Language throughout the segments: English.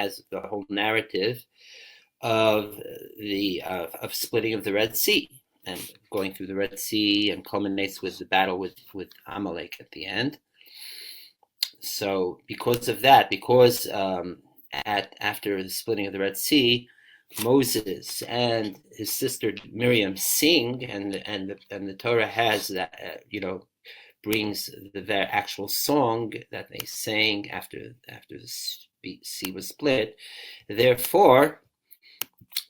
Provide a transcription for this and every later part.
has the whole narrative of the splitting of the Red Sea and going through the Red Sea, and culminates with the battle with Amalek at the end. So because of that, because after the splitting of the Red Sea, Moses and his sister Miriam sing, and the Torah has that brings the actual song that they sang after the sea was split. Therefore,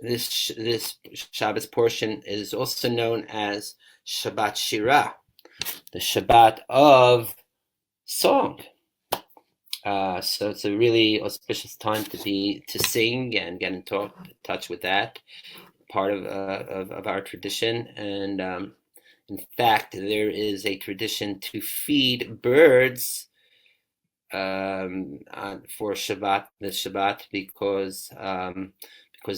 this Shabbat portion is also known as Shabbat Shira, the Shabbat of song. So it's a really auspicious time to sing and get in touch with that part of our tradition. And in fact, there is a tradition to feed birds for Shabbat, the Shabbat, because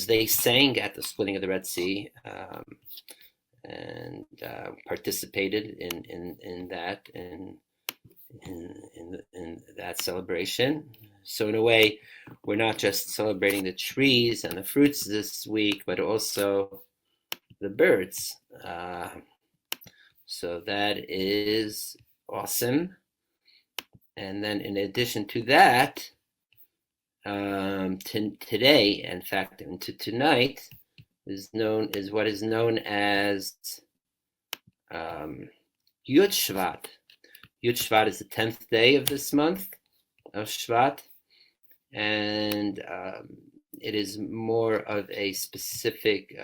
they sang at the splitting of the Red Sea, and participated in that in that celebration. So in a way, we're not just celebrating the trees and the fruits this week, but also the birds. So that is awesome. And then in addition to that, today, in fact, into tonight, is what is known as Yud Shvat. Yud Shvat is the 10th day of this month of Shvat, and it is more of a specific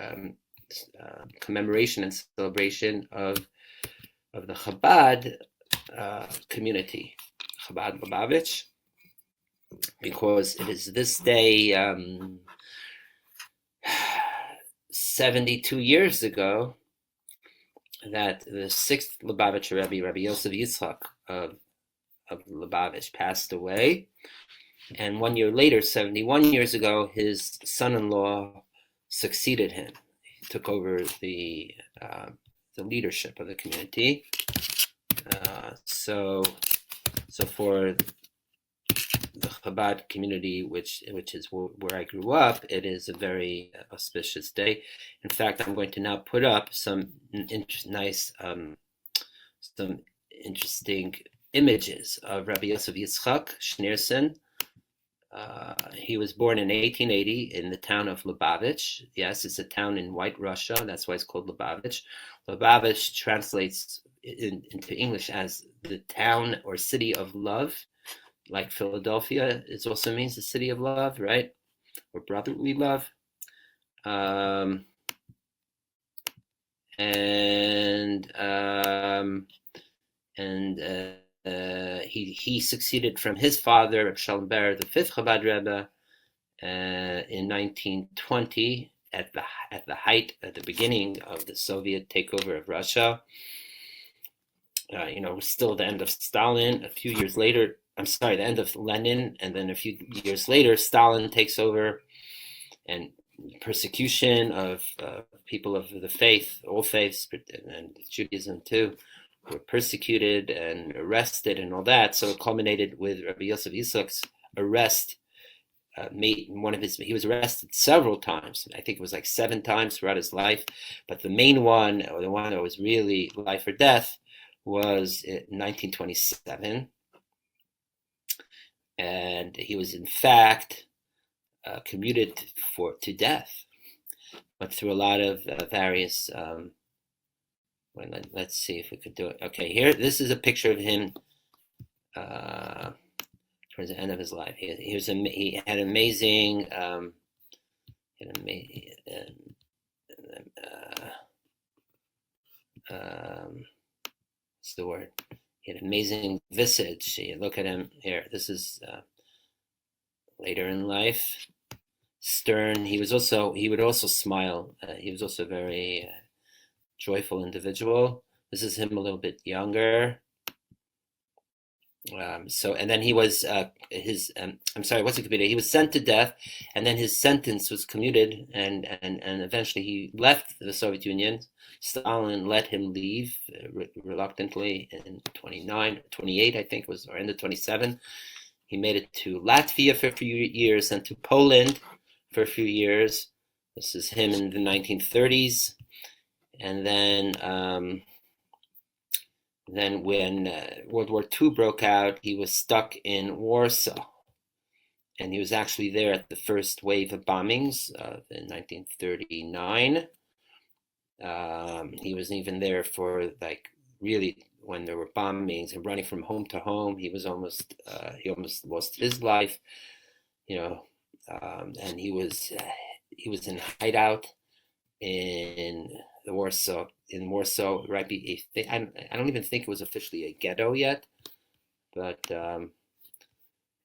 commemoration and celebration of the Chabad community, Chabad Lubavitch, because it is this day 72 years ago that the sixth Lubavitcher Rebbe, Rabbi Yosef Yitzchak of Lubavitch, passed away. And 1 year later, 71 years ago, his son-in-law succeeded him. He took over the leadership of the community. So for the Chabad community, which is where I grew up, it is a very auspicious day. In fact, I'm going to now put up some some interesting images of Rabbi Yosef Yitzchak Schneerson. He was born in 1880 in the town of Lubavitch. Yes, it's a town in White Russia. That's why it's called Lubavitch. Lubavitch translates into English as the town or city of love. Like Philadelphia, it also means the city of love, right? Or brotherly love. He succeeded from his father, Reb Shalom Ber, the fifth Chabad Rebbe, in 1920, at the beginning of the Soviet takeover of Russia. Still the end of Stalin. A few years later, the end of Lenin, and then a few years later, Stalin takes over, and persecution of people of the faith, all faiths, and Judaism too, were persecuted and arrested and all that. So it culminated with Rabbi Yosef Yitzchak's arrest. He was arrested several times. I think it was like 7 times throughout his life. But the main one, or the one that was really life or death, was in 1927. And he was in fact commuted to death, but through a lot of various. Let's see if we could do it. Okay, here. This is a picture of him towards the end of his life. He had amazing. What's the word? He had amazing visage. You look at him here. This is later in life. Stern. He would also smile. He was also a very joyful individual. This is him a little bit younger. And then he was he was sent to death, and then his sentence was commuted, and eventually he left the Soviet Union. Stalin let him leave reluctantly in 28, I think it was, or end of 27. He made it to Latvia for a few years and to Poland for a few years. This is him in the 1930s. And then when World War II broke out, he was stuck in Warsaw. And he was actually there at the first wave of bombings in 1939. He wasn't even there for really when there were bombings and running from home to home. He almost lost his life, and he was in hideout in Warsaw, right? I don't even think it was officially a ghetto yet, but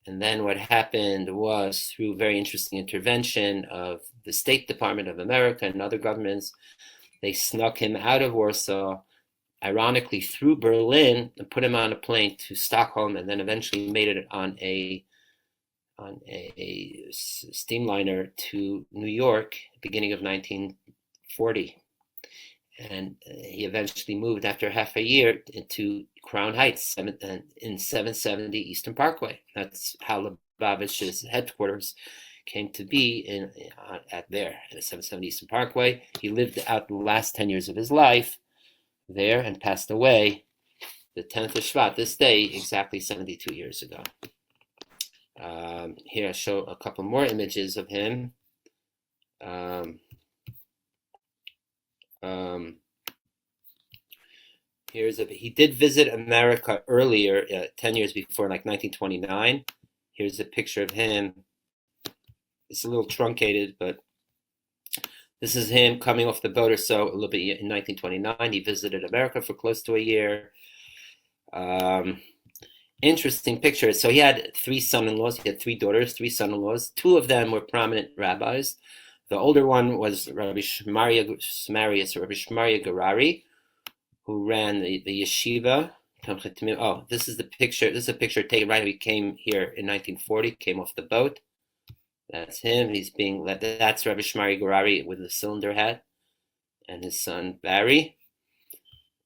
and then what happened was, through very interesting intervention of the State Department of America and other governments, they snuck him out of Warsaw, ironically through Berlin, and put him on a plane to Stockholm, and then eventually made it on a steamliner to New York, beginning of 1940. And he eventually moved after half a year to Crown Heights in 770 Eastern Parkway. That's how Lubavitch's headquarters came to be at 770 Eastern Parkway. He lived out the last 10 years of his life there and passed away the 10th of Shvat, this day, exactly 72 years ago. Here I show a couple more images of him. He did visit America earlier, 10 years before, like 1929. Here's a picture of him. It's a little truncated, but this is him coming off the boat or so a little bit in 1929. He visited America for close to a year. Interesting picture. So he had 3 son-in-laws. He had 3 daughters, 3 son-in-laws. 2 of them were prominent rabbis. The older one was Rabbi Shmaria Garari, who ran the yeshiva. Oh, this is the picture. This is a picture taken right when he came here in 1940. Came off the boat. That's him. That's Rabbi Shmaria Garari with the cylinder hat, and his son Barry.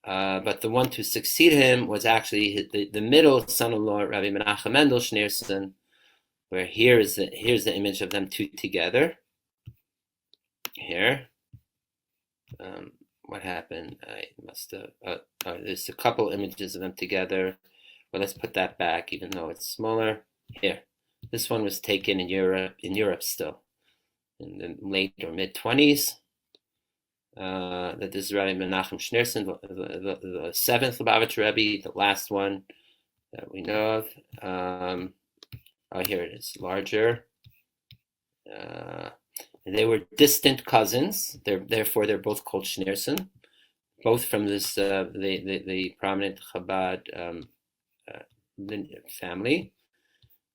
But the one to succeed him was actually the middle son-in-law, Rabbi Menachem Mendel Schneerson, where here's the image of them 2 together. Here. What happened? I must have. There's a couple images of them together. Well, let's put that back, even though it's smaller. Here. This one was taken in Europe still, in the late or mid-20s. That this is Rabbi Menachem Schneerson, the 7th Lubavitch Rebbe, the last one that we know of. Here it is, larger. They were distant cousins. Therefore, they're both called Schneerson, both from this the prominent Chabad family.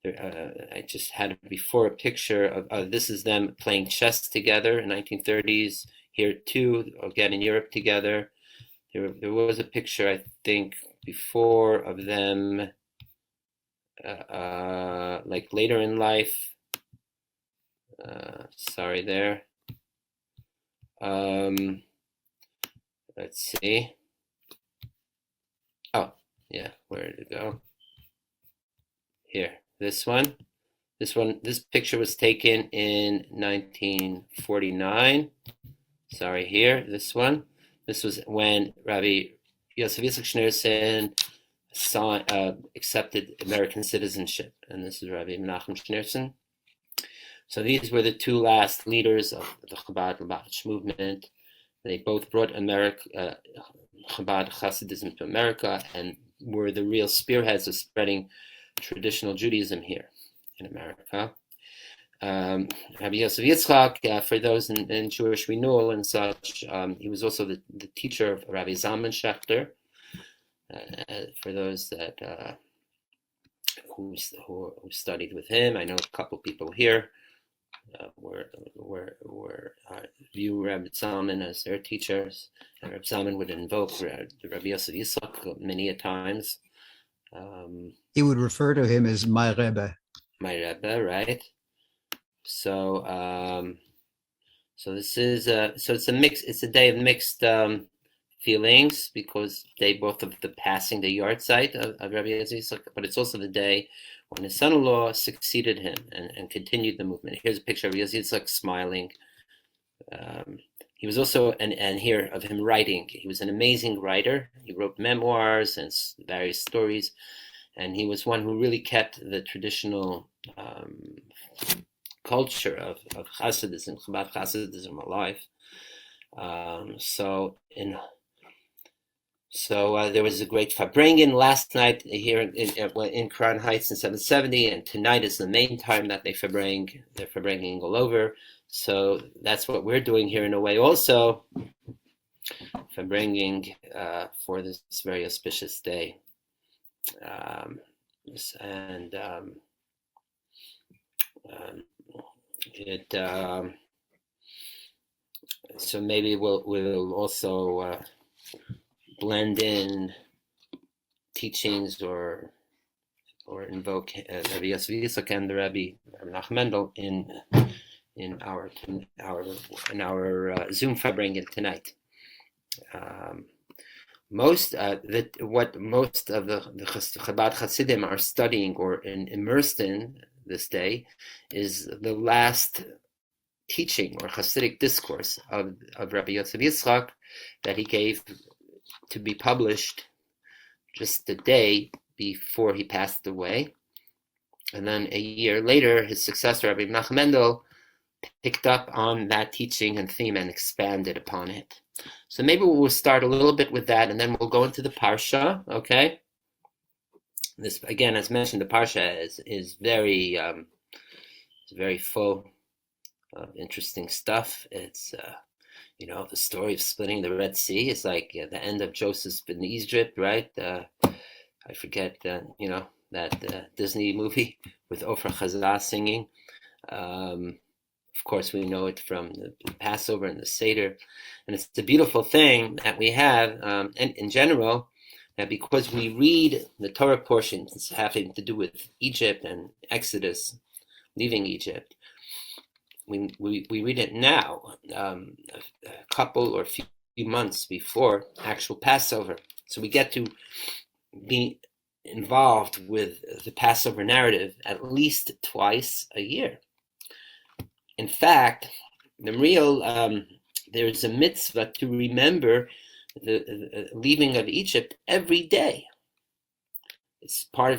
I just had before a picture of this is them playing chess together in 1930s. Here too, again in Europe together. There was a picture, I think, before of them, like later in life. Sorry there. Let's see. Oh, yeah, where did it go? Here, this picture was taken in 1949. Sorry, here, this one. This was when Rabbi Yosef Yitzchak Schneerson accepted American citizenship, and this is Rabbi Menachem Schneerson. So these were the 2 last leaders of the Chabad Lubavitch movement. They both brought Chabad Hasidism to America and were the real spearheads of spreading traditional Judaism here in America. Rabbi Yosef Yitzchak, for those in Jewish renewal and such, he was also the teacher of Rabbi Zalman Schachter. For those that who studied with him, I know a couple people here view Rabbi Zalman as their teachers, and Rabbi Zalman would invoke Rabbi Yosef Yitzchak many a times. He would refer to him as my Rebbe. My Rebbe, right? So, this is so it's a mix. It's a day of mixed feelings because they both of the passing the yard site of Rabbi Yitzchak, but it's also the day when his son-in-law succeeded him and continued the movement. Here's a picture of Yitzchak smiling. He was also, and here of him writing. He was an amazing writer. He wrote memoirs and various stories, and he was one who really kept the traditional culture of Hasidism, Chabad Hasidism alive. So there was a great Farbrengen last night here in Crown Heights in 770, and tonight is the main time that they're Farbrengen all over. So that's what we're doing here in a way also, Farbrengen for this very auspicious day. So maybe we'll also blend in teachings or invoke Rabbi Yitzchak and the Rabbi Nachman Mendel in our Zoom Farbrengen tonight. Most of the Chabad Hasidim are studying or immersed in this day is the last teaching or Hasidic discourse of Rabbi Yosef Yitzchak that he gave to be published just the day before he passed away. And then a year later, his successor, Rabbi Nachman Mendel, picked up on that teaching and theme and expanded upon it. So maybe we'll start a little bit with that, and then we'll go into the Parsha, okay? This, again, as mentioned, the Parsha is very full of interesting stuff. It's the story of splitting the Red Sea is like the end of Joseph in Egypt, right? I forget that Disney movie with Ofra Chazal singing. Of course, we know it from the Passover and the Seder, and it's a beautiful thing that we have, and in general, that because we read the Torah portions having to do with Egypt and Exodus, leaving Egypt, we read it now, a couple or few months before actual Passover. So we get to be involved with the Passover narrative at least twice a year. In fact, there's a mitzvah to remember the leaving of Egypt every day. It's part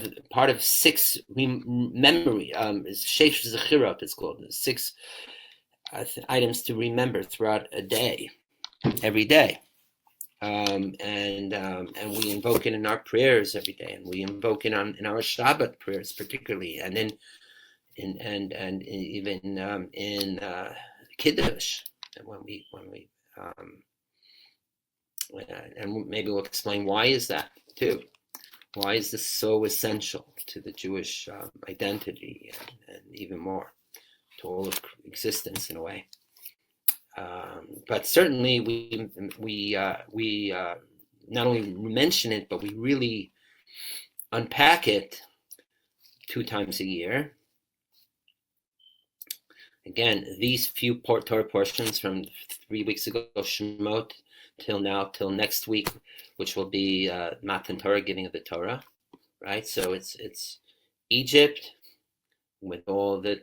of 6 memory. Zemirot, it's called 6 items to remember throughout a day, every day, and we invoke it in our prayers every day, and we invoke it in our Shabbat prayers particularly, and even in Kiddush, when we and maybe we'll explain why is that too. Why is this so essential to the Jewish identity and even more to all of existence in a way? But certainly we not only mention it, but we really unpack it 2 times a year. Again, these few Torah portions from 3 weeks ago, Shemot, till next week, which will be Matan Torah, giving of the Torah, right? So it's Egypt with all the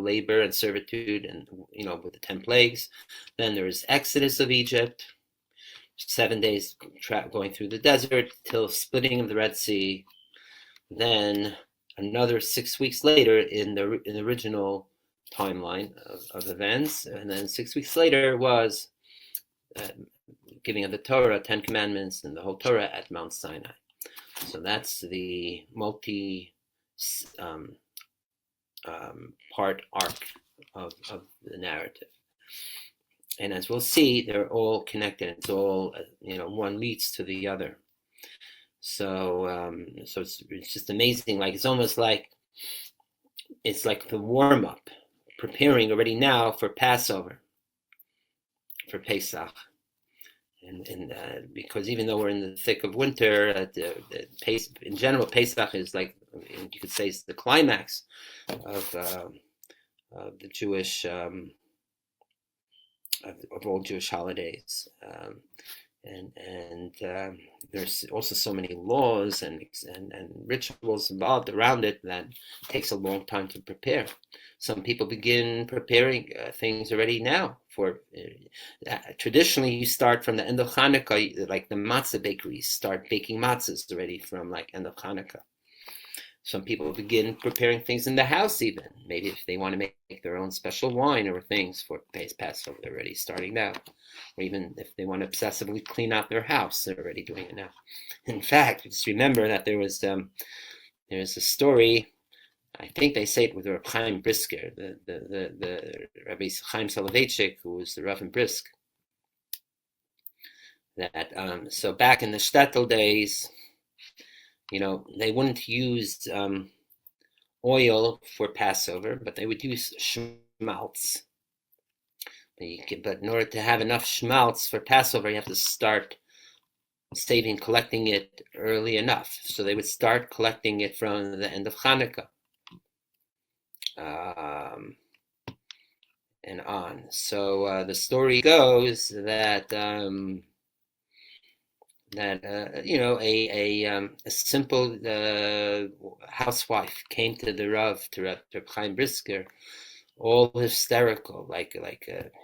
labor and servitude, and with the 10 plagues. Then there's Exodus of Egypt, 7 days going through the desert till splitting of the Red Sea. Then another 6 weeks later in the original timeline of events, and then 6 weeks later was giving of the Torah, 10 Commandments, and the whole Torah at Mount Sinai. So that's the part arc of the narrative. And as we'll see, they're all connected. It's all one leads to the other. So it's just amazing. Like it's almost like it's like the warm up, preparing already now for Passover, for Pesach, and because even though we're in the thick of winter, in general, Pesach is like, you could say, it's the climax of the Jewish of all Jewish holidays, and there's also so many laws and rituals involved around it that it takes a long time to prepare. Some people begin preparing things already now. Traditionally, you start from the end of Hanukkah, like the matzah bakeries start baking matzahs already from like end of Hanukkah. Some people begin preparing things in the house even. Maybe if they want to make their own special wine or things for Passover, they're already starting now. Or even if they want to obsessively clean out their house, they're already doing it now. In fact, just remember that there's a story, I think they say it with Rabbi Chaim Brisker, the Rabbi Chaim Soloveitchik, who was the Rav in Brisk. That so back in the shtetl days, they wouldn't use oil for Passover, but they would use schmaltz. But in order to have enough schmaltz for Passover, you have to start collecting it early enough. So they would start collecting it from the end of Hanukkah and on. So the story goes that a simple housewife came to the Rav, to Reb Chaim Brisker, all hysterical,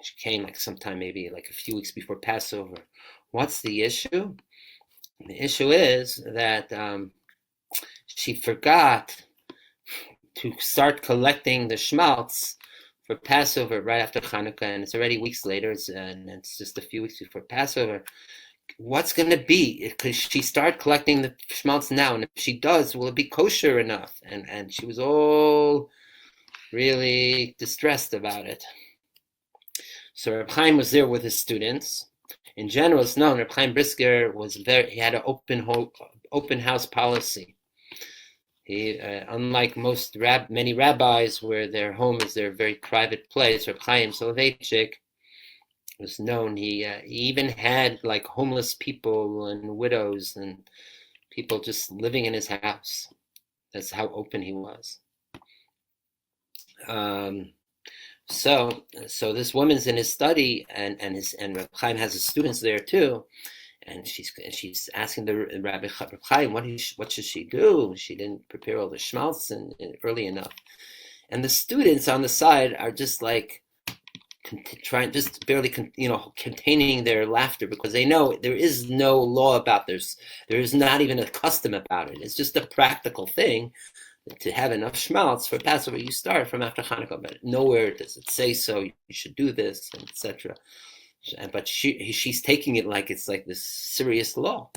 she came like sometime maybe like a few weeks before Passover. What's the issue? The issue is that she forgot to start collecting the schmaltz for Passover right after Hanukkah, and it's already weeks later, and it's just a few weeks before Passover. What's going to be? Could she start collecting the schmaltz now? And if she does, will it be kosher enough? And she was all really distressed about it. So Reb Chaim was there with his students. In general, it's known Reb Chaim Brisker he had an open house policy. He, unlike many rabbis, where their home is their very private place, Reb Chaim Soloveitchik was known. He even had like homeless people and widows and people just living in his house. That's how open he was. So this woman's in his study, and Reb Chaim has his students there too, and she's asking the Rabbi Chaim, what should she do? She didn't prepare all the schmaltz early enough, and the students on the side are just like trying, just barely containing their laughter, because they know there is no law about this. There is not even a custom about it. It's just a practical thing. To have enough schmaltz for Passover, you start from after Hanukkah, but nowhere does it say so. You should do this, etc. But she's taking it like it's like this serious law.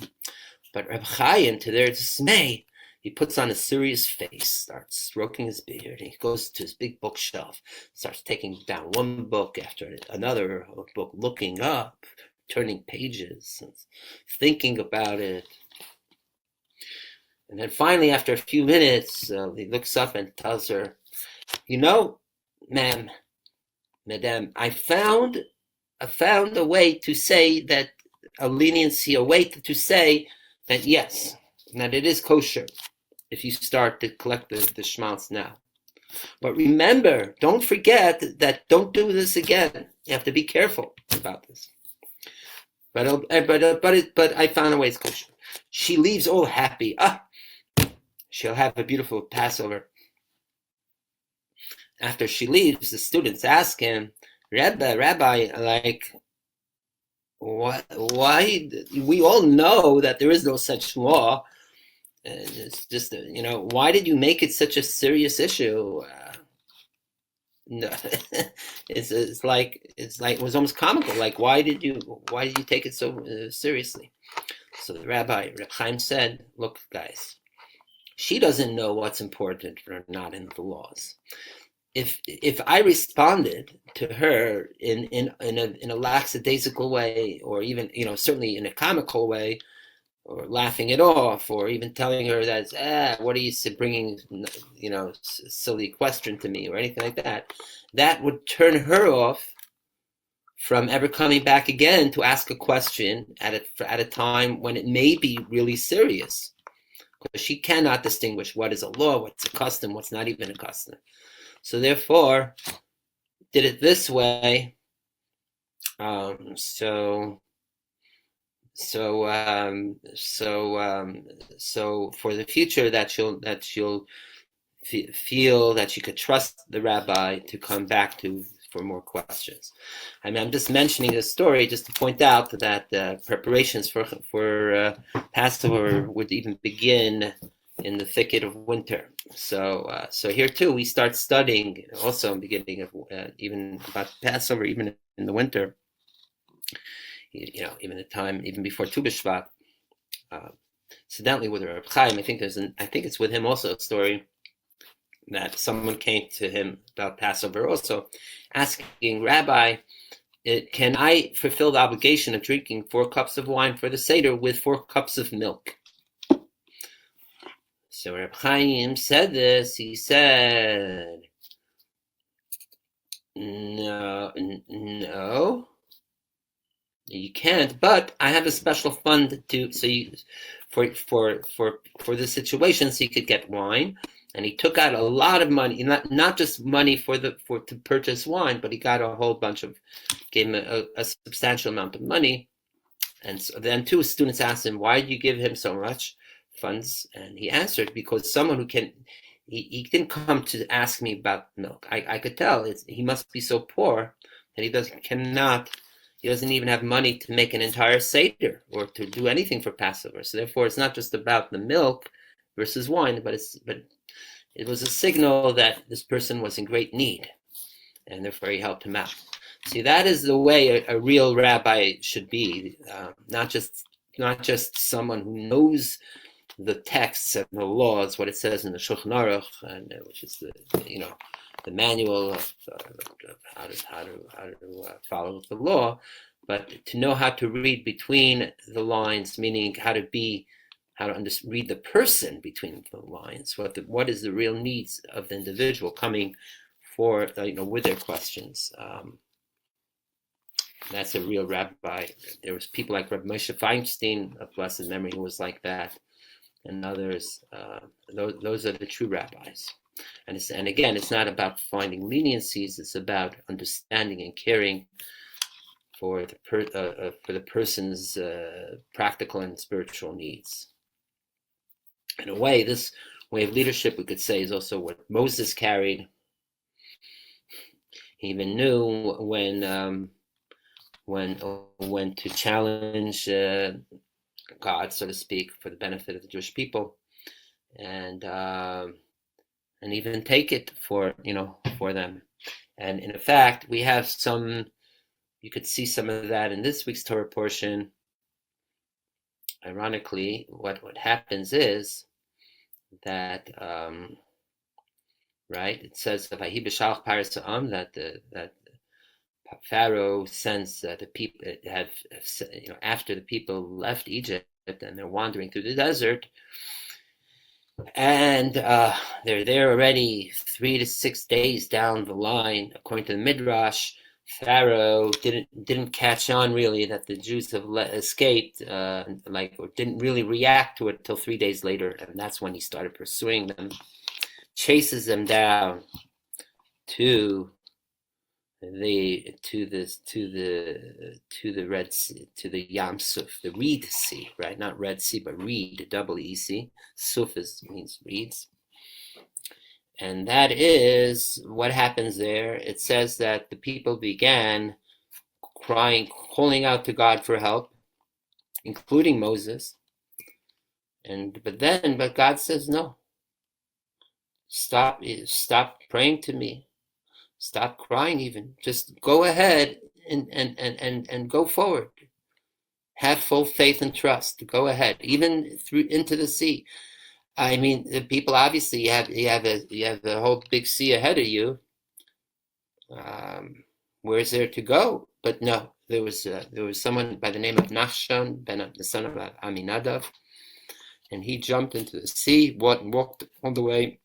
But Reb Chaim, to their dismay, he puts on a serious face, starts stroking his beard, and he goes to his big bookshelf, starts taking down one book after another book, looking up, turning pages, and thinking about it. And then finally, after a few minutes, he looks up and tells her, madam, I found a way to say that, a leniency, a way to say that yes, that it is kosher if you start to collect the schmaltz now. But remember, don't forget that don't do this again. You have to be careful about this. But I found a way it's kosher. She leaves all happy. She'll have a beautiful Passover. After she leaves, the students ask him, Rabbi, like, why? We all know that there is no such law. It's just, why did you make it such a serious issue? No, it's like it was almost comical. Like, why did you take it so seriously? So the Rabbi Chaim said, look, guys, she doesn't know what's important or not in the laws. If I responded to her in a lackadaisical way, or even certainly in a comical way, or laughing it off, or even telling her that what are you bringing silly question to me, or anything like that, that would turn her off from ever coming back again to ask a question at a time when it may be really serious. Because she cannot distinguish what is a law, what's a custom, what's not even a custom. So therefore, did it this way. So for the future, that she'll feel that she could trust the rabbi to come back to for more questions. I mean, I'm just mentioning this story just to point out that preparations for Passover would even begin in the thicket of winter. So here too, we start studying also in the beginning of even about Passover, even in the winter. Even the time, even before Tu B'Shvat. Incidentally, with Rabbi Chaim, I think it's with him also a story that someone came to him about Passover also, asking, Rabbi, can I fulfill the obligation of drinking 4 cups of wine for the Seder with 4 cups of milk? So Rabbi Chaim said this. He said, no, you can't. But I have a special fund for the situation, so you could get wine. And he took out a lot of money, not just money to purchase wine, but he got a whole bunch gave him a substantial amount of money. And so then 2 students asked him, why did you give him so much funds? And he answered, because someone who he didn't come to ask me about milk. I could tell he must be so poor that he doesn't even have money to make an entire Seder or to do anything for Passover. So therefore, it's not just about the milk versus wine, but it was a signal that this person was in great need, and therefore he helped him out. See, that is the way a real rabbi should be, not just someone who knows the texts and the laws, what it says in the Shulchan Aruch, and which is the manual of how to follow the law, but to know how to read between the lines, meaning how to read the person between the lines. What is the real needs of the individual coming for with their questions. That's a real rabbi. There was people like Rabbi Moshe Feinstein of blessed memory who was like that, and others. Those are the true rabbis. And again, it's not about finding leniencies. It's about understanding and caring for the person's practical and spiritual needs. In a way, this way of leadership, we could say, is also what Moses carried. He even knew when to challenge God, so to speak, for the benefit of the Jewish people, and even take it for them. And in fact, we have you could see some of that in this week's Torah portion. Ironically, what happens is that it says that Pharaoh sends the people after the people left Egypt and they're wandering through the desert, and they're there already 3 to 6 days down the line. According to the Midrash, Pharaoh didn't catch on really that the Jews have escaped, or didn't really react to it until 3 days later, and that's when he started pursuing them, chases them down to the Red Sea, to the Yam Suf, the Reed Sea, right? Not Red Sea, but Reed, EC. Suf means reeds. And that is what happens there. It says that the people began crying, calling out to God for help, including Moses. But God says, no. Stop praying to me. Stop crying even. Just go ahead and go forward. Have full faith and trust. Go ahead, even through into the sea. I mean, the people, obviously, you have a whole big sea ahead of you. Where's there to go? But no, there was someone by the name of Nachshon, the son of Aminadav, and he jumped into the sea, walked all the way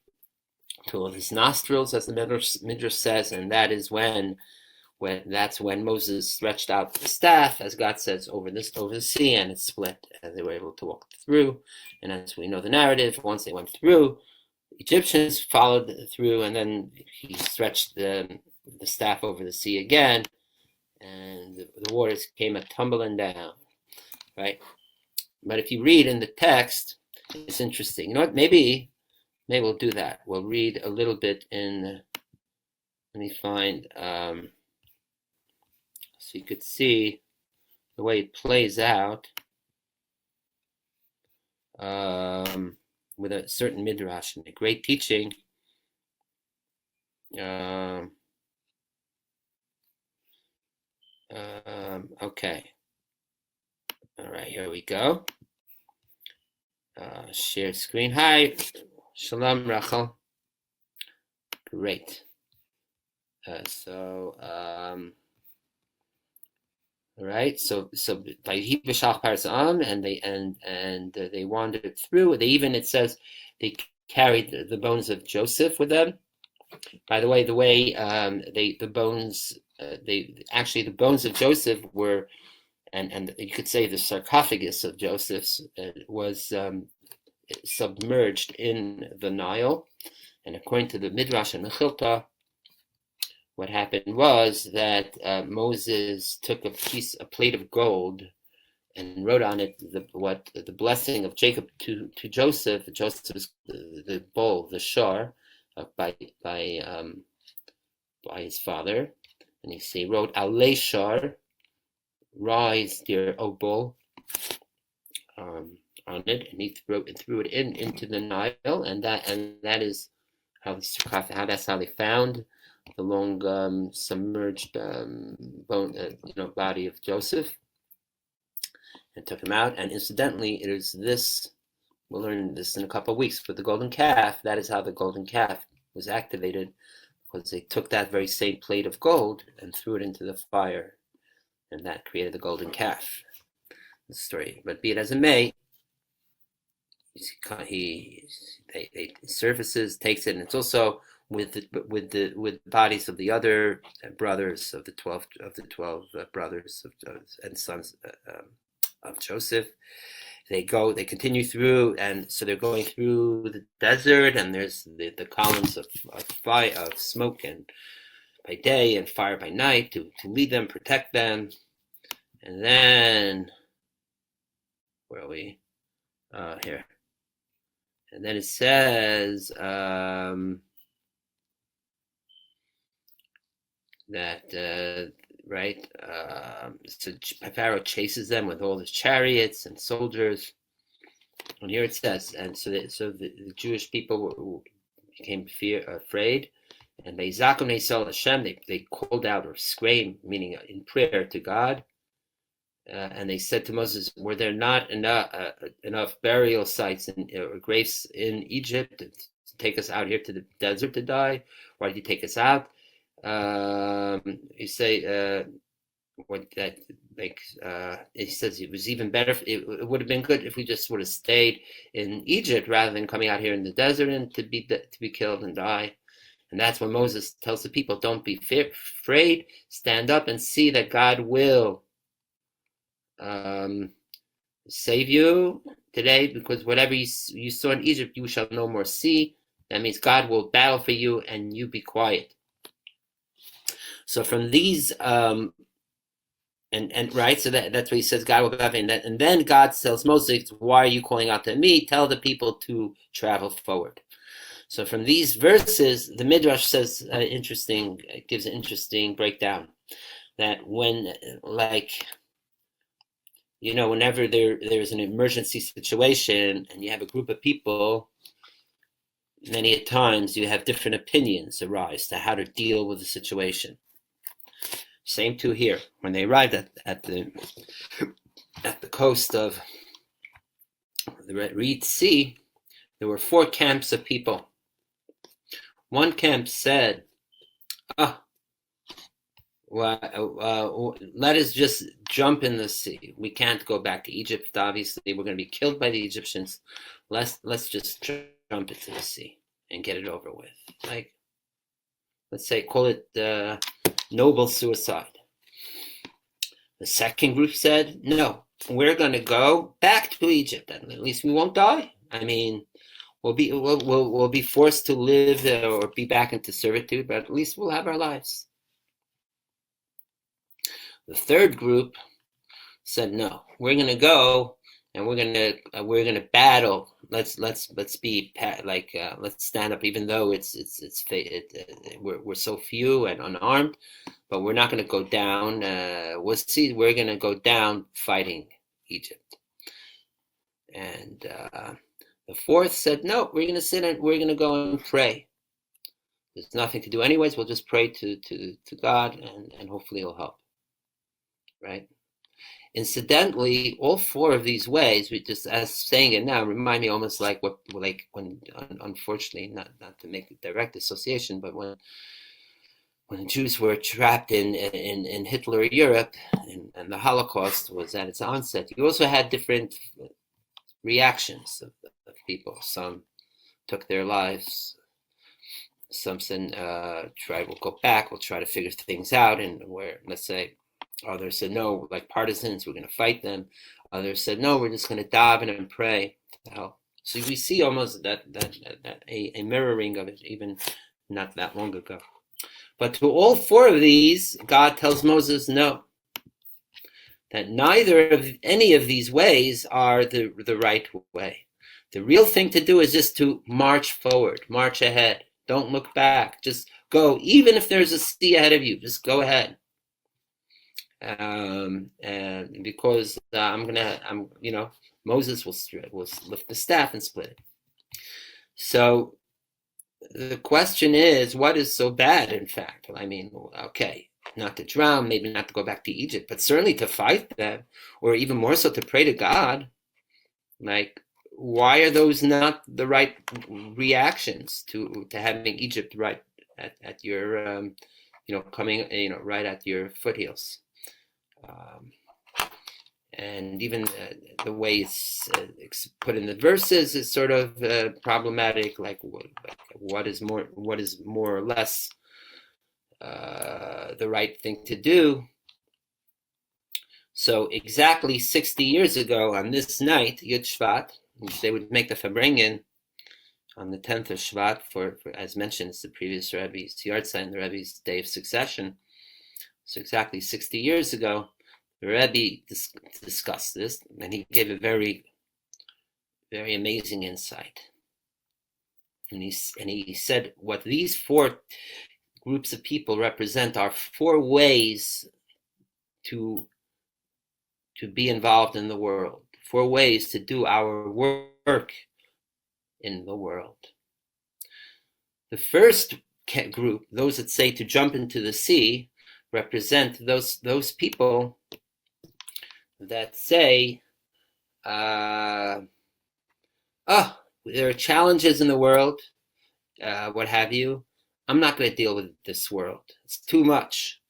to his nostrils, as the Midrash says, and that is when Moses stretched out the staff, as God says, over the sea, and it split, and they were able to walk through. And as we know the narrative, once they went through, the Egyptians followed through, and then he stretched the staff over the sea again, and the waters came tumbling down. right? But if you read in the text, it's interesting. You know what? Maybe we'll do that. We'll read a little bit in. Let me find so you could see the way it plays out with a certain midrash and a great teaching. Okay. All right, here we go. Share screen. Hi, Shalom, Rachel. Great. All right. So by Hibashach Parzam, and they wandered through. They even, it says, they carried the bones of Joseph with them. By the way, the bones of Joseph were, and you could say the sarcophagus of Joseph's was submerged in the Nile. And according to the Midrash and Mechilta, what happened was that Moses took a plate of gold, and wrote on it the blessing of Jacob to Joseph. Joseph is the bull, the shar, by his father, and he wrote Alei Shar, rise, dear O bull, on it, and he threw it into the Nile, and that is how that's how they found the long submerged body of Joseph, and took him out. And incidentally, it is this, we'll learn this in a couple of weeks, with the golden calf. That is how the golden calf was activated, because they took that very same plate of gold and threw it into the fire, and that created the golden calf. The story. But be it as it may, he surfaces, takes it, and it's also with the bodies of the other brothers of the 12 brothers and sons of Joseph. They continue through, and so they're going through the desert, and there's the columns of fire, of smoke, and by day, and fire by night to lead them, protect them. And then, where are we? Here. And then it says so Pharaoh chases them with all his chariots and soldiers. And here it says, and so the Jewish people became afraid, and they saw Shem. They called out or screamed, meaning in prayer to God. And they said to Moses, "Were there not enough burial sites or graves in Egypt to take us out here to the desert to die? Why did you take us out?" You say he says it was even better. It would have been good if we just would have stayed in Egypt rather than coming out here in the desert and to be killed and die. And that's when Moses tells the people, "Don't be afraid. Stand up and see that God will save you today, because whatever you saw in Egypt, you shall no more see." That means God will battle for you, and you be quiet. So from these, and right, so that's what he says, God will battle, and then God tells Moses, "Why are you calling out to me? Tell the people to travel forward." So from these verses, the Midrash says it gives an interesting breakdown, that when, whenever there's an emergency situation and you have a group of people, many times you have different opinions arise to how to deal with the situation. Same too here. When they arrived at the coast of the Red Sea, there were 4 camps of people. One camp said, let us just jump in the sea. We can't go back to Egypt, obviously. We're going to be killed by the Egyptians. Let's just jump into the sea and get it over with. Let's say, call it noble suicide. The second group said, no, we're going to go back to Egypt. At least we won't die. I mean, we'll be forced to live or be back into servitude, but at least we'll have our lives. The third group said, no, we're going to go and we're going to battle. Let's be let's stand up, even though we're so few and unarmed, but we're not going to go down. We're going to go down fighting Egypt. And the fourth said, no, we're going to sit and we're going to go and pray. There's nothing to do anyways. We'll just pray to God, and hopefully He'll help. Right? Incidentally, all four of these ways, we just, as saying it now, remind me almost like when, unfortunately, not to make a direct association, but when the Jews were trapped in Hitler Europe, and the Holocaust was at its onset, you also had different reactions of people. Some took their lives. Some said, we'll go back, we'll try to figure things out, and where, let's say, others said, no, like partisans, we're going to fight them. Others said, no, we're just going to daven and pray to help. So we see almost that a mirroring of it, even not that long ago. But to all four of these, God tells Moses, no, that neither of any of these ways are the right way. The real thing to do is just to march forward, march ahead. Don't look back. Just go. Even if there's a sea ahead of you, just go ahead. And because Moses will lift the staff and split it. So the question is, what is so bad? In fact, I mean, okay, not to drown, maybe not to go back to Egypt, but certainly to fight them, or even more so to pray to God. Like, why are those not the right reactions to having Egypt right at your coming right at your foothills? And even the way it's put in the verses is sort of problematic. Like what is more or less the right thing to do. So exactly 60 years ago on this night, Yud Shvat, which they would make the Farbrengen on the 10th of Shvat for as mentioned, it's the previous Rabbi's Yahrzeit and the Rabbi's day of succession. So exactly 60 years ago, the Rabbi discussed this, and he gave a very, very amazing insight. And he said what these four groups of people represent are four ways to be involved in the world, four ways to do our work in the world. The first group, those that say to jump into the sea, represent those people that say, there are challenges in the world, what have you. I'm not going to deal with this world. It's too much.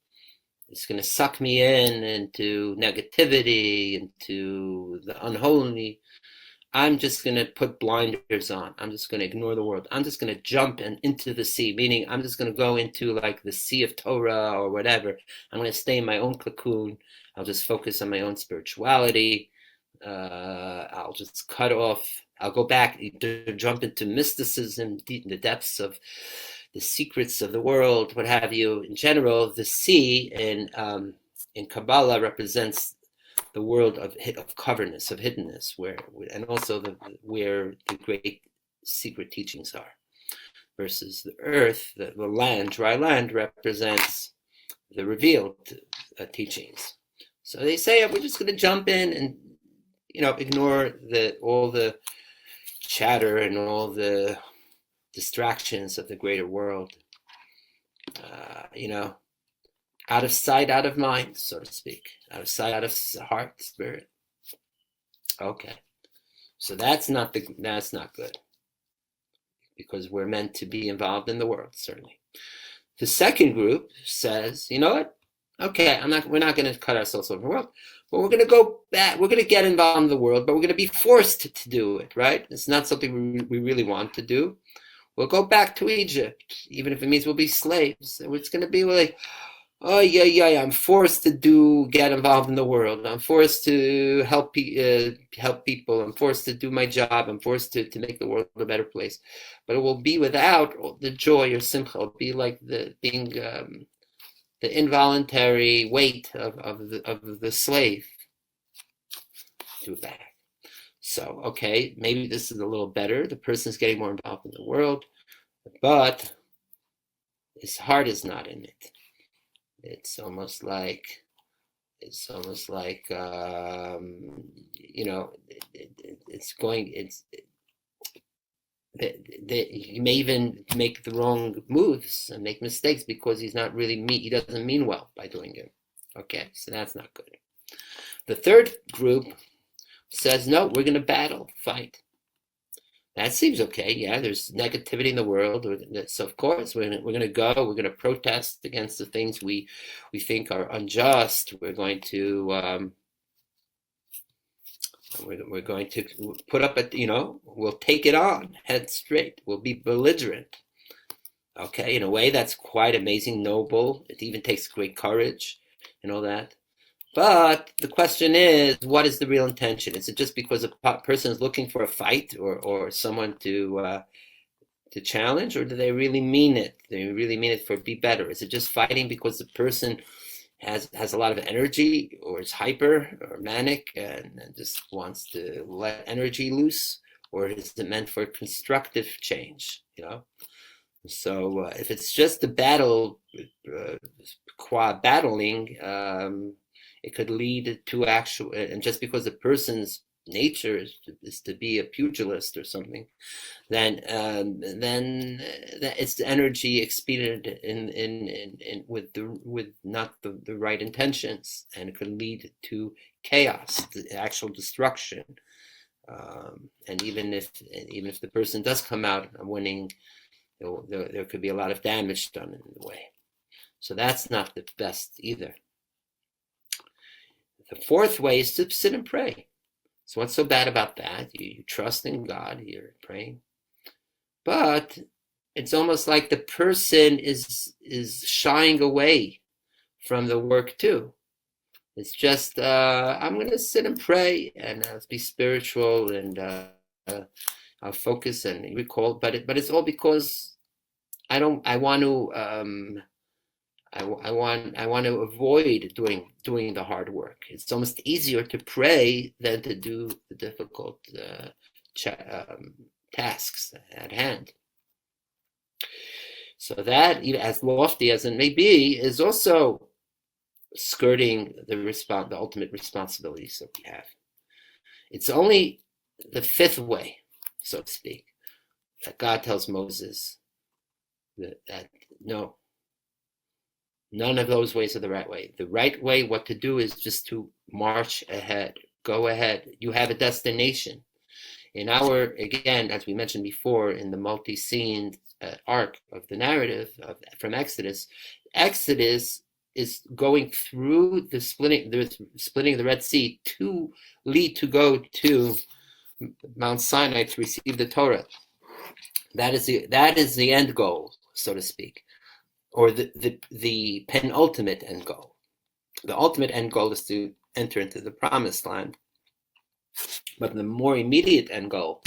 It's going to suck me into negativity, into the unholy. I'm just going to put blinders on. I'm just going to ignore the world. I'm just going to jump into the sea, meaning I'm just going to go into like the sea of Torah or whatever. I'm going to stay in my own cocoon. I'll just focus on my own spirituality. I'll just cut off. I'll go back to jump into mysticism, the depths of the secrets of the world, what have you. In general, the sea in Kabbalah represents the world of coverness, of hiddenness, and also where the great secret teachings are. Versus the earth, the land, dry land, represents the revealed teachings. So they say we're just going to jump in and ignore all the chatter and all the distractions of the greater world. Out of sight, out of mind, so to speak. Out of sight, out of heart, spirit. Okay, so that's not good, because we're meant to be involved in the world, certainly. The second group says, you know what? Okay, we're not going to cut ourselves off from the world, but we're going to go back. We're going to get involved in the world, but we're going to be forced to do it, right? It's not something we really want to do. We'll go back to Egypt, even if it means we'll be slaves. It's going to be like, oh yeah, I'm forced to get involved in the world. I'm forced to help people. I'm forced to do my job. I'm forced to make the world a better place. But it will be without the joy or simcha. It'll be like the involuntary weight of the slave. do it back. So, okay, maybe this is a little better. The person's getting more involved in the world, but his heart is not in it. It's almost like it's he may even make the wrong moves and make mistakes because he doesn't mean well by doing it. Okay, so that's not good. The third group says, no, we're going to fight. That seems okay. Yeah, there's negativity in the world. So of course we're going to go. We're going to protest against the things we think are unjust. We're going to put up we'll take it on head straight. We'll be belligerent. Okay, in a way that's quite amazing, noble. It even takes great courage and all that. But the question is, what is the real intention? Is it just because a person is looking for a fight or someone to challenge, or do they really mean it? Do they really mean it for be better? Is it just fighting because the person has a lot of energy, or is hyper or manic and just wants to let energy loose, or is it meant for constructive change? So if it's just a battle, qua battling. It could lead to actual, and just because the person's nature is to be a pugilist or something, then it's the energy expended in with not the right intentions, and it could lead to chaos, the actual destruction. And even if the person does come out winning, there could be a lot of damage done in the way. So that's not the best either. The fourth way is to sit and pray. So what's so bad about that? You trust in God, you're praying. But it's almost like the person is shying away from the work too. It's just, I'm going to sit and pray and be spiritual, and I'll focus and recall. But it's all because I want to avoid doing the hard work. It's almost easier to pray than to do the difficult tasks at hand. So that, as lofty as it may be, is also skirting the ultimate responsibilities that we have. It's only the fifth way, so to speak, that God tells Moses that no, none of those ways are the right way. The right way, what to do, is just to march ahead. Go ahead. You have a destination. Again, as we mentioned before, in the multi-scene arc of the narrative from Exodus is going through the splitting of the Red Sea to go to Mount Sinai to receive the Torah. That is the end goal, so to speak, or the penultimate end goal. The ultimate end goal is to enter into the promised land, but the more immediate end goal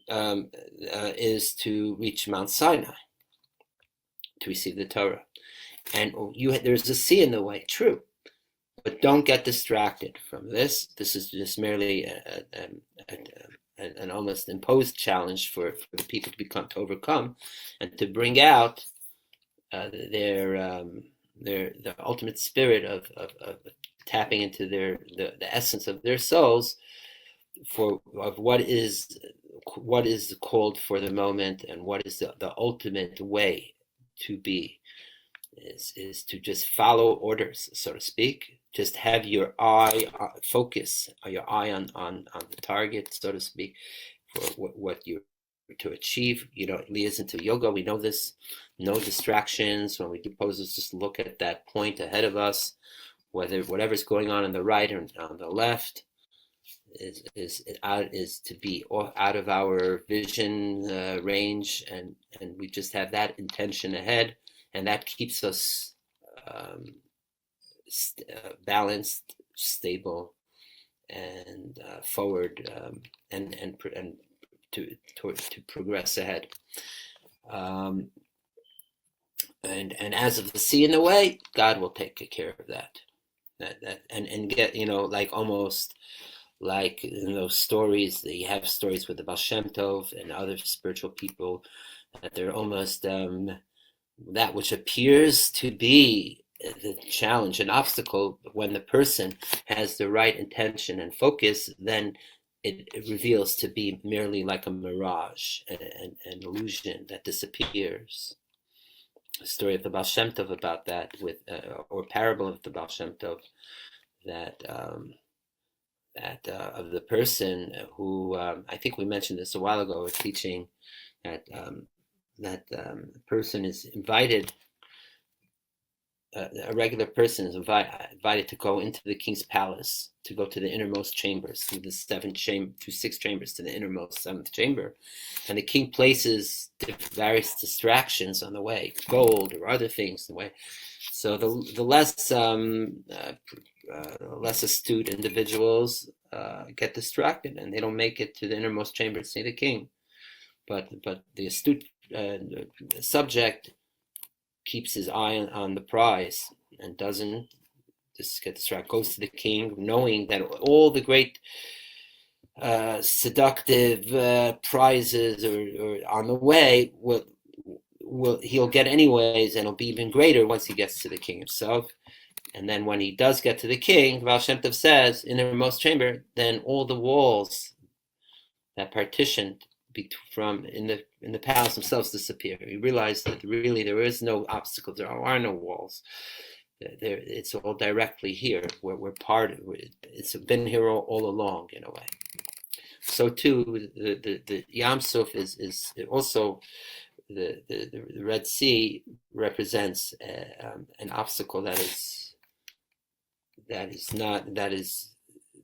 is to reach Mount Sinai to receive the Torah. And there's a sea in the way, true, but don't get distracted from this. This is just merely an almost imposed challenge for the people to overcome, and to bring out the ultimate spirit of tapping into the essence of their souls of what is called for the moment, and what is the ultimate way to be is to just follow orders, so to speak. Just have your eye focus, your eye on the target, so to speak, for what you're to achieve. It leads into yoga. We know this. No distractions. When we do poses, just look at that point ahead of us, whatever's going on the right or on the left is to be out of our vision range, and we just have that intention ahead, and that keeps us balanced, stable, and forward, and to progress ahead. And as of the sea in the way, God will take care of that. and get, like almost like in those stories, you have stories with the Baal Shem Tov and other spiritual people, that they're almost that which appears to be the challenge and obstacle, when the person has the right intention and focus, then it reveals to be merely like a mirage, an illusion that disappears. The story of the Baal Shem Tov about that, or parable of the Baal Shem Tov, that of the person who, I think we mentioned this a while ago, teaching that person is invited. A regular person is invited to go into the king's palace, to go to the innermost chambers, through six chambers to the innermost seventh chamber, and the king places various distractions on the way, gold or other things in the way. So the less astute individuals get distracted, and they don't make it to the innermost chamber to see the king. But the astute subject keeps his eye on the prize and doesn't just get distracted, goes to the king, knowing that all the great seductive prizes are on the way, he'll get anyways, and it'll be even greater once he gets to the king himself. And then when he does get to the king, Baal Shem Tov says, in the innermost chamber, then all the walls that partitioned from in the palace themselves disappear. You realize that really there is no obstacles, there are no walls. It's all directly here. We're part of it. It's been here all along, in a way. So too, the Yam Suf is also the Red Sea represents an obstacle that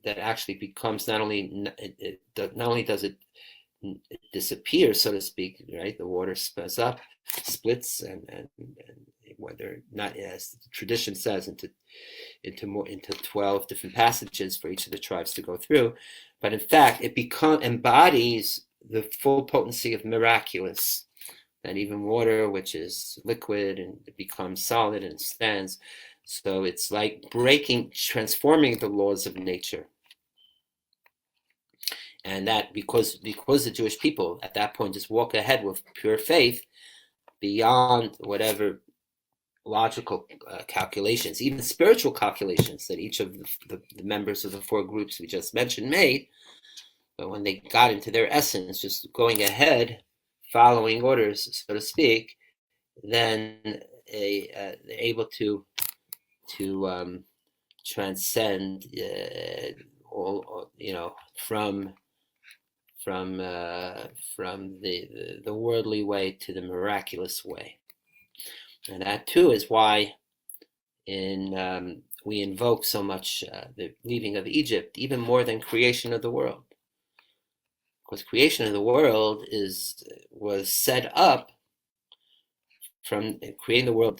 actually becomes not only does it disappeer, so to speak, right? The water splits, and whether not, as the tradition says, into 12 different passages for each of the tribes to go through, but in fact it embodies the full potency of miraculous, that even water, which is liquid, and it becomes solid and stands. So it's like transforming the laws of nature. And that because the Jewish people at that point just walk ahead with pure faith beyond whatever logical calculations, even spiritual calculations that each of the members of the four groups we just mentioned made. But when they got into their essence, just going ahead, following orders, so to speak, then they're able to transcend all, from the worldly way to the miraculous way. And that too is why we invoke so much the leaving of Egypt, even more than creation of the world. Because creation of the world was set up from creating the world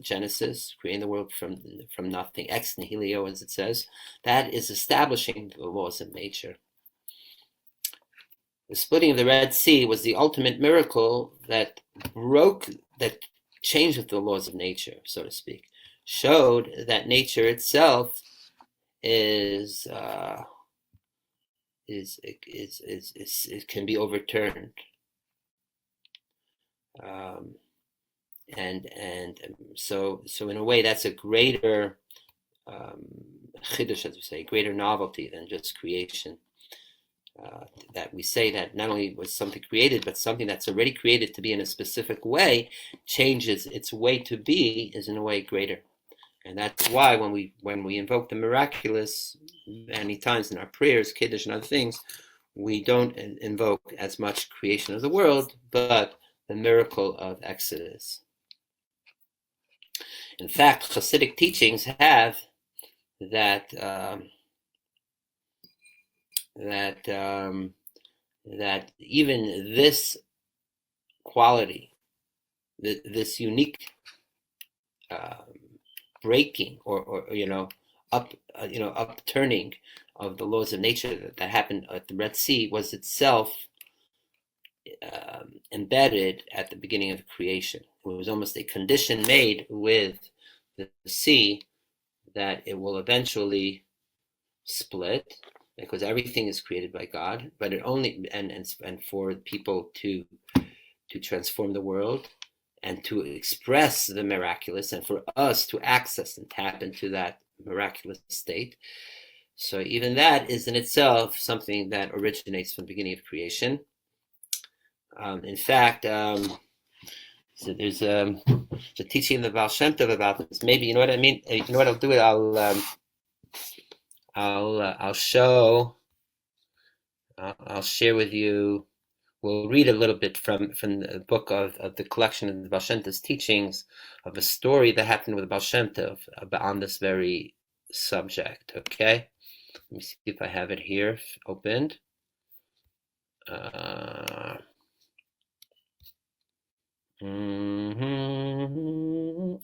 Genesis, creating the world from nothing, ex nihilo, as it says. That is establishing the laws of nature. The splitting of the Red Sea was the ultimate miracle that changed the laws of nature, so to speak, showed that nature itself it can be overturned, so in a way that's a greater chiddush, as we say, greater novelty than just creation. That we say that not only was something created, but something that's already created to be in a specific way changes its way to be, is in a way greater. And that's why when we invoke the miraculous many times in our prayers, kiddush and other things, we don't invoke as much creation of the world, but the miracle of Exodus. In fact, Hasidic teachings have that even this quality, this unique breaking or upturning of the laws of nature that happened at the Red Sea was itself embedded at the beginning of creation. It was almost a condition made with the sea that it will eventually split, because everything is created by God, but it only and for people to transform the world and to express the miraculous, and for us to access and tap into that miraculous state. So even that is in itself something that originates from the beginning of creation. In fact, so there's a teaching in the Baal Shem Tov about this. Maybe you know what I mean. You know what I'll do? I'll show. I'll share with you. We'll read a little bit from the book of the collection of the Baal Shem Tov's teachings of a story that happened with the Baal Shem Tov on this very subject. Okay, let me see if I have it here opened.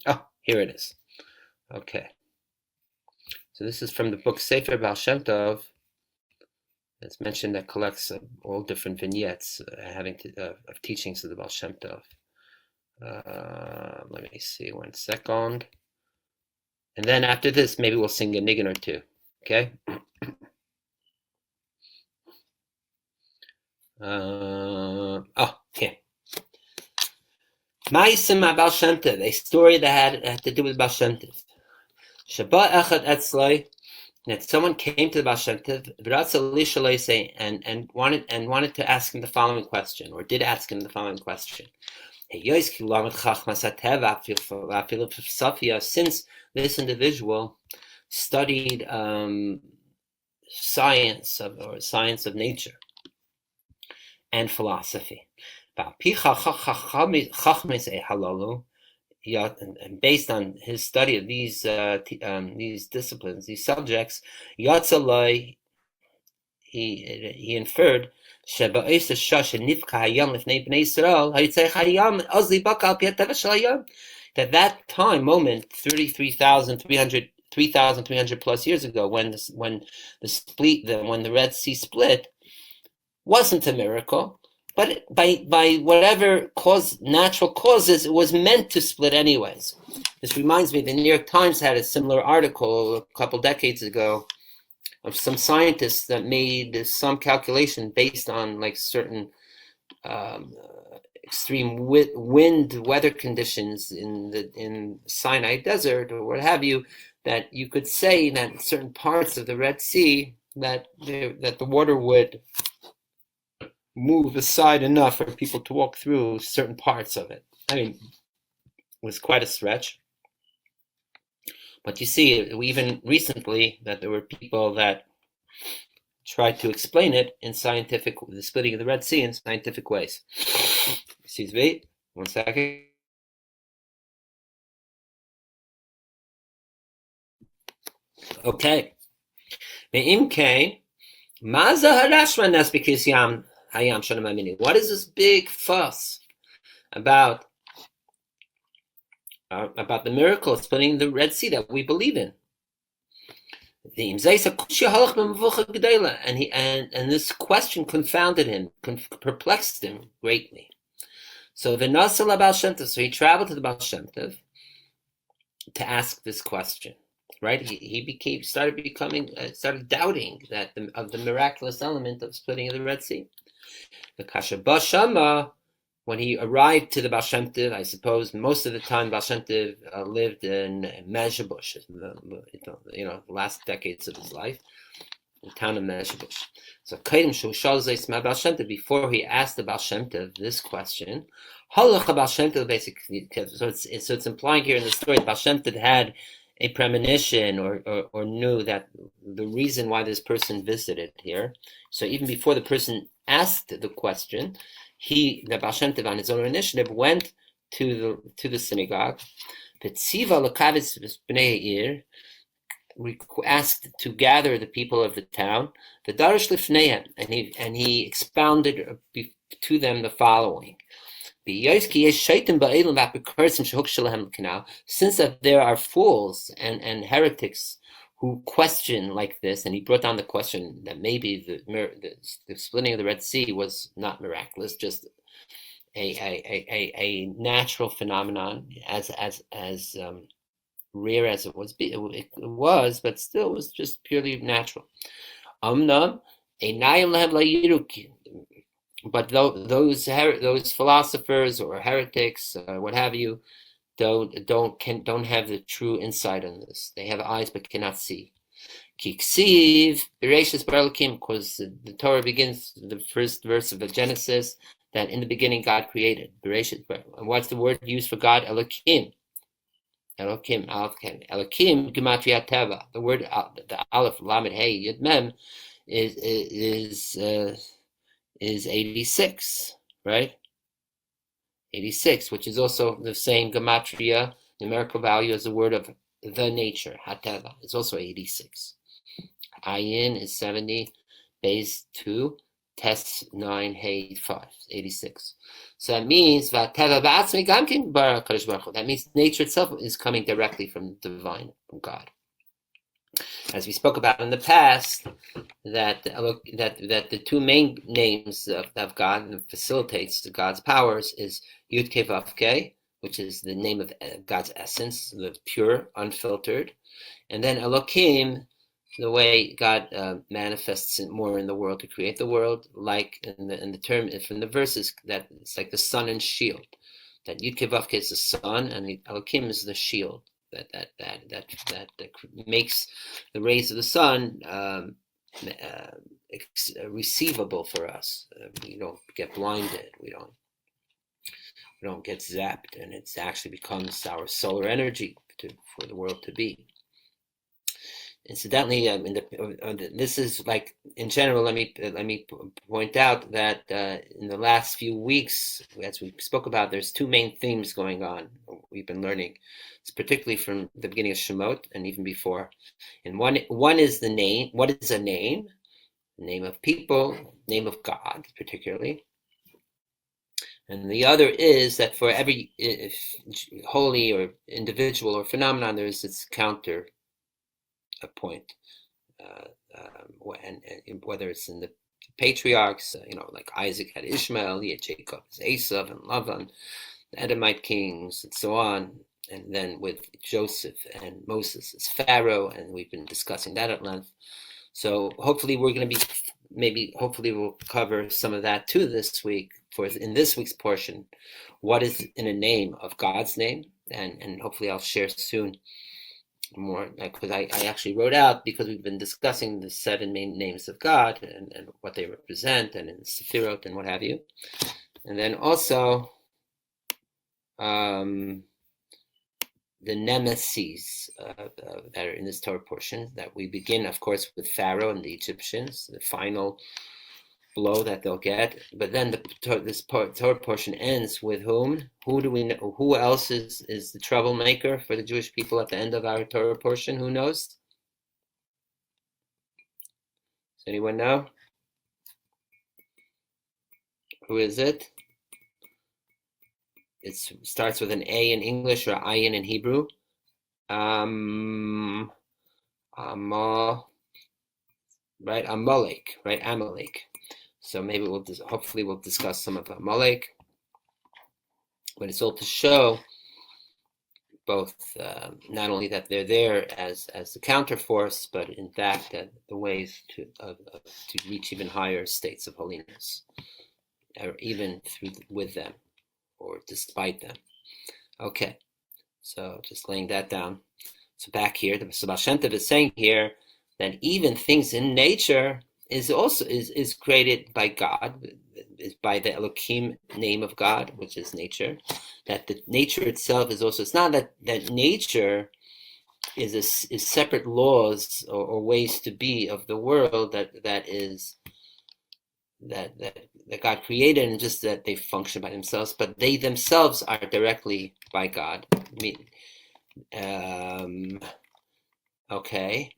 Oh, here it is. Okay, so this is from the book Sefer Baal Shem Tov. It's mentioned that collects all different vignettes having of teachings of the Baal Shem Tov. Let me see 1 second. And then after this, maybe we'll sing a niggun or two. Okay? Okay. Ma'isim Baal Shem Tov, a story that had to do with Baal Shem Tov. Shabbat echad etzloi, that someone came to the Baal Shem Tov and wanted to ask him the following question, or did ask him the following question. Since this individual studied science of nature and philosophy, and based on his study of these disciplines, these subjects, he inferred that time moment 3,300 plus years ago, when the Red Sea split, wasn't a miracle, but by whatever natural causes, it was meant to split anyways. This reminds me, the New York Times had a similar article a couple decades ago of some scientists that made some calculation based on like certain extreme weather conditions in Sinai desert or what have you, that you could say that in certain parts of the Red Sea that the water would move aside enough for people to walk through certain parts of it. I mean, it was quite a stretch. But you see, even recently, that there were people that tried to explain it in the splitting of the Red Sea in scientific ways. Excuse me, 1 second. Okay. What is this big fuss about the miracle of splitting the Red Sea that we believe in? And this question confounded him, perplexed him greatly. So he traveled to the Baal Shem Tov to ask this question. Right, he started doubting that of the miraculous element of splitting of the Red Sea. The Kasha Bashama, when he arrived to the Baal Shem Tov, I suppose most of the time Baal Shem Tov lived in Mesirut, the last decades of his life, the town of Mesirut. So before he asked the Baal Shem Tov this question, basically, so it's implying here in the story that Baal Shem Tov had a premonition or knew that the reason why this person visited here. So even before the person asked the question, the Baal Shem Tov on his own initiative went to the synagogue. Asked to gather the people of the town. And he expounded to them the following. Since there are fools and heretics who question like this, and he brought down the question that maybe the splitting of the Red Sea was not miraculous, just a natural phenomenon, as rare as it was, but still was just purely natural. Amnam einayim lehem layirukim. But those philosophers or heretics, what have you, don't have the true insight on this. They have eyes but cannot see. Kiksiv Bereshis Baralakim, because the Torah begins the first verse of the Genesis that in the beginning God created. Bereshis. And what's the word used for God? Elokim. Elokim. Elokim Gematria Teva. The word the Aleph Lamed Hey Yud Mem is 86, right? 86, which is also the same gematria, numerical value as the word of the nature, hateva. It's also 86. Ayin is 70, base 2, test 9, hey 5, 86. So that means that means nature itself is coming directly from divine, from God. As we spoke about in the past, that the two main names of God and facilitates God's powers is Yud Kei Vav Kei, which is the name of God's essence, the pure, unfiltered, and then Elokim, the way God manifests more in the world to create the world, like in the term from the verses that it's like the sun and shield. That Yud Kei Vav Kei is the sun, and the Elokim is the shield that makes the rays of the sun receivable for us. We don't get blinded. We don't get zapped, and it actually becomes our solar energy for the world to be. Incidentally, this is like in general. Let me point out that in the last few weeks, as we spoke about, there's two main themes going on. We've been learning, it's particularly from the beginning of Shemot and even before. And one is the name. What is a name? The name of people, name of God, particularly. And the other is that for every holy or individual or phenomenon, there is its counter point, and whether it's in the patriarchs, like Isaac had Ishmael, he had Jacob as Esav and Lavan, the Edomite kings, and so on, and then with Joseph and Moses as Pharaoh, and we've been discussing that at length. So hopefully we'll cover some of that too this week. In this week's portion, what is in a name of God's name, and hopefully I'll share soon more, because I actually wrote out, because we've been discussing the 7 main names of God and what they represent, and in Zemirot and what have you. And then also the nemesis that are in this Torah portion, that we begin, of course, with Pharaoh and the Egyptians, the final blow that they'll get. But then this Torah portion ends with whom? Who do we know? Who else is the troublemaker for the Jewish people at the end of our Torah portion? Who knows? Does anyone know? Who is it? It starts with an A in English or Ayin in Hebrew. Right? Amalek, right? Amalek. So maybe hopefully we'll discuss some of Amalek, but it's all to show both not only that they're there as the counterforce, but in fact that the ways to reach even higher states of holiness, or even with them, or despite them. Okay, so just laying that down. So back here, the Baal Shem Tov is saying here that even things in nature is also is created by God, is by the Elohim name of God, which is nature. That the nature itself is also, it's not that nature is separate laws or ways to be of the world that God created, and just that they function by themselves, but they themselves are directly by God. Okay.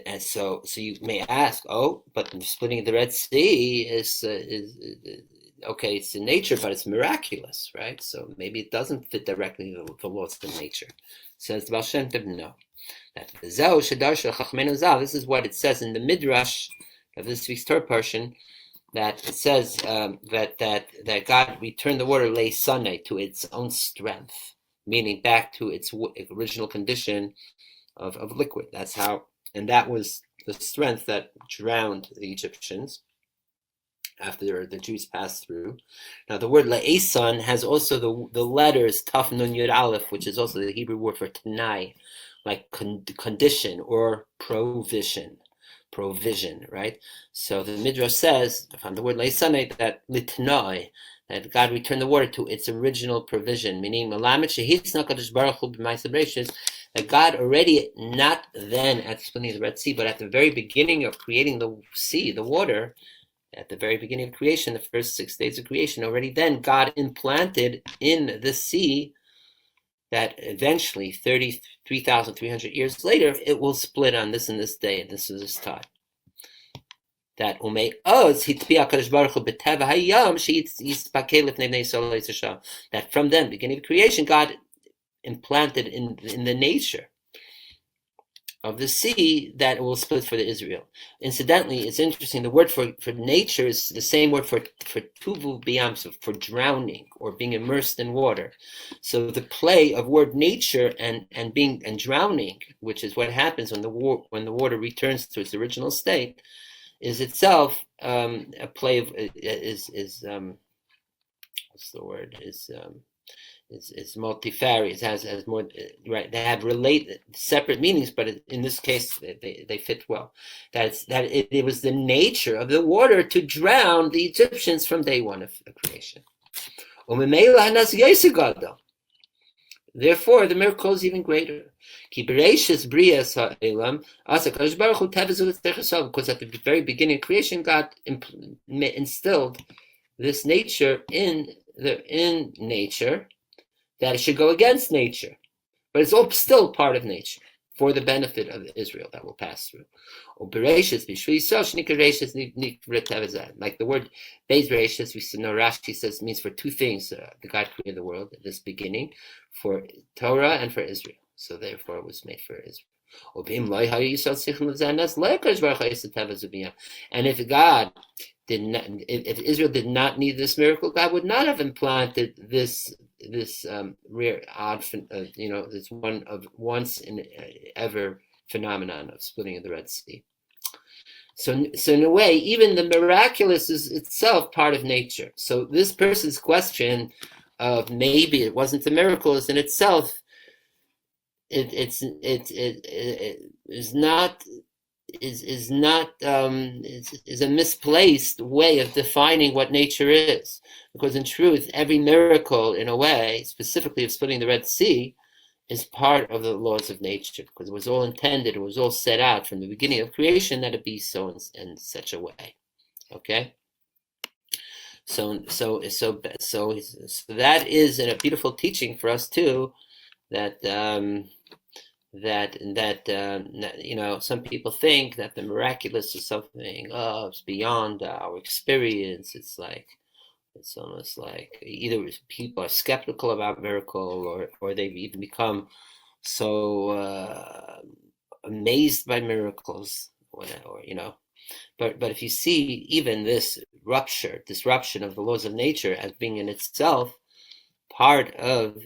And so you may ask, but the splitting of the Red Sea is okay. It's in nature, but it's miraculous, right? So maybe it doesn't fit directly the laws of nature. Says the Baal Shem Tov, no. This is what it says in the Midrash of this week's Torah portion. That it says that God returned the water lay Sinai to its own strength. meaning back to its original condition of liquid. That's how, and that was the strength that drowned the Egyptians after the Jews passed through. Now the word la'esan has also the letters taf nun yud aleph, which is also the Hebrew word for tanai, like condition or provision, right? So the Midrash says from the word la'esan that litnai, that God returned the water to its original provision, meaning that God already, not then at splitting the Red Sea, but at the very beginning of creating the sea, the water, at the very beginning of creation, the first 6 days of creation, already then God implanted in the sea that eventually 33,300 years later, it will split on this and this day, and this is this time. That that from then, beginning of creation, God implanted in the nature of the sea that it will split for the Israel. Incidentally, it's interesting, the word for nature is the same word for tuvu biyam, for drowning or being immersed in water. So the play of word nature and drowning, which is what happens when the water returns to its original state, is itself a play of what's the word, is multifarious, has more, right? They have separate meanings, but in this case they fit well. That it was the nature of the water to drown the Egyptians from day one of creation. Therefore, the miracle is even greater. Because at the very beginning of creation, God instilled this nature in nature, that it should go against nature, but it's all still part of nature for the benefit of Israel that will pass through. Like the word Beis Bereshis, we know Rashi says means for two things. The God created the world at this beginning, for Torah and for Israel. So therefore, it was made for Israel. And if God did not, if Israel did not need this miracle, God would not have implanted this rare, odd, this one of once in ever phenomenon of splitting of the Red Sea. So in a way, even the miraculous is itself part of nature. So this person's question of maybe it wasn't the miracle is in itself, is a misplaced way of defining what nature is, because in truth, every miracle, in a way, specifically of splitting the Red Sea, is part of the laws of nature, because it was all intended, it was all set out from the beginning of creation that it be so in such a way. Okay. So that is a beautiful teaching for us too, that some people think that the miraculous is something it's beyond our experience. It's almost like either people are skeptical about miracle, or they've even become so amazed by miracles, but if you see even this disruption of the laws of nature as being in itself part of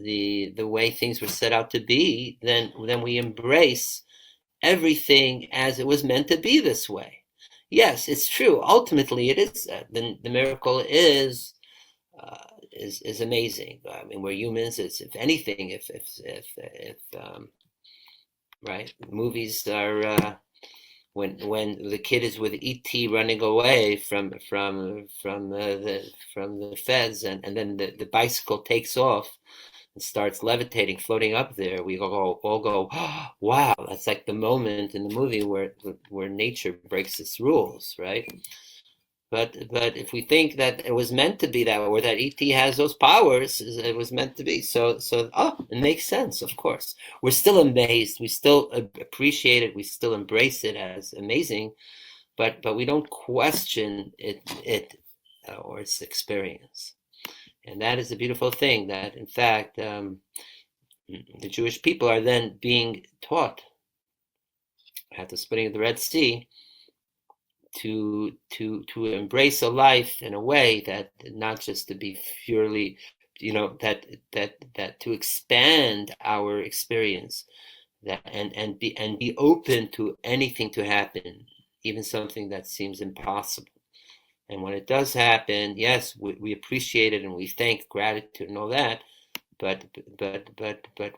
the way things were set out to be, then we embrace everything as it was meant to be this way. Yes, it's true. Ultimately, it is the miracle is amazing. I mean, we're humans. It's, if anything, if right, movies are when the kid is with E.T. running away from the feds, and then the bicycle takes off and starts levitating, floating up there, we all go, oh, wow, that's like the moment in the movie where nature breaks its rules, right? But if we think that it was meant to be that way, or that E.T. has those powers, it was meant to be. So it makes sense, of course. We're still amazed, we still appreciate it, we still embrace it as amazing, but we don't question it or its experience. And that is a beautiful thing, that in fact the Jewish people are then being taught at the splitting of the Red Sea to embrace a life in a way that not just to be purely that to expand our experience, that and be open to anything to happen, even something that seems impossible. And when it does happen, yes, we appreciate it and we thank gratitude and all that, but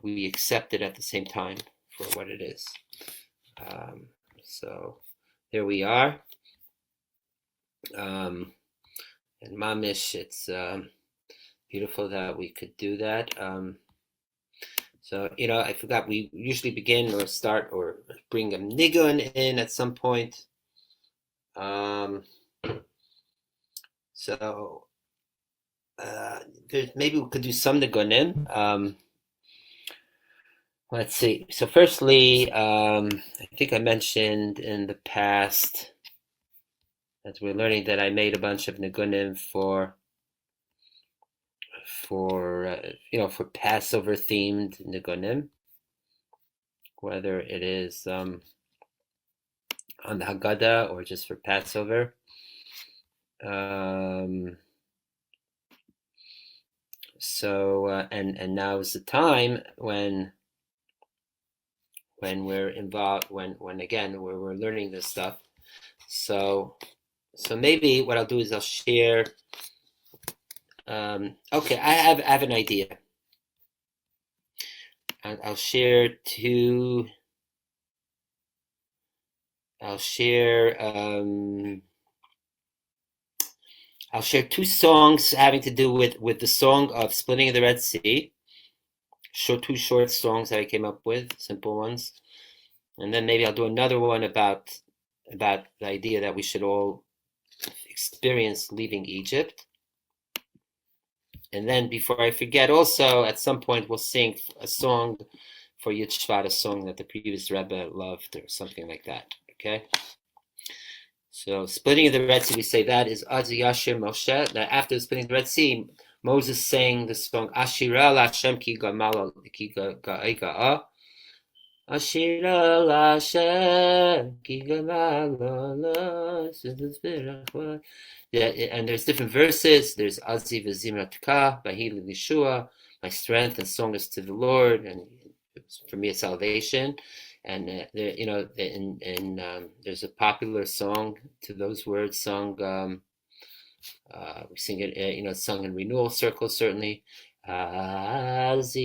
we accept it at the same time for what it is. So there we are. And Mamish, it's beautiful that we could do that. So, I forgot, we usually begin or start or bring a Niggun in at some point. So maybe we could do some Niggunim. Let's see. So firstly, I think I mentioned in the past, as we're learning, that I made a bunch of Niggunim for Passover themed Niggunim, whether it is on the Haggadah or just for Passover. So and now is the time when we're involved, when again we're learning this stuff. So maybe what I'll do is I'll share. Okay, I have an idea. I'll share two. I'll share two songs having to do with the song of splitting of the Red Sea. Two short songs that I came up with, simple ones, and then maybe I'll do another one about the idea that we should all experience leaving Egypt. And then before I forget, also at some point we'll sing a song for Shvat, a song that the previous Rebbe loved or something like that. Okay. So splitting of the Red Sea, we say that is Adzi Yashir Moshe. That after the splitting of the Red Sea, Moses sang the song Ashira LaShem Ki Gamala Ki Ga'a. Ashira LaShem Ki Gamala. Yeah, and there's different verses. There's Azi v'Zemirot Vahili Lishua. My strength and song is to the Lord, and for me it's salvation. And there's a popular song to those words sung. We sing it, sung in renewal circles certainly. Azi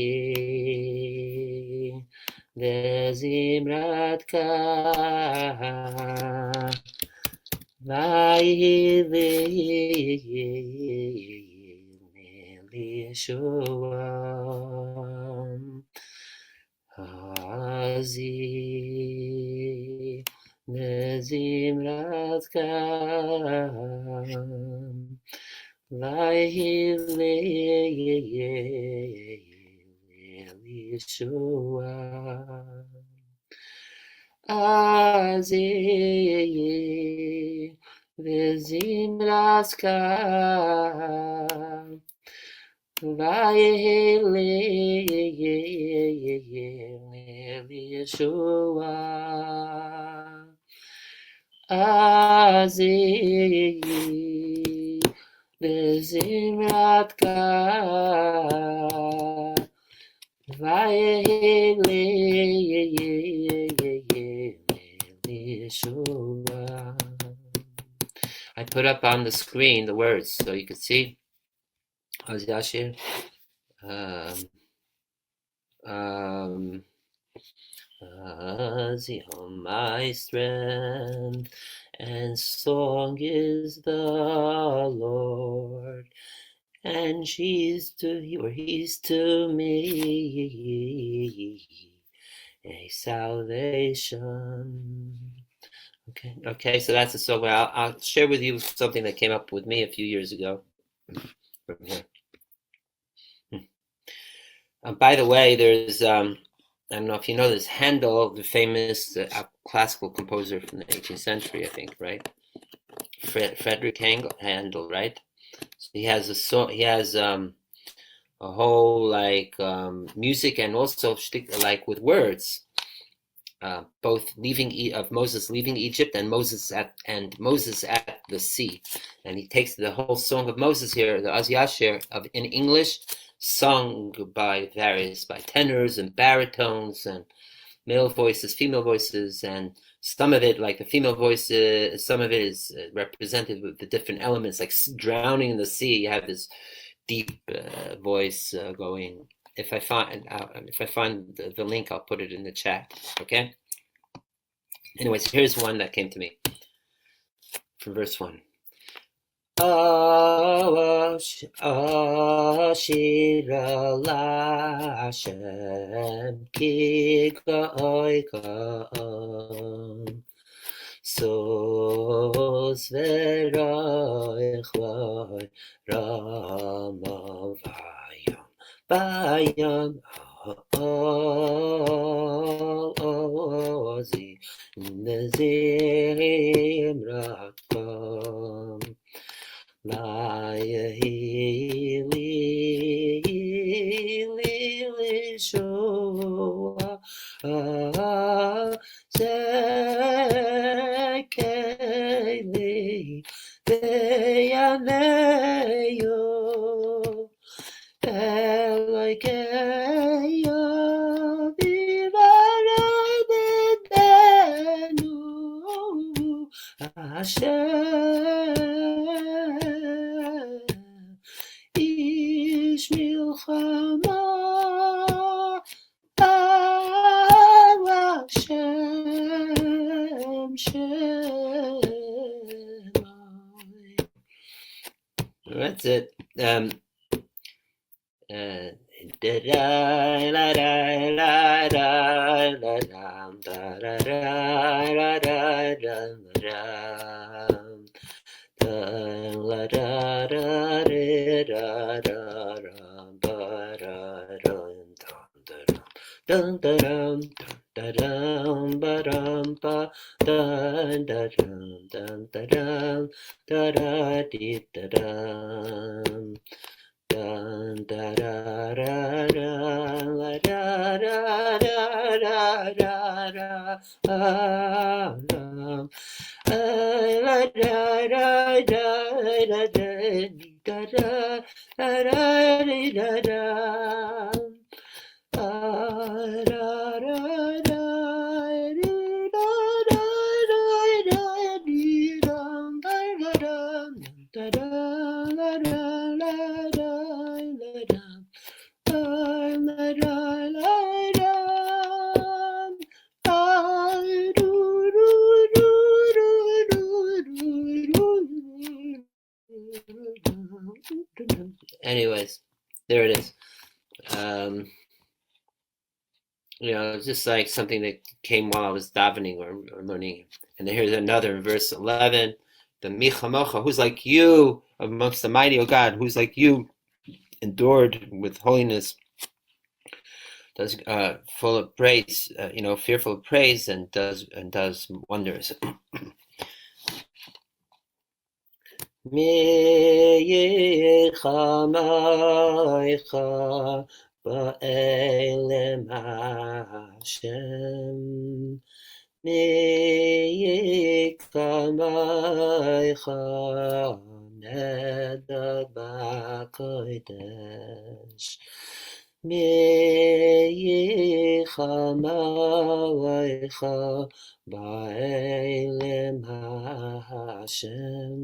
v'Zemirot Lishua. Azi Mesirut Vayhile Yeshua Azi Mesirut Vayhile Yeshua Azi Mesirut Vayhile Yeshua. I put up on the screen the words so you can see. Azi Yashir. Azi, my strength and song is the Lord, and he's to me a salvation. Okay. So that's a song. I'll share with you something that came up with me a few years ago. From here. By the way, there's I don't know if you know this, Handel, the famous classical composer from the 18th century, I think, right? Frederick Handel, right? So he has a song. He has a whole music and also like with words. both of Moses leaving Egypt and Moses at the sea, and he takes the whole song of Moses here, the Az Yashir in English, sung by tenors and baritones and male voices, female voices, and some of it, like the female voices, some of it is represented with the different elements, like drowning in the sea. You have this deep voice going. If I find the link, I'll put it in the chat. Okay. Anyways, here's one that came to me from verse 1. Shira Lashem ki goy gam so zveroich vay ramav vayam ozi Zemirot La Yehili Shua Zekeli Deyaneyo Elokeyo Vivaradenu Hashem Ish Milchama Hashem Shemai. That's it. Anyways, there it is. It's just like something that came while I was davening or learning. And then here's another in verse 11. The Michamocha, who's like you amongst the mighty, O God, who's like you, endured with holiness, does full of praise, fearful of praise, and does wonders. Me'yechamaycha ba'elem Hashem Me'yechamaycha nedad ba'kodesh Me'yechamaycha ba'elem Hashem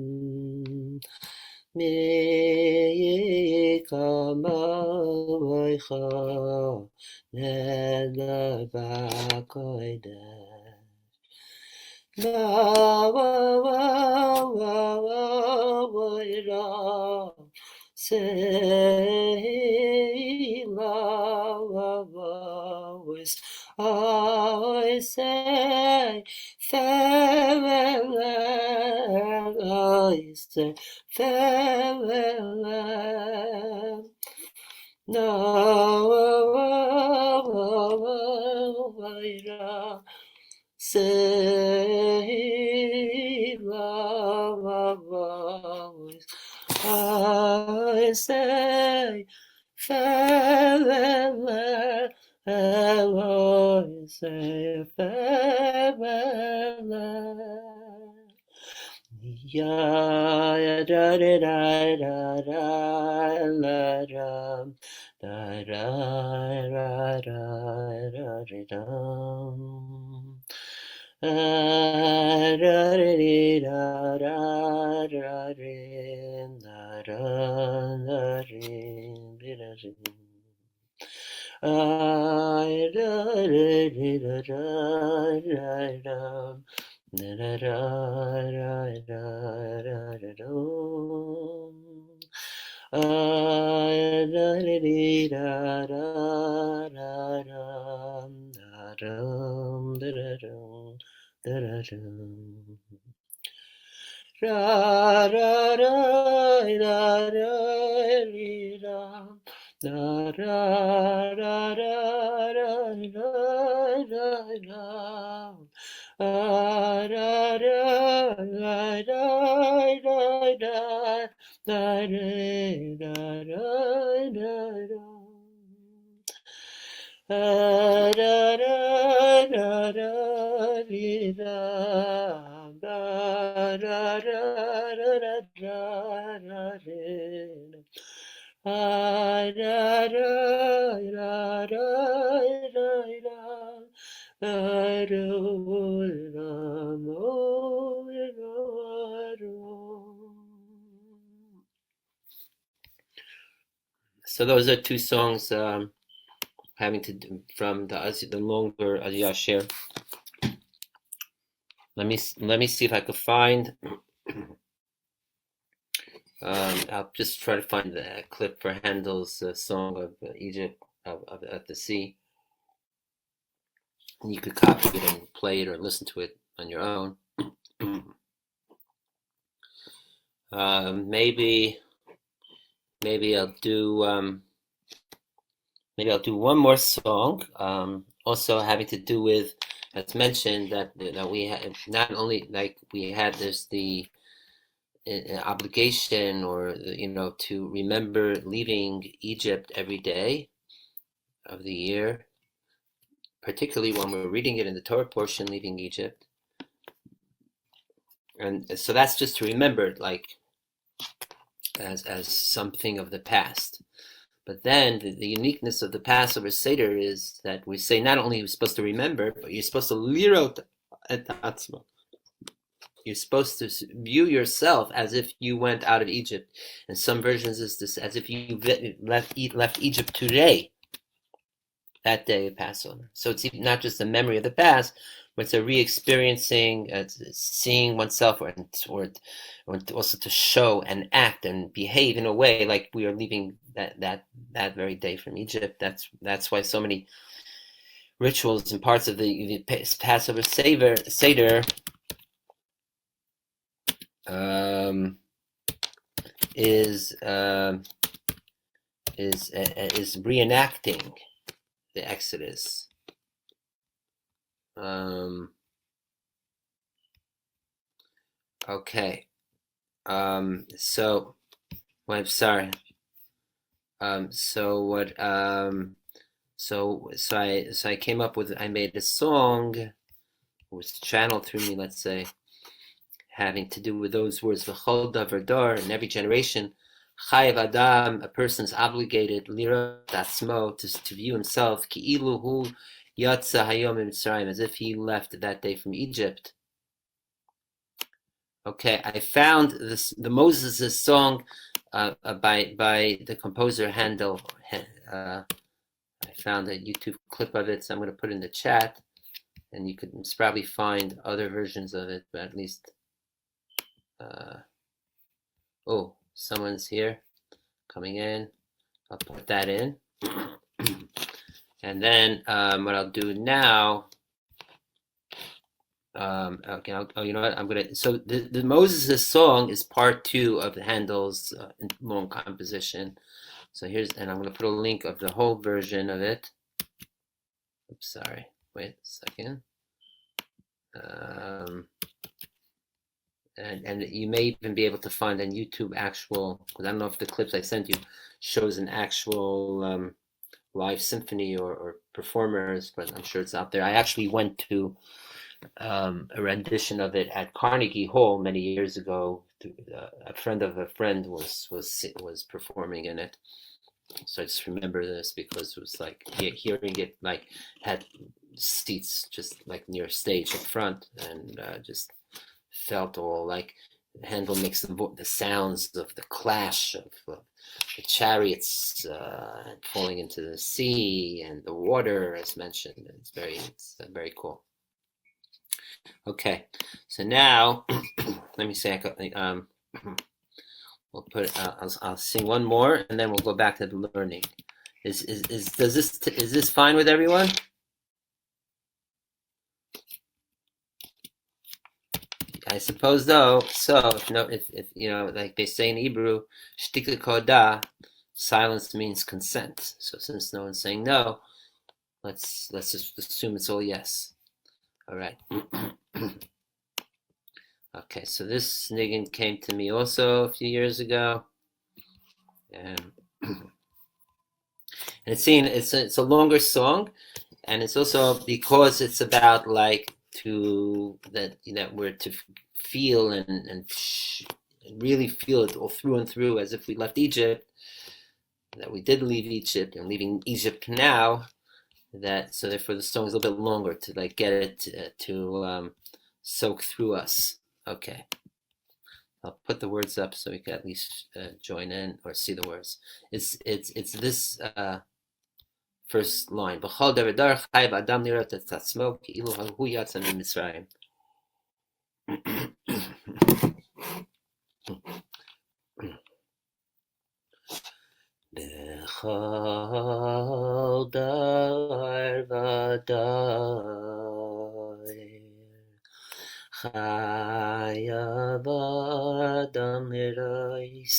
Me'yechamaycha nedad ba'kodesh Say love, I say farewell, I say farewell. No, say love, I say farewell, say farewell. Ya da da da da da da da da da So those are two songs having to do from the longer Yashir. Let me see if I could find. I'll just try to find the clip for Handel's song of Egypt at the sea. And you could copy it and play it or listen to it on your own. Maybe I'll do one more song. Also having to do with, as mentioned, that we have not only like we had the obligation or to remember leaving Egypt every day of the year, particularly when we're reading it in the Torah portion, leaving Egypt. And so that's just to remember, like, as something of the past. But then the uniqueness of the Passover Seder is that we say not only are you supposed to remember, but you're supposed to lirot et atzmo. You're supposed to view yourself as if you went out of Egypt. And some versions is this as if you left Egypt today, that day of Passover. So it's not just a memory of the past, but it's a re-experiencing, seeing oneself, or also to show and act and behave in a way like we are leaving that very day from Egypt. That's why so many rituals and parts of the Passover Seder is reenacting the Exodus. Okay. So, well, I'm sorry. So what? So I came up with. I made a song. It was channeled through me. Let's say, having to do with those words. V'chol davar dar. In every generation, chayav adam. A person's obligated lirot atzmo to view himself ki'ilu hu yatsa hayom mitzrayim, as if he left that day from Egypt. Okay, I found the Moses' song by the composer Handel. I found a YouTube clip of it, so I'm going to put it in the chat, and you could probably find other versions of it, but at least. Oh, someone's here, coming in. I'll put that in, and then what I'll do now. Okay, you know what? I'm gonna. So the Moses' song is part 2 of Handel's long composition. So and I'm gonna put a link of the whole version of it. Oops, sorry. Wait a second. And you may even be able to find on YouTube actual. Because I don't know if the clips I sent you shows an actual live symphony or performers, but I'm sure it's out there. I actually went to a rendition of it at Carnegie Hall many years ago. A friend of a friend was performing in it, so I just remember this because it was like hearing it, like had seats just like near stage up front, and just felt all like Handel makes the sounds of the clash of the chariots falling into the sea and the water, as mentioned. It's very cool. Okay, so now let me say we'll put I'll sing one more and then we'll go back to the learning. Is this fine with everyone? I suppose though. So if you know, like they say in Hebrew, shtika koda, silence means consent. So since no one's saying no, let's just assume it's all yes. All right. Okay, so this niggun came to me also a few years ago, and it's a longer song, and it's also because it's about like we're to feel and really feel it all through and through, as if we left Egypt, that we did leave Egypt and leaving Egypt now. So therefore the song is a little bit longer to like get it to soak through us. Okay, I'll put the words up so we can at least join in or see the words. It's this first line. B'chol davar chai v'adam nirot et atzmo ki'ilu hu yatsa miMitzrayim. B'chol davar v'adam Chayav Adam Lirais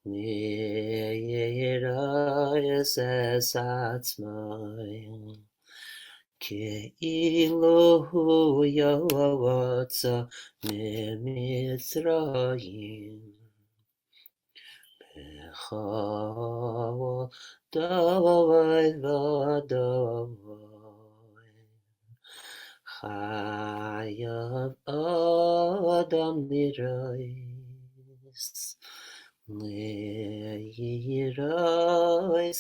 Lirais Es Atzmai Ke'ilu hu yotza miMitzrayim B'chol davar v'adam Chayav Adam Lirais Lirais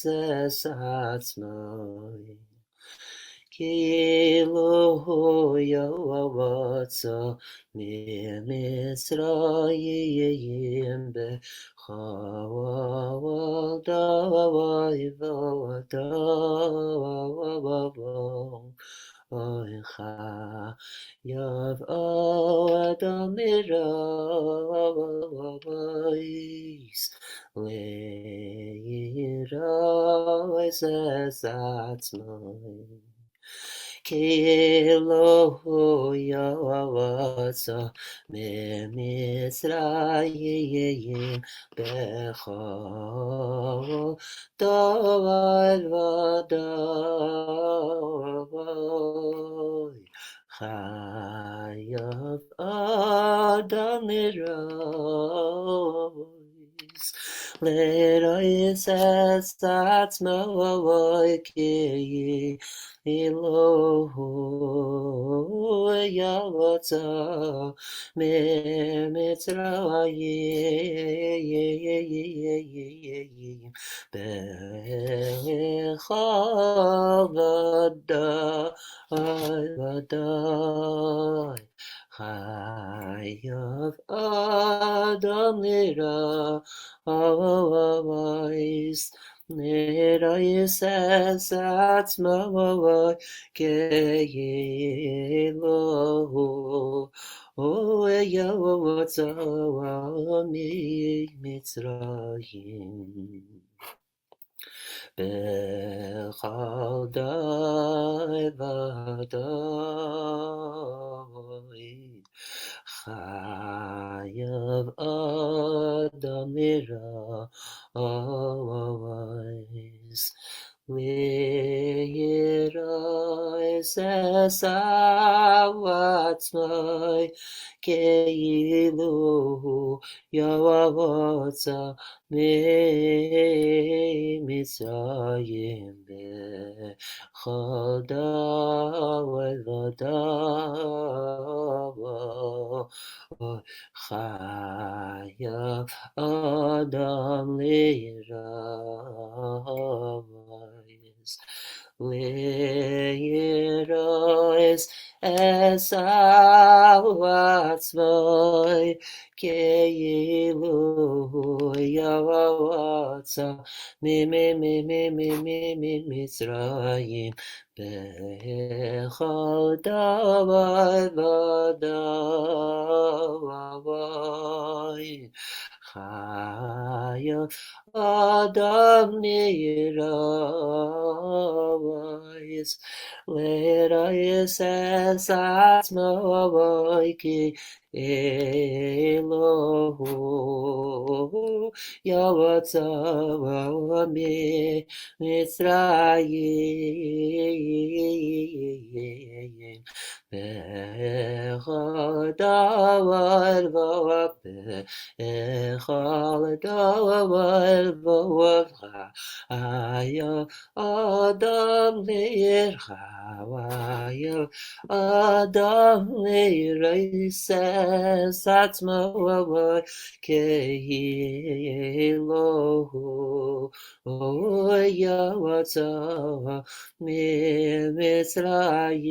Es Atzmai Ki'ilu hu yotza miMitzrayim B'chol davar v'adam Chayav Adam Lirais Lirais Es Atzmai Ki'ilu hu yotza miMitzrayim B'chol davar v'adam Chayav Adam Lirais Lirais Es Atzmai Ki'ilu hu yotza miMitzrayim B'chol davar Chayav Adam Lirais Lirais Es Atzmai Ke'ilu hu yotza miMitzrayim B'chol davar v'adam Chayav Adam Lirais Lirais עצמי כאילו יצא ממצרים בכל דבר ודבר חייב אדם ליראה עשו עצמי כאילו יצא ממצרים בכל דבר ודבר חייב אדם ליראה עצמו כאילו יצא ממצרים בכל דבר בכל דבר חייב אדם ליראה אדם ליראה עצמו כאילו יצא ממצרים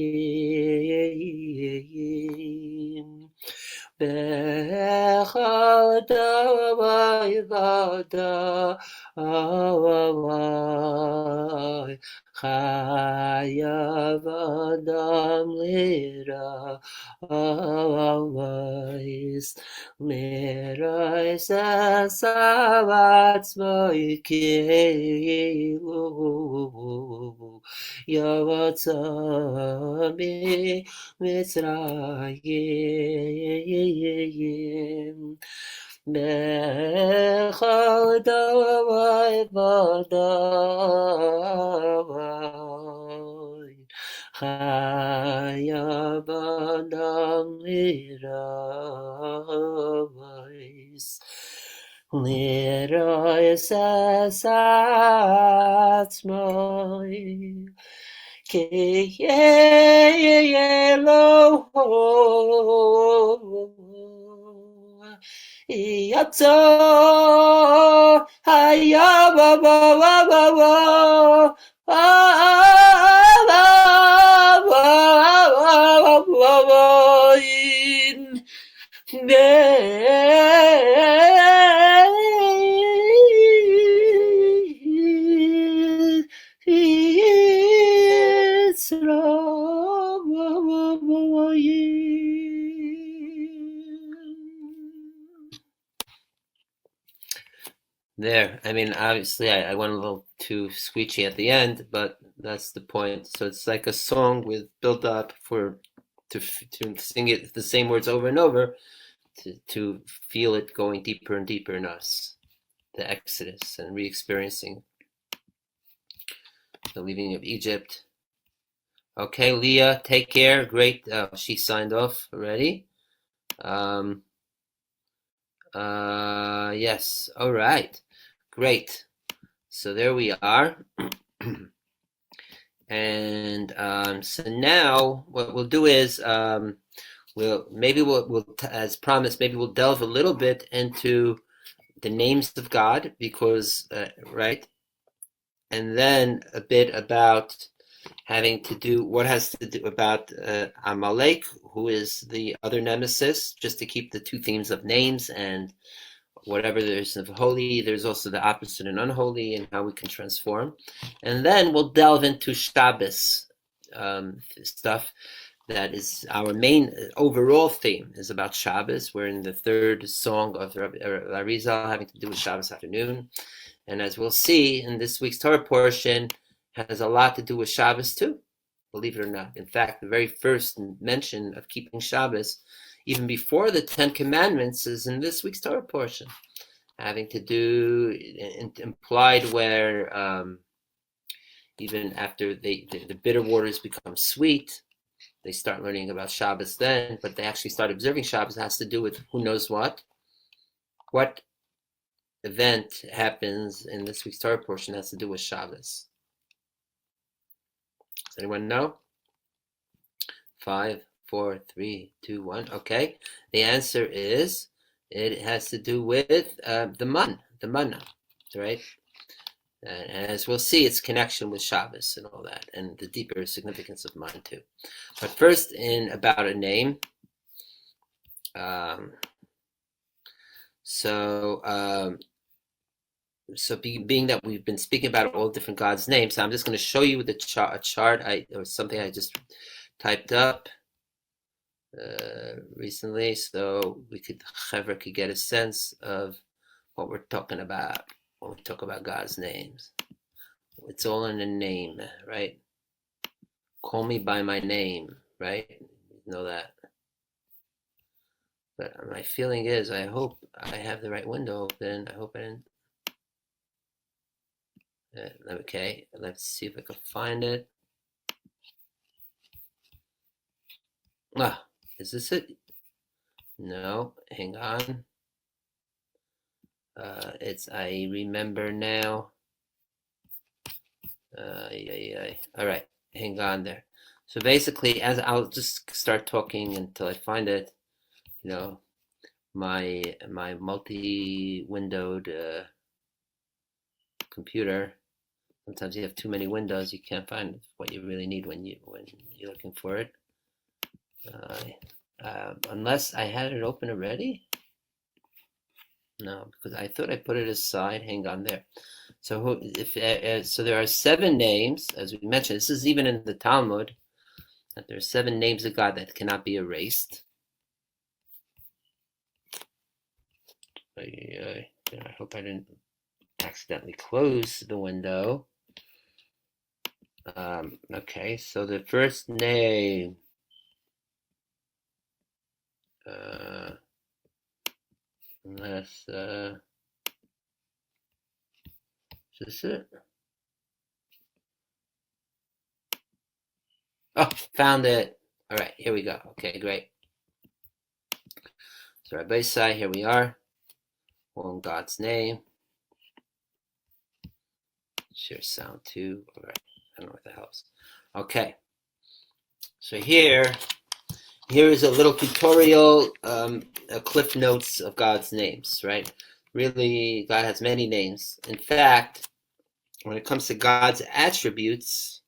בכל דבר ודבר חייב אדם ליראה עשו עצמו כאילו יצא ממצרים בכל דבר ודבר חייב אדם ליראה עצמו כאילו יצא היה There. I mean, obviously, I went a little too screechy at the end, but that's the point. So it's like a song with build up to sing it the same words over and over, to feel it going deeper and deeper in us, the Exodus and re-experiencing the leaving of Egypt. Okay, Leah, take care. Great. She signed off already. Yes. All right. Great. So there we are. And so now what we'll do is we'll as promised, maybe we'll delve a little bit into the names of God, because right, and then a bit about having to do what has to do about Amalek, who is the other nemesis, just to keep the two themes of names and whatever there's of holy, there's also the opposite and unholy, and how we can transform. And then we'll delve into Shabbos stuff. That is our main overall theme, is about Shabbos. We're in the third song of Rabbi Arizal, having to do with Shabbos afternoon. And as we'll see in this week's Torah portion, has a lot to do with Shabbos too, believe it or not. In fact, the very first mention of keeping Shabbos, even before the Ten Commandments, is in this week's Torah portion, having to do, implied where even after the bitter waters become sweet. They start learning about Shabbos then, but they actually start observing Shabbos. It has to do with who knows what. What event happens in this week's Torah portion has to do with Shabbos. Does anyone know? 5, 4, 3, 2, 1. Okay. The answer is it has to do with the manna, right? And as we'll see, its connection with Shabbos and all that, and the deeper significance of manna too. But first, about a name. Being that we've been speaking about all different gods' names, so I'm just going to show you a chart or something I just typed up recently, so Chaver could get a sense of what we're talking about when we talk about God's names. It's all in a name, right? Call me by my name, right? You know that. But my feeling is, I hope I have the right window open. I hope I didn't. Okay, let's see if I can find it. Is this it? No, hang on. I remember now. All right, hang on there. So basically, as I'll just start talking until I find it, my multi-windowed computer. Sometimes you have too many windows, you can't find what you really need when you're looking for it. Unless I had it open already? No, because I thought I put it aside. Hang on there. So so there are 7 names, as we mentioned. This is even in the Talmud, that there are 7 names of God that cannot be erased. I hope I didn't accidentally close the window. Okay, so the first name, is this it? Oh, found it. All right, here we go. Okay, great. So Rabbi Sai, here we are. All in God's name. Share sound too. All right, I don't know what that helps. Okay, so here is a little tutorial, a cliff notes of God's names, right? Really, God has many names. In fact, when it comes to God's attributes,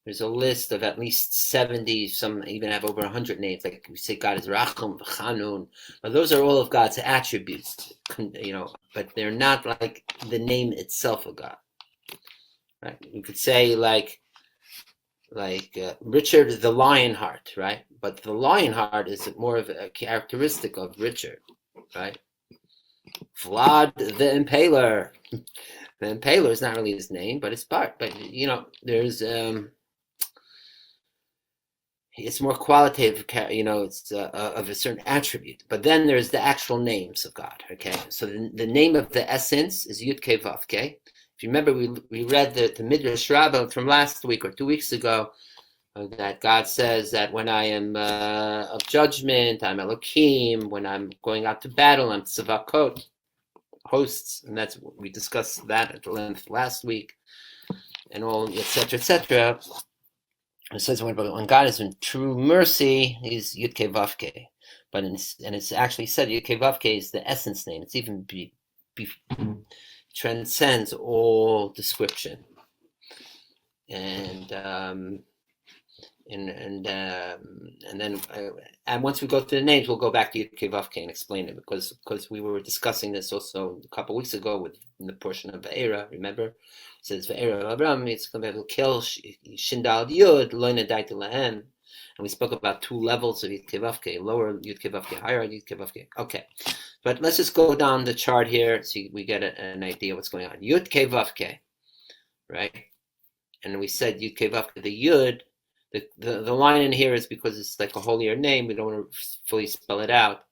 there's a list of at least 70, some even have over 100 names. Like we say God is Rachum, Chanun, but those are all of God's attributes, but they're not like the name itself of God, right? We could say like Richard the Lionheart, right? But the Lionheart is more of a characteristic of Richard, right? Vlad the Impaler. The Impaler is not really his name, but it's part. But there's it's more qualitative, it's of a certain attribute. But then there's the actual names of God, okay? So the name of the essence is Yud Kei Vav Kei. If you remember, we read the Midrash Rabbah from last week or 2 weeks ago, that God says that when I am of judgment, I'm Elohim. When I'm going out to battle, I'm Tzavakot, hosts, and we discussed that at length last week, and all, etc., etc. It says when God is in true mercy, he's Yud Kei Vav Kei. But it's actually said Yud Kei Vav Kei is the essence name. It's even transcends all description. And then once we go through the names, we'll go back to Yud Kei Vav Kei and explain it, because we were discussing this also a couple of weeks ago in the portion of Ve'era. Remember, it says Ve'era Abraham, it's going to kill Shindal Yud Lo Nadaita Lahem, and we spoke about 2 levels of Yud Kei Vav Kei, lower Yud Kei Vav Kei, higher Yud Kei Vav Kei. Okay, but let's just go down the chart here so we get an idea what's going on. Yud Kei Vav Kei, right? And we said Yud Kei Vav Kei, the Yud. The line in here is because it's like a holier name. We don't want to fully spell it out.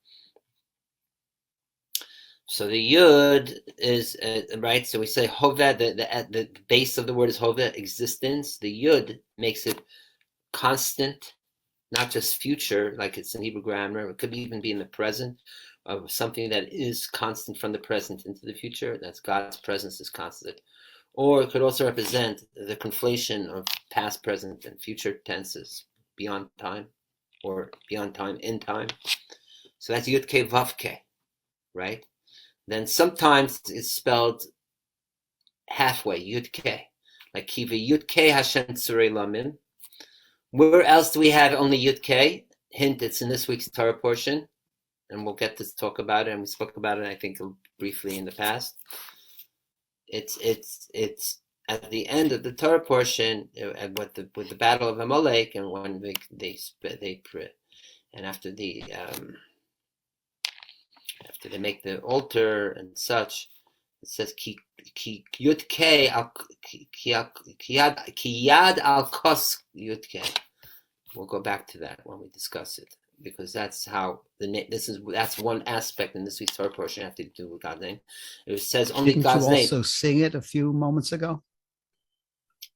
So the Yud is right. So we say Hoveh. The base of the word is Hoveh, existence. The Yud makes it constant, not just future, like it's in Hebrew grammar. It could even be in the present of something that is constant from the present into the future. That's God's presence is constant. Or it could also represent the conflation of past, present, and future tenses beyond time, or beyond time in time. So that's Yud Ke Vav Ke, right? Then sometimes it's spelled halfway, Yud Ke, like Kiva Yud Ke Hashem Tzurei Lamim. Where else do we have only Yud Ke? Hint, it's in this week's Torah portion, and we'll get to talk about it, and we spoke about it, I think, briefly in the past. It's at the end of the Torah portion, with the battle of Amalek, and when they and after they make the altar and such, it says ki yud ke al ki yad al kos yud ke. We'll go back to that when we discuss it, because that's how that's one aspect in this week's Torah portion have to do with God's name. It says only Didn't God's you name. also sing it a few moments ago?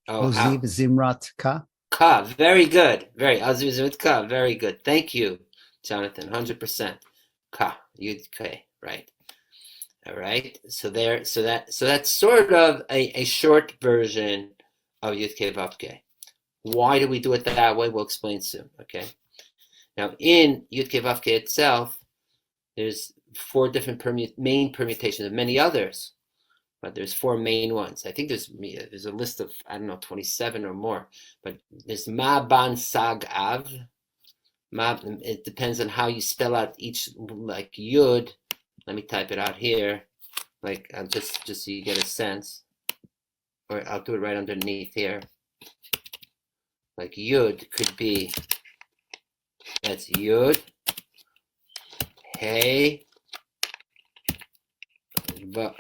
Oh, Oziv Zimrat Ka. Ka, very good. Oziv Zimrat Ka, very good. Thank you, Jonathan. 100%. Ka, Yud Ke, right? All right. So that's sort of a short version of Yud Ke Vav Ke. Why do we do it that way? We'll explain soon. Okay. Now in Yud Ke Vav Ke itself, there's 4 different main permutations of many others, but there's 4 main ones. I think there's a list of 27 or more. But there's Ma Ban Sag Av. It depends on how you spell out each, like Yud. Let me type it out here, like just so you get a sense, or I'll do it right underneath here. Like Yud could be, that's Yud, Hey, Vav,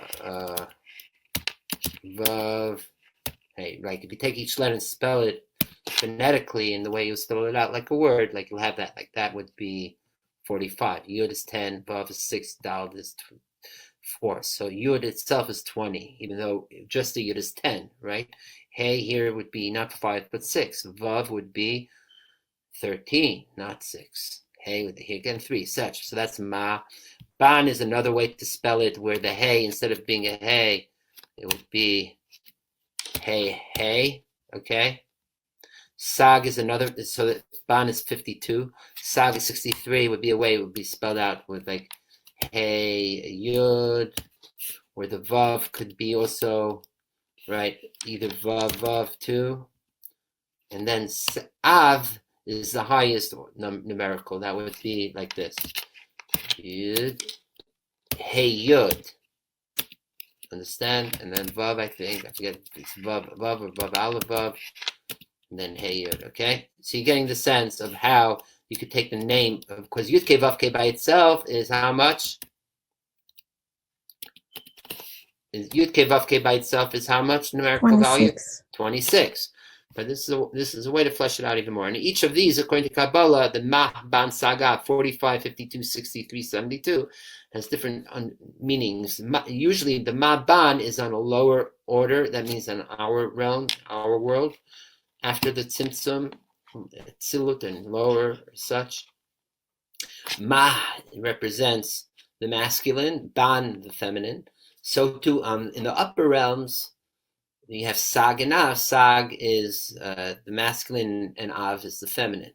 Hey. Like if you take each letter and spell it phonetically in the way you spell it out like a word, like you'll have that. Like that would be 45. Yud is 10, Vav is 6, Dal is 4. So Yud itself is 20, even though just the Yud is 10, right? Hey here would be not 5 but 6. Vav would be 13, not 6. Hey with the here again 3, such. So that's Ma. Ban is another way to spell it, where the hey, instead of being a hey, it would be hey, okay? Sag is another, so that Ban is 52. Sag is 63, would be a way it would be spelled out with like hey, Yud, where the Vav could be also, right, either Vav too. And then Av is the highest numerical. That would be like this. Yud, hey, Yud. Understand? And then Vav, I forget, it's Vav or Vav Aleph Vav. And then hey, Yud, okay? So you're getting the sense of how you could take the name, because Yud Ke Vav Ke by itself is how much? Yud Ke Vav Ke by itself is how much numerical 26. value? 26. But this is a way to flesh it out even more. And each of these, according to Kabbalah, the Ma Ban Saga 45, 52, 63, 72, has different meanings. Usually the Ma Ban is on a lower order. That means on our realm, our world. After the Tzimtzum, Tzilut, and lower, such. Ma represents the masculine, Ban the feminine. So too, in the upper realms, you have Sag and Av. Sag is the masculine, and Av is the feminine.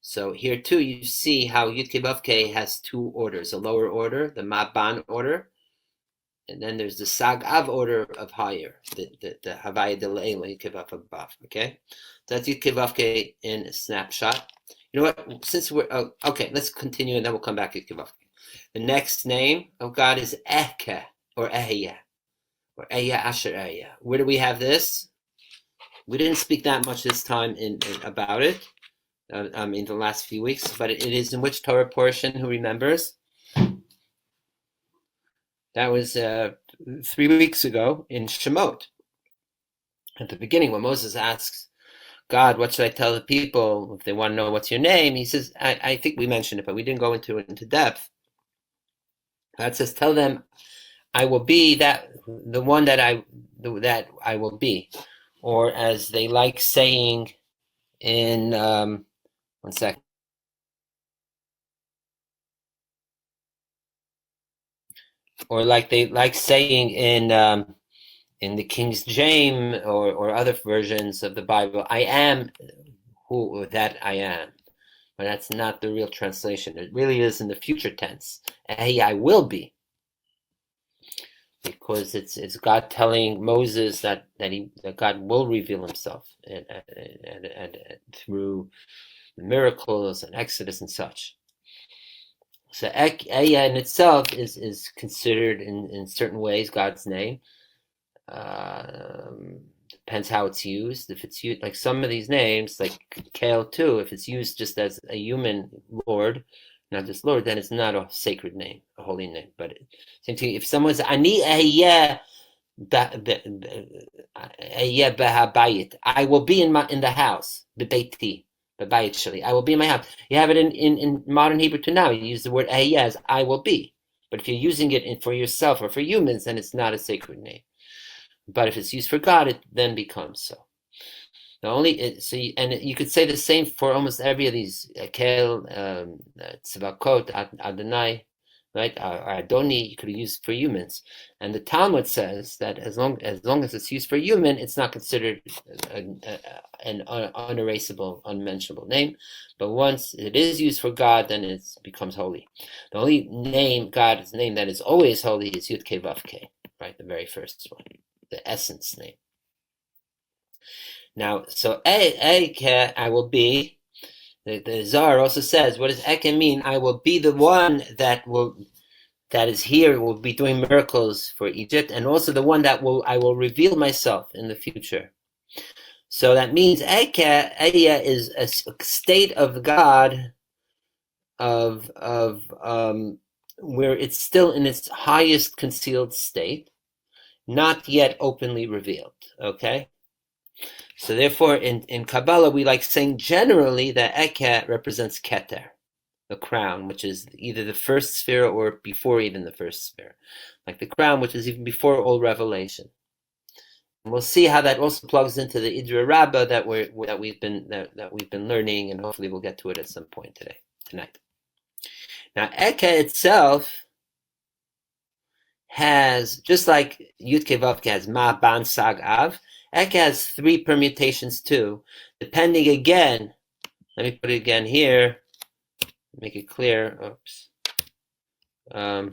So here too, you see how Yud Ke Vav Ke has 2 orders: a lower order, the Ma Ban order, and then there's the Sag Av order of higher, the Havaya Delayla Yud Ke Vav Vav. Okay, so that's Yud Ke Vav Ke in a snapshot. You know what? Since we're okay, let's continue, and then we'll come back to Yud Ke Vav Ke. The next name of God is Eke, or Ehya, or Eya Asher Eya. Where do we have this? We didn't speak that much this time about it in the last few weeks, but it is in which Torah portion? Who remembers? That was 3 weeks ago in Shemot. At the beginning, when Moses asks God, what should I tell the people if they want to know what's your name? He says, I think we mentioned it, but we didn't go into it into depth. God says, tell them, I will be the one that I will be. Or as they like saying in, one second. Or like they like saying in the King James or other versions of the Bible, I am who that I am. But that's not the real translation. It really is in the future tense. Hey, I will be. Because it's God telling Moses that God will reveal himself and through miracles and Exodus and such. So Eya in itself is considered in certain ways God's name. Depends how it's used. If it's used like some of these names, like Kale too, if it's used just as a human Lord, not just Lord, then it's not a sacred name, a holy name. But same thing, if someone says Ani Ehyeh Behabayit, I will be in the house, bebeiti, bebayit sheli. I will be in my house. You have it in modern Hebrew too now. You use the word Ehyeh as I will be. But if you're using it for yourself or for humans, then it's not a sacred name. But if it's used for God, it then becomes so. You could say the same for almost every of these Kel, Tzvakot, Adonai, right? Or Adoni, you could use for humans. And the Talmud says that as long as it's used for human, it's not considered an unerasable, unmentionable name. But once it is used for God, then it becomes holy. The only name, God's name, that is always holy is Yud Kei Vav Kei, right? The very first one. The essence name. Now, so Eke, I will be. The Zohar also says, what does Eke mean? I will be the one that is here, will be doing miracles for Egypt, and also the one that I will reveal myself in the future. So that means Eke, Eya is a state of God of where it's still in its highest concealed state, not yet openly revealed. Okay? So therefore, in Kabbalah, we like saying generally that Eke represents Keter, the crown, which is either the first sphere or before even the first sphere. Like the crown, which is even before all revelation. And we'll see how that also plugs into the Idra Rabbah that we've been learning, and hopefully we'll get to it at some point tonight. Now, Eke itself has, just like Yud Kei Vav Kei has Ma Ban Sag Av, Eke has 3 permutations too, depending again. Let me put it again here, make it clear. Oops. The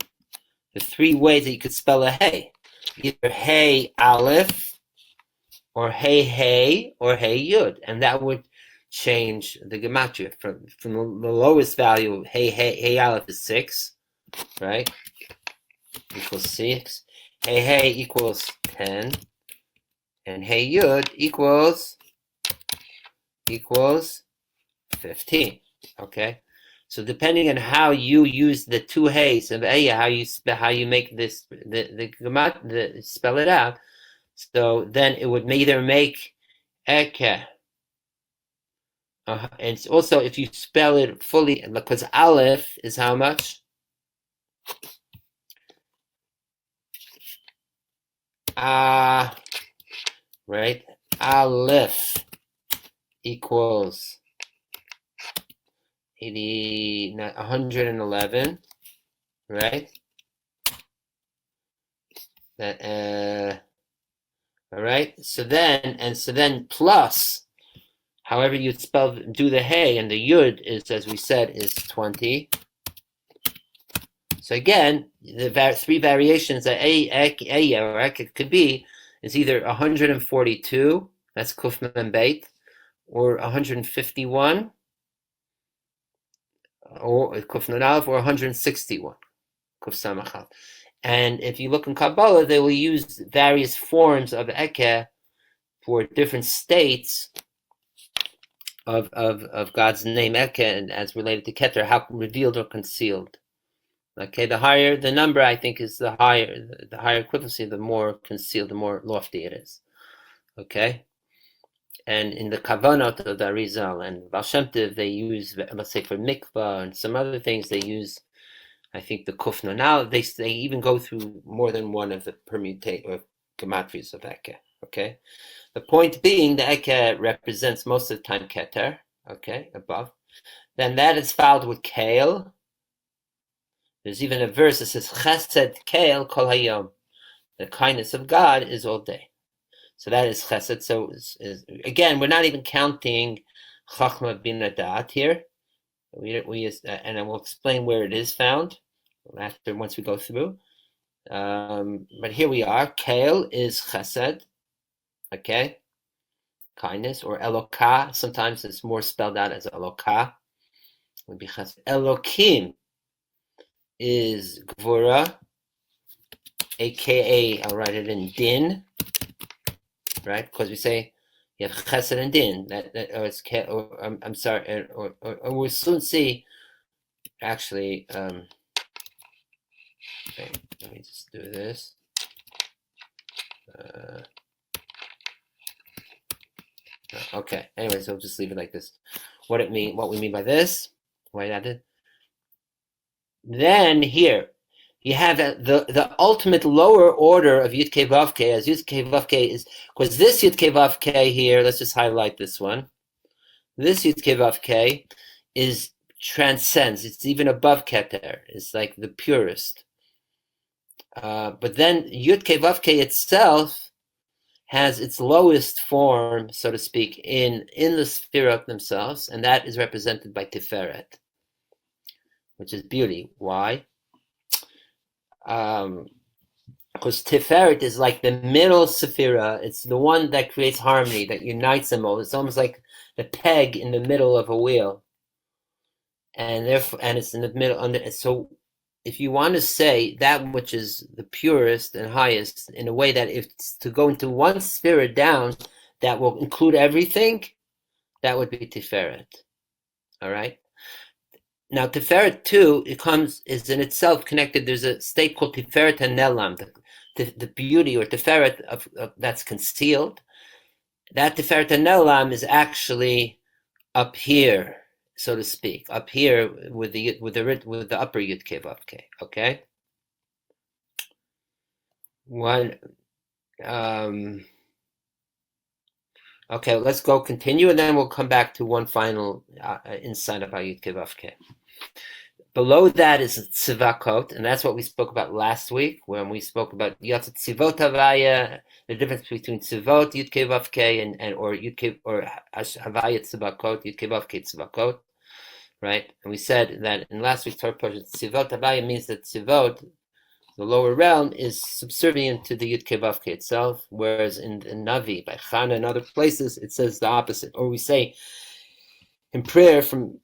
3 ways that you could spell a Hey, either Hey Aleph, or Hey Hey, or Hey Yud, and that would change the gematria from the lowest value. Hey Aleph is 6, right? Equals 6. Hey equals 10. And Hey Yud equals 15. Okay, so depending on how you use the 2 Heys of Eya, how you make this the spell it out. So then it would either make Eke, and it's also if you spell it fully, because Aleph is how much? Right? Aleph equals 111, right? All right. So then plus, however you do the Hey, and the Yud is, as we said, is 20. So again, the 3 variations that Eya or Ek could be is either 142, that's Kuf Mem Beit, or 151, or Kuf Nun Aleph, or 161, Kuf Samach Aleph. And if you look in Kabbalah, they will use various forms of Eke for different states of God's name Eke, and as related to Keter, how revealed or concealed. Okay, the higher the number, I think, is the higher equivalency, the more concealed, the more lofty it is. Okay, and in the Kavanot of the Arizal and Baal Shem Tov, they use, let's say for mikvah and some other things, they use I think the kufna. Now they even go through more than one of the permutate or gematrias of Eke. Okay, the point being the Eke represents most of the time Keter. Okay, above. Then that is followed with Kale. There's even a verse that says Chesed Kale Kol Hayom. The kindness of God is all day. So that is Chesed. So again, we're not even counting Chachma bin Adat here. And I will explain where it is found after once we go through. But here we are. Kale is Chesed. Okay, kindness, or Elokah. Sometimes it's more spelled out as Elokah. Would be Chesed. Elokim is Gvura, aka I'll write it in Din, right? Because we say you have Chesed and Din. I'm sorry, or we'll soon see. Actually, okay, let me just do this. Okay. Anyway, so just leave it like this. What we mean by this? Why that did? Then here you have the ultimate lower order of Yud Kei Vav Kei, as Yud Kei Vav Kei is, because this Yud Kei Vav Kei here. Let's just highlight this one. This Yud Kei Vav Kei transcends. It's even above Keter. It's like the purest. But then Yud Kei Vav Kei itself has its lowest form, so to speak, in the Sefirot themselves, and that is represented by Tiferet, which is beauty. Why? Because Tiferet is like the middle Sephira. It's the one that creates harmony, that unites them all. It's almost like the peg in the middle of a wheel, and therefore, and it's in the middle. So, if you want to say that which is the purest and highest, in a way that if it's to go into one Sephira down, that will include everything, that would be Tiferet. All right. Now, Tiferet too, is in itself connected. There's a state called Tiferet HaNelam, the beauty or Tiferet of that's concealed. That Tiferet HaNelam is actually up here, so to speak, up here with the upper Yud Kei Vav Kei. Okay. One. Okay, let's go continue, and then we'll come back to one final insight about Yud Kei Vav Kei. Below that is Tzivakot, and that's what we spoke about last week when we spoke about Yotzat Tzivot Havaya, the difference between Tzivot Yud Kei Vav Kei and or Yud Kei or Havaya Tzivakot, Yud Kei Vav Kei Tzivakot, right? And we said that in last week's Torah portion, Tzivot Havaya means that Tzivot, the lower realm, is subservient to the Yud Kei Vav Kei itself, whereas in Navi, by Chana and other places, it says the opposite. Or we say in prayer from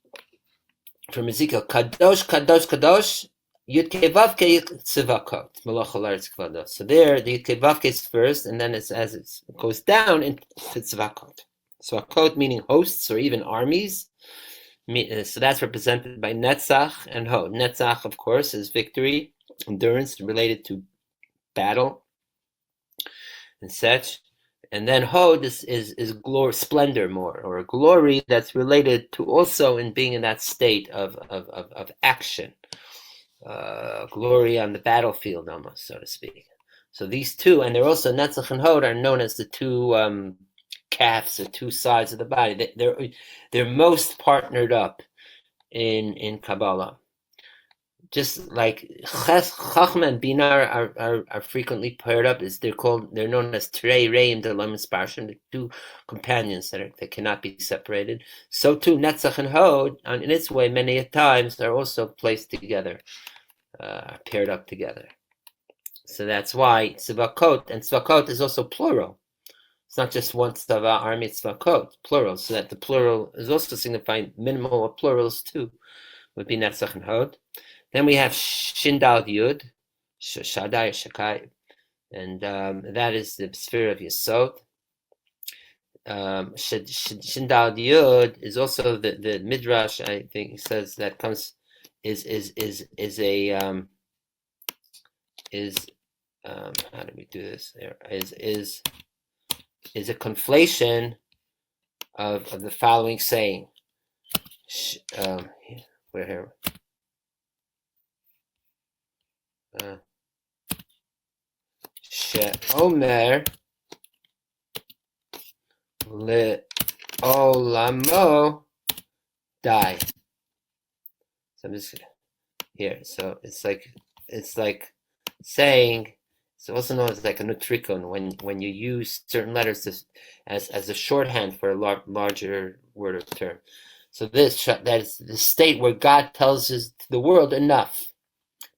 Ezekiel, Kadosh, Kadosh, Kadosh, Yud Kei Vav Kei Tzivakot, Malach Haaretz Kvados. So there, the Yud Kei Vav Kei is first, and then as it goes down into Tzivakot. Tzivakot meaning hosts or even armies. So that's represented by Netzach and Hod. Netzach, of course, is victory, endurance related to battle and such. And then Hod is glory, splendor more, or glory that's related to also in being in that state of action, glory on the battlefield almost, so to speak. So these two, and they're also Netzach and Hod, are known as the two calves, the two sides of the body. They're most partnered up in Kabbalah. Just like Chachma and Bina are frequently paired up, they're known as Trei Reim de Lam, the two companions that cannot be separated. So too Netzach and Hod, in its way, many times are also placed together, paired up together. So that's why Tzivakot, and Tzivakot is also plural. It's not just one Tzava army, it's Tzivakot, plural. So that the plural is also signifying minimal of plurals too, would be Netzach and Hod. Then we have Shindal Yud, Shaddai, Shakai, and that is the sphere of Yesod. Shindal Yud is also the Midrash. I think says that comes is how do we do this? There is a conflation of the following saying. We're here. she'omer le'olamo die. So I'm just here. So it's like saying, it's also known as like a nutricon when you use certain letters as a shorthand for a larger word or term. So that is the state where God tells the world enough,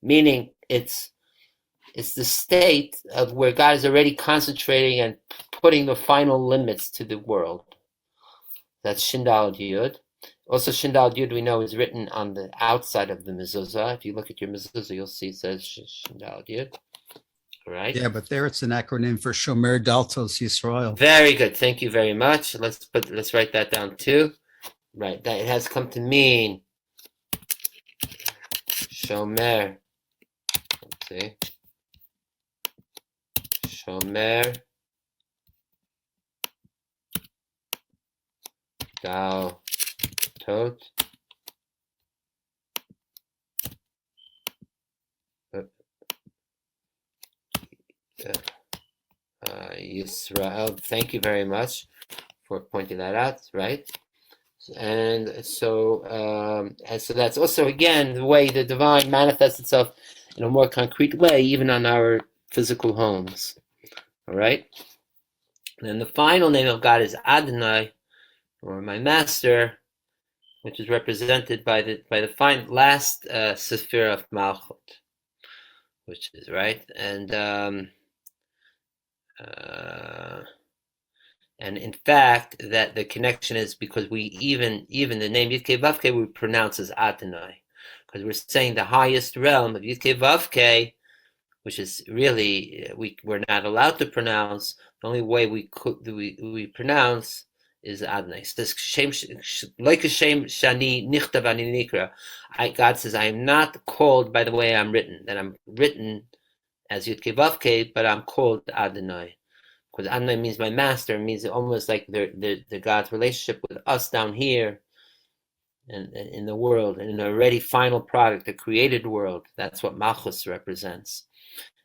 meaning it's the state of where God is already concentrating and putting the final limits to the world. That's Shindal Yud. Also, Shindal Yud, we know, is written on the outside of the mezuzah. If you look at your mezuzah, you'll see it says Shindal Yud. All right. Yeah, but there it's an acronym for Shomer Daltos Yisrael. Very good. Thank you very much. Let's write that down too. Right. That it has come to mean Shomer. Let's see. Shomer Dal Tot Yisrael. Thank you very much for pointing that out, right? And so that's also, again, the way the divine manifests itself in a more concrete way, even on our physical homes. All right? And then the final name of God is Adonai, or my master, which is represented by the last Sephir of Malchut, which is right. And in fact, that the connection is because we even the name Yud Kei Vav Kei we pronounce as Adonai, because we're saying the highest realm of Yud Kei Vav Kei, which is really we're not allowed to pronounce. The only way we pronounce is Adonai. It says like a Shem Shani Nichtav Ani Nikra. God says, I am not called by the way I'm written. That I'm written as Yud Kei Vav Kei, but I'm called Adonai. Because Adonai means my master, means almost like the God's relationship with us down here and in the world, and in the already final product, the created world. That's what Malchus represents.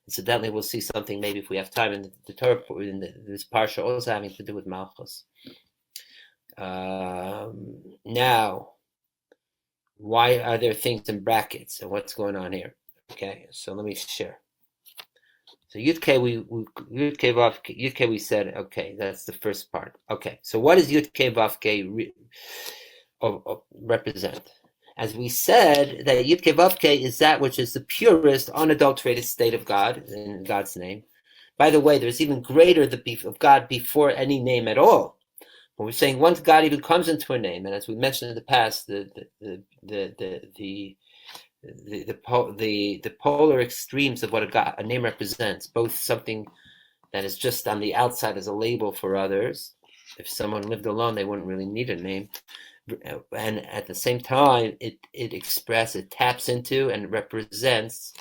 Incidentally, we'll see something maybe if we have time in the Torah, in this parsha, also having to do with Malchus. Now, why are there things in brackets, and what's going on here? Okay, so let me share. So Yud Kei we said, okay, that's the first part. Okay, so what does Yud Kei Vav Kei represent? As we said, that Yud Kei Vav Kei is that which is the purest, unadulterated state of God, in God's name. By the way, there's even greater the beef of God before any name at all. When we're saying once God even comes into a name, and as we mentioned in the past, the polar extremes of what a name represents, both something that is just on the outside as a label for others. If someone lived alone, they wouldn't really need a name. And at the same time, it taps into and represents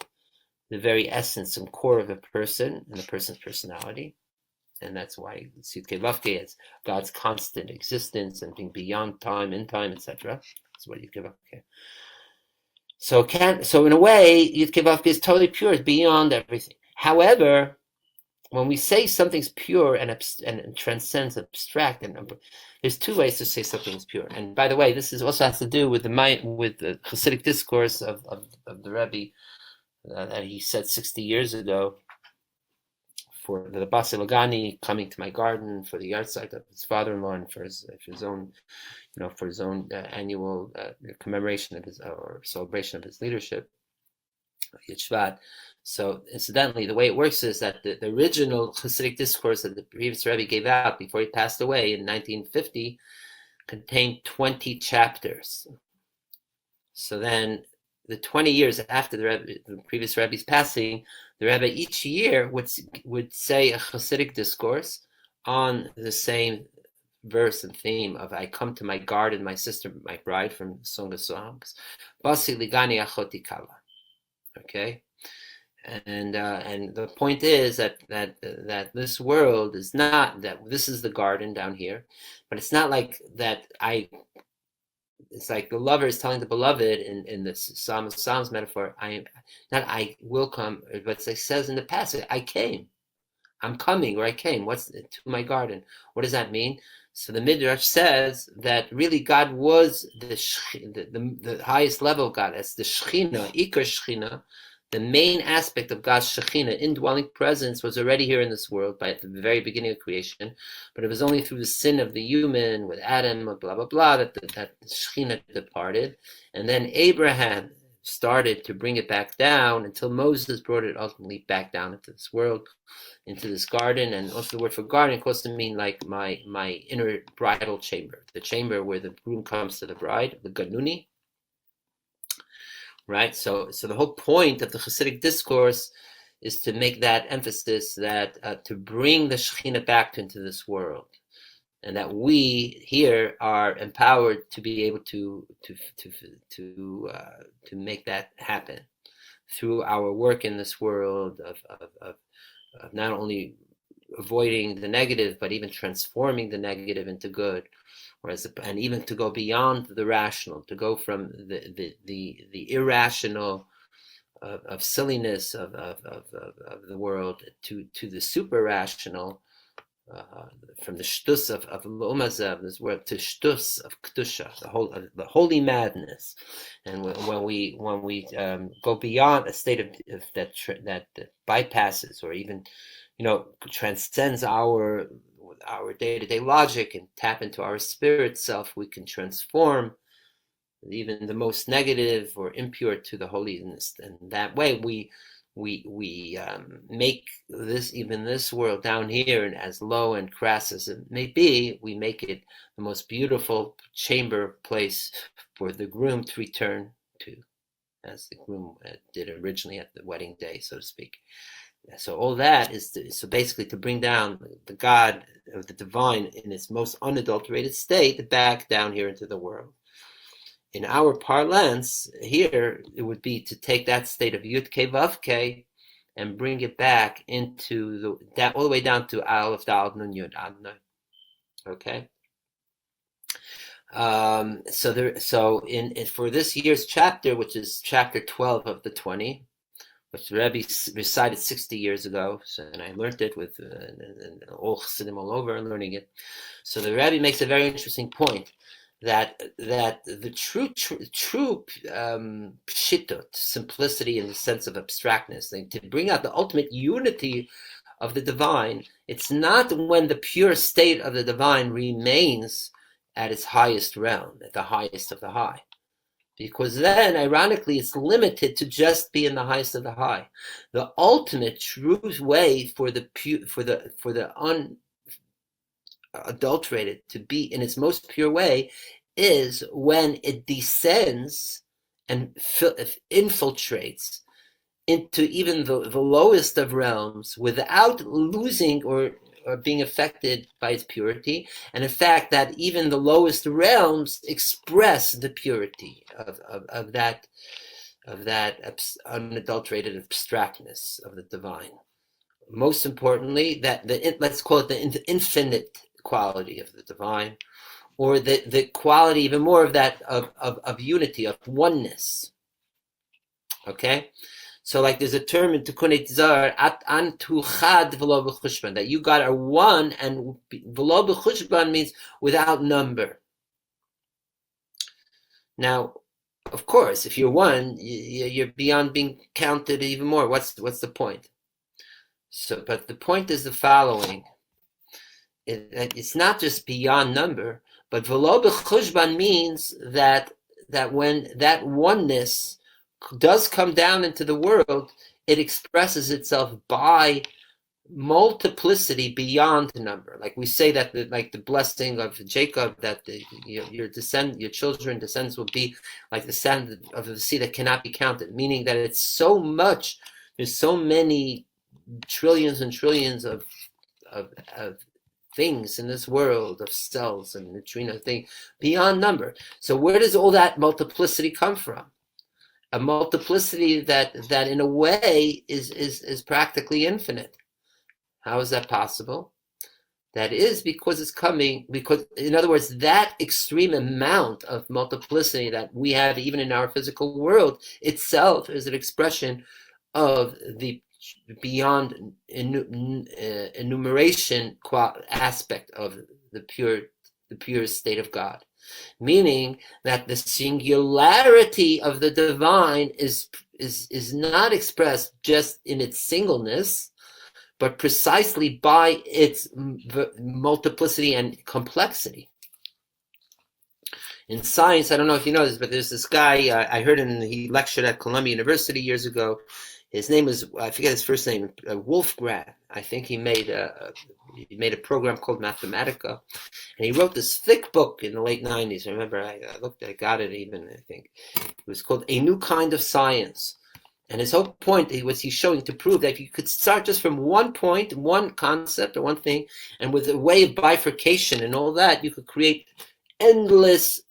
the very essence and core of a person and a person's personality. And that's why Yud Kei Vav Kei is God's constant existence and being beyond time, in time, etc. That's what Yud Kei Vav Kei. So in a way, Yud Kei Vav Kei is totally pure, it's beyond everything. However, when we say something's pure and transcends abstract, and there's two ways to say something is pure. And by the way, this also has to do with the Hasidic discourse of the Rabbi that he said 60 years ago, for the Basi Lagani coming to my garden for the yard site of his father-in-law and for his own, for his own annual commemoration of his or celebration of his leadership, Shvat. So incidentally, the way it works is that the original Hasidic discourse that the previous Rabbi gave out before he passed away in 1950 contained 20 chapters. So then the 20 years after the previous Rabbi's passing, the Rabbi each year would say a Hasidic discourse on the same verse and theme of I come to my garden, my sister, my bride, from Song of Songs. Basi ligani achoti kala. Okay? And the point is that this world is not that this is the garden down here, but it's not like that I it's like the lover is telling the beloved in the Psalms metaphor, I will come, but it says in the passage, I came. I'm coming, or I came. What's to my garden? What does that mean? So the Midrash says that really God was the highest level of God, as the Shechina, Ikar Shechina, the main aspect of God's Shekhinah, indwelling presence, was already here in this world by the very beginning of creation, but it was only through the sin of the human with Adam, blah blah blah, that the Shekhinah departed, and then Abraham started to bring it back down until Moses brought it ultimately back down into this world, into this garden. And also the word for garden, of course, to mean like my inner bridal chamber, the chamber where the groom comes to the bride, the Ganuni. Right, so the whole point of the Hasidic discourse is to make that emphasis that to bring the Shekhinah back into this world, and that we here are empowered to be able to make that happen through our work in this world of not only avoiding the negative, but even transforming the negative into good, and even to go beyond the rational, to go from the irrational of silliness of the world to the super rational, from the shtus of l'umazav, this word, to shtus of kedusha, the holy madness. And when we go beyond a state of that bypasses or even transcends our day-to-day logic and tap into our spirit self, we can transform even the most negative or impure to the holiness. And that way we make this world down here, and as low and crass as it may be, we make it the most beautiful chamber place for the groom to return to, as the groom did originally at the wedding day, so to speak. So all that is basically to bring down the God of the divine in its most unadulterated state back down here into the world. In our parlance here, it would be to take that state of Yud Kei Vav Kei and bring it back into all the way down to Aleph Daled Nun Yud Adonai. Okay. For this year's chapter, which is chapter 12 of the 20. Which the Rabbi recited 60 years ago, and I learned it with all Chassidim all over, learning it. So the Rabbi makes a very interesting point that the true pshitut, simplicity in the sense of abstractness, to bring out the ultimate unity of the divine, it's not when the pure state of the divine remains at its highest realm, at the highest of the high. Because then, ironically, it's limited to just being the highest of the high. The ultimate true way for the unadulterated to be in its most pure way is when it descends and infiltrates into even the lowest of realms without losing or being affected by its purity, and in fact that even the lowest realms express the purity of that unadulterated abstractness of the divine. Most importantly, that let's call it the infinite quality of the divine, or the quality even more of that of unity, of oneness. Okay. So, like, there's a term in Tikkun Zar, antu chad v'lo b'chushban, that you God are one, and v'lo b'chushban means without number. Now, of course, if you're one, you're beyond being counted even more. What's the point? So, but the point is the following: it's not just beyond number, but v'lo b'chushban means that when that oneness does come down into the world, it expresses itself by multiplicity beyond number. Like we say that the blessing of Jacob, that your children descendants will be like the sand of the sea that cannot be counted, meaning that it's so much, there's so many trillions and trillions of things in this world, of cells and neutrino things beyond number. So where does all that multiplicity come from? A multiplicity that in a way is practically infinite. How is that possible? That is because it's coming, because, in other words, that extreme amount of multiplicity that we have even in our physical world itself is an expression of the beyond enumeration aspect of the pure state of God. Meaning that the singularity of the divine is not expressed just in its singleness, but precisely by its multiplicity and complexity. In science, I don't know if you know this, but there's this guy, I heard he lectured at Columbia University years ago. His name was, I forget his first name, Wolfgram. I think he made a program called Mathematica. And he wrote this thick book in the late 90s. I remember I got it even, I think. It was called A New Kind of Science. And his whole point he's showing to prove that if you could start just from one point, one concept or one thing, and with a way of bifurcation and all that, you could create endless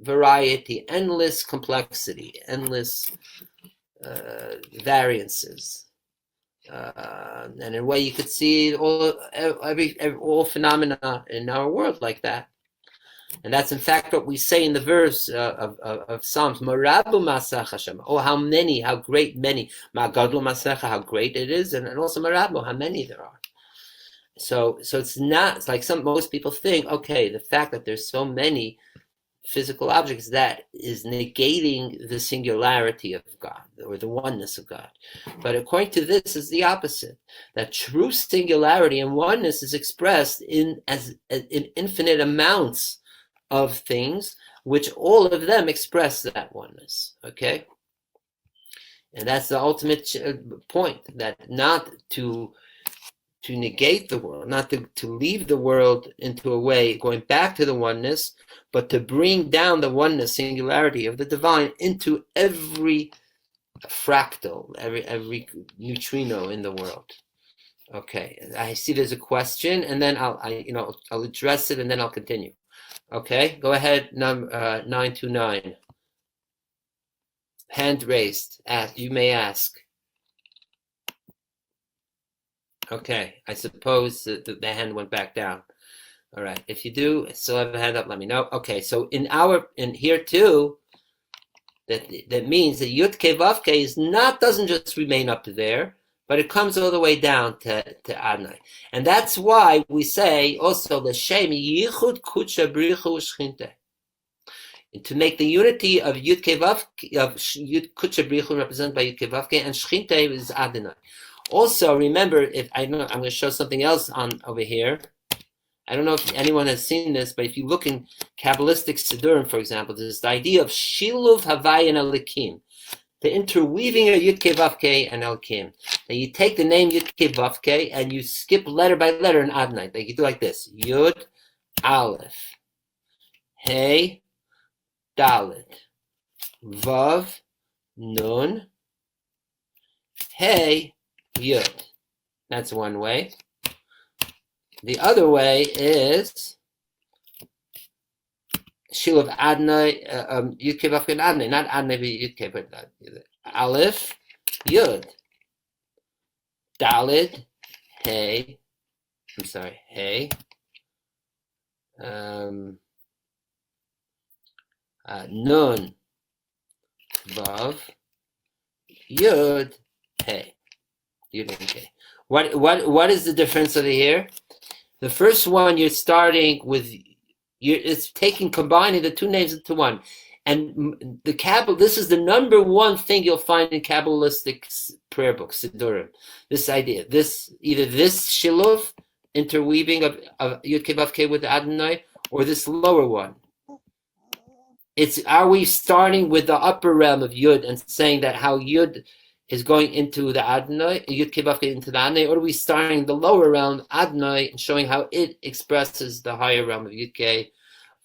variety, endless complexity, endless variances. And in a way you could see all phenomena in our world like that. And that's in fact what we say in the verse of Psalms, Marabu Masach Hashem. Oh, how many, how great many. Magadlu Masecha, how great it is, and also Marabu, how many there are. So it's not, it's like most people think, okay, the fact that there's so many physical objects, that is negating the singularity of God or the oneness of God. But according to this is the opposite, that true singularity and oneness is expressed in infinite amounts of things, which all of them express that oneness. Okay, and that's the ultimate point, that not to negate the world, not to leave the world into a way going back to the oneness, but to bring down the oneness, singularity of the divine into every fractal, every neutrino in the world. Okay, I see there's a question, and then I'll address it, and then I'll continue. Okay, go ahead. 929. Hand raised. You may ask. Okay, I suppose the hand went back down. All right, if you do still have a hand up, let me know. Okay, so in here too, that means that Yud Ke Vav Ke doesn't just remain up there, but it comes all the way down to Adonai. And that's why we say also the Shem Yichud Kutsha Brichu Shchinte. To make the unity of Yud Ke Vav of Yud Kutsha Brichu represented by Yud Ke Vav Ke, and Shchinte is Adonai. Also, remember, I'm going to show something else over here. I don't know if anyone has seen this, but if you look in Kabbalistic Siddurim, for example, there's the idea of Shiluv Havai and Elikim, the interweaving of Yud Ke Vav Ke and Elikim. Now you take the name Yud Ke Vav Ke and you skip letter by letter in Adonai. Like you do like this: Yud, Aleph, Hey, Dalet, Vav, Nun, Hey, Yud. That's one way. The other way is Shiluv Adonai, Yud Ke Vav Ke Adonai, not Adonai Yud Ke, but Aleph, Yud, Dalet, Hey, Hey, Nun, Vav, Yud, Hey, Yud and Hey. What is the difference over here? The first one, you're starting with, it's combining the two names into one. And this is the number one thing you'll find in Kabbalistic prayer books, Siddurim. This idea, either this Shiluv, interweaving of Yud Ke Vav Ke with Adonai, or this lower one. Are we starting with the upper realm of Yud and saying that how Yud is going into the Adonai, Yud Ke Vav Ke into the Adonai, or are we starting the lower realm, Adonai, and showing how it expresses the higher realm of Yud Ke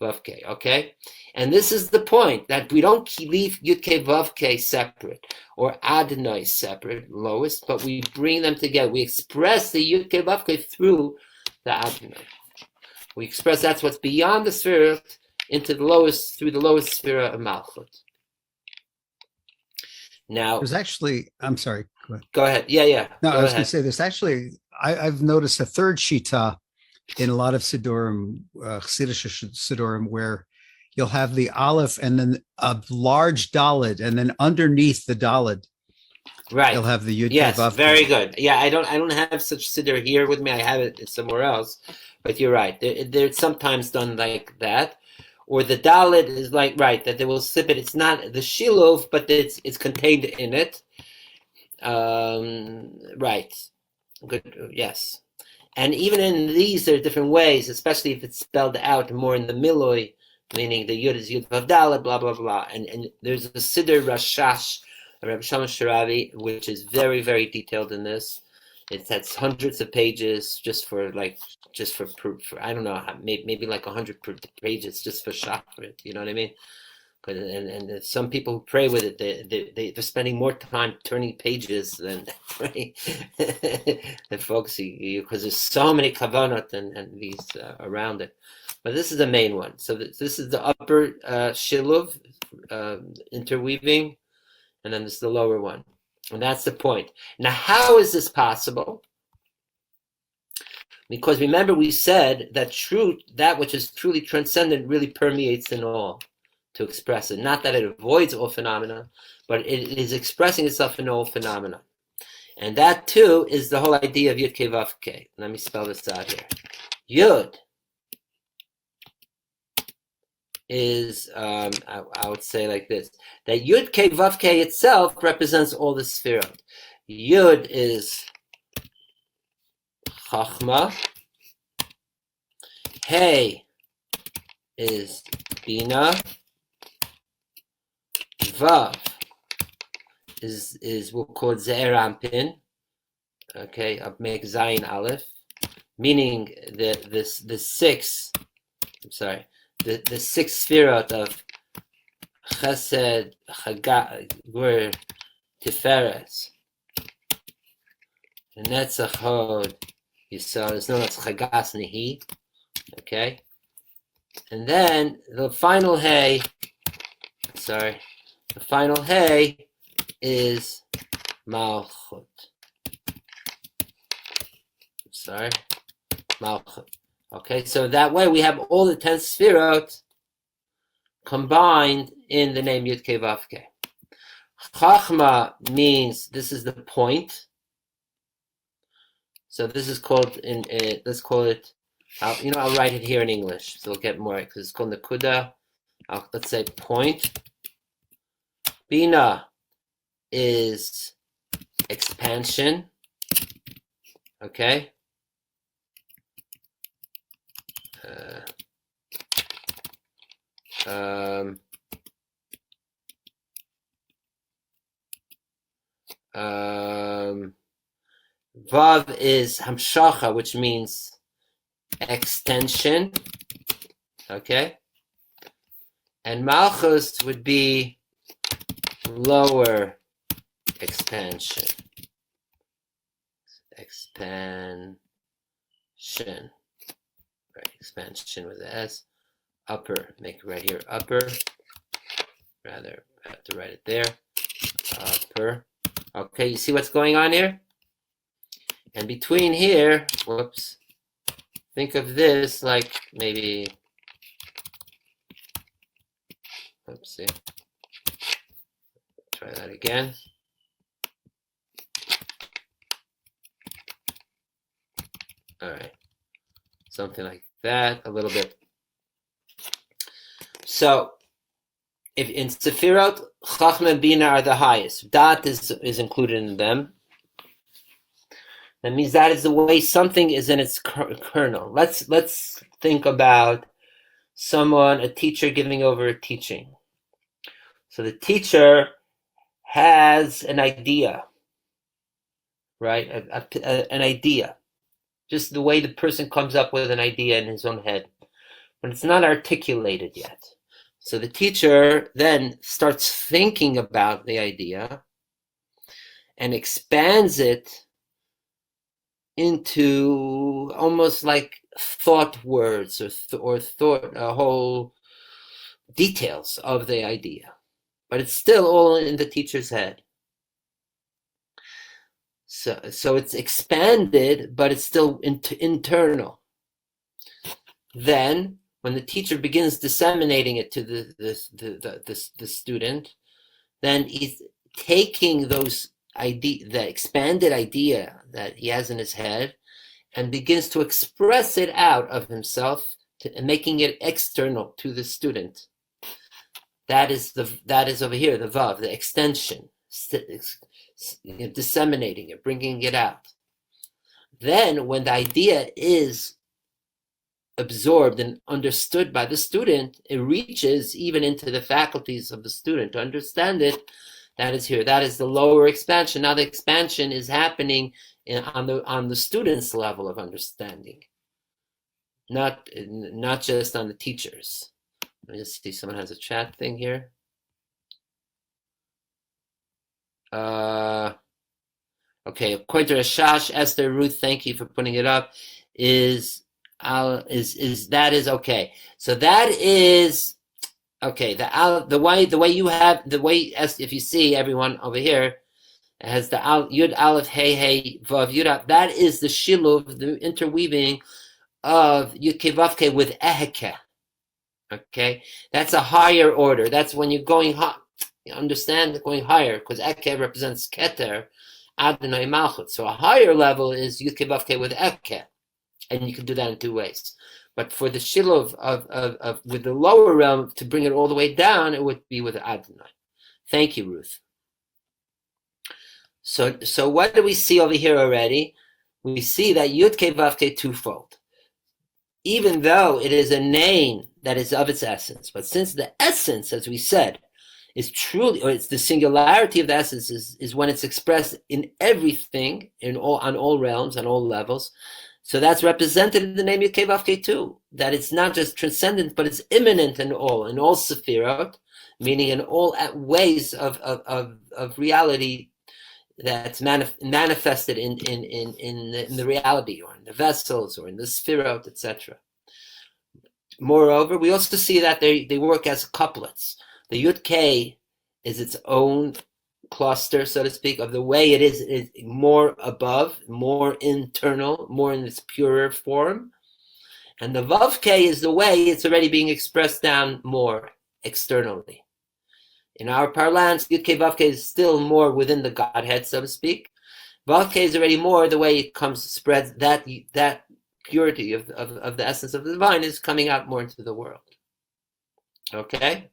Vav Ke, okay? And this is the point, that we don't leave Yud Ke Vav Ke separate, or Adonai separate, lowest, but we bring them together. We express the Yud Ke Vav Ke through the Adonai. We express that's what's beyond the sphere into the lowest, through the lowest sphere of Malchut. Now, there's actually, I'm sorry. Go ahead. Yeah. No, I was going to say this. Actually, I've noticed a third shita in a lot of Sidurim, Chassidish Sidurim, where you'll have the Aleph and then a large Daled, and then underneath the Daled, Right. you'll have the Yud Yes, Vav. very good. Yeah, I don't have such siddur here with me. I have it somewhere else, but you're right. They're sometimes done like that, or the Dalit is like right that they will slip it. It's not the Shilov, but it's contained in it. Right. Good. Yes. And even in these, there are different ways, especially if it's spelled out more in the Miloi, meaning the Yud is Yud Vav Dalet, blah, blah, blah. And there's a Siddur Rashash, Rabbi Shiravi, which is very, very detailed in this. It has hundreds of pages just for I don't know, maybe like 100 pages just for Shachrit, you know what I mean? And some people who pray with it, they're spending more time turning pages than praying than focusing, because there's so many kavanot and these around it. But this is the main one. So this is the upper shiluv, interweaving, and then this is the lower one. And that's the point. Now, how is this possible? Because remember, we said that truth, that which is truly transcendent, really permeates in all to express it. Not that it avoids all phenomena, but it is expressing itself in all phenomena. And that too is the whole idea of Yud Kei Vav Kei. Let me spell this out here. Yud is, I would say like this, that Yud Kei Vav Kei itself represents all the Sefirot. Yud is Chachma. Hey is Bina. Vav is we'll call it Ze'er Ampin. Okay, I'll make Zayin Aleph, meaning the six. I'm sorry, the six Sefirot of Chesed, Chagat, Gur, Tiferes, and Netzach, Hod, Yisrael. It's known as Chagas Nehi. Okay, and then the final Hey. Sorry. The final Hey is Malchut. Sorry, Malchut. Okay, so that way we have all the 10 Sefirot combined in the name Yud Kei Vav Kei. Chachma means this is the point. So this is called let's call it. I'll write it here in English, so we'll get more because it's called Nakuda. Let's say point. Bina is expansion, okay? Vav is hamshacha, which means extension, okay? And Malchus would be lower expansion. Expansion. Right, expansion with an S. Upper, make it right here, upper. Rather, I have to write it there. Upper. Okay, you see what's going on here? And between here, whoops, think of this like maybe, oopsie. Try that again. All right, something like that, a little bit. So, if in Sefirot, Chachma and Bina are the highest. Dat is included in them. That means that is the way something is in its kernel. Let's think about someone, a teacher giving over a teaching. So the teacher has an idea, right? An idea. Just the way the person comes up with an idea in his own head. But it's not articulated yet. So the teacher then starts thinking about the idea and expands it into almost like thought words or thought whole details of the idea. But it's still all in the teacher's head. So it's expanded, but it's still internal. Then, when the teacher begins disseminating it to the student, then he's taking the expanded idea that he has in his head, and begins to express it out of himself, making it external to the student. That is over here, the vav, the extension, disseminating it, bringing it out. Then, when the idea is absorbed and understood by the student, it reaches even into the faculties of the student to understand it. That is here. That is the lower expansion. Now the expansion is happening on the student's level of understanding, not just on the teachers. Let me just see. Someone has a chat thing here. Okay. According to Rashash, Esther, Ruth, thank you for putting it up. That is okay. So that is okay. The way you have if you see everyone over here, it has the Yud Aleph Hey Hey Vav Yud. That is the shiluv, the interweaving of Yud Ke Vav Ke with Eheke. Okay, that's a higher order. That's when you're going high. You understand, going higher, because Eke represents Keter, Adonai Malchut. So a higher level is Yud Ke Vav Ke with Eke. And you can do that in two ways. But for the shilov of with the lower realm, to bring it all the way down, it would be with Adonai. Thank you, Ruth. So what do we see over here already? We see that Yud Ke Vav Ke twofold. Even though it is a name that is of its essence, but since the essence, as we said, is truly, or it's the singularity of the essence is when it's expressed in everything, on all realms, on all levels. So that's represented in the name Yud Ke Vav Ke too. That it's not just transcendent, but it's immanent in all Sefirot, meaning in all ways of reality that's manifested in the reality, or in the vessels, or in the Sefirot, etc. Moreover, we also see that they work as couplets. The Yud Ke is its own cluster, so to speak, of the way it is more above, more internal, more in its purer form. And the Vav Ke is the way it's already being expressed down more externally. In our parlance, Yud Ke Vav Ke is still more within the Godhead, so to speak. Vav Ke is already more the way it spreads, that purity of the essence of the divine is coming out more into the world. Okay?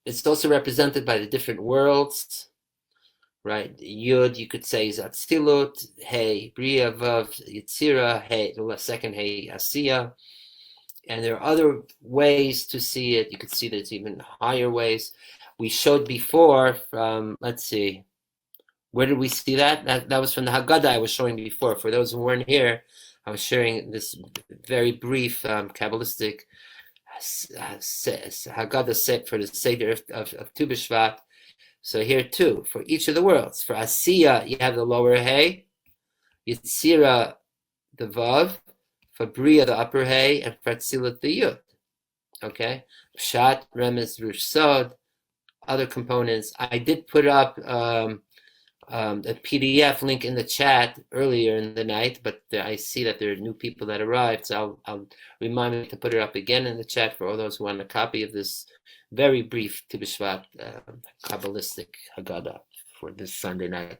It's also represented by the different worlds, right? Yud, you could say, is Atzilut, Hey, Bria, Vav, Yitzira, Hey, the second Hey, Asiya. And there are other ways to see it. You could see there's even higher ways. We showed before from, let's see, where did we see that? That was from the Haggadah I was showing before. For those who weren't here, I was sharing this very brief Kabbalistic Haggadah set for the Seder of Tu B'Shvat. So here too, for each of the worlds, for Asiya you have the lower Hey, Yitzira the Vav, for Bria the upper Hey, and for Atzilut the Yud. Okay, Pshat, Remez, Rush Sod, other components. I did put up a PDF link in the chat earlier in the night, but I see that there are new people that arrived, so I'll remind me to put it up again in the chat for all those who want a copy of this very brief Tu B'Shvat Kabbalistic Haggadah for this Sunday night.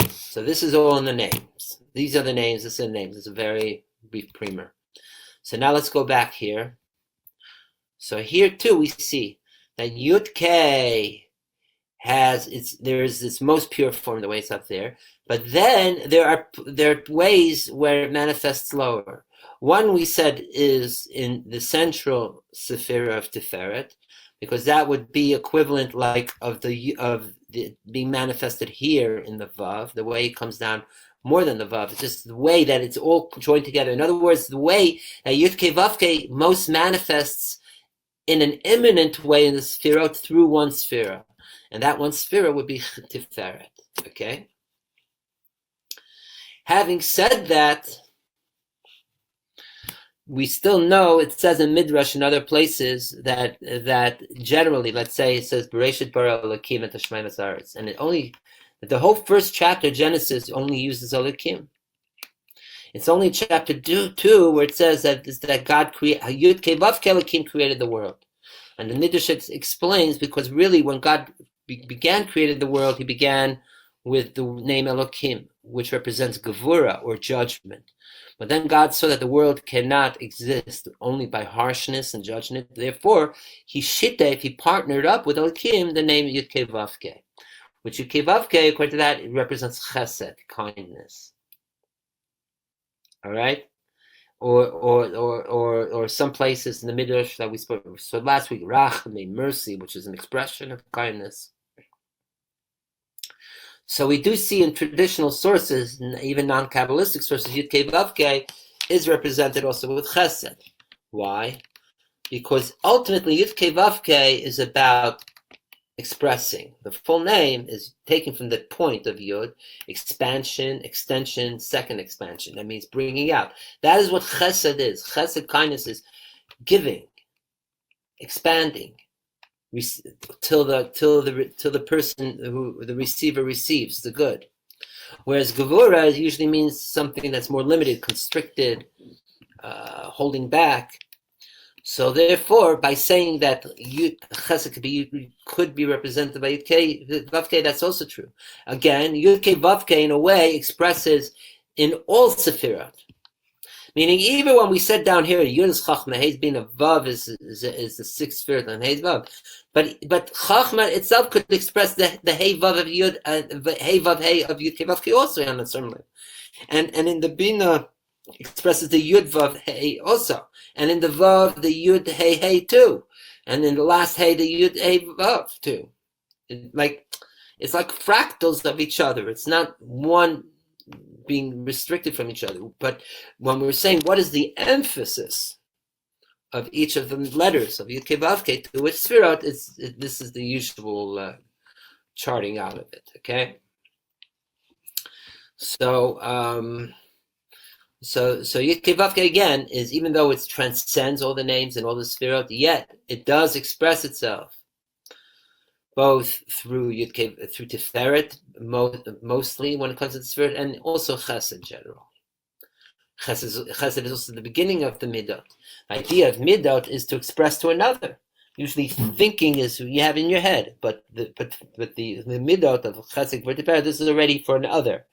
So this is all in the names. These are the names. This is the names. It's a very brief primer. So now let's go back here. So here too we see that Yud Ke there is this most pure form, the way it's up there, but then there are ways where it manifests lower. One we said is in the central Sephira of Tiferet, because that would be equivalent of the being manifested here in the Vav, the way it comes down more than the Vav. It's just the way that it's all joined together. In other words, the way that Yud Ke Vav Ke most manifests in an imminent way in the Sefirot through one Sefira. And that one Sefira would be Tiferet. Okay? Having said that, we still know, it says in Midrash and other places, that generally, let's say it says Bereshit bara Elokim et hashamayim v'haaretz, and The whole first chapter, Genesis, only uses Elohim. It's only chapter 2 where it says that God created, Yud Kei Vav Kei Elohim created the world. And the Niddush explains, because really when God began creating the world, he began with the name Elohim, which represents Gevura, or judgment. But then God saw that the world cannot exist only by harshness and judgment. Therefore, he partnered up with Elohim the name Yud Kei Vav Kei, which Yud Kei Vav Kei, according to that, it represents chesed, kindness. All right? Or some places in the Midrash that we spoke so last week, Rachmei, mercy, which is an expression of kindness. So we do see in traditional sources, even non-Kabbalistic sources, Yud Kei Vav Kei is represented also with Chesed. Why? Because ultimately Yud Kei Vav Kei is about expressing. The full name is taken from the point of Yud, expansion, extension, second expansion. That means bringing out. That is what Chesed is. Chesed, kindness, is giving, expanding, till the person who the receiver receives the good. Whereas Gevura usually means something that's more limited, constricted, holding back. So therefore, by saying that Chesed could be represented by Yud Kei Vav Kei, that's also true. Again, Yud Kei Vav Kei in a way expresses in all Sefirot. Meaning, even when we said down here, Yud is Chachma, Hez being a Vav is the sixth spirit, and Hez Vav. But Chachma itself could express the Hey Vav of Yud, Hey Vav Hey of Yud Kei Vav Kei also on a certain level. And in the Bina expresses the Yud Vav Hey also. And in the Vav, the Yud Hey Hey too. And in the last Hey, the Yud Hey Vav too. It's like fractals of each other. It's not one being restricted from each other. But when we're saying what is the emphasis of each of the letters of Yud Kei Vav Kei to which Sefirot, this is the usual charting out of it. Okay. So Yud Kei Vav Kei again is, even though it transcends all the names and all the Sefirot, yet it does express itself both through through Tiferet, mostly when it comes to the Sefirot, and also Chesed in general. Chesed is also the beginning of the Midot. The idea of Midot is to express to another. Usually, thinking is you have in your head, but the Midot of Chesed Tiferet, this is already for another.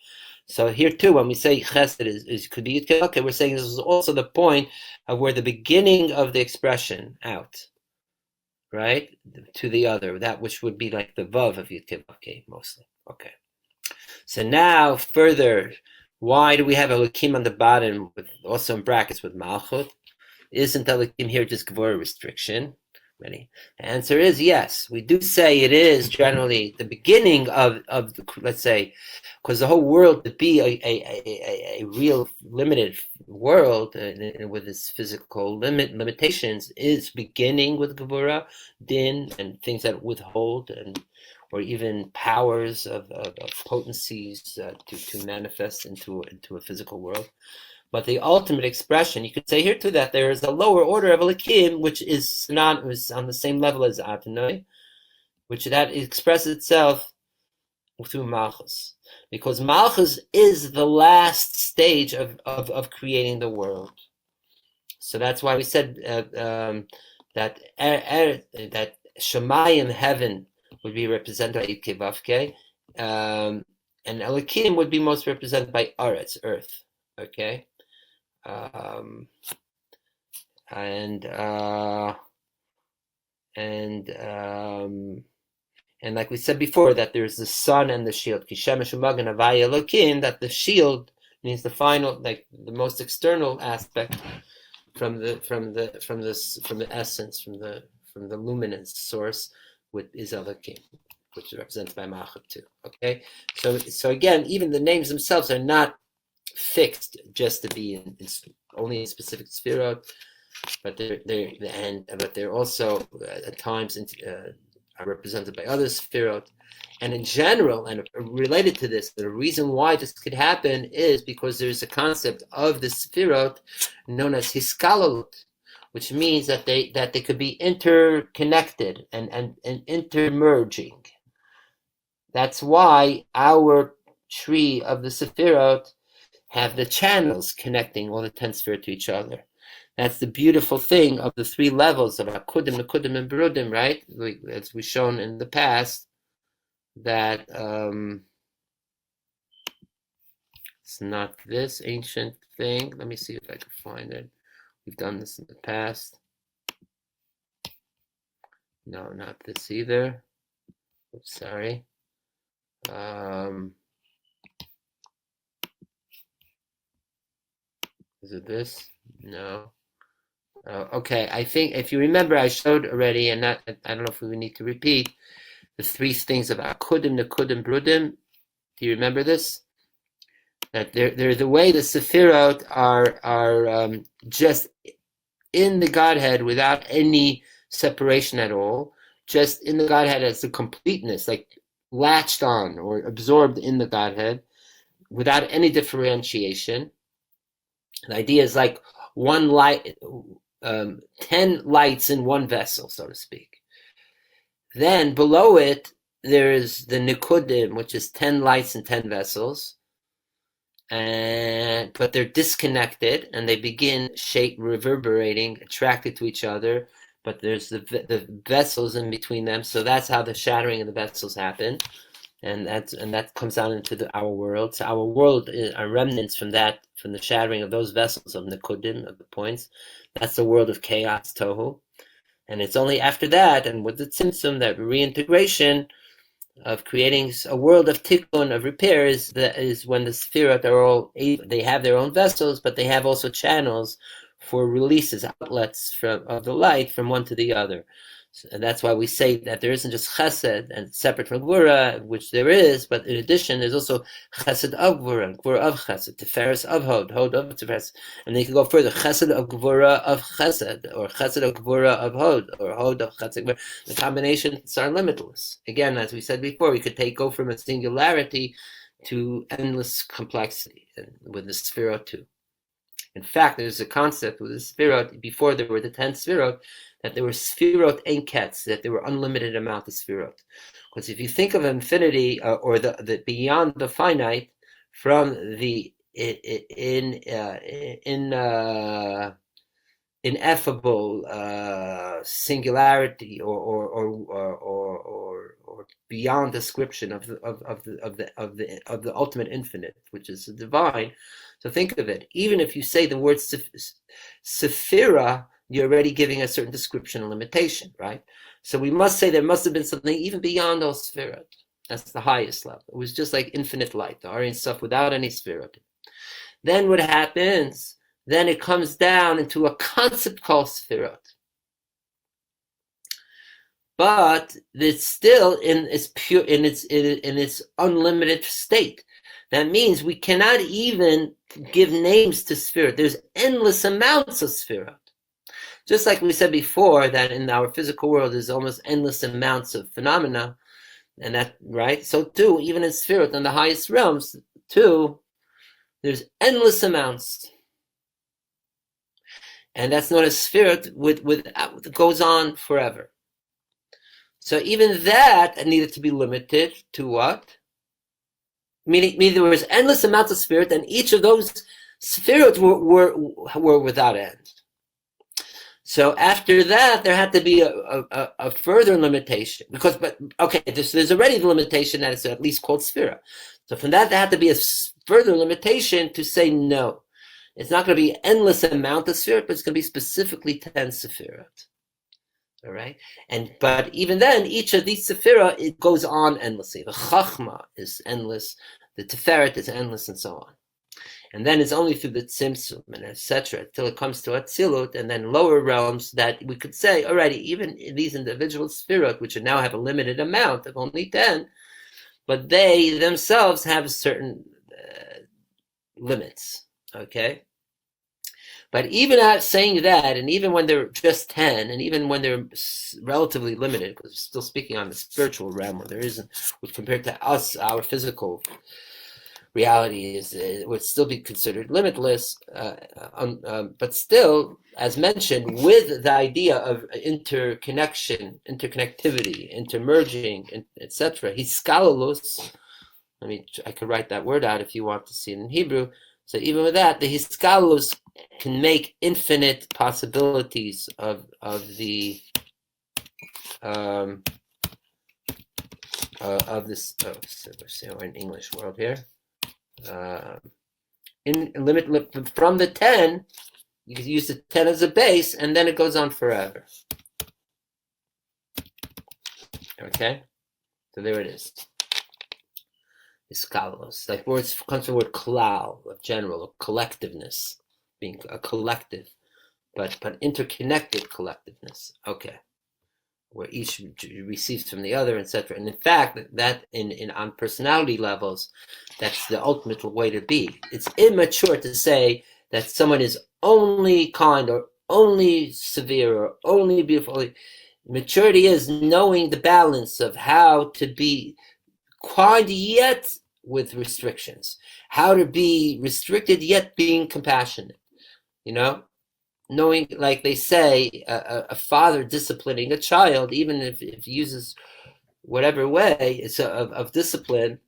So here too, when we say Chesed is could be Yud Kei Vav Kei, we're saying this is also the point of where the beginning of the expression out, right, to the other, that which would be like the Vav of Yud Kei Vav Kei mostly. Okay. So now further, why do we have Elohim on the bottom, with also in brackets with Malchut? Isn't Elohim here just Gevura restriction? Ready? The answer is yes. We do say it is generally the beginning of the, let's say, because the whole world to be a real limited world with its physical limitations is beginning with Gevura, din, and things that withhold, or even powers of potencies to manifest into a physical world. But the ultimate expression, you could say here too, that there is a lower order of Elohim, which is synonymous on the same level as Adonai, which that expresses itself through Malchus. Because Malchus is the last stage of creating the world. So that's why we said that Shemayim, heaven, would be represented by Yud Kei Vav Kei, and Elohim would be most represented by Aretz, earth. Okay. And like we said before, that there's the sun and the shield. That the shield means the final, like the most external aspect from the essence, from the luminance source, is Elohim, which is represented by Malchut too. Okay, so again, even the names themselves are not fixed just to be only in specific Sefirot, but they're also at times are represented by other Sefirot. And in general, and related to this, the reason why this could happen is because there's a concept of the Sefirot known as Hiskalalot, which means that they could be interconnected and intermerging. That's why our tree of the Sefirot have the channels connecting all the 10 Sefirot to each other. That's the beautiful thing of the 3 levels of Akudim, Nekudim, and Berudim, right? As we've shown in the past, that it's not this ancient thing. Let me see if I can find it. We've done this in the past. No, not this either. Oops, sorry. Is it this? No. Okay, I think if you remember, I showed already, and I don't know if we need to repeat the 3 things of Akudim, Nekudim, Berudim. Do you remember this? That they're the way the Sefirot are just in the Godhead without any separation at all, just in the Godhead as a completeness, like latched on or absorbed in the Godhead without any differentiation. The idea is like one light, 10 lights in one vessel, so to speak. Then below it, there is the Nikudim, which is 10 lights in 10 vessels. But they're disconnected and they begin reverberating, attracted to each other. But there's the vessels in between them, so that's how the shattering of the vessels happen, and that comes out into our world. So our world are remnants from the shattering of those vessels of Nikudim, of the points. That's the world of chaos, Tohu, and it's only after that and with the Tzimtzum, that reintegration of creating a world of tikkun, of repairs, that is when the Sefirot are all, they have their own vessels, but they have also channels for releases, outlets of the light from one to the other. And that's why we say that there isn't just chesed and separate from gvura, which there is, but in addition, there's also chesed of gvura, gvura of chesed, tiferes of hod, hod of tiferes, and they can go further, chesed of gvura of chesed, or chesed of gvura of hod, or hod of chesed. The combinations are limitless. Again, as we said before, we could go from a singularity to endless complexity, and with the Sefirot too. In fact, there's a concept with the Sefirot, before there were the 10 Sefirot, that there were Sefirot Ein Ketz, that there were unlimited amount of Sefirot. Because if you think of infinity, or the beyond the finite, from the ineffable singularity, or beyond description of the ultimate infinite, which is the divine. So think of it. Even if you say the word Sephira, you're already giving a certain description and limitation, right? So we must say there must have been something even beyond those Sefirot. That's the highest level. It was just like infinite light, the Aryan stuff without any Sefirot. Then what happens? Then it comes down into a concept called Sefirot. But it's still in its unlimited state. That means we cannot even give names to Sefirot. There's endless amounts of Sefirot. Just like we said before, that in our physical world there's almost endless amounts of phenomena, and that, right? So too, even in Sefirot, in the highest realms, too, there's endless amounts. And that's not a Sefirot with goes on forever. So even that needed to be limited to what? Meaning there was endless amounts of Sefirot, and each of those Sefirot were without end. So after that, there had to be a further limitation, there's already the limitation that it's at least called Sefira. So from that, there had to be a further limitation to say no. It's not going to be an endless amount of Sefirot, but it's going to be specifically 10 Sefirot. All right, but even then, each of these Sefirot, it goes on endlessly. The Chachma is endless, the Tiferet is endless, and so on. And then it's only through the Tzimtzum and etc. till it comes to Atzilut, and then lower realms, that we could say, alrighty, even these individual Sefirot, which now have a limited amount of only 10, but they themselves have certain limits. Okay. But even at saying that, and even when they're just 10, and even when they're relatively limited, because we're still speaking on the spiritual realm, where there isn't, compared to us, our physical reality is it would still be considered limitless, but still, as mentioned, with the idea of interconnection, interconnectivity, intermerging, etc. Hiskalolus. I could write that word out if you want to see it in Hebrew. So even with that, the hiskalolus can make infinite possibilities of the of this. Oh, so we're in English world here. In limit from the 10, you can use the 10 as a base, and then it goes on forever. Okay, so there it is. Iskalos, like words comes from the word klal, of general, of collectiveness, being a collective, but interconnected collectiveness. Okay, where each receives from the other, etc. And in fact, that in on personality levels, that's the ultimate way to be. It's immature to say that someone is only kind or only severe or only beautiful. Maturity is knowing the balance of how to be kind yet with restrictions, how to be restricted yet being compassionate. Knowing, like they say, a father disciplining a child, even if he uses whatever way of discipline,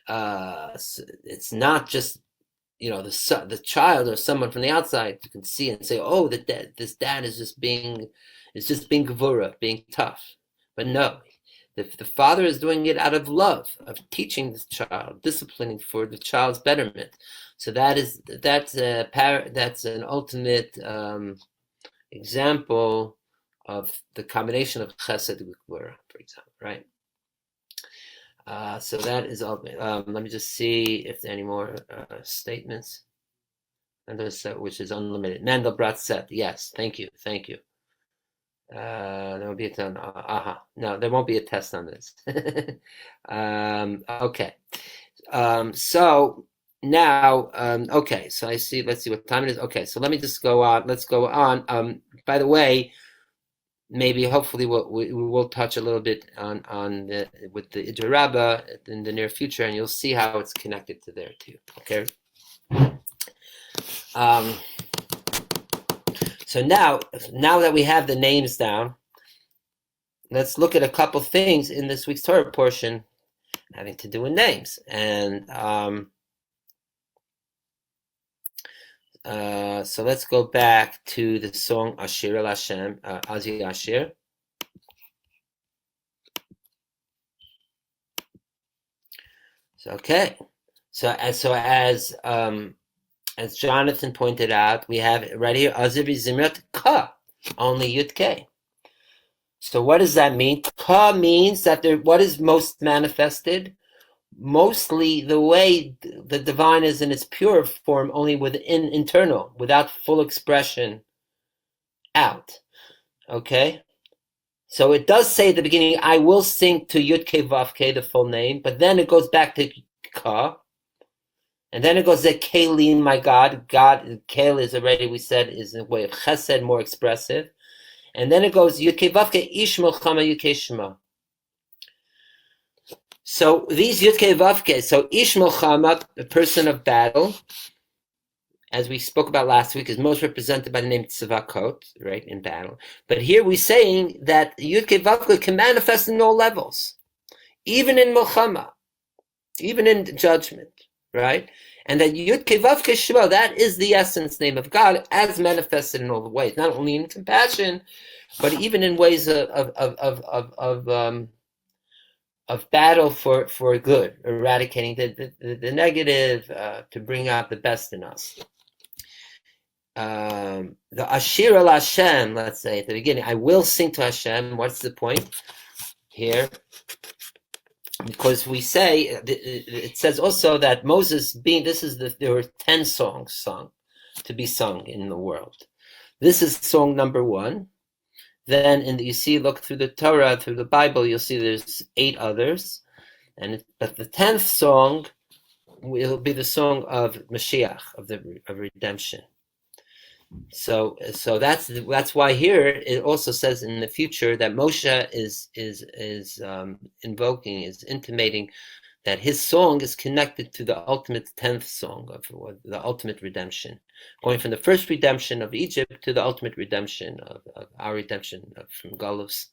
it's not just the child or someone from the outside you can see and say, oh, this dad is just being gevura, being tough. But no, the father is doing it out of love, of teaching the child, disciplining for the child's betterment. So that's an ultimate example of the combination of chesed with gvura, for example, right? So that is ultimate. Let me just see if there are any more statements. And there's which is unlimited. Mandelbrot said, yes, thank you. There will be a test. No, there won't be a test on this. Okay. So now, okay. So I see. Let's see what time it is. Okay. So let me just go on. Let's go on. By the way, maybe hopefully we will touch a little bit on with the Idra Rabbah in the near future, and you'll see how it's connected to there too. Okay. So now that we have the names down, let's look at a couple things in this week's Torah portion having to do with names. And so let's go back to the song Ashir El Hashem, Azi Ashir. So okay, as Jonathan pointed out, we have right here Aziv Zemirot Ka, only Yud K. So what does that mean? Ka means that what is most manifested? Mostly the way the divine is in its pure form, only within internal, without full expression out. Okay? So it does say at the beginning, I will sing to Yud K Vav K, the full name, but then it goes back to Ka. And then it goes to Kelim, my God. God, Kel is already, we said, is a way of chesed, more expressive. And then it goes, Yud Kei Vav Kei Ish Milchama Yud Kei Shema. So these Yud Kei Vav Kei, so Ish Milchama, the person of battle, as we spoke about last week, is most represented by the name Tzavakot, right, in battle. But here we're saying that Yud Kei Vav Kei can manifest in all levels, even in Milchama, even in judgment. Right? And that Yud Kei Vav Kei Shema, that is the essence name of God as manifested in all the ways, not only in compassion, but even in ways of battle for good, eradicating the negative, to bring out the best in us. The Ashir El Hashem, let's say at the beginning, I will sing to Hashem. What's the point here? Because we say, it says also that Moses there were 10 songs sung to be sung in the world. This is song number 1. Then look through the Torah, through the Bible, you'll see there's 8 others. But the 10th song will be the song of Mashiach, of redemption. So that's why here it also says in the future that Moshe is invoking, is intimating that his song is connected to the ultimate 10th song of the ultimate redemption, going from the first redemption of Egypt to the ultimate redemption of our redemption from Galus.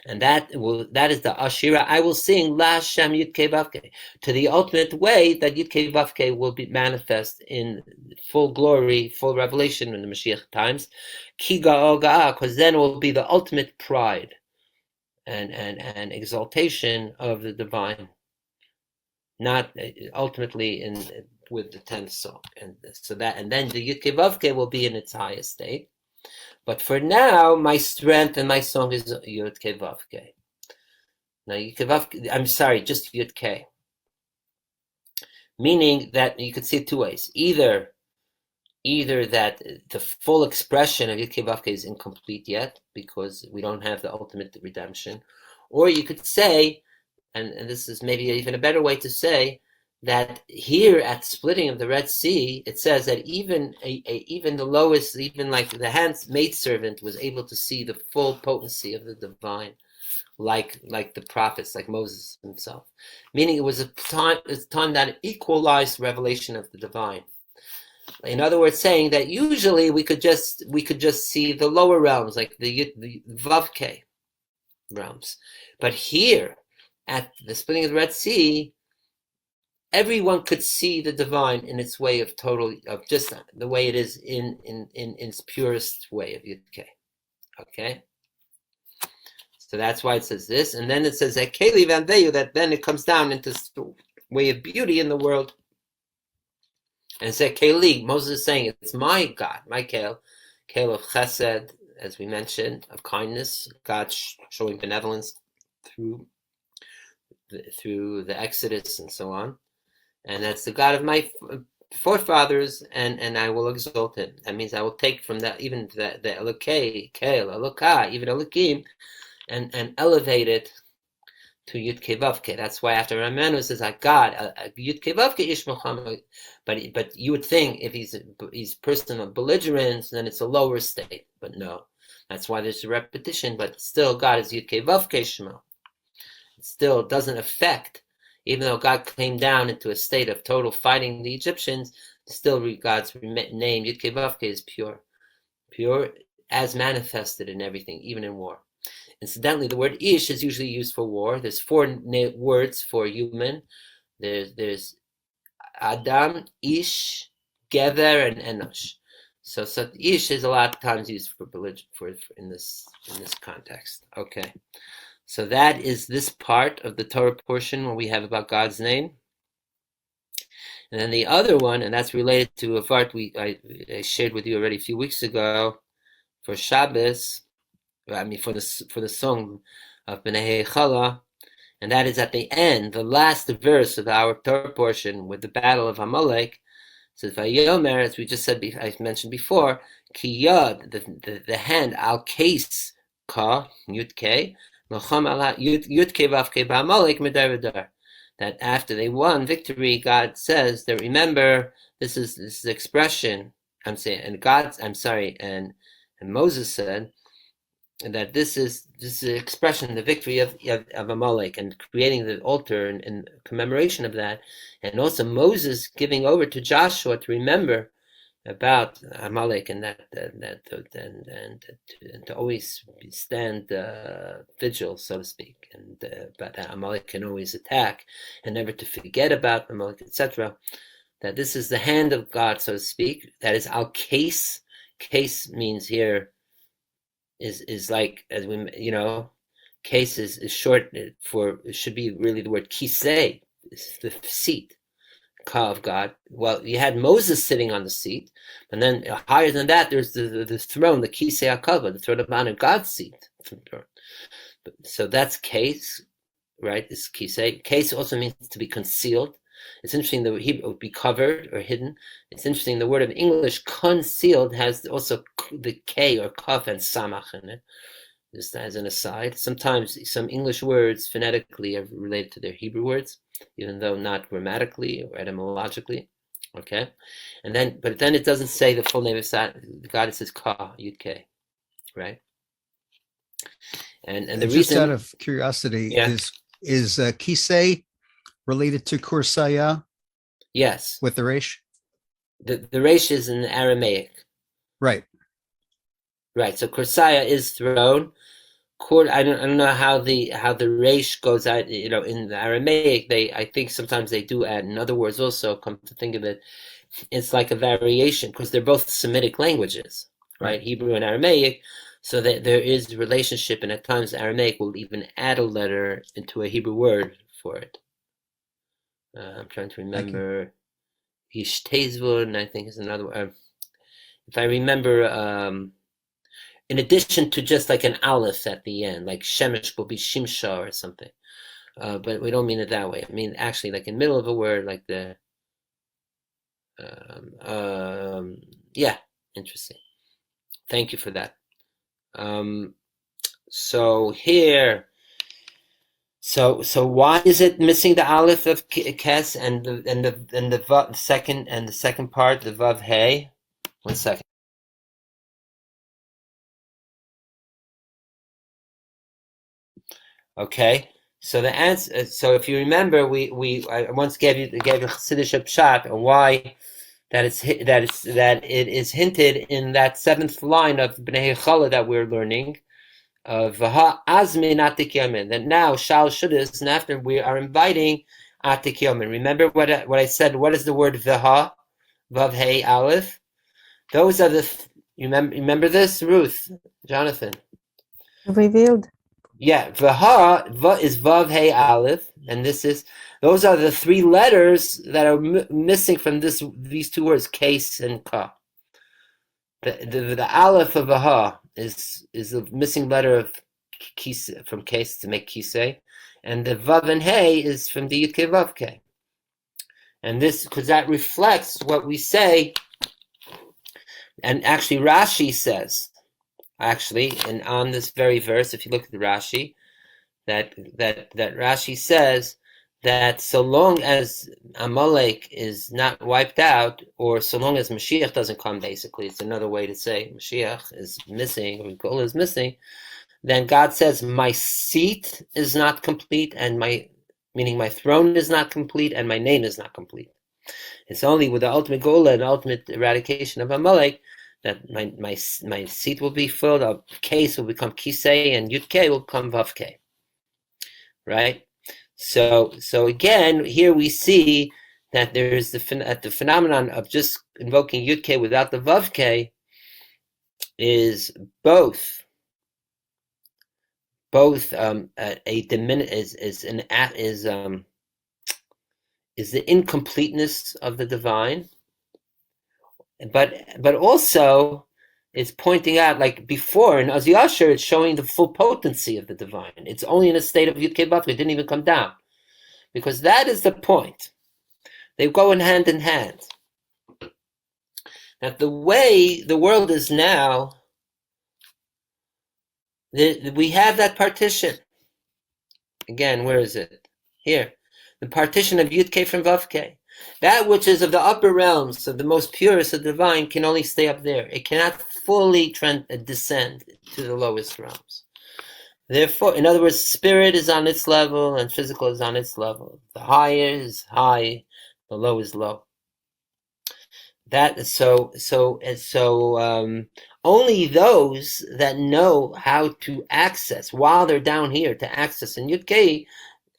And that is the Ashira. I will sing La Shem Yudke Vavke, to the ultimate way that Yudke Vavke will be manifest in full glory, full revelation in the Mashiach times. Ki Ga'al, because then it will be the ultimate pride and exaltation of the divine, not ultimately with the 10th song. And then the Yudke Vavke will be in its highest state. But for now, my strength and my song is Yudke Vavke. Now, Yudke Vavke, I'm sorry, just Yudke. Meaning that you could see it two ways. Either that the full expression of Yudke Vavke is incomplete yet, because we don't have the ultimate redemption. Or you could say, and this is maybe even a better way to say, that here at splitting of the Red Sea, it says that even the lowest, even like the maidservant was able to see the full potency of the divine, like the prophets, like Moses himself. Meaning it was a time that equalized revelation of the divine. In other words, saying that usually we could just see the lower realms, like the Vavke realms, but here at the splitting of the Red Sea, everyone could see the divine in its way of just the way it is in its purest way of Yudke. Okay? So that's why it says this. And then it says that Keli Vanveyu, that then it comes down into the way of beauty in the world. And it said Keli, Moses is saying, it's my God, my Kel of Chesed, as we mentioned, of kindness, God showing benevolence through the Exodus and so on. And that's the God of my forefathers, and I will exalt him. That means I will take from that, even the Elokei, Kel, Elokah, even Elokim, and elevate it to Yudke Vavke. That's why after Ramanu says, God, Yudke Vavke Ishmacham, but you would think if he's a person of belligerence, then it's a lower state. But no, that's why there's a repetition. But still, God is Yudke Vavke Shema. It still doesn't affect. Even though God came down into a state of total fighting the Egyptians, still God's name, Yudke Vavke, is pure as manifested in everything, even in war. Incidentally, the word Ish is usually used for war. There's 4 words for human. There's Adam, Ish, Gever, and Enosh. So Ish is a lot of times used for in this context. Okay. So that is this part of the Torah portion where we have about God's name. And then the other one, and that's related to a part I shared with you already a few weeks ago for Shabbos, for the song of B'nai Chala, and that is at the end, the last verse of our Torah portion with the battle of Amalek. It says, Vayomer, as we just said, I mentioned before, Ki Yod, the hand, al case ka, Yud-K, that after they won victory, God says that remember, this is the expression. And Moses said that this is the expression, the victory of Amalek, and creating the altar in commemoration of that, and also Moses giving over to Joshua to remember about Amalek and to always stand vigil, so to speak, and but Amalek can always attack, and never to forget about Amalek, etc. That this is the hand of God, so to speak. That is al case. Case means here is like, as we case is short for, it should be really the word kisei, the seat. Of God. Well, you had Moses sitting on the seat, and then higher than that, there's the throne, the Kisei HaKavod, the throne of honor, God's seat. So that's case, right? This Kisei. Case also means to be concealed. It's interesting the Hebrew be covered or hidden. It's interesting the word of English concealed has also the K or Kaf and Samach in it. Just as an aside, sometimes some English words phonetically are related to their Hebrew words, even though not grammatically or etymologically. Okay, but then it doesn't say the full name of God. It says Ka Yud K, right? And the just reason, out of curiosity, yeah, is kisei related to kursaya? Yes. With the resh? The resh is in Aramaic. Right. Right. So kursaya is thrown. I don't know how the resh goes out. In the Aramaic, I think sometimes they do add in other words also. Come to think of it, it's like a variation because they're both Semitic languages, right? Hebrew and Aramaic. So that there is relationship, and at times Aramaic will even add a letter into a Hebrew word for it. I'm trying to remember. Hishtezvun, I think, is another one. If I remember, in addition to just like an aleph at the end, like shemesh will be shimsha or something. But we don't mean it that way. I mean actually like in the middle of a word, like the yeah, interesting. Thank you for that. So here, so why is it missing the aleph of kes and the second part, the vav hey? 1 second. Okay, so the answer. So if you remember, I once gave a Chassidish pshat on why that it is hinted in that 7th line of Bnei Chala that we're learning. V'ha azmin atik yamin. That now shal shudis, and after we are inviting atik yamin. Remember what I said. What is the word v'ha? Vav hey aleph. Those are remember this, Ruth, Jonathan. Revealed. Yeah, va is vav hey aleph, and those are the 3 letters that are missing from these 2 words, case and ka. The aleph of vaha is the missing letter of kise, from case to make kise, and the vav and hey is from the yud kei vav kei. And this, because that reflects what we say, and actually Rashi says, and on this very verse, if you look at the Rashi, that Rashi says that so long as Amalek is not wiped out, or so long as Mashiach doesn't come, basically, it's another way to say Mashiach is missing, or Gola is missing, then God says, my seat is not complete, and meaning my throne is not complete, and my name is not complete. It's only with the ultimate Gola and ultimate eradication of Amalek that my seat will be filled, a case will become kisei, and yud kei will become vav kei. Right? So again, here we see that there is the phenomenon of just invoking yud kei without the vav kei is both is the incompleteness of the divine, but also it's pointing out, like before in Az Yasher, it's showing the full potency of the divine. It's only in a state of Yud Kei Vav Kei, it didn't even come down, because that is the point. They go in hand. That the way the world is now, we have that partition. Again, where is it? Here. The partition of Yud Kei from Vav Kei. That which is of the upper realms, of the most purest of the divine, can only stay up there. It cannot fully descend to the lowest realms. Therefore, in other words, spirit is on its level and physical is on its level. The higher is high, the low is low. Only those that know how to access while they're down here to access in Yud Kei,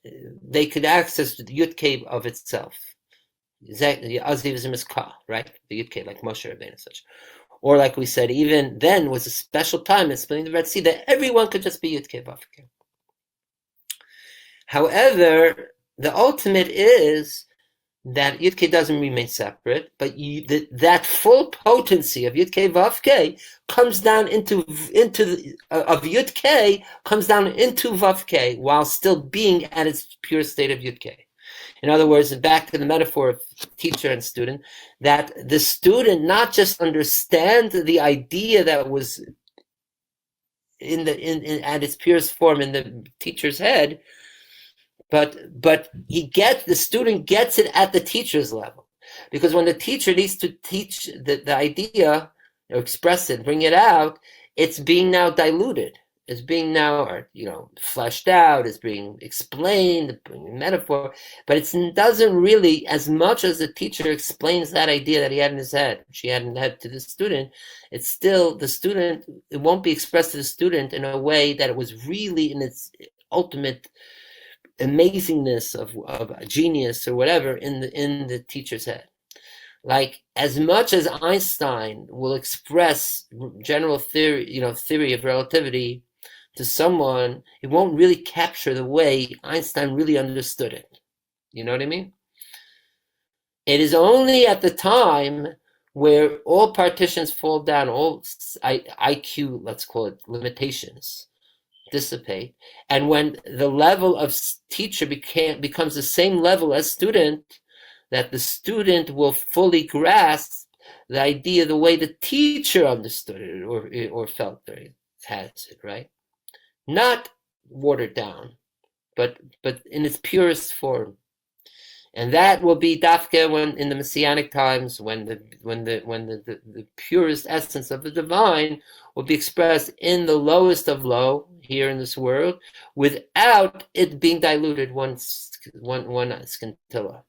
they could access the Yud Kei of itself. Azivizim is Ka, right? The Yud Kei, like Moshe Rabbeinu and such. Or like we said, even then was a special time in splitting the Red Sea that everyone could just be Yud Kei Vav Kei. However, the ultimate is that Yud Kei doesn't remain separate, but that full potency of Yud Kei Vav Kei comes down into Yud Kei comes down into Vav Kei while still being at its pure state of Yud Kei. In other words, back to the metaphor of teacher and student, that the student not just understand the idea that was at its purest form in the teacher's head, but the student gets it at the teacher's level. Because when the teacher needs to teach the idea, or express it, bring it out, it's being now diluted. is being now, fleshed out, is being explained, being metaphor, but it doesn't really, as much as the teacher explains that idea that he had in his head, she had in her head to the student, it's still the student, it won't be expressed to the student in a way that it was really in its ultimate amazingness of genius or whatever in the teacher's head. Like, as much as Einstein will express general theory of relativity to someone, it won't really capture the way Einstein really understood it. You know what I mean? It is only at the time where all partitions fall down, all IQ, let's call it, limitations dissipate, and when the level of teacher becomes the same level as student, that the student will fully grasp the idea the way the teacher understood it or felt that it has it, right? Not watered down, but in its purest form. And that will be dafke when in the Messianic times, when the purest essence of the divine will be expressed in the lowest of low here in this world, without it being diluted one scintilla.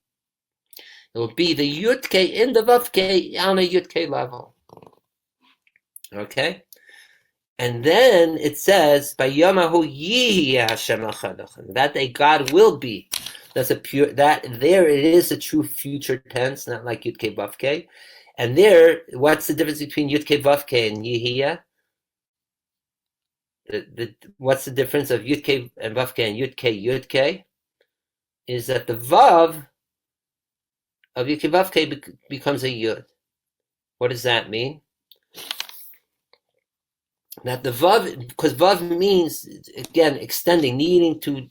It will be the Yud-K in the Vav-K on a Yud-K level. Okay? And then it says, "Bayamahu yihi Hashem echad." That day God will be. That's there it is a true future tense, not like Yud-K Vav-K. And there, what's the difference between Yud-K Vav-K and Yihiyah? What's the difference of Yud-K and Vav-K and Yud-K? Is that the Vav of Yud-K Vav-K becomes a Yud. What does that mean? That the Vav, because Vav means, again, extending, needing to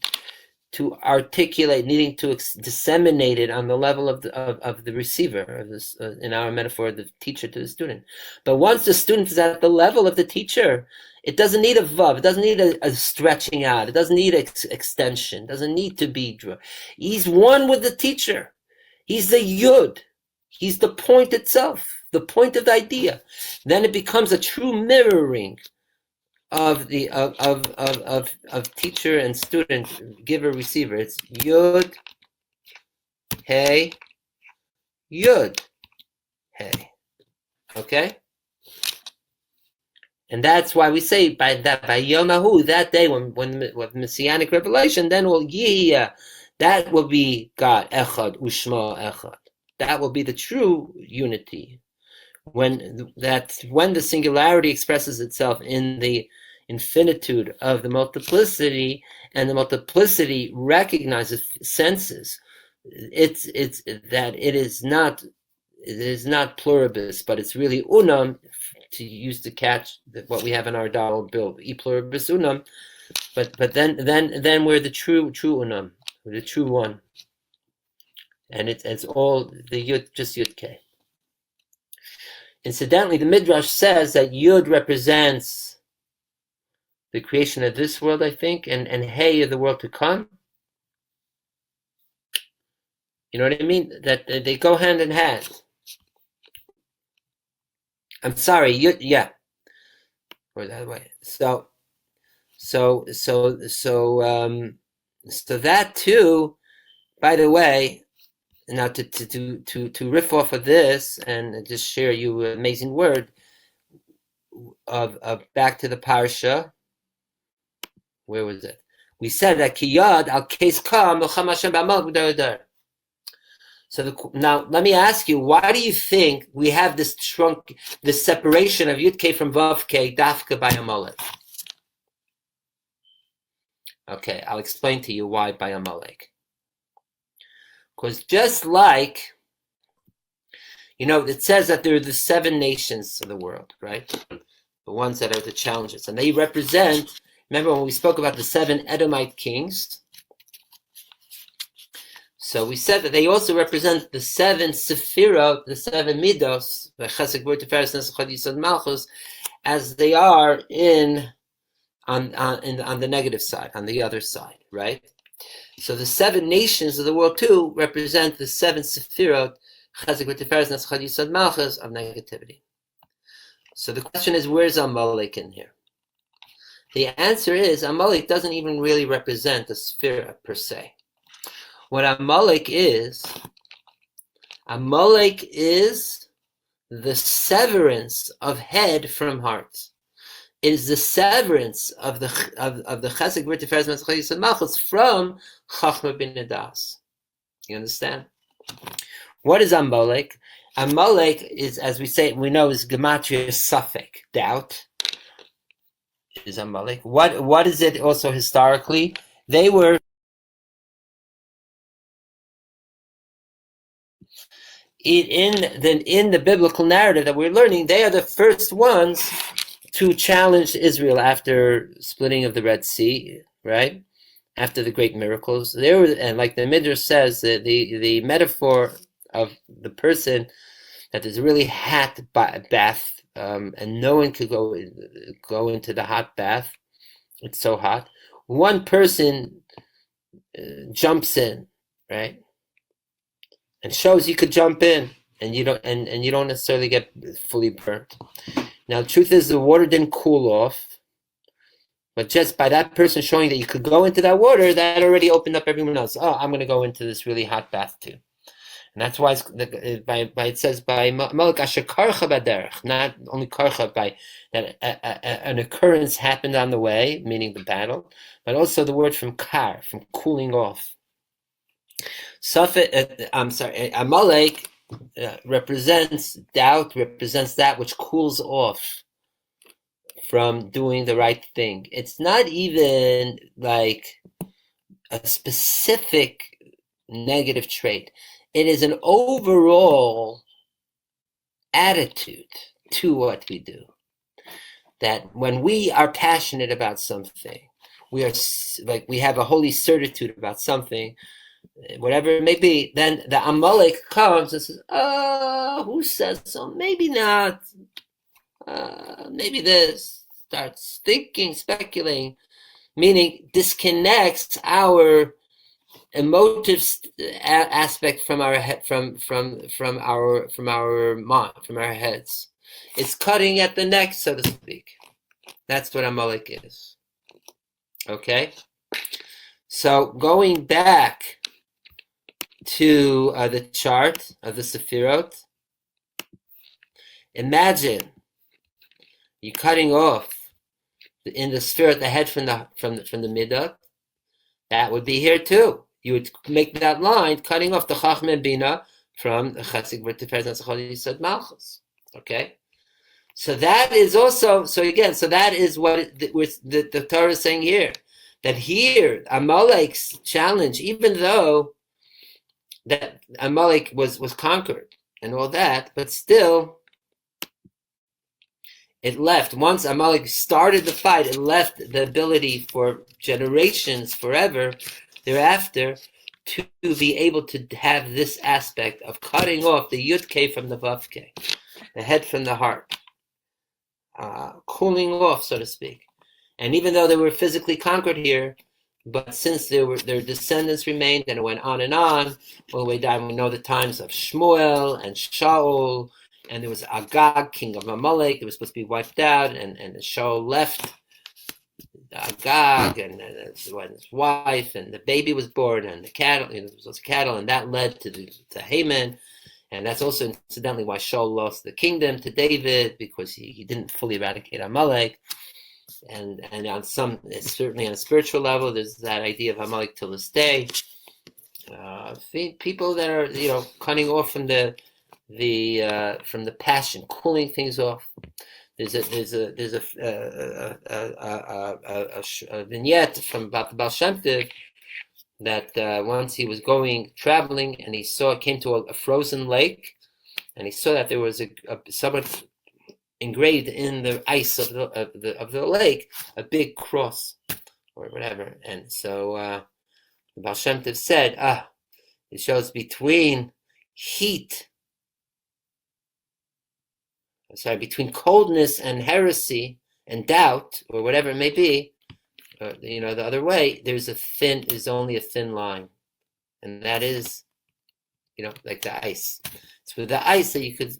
articulate, needing to disseminate it on the level of the receiver, of this, in our metaphor, the teacher to the student. But once the student is at the level of the teacher, it doesn't need a Vav, it doesn't need a stretching out, it doesn't need extension, it doesn't need to be. He's one with the teacher. He's the Yud. He's the point itself, the point of the idea. Then it becomes a true mirroring of the of teacher and student, giver, receiver. It's Yud, Hey, Yud, Hey. Okay? And that's why we say by Yomahu, that day when Messianic revelation, then will Yihya, that will be God, Echad, Ushma Echad. That will be the true unity. When the singularity expresses itself in the infinitude of the multiplicity, and the multiplicity recognizes, senses, it is not pluribus, but it's really unam, to use to catch what we have in our dollar bill, e pluribus unam. But then we're the true unam, we're the true one, and it's all the Yud, just Yud K. Incidentally, the Midrash says that Yud represents the creation of this world, I think, and Hey of the world to come. You know what I mean? That they go hand in hand. I'm sorry, Yud, yeah, or that way. So that too. By the way, now to riff off of this and just share you an amazing word of back to the parsha. Where was it? We said that kiyad al kes kam Hashem b'Amalek. So now let me ask you, why do you think we have this separation of Yud K from Vav K, dafka by Amalek? Okay, I'll explain to you why by Amalek. Because just like, it says that there are the 7 nations of the world, right? The ones that are the challenges. And they represent, remember when we spoke about the 7 Edomite kings? So we said that they also represent the 7 Sefirot, the 7 Midos, as they are on the negative side, on the other side, right? So the 7 nations of the world too represent the 7 Sefirot of negativity. So the question is, where's Amalek in here? The answer is Amalek doesn't even really represent the sphere per se. What Amalek is the severance of head from heart. It is the severance of the Chesed Gvur Tiferes Melech Yisod Malchus from Chachma Bina Das. You understand? What is Amalek? Amalek is, as we know, is gematria Safek, doubt. Is Amalek. What is it also historically? They were in the biblical narrative that we're learning, they are the first ones to challenge Israel after splitting of the Red Sea, right? After the great miracles. They were, and like the Midrash says, the metaphor of the person that there's a really hot bath, and no one could go into the hot bath. It's so hot. One person jumps in, right, and shows you could jump in, and you don't necessarily get fully burnt. Now, the truth is, the water didn't cool off, but just by that person showing that you could go into that water, that already opened up everyone else. Oh, I'm going to go into this really hot bath too. And that's why it says by Amalek asher karcha baderech, not only karcha, by that an occurrence happened on the way, meaning the battle, but also the word from kar, from cooling off. Amalek represents doubt, represents that which cools off from doing the right thing. It's not even like a specific negative trait. It is an overall attitude to what we do. That when we are passionate about something, we have a holy certitude about something, whatever it may be, then the Amalek comes and says, who says so? Maybe not. Maybe this. Starts thinking, speculating, meaning disconnects our emotive aspect from our head, from our mind, from our heads. It's cutting at the neck, so to speak. That's what Amalek is. Okay? So going back to the chart of the Sefirot, imagine you're cutting off in the sphere the head from the midah. That would be here too. You would make that line cutting off the Chachma Bina from the Chesed Gvur Tiferes Melech Yisod Malchus. Okay, so that is also that is what the Torah is saying here. That here Amalek's challenge, even though that Amalek was conquered and all that, but still. It left, once Amalek started the fight, it left the ability for generations, forever, thereafter, to be able to have this aspect of cutting off the Yud-K from the Vav-K, the head from the heart, cooling off, so to speak. And even though they were physically conquered here, but since their descendants remained, and it went on, all the way down, we know the times of Shmuel and Shaul, and there was Agag, king of Amalek, that was supposed to be wiped out, and Shaul left Agag and his wife, and the baby was born, and the cattle, there was cattle, and that led to Haman, and that's also incidentally why Shaul lost the kingdom to David, because he didn't fully eradicate Amalek, and on certainly on a spiritual level, there's that idea of Amalek till this day. People that are cutting off from the passion, cooling things off. There's a vignette from about the Baal Shem Tov that once he was traveling, and he came to a frozen lake, and he saw that there was someone engraved in the ice of the lake, a big cross or whatever. And so the Baal Shem Tov said, it shows between between coldness and heresy and doubt, or whatever it may be, the other way, there's only a thin line, and that is, like the ice. It's with the ice that you could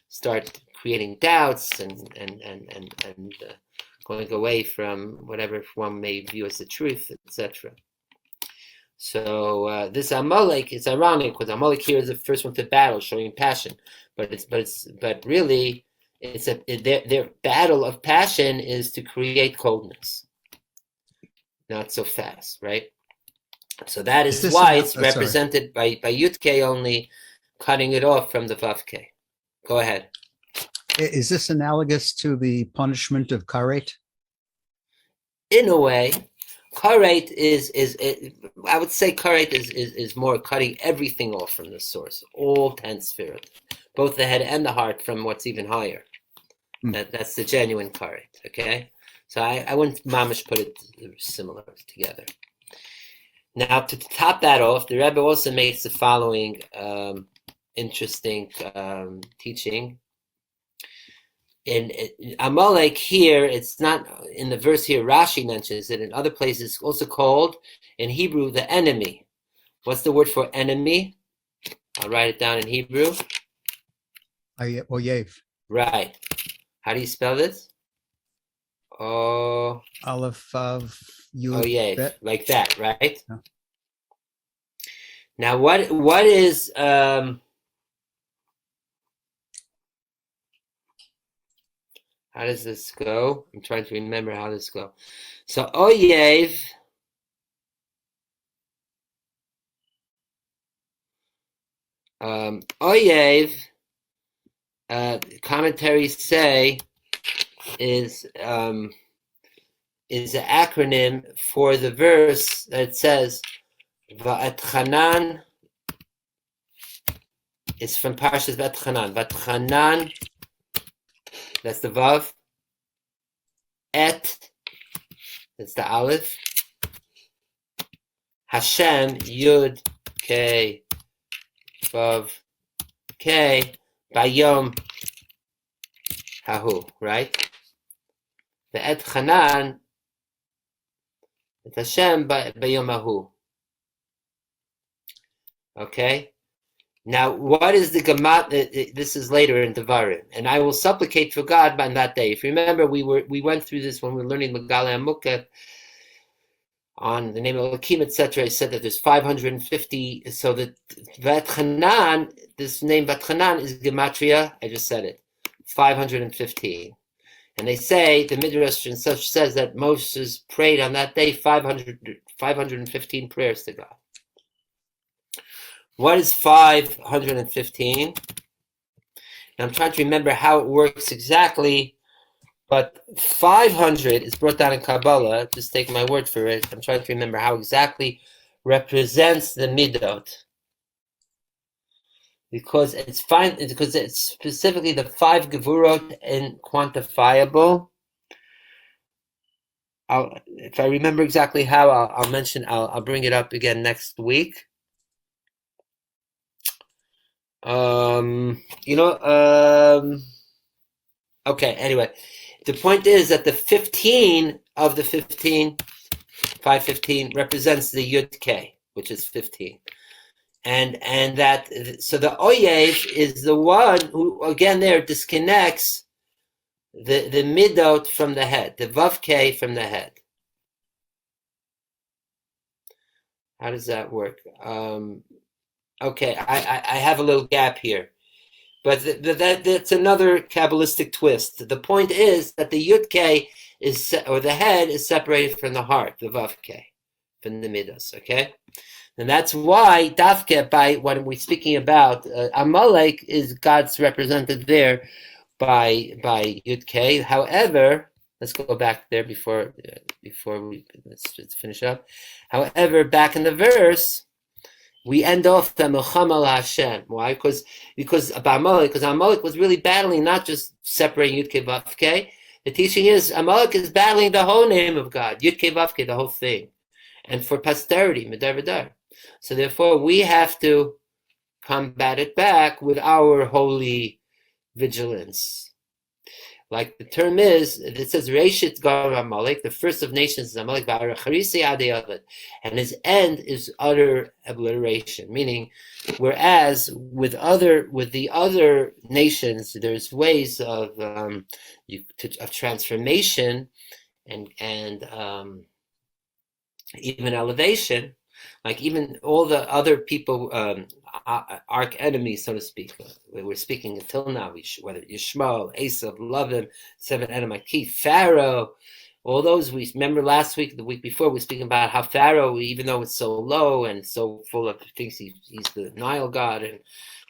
start creating doubts and going away from whatever one may view as the truth, etc. So this Amalek is ironic because Amalek here is the first one to battle, showing passion, but really their battle of passion is to create coldness, not so fast, right? So that is why it's represented by Yud K only, cutting it off from the Vav K. Go ahead. Is this analogous to the punishment of karet? In a way, karet is I would say karet is more cutting everything off from the source, all 10 Sefirot, both the head and the heart from what's even higher. That's the genuine karet, okay? So I wouldn't mamish put it similar together. Now, to top that off, the Rebbe also makes the following interesting teaching. In Amalek here, it's not in the verse here, Rashi mentions it. In other places, it's also called, in Hebrew, the enemy. What's the word for enemy? I'll write it down in Hebrew. Oyev. Right. How do you spell this? Aleph of Oyev, like that, right? Yeah. Now, what is how does this go? I'm trying to remember how this goes. So Oyev commentaries say is an acronym for the verse that says Va'etchanan. It's from Parshas Va'etchanan. Va'etchanan, that's the Vav. Et, that's the Aleph. Hashem, Yud, K, Vav, K, Bayom, Hahu, right? The Et Chanan, it's Hashem, Bayom Hahu. Okay? Now, what is the Gamat? This is later in Devarim, and I will supplicate for God on that day. If you remember, we went through this when we were learning Megale Amukah on the name of Elohim, etc. I said that there's 550. So that Vatchanan, this name Vatchanan is Gematria. I just said it, 515. And they say the Midrash and such says that Moses prayed on that day 515 prayers to God. What is 515? And I'm trying to remember how it works exactly, but 500 is brought down in Kabbalah. Just take my word for it. I'm trying to remember how exactly represents the midot, because it's fine, because it's specifically the 5 gevurot and quantifiable. If I remember exactly how, I'll mention. I'll bring it up again next week. Okay, anyway, the point is that the 15 of the 15, 515, represents the Yud K, which is 15. And that, so the Oyev is the one who, again, there disconnects the midot from the head, the Vav K from the head. How does that work? Okay, I have a little gap here, but that's another Kabbalistic twist. The point is that the Yud K is, or the head is separated from the heart, the Vav K, from the Midas, okay? And that's why Dafke, by when we're speaking about Amalek, is God's represented there by Yud K. However, let's go back there before let's finish up. However, back in the verse, we end off the Melchama Hashem. Why? Because Amalek was really battling, not just separating Yud K Vav K. The teaching is Amalek is battling the whole name of God, Yud K Vav K, the whole thing, and for posterity, Medar V'dar. So therefore, we have to combat it back with our holy vigilance. Like the term is, it says Reishit Gar Amalek, the first of nations is Amalek, and his end is utter obliteration. Meaning, whereas with the other nations, there's ways of transformation and even elevation, like even all the other people, arch enemies, so to speak, we're speaking until now, whether Yishmael, Esav, Lovim, 7 Edomite, Pharaoh, all those, we remember last week, the week before, we were speaking about how Pharaoh, even though it's so low and so full of things, he's the Nile god and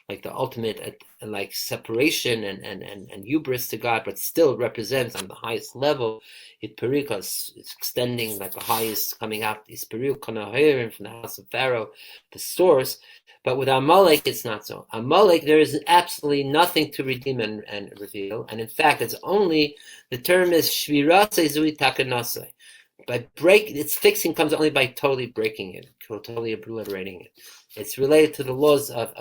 like the ultimate like separation and hubris to God, but still represents on the highest level. It perikas, it's extending like the highest, coming out is periuk from the house of Pharaoh, the source. But with Amalek, it's not so. Amalek, there is absolutely nothing to redeem and reveal, and in fact, it's only, the term is Shira zui takanase. By its fixing comes only by totally breaking it, totally obliterating it. It's related to the laws of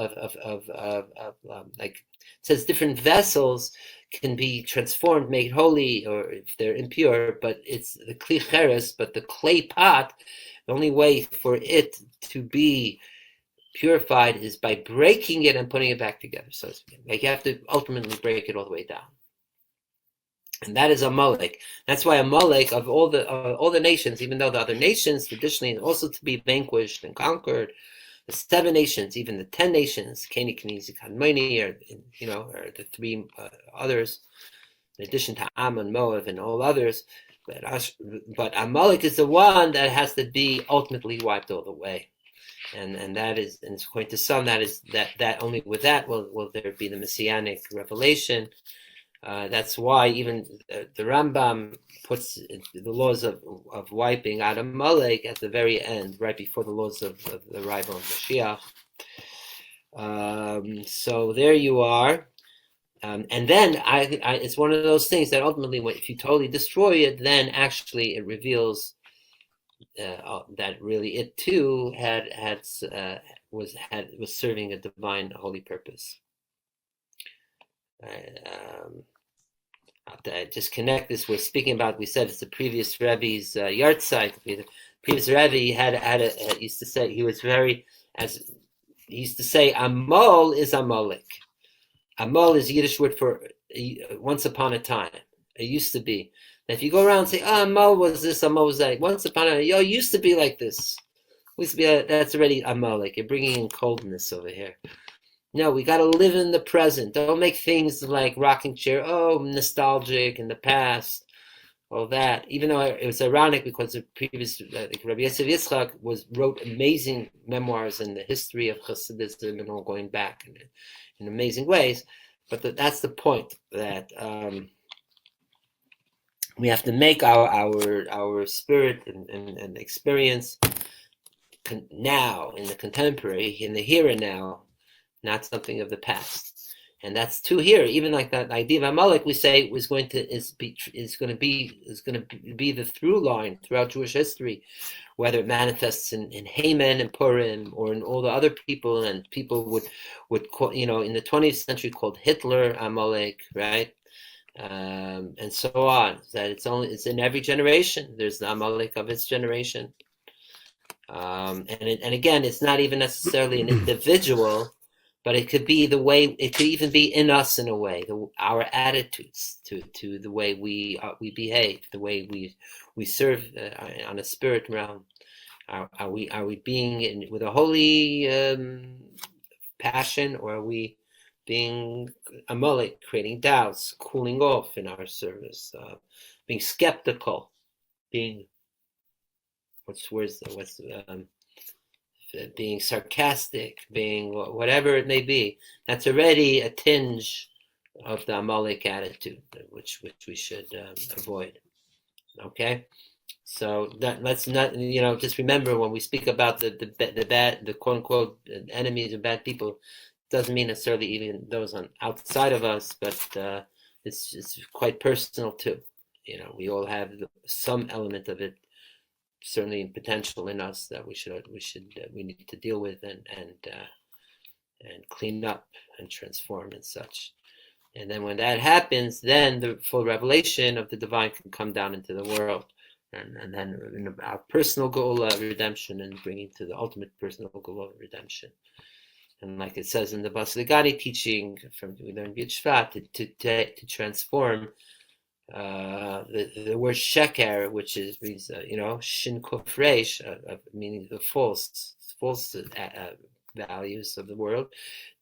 like it says different vessels can be transformed, made holy, or if they're impure, but it's the kli cheres, but the clay pot, the only way for it to be purified is by breaking it and putting it back together. So like you have to ultimately break it all the way down. And that is Amalek. That's why Amalek, of all the nations, even though the other nations traditionally are also to be vanquished and conquered, the 7 nations, even the 10 nations, Keni, Kenizi, Kadmoni, or the 3 others, in addition to Ammon, Moab, and all others. But Amalek is the one that has to be ultimately wiped all the way. And that is, and according to some, that only with that will there be the messianic revelation. That's why even the Rambam puts the laws of wiping out Amalek at the very end, right before the laws of the arrival of Mashiach. So there you are. And then it's one of those things that ultimately, if you totally destroy it, then actually it reveals that really it too was serving a divine holy purpose. Just connect this. We're speaking about. We said it's the previous Rebbe's yahrzeit. The previous Rebbe used to say he used to say Amol is Amalek. Amol is a Yiddish word for once upon a time. It used to be. Now, if you go around and say, Amol was this, Amol was that. Once upon a time, it used to be like this. It used to be that's already Amalek. You're bringing in coldness over here. No, we got to live in the present. Don't make things like rocking chair, nostalgic in the past, all that. Even though it was ironic because the previous, Rabbi Yosef Yitzchak wrote amazing memoirs in the history of Hasidism and all going back in amazing ways. But that's the point, that we have to make our spirit and experience now, in the contemporary, in the here and now, not something of the past. And that's too here. Even like that idea of Amalek, we say is going to be the through line throughout Jewish history, whether it manifests in Haman and Purim or in all the other people, and people would call, in the 20th century called Hitler Amalek, right? And so on. That it's in every generation. There's the Amalek of its generation. And again, it's not even necessarily an individual, but it could be the way. It could even be in us in a way. Our attitudes to the way we behave, the way we serve on a spirit realm. Are we being with a holy passion, or are we being Amalek, creating doubts, cooling off in our service, being skeptical, being being sarcastic, being whatever it may be. That's already a tinge of the Amalek attitude, which we should avoid. Okay, so let's not, just remember when we speak about the bad, the quote unquote enemies or bad people, doesn't mean necessarily even those outside of us, but it's quite personal too. We all have some element of it, certainly in potential in us, that we need to deal with and clean up and transform and such. And then when that happens, then the full revelation of the divine can come down into the world. And then our personal goal of redemption and bringing to the ultimate personal goal of redemption. And like it says in the Basaligani teaching from we learned Shvat, to transform the word sheker, which means shin kuf reish, meaning the false values of the world,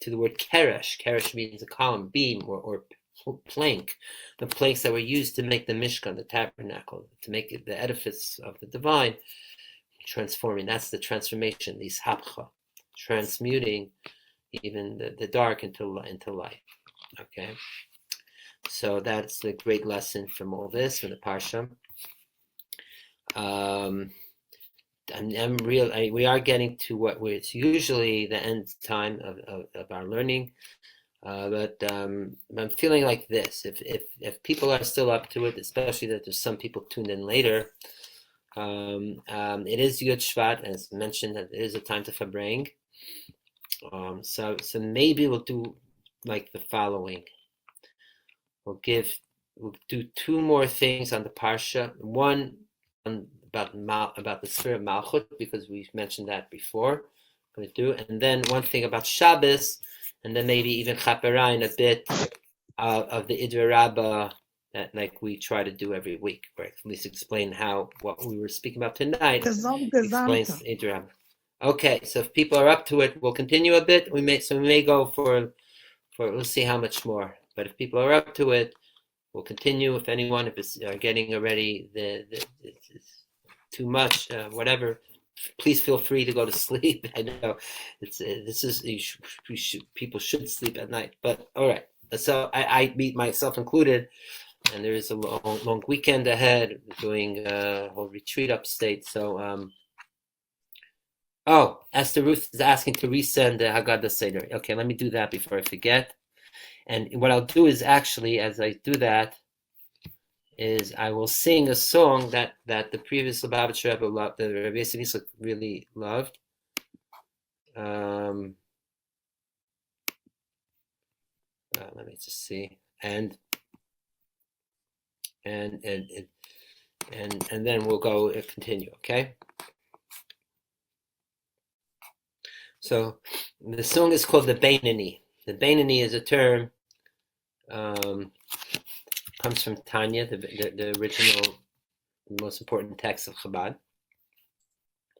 to the word keresh. Keresh means a column, beam, or plank, the planks that were used to make the Mishkan, the tabernacle, to make it the edifice of the divine, transforming. That's the transformation, these hapcha, transmuting even the dark into light. Okay, so that's the great lesson from all this, from the parsha. We are getting to it's usually the end time of our learning. But I'm feeling like this. If people are still up to it, especially that there's some people tuned in later, it is Yud Shvat, as mentioned, that it is a time to Farbrengen. So maybe we'll do like the following. We'll do two more things on the parsha. One about the spirit of Malchut, because we've mentioned that before. I'm going to do, and then one thing about Shabbos. And then maybe even chaperain a bit of the Idra Rabbah that like we try to do every week, or at least explain what we were speaking about tonight explains Idra Rabbah. Okay, so if people are up to it, we'll continue a bit. We may go for we'll see how much more. But if people are up to it, we'll continue. If it's getting already it's too much, whatever. Please feel free to go to sleep. I know people should sleep at night, but all right. So I meet myself included, and there is a long weekend ahead, doing a whole retreat upstate. So, Esther Ruth is asking to resend the Haggadah Seder. Okay, let me do that before I forget. And what I'll do is actually, as I do that, is I will sing a song that the previous Lubavitcher Rebbe loved, the Rabbi Sinai really loved. Let me just see, and then we'll go continue. Okay. So the song is called the Beinani. The Beinani is a term. Comes from Tanya, the original, the most important text of Chabad,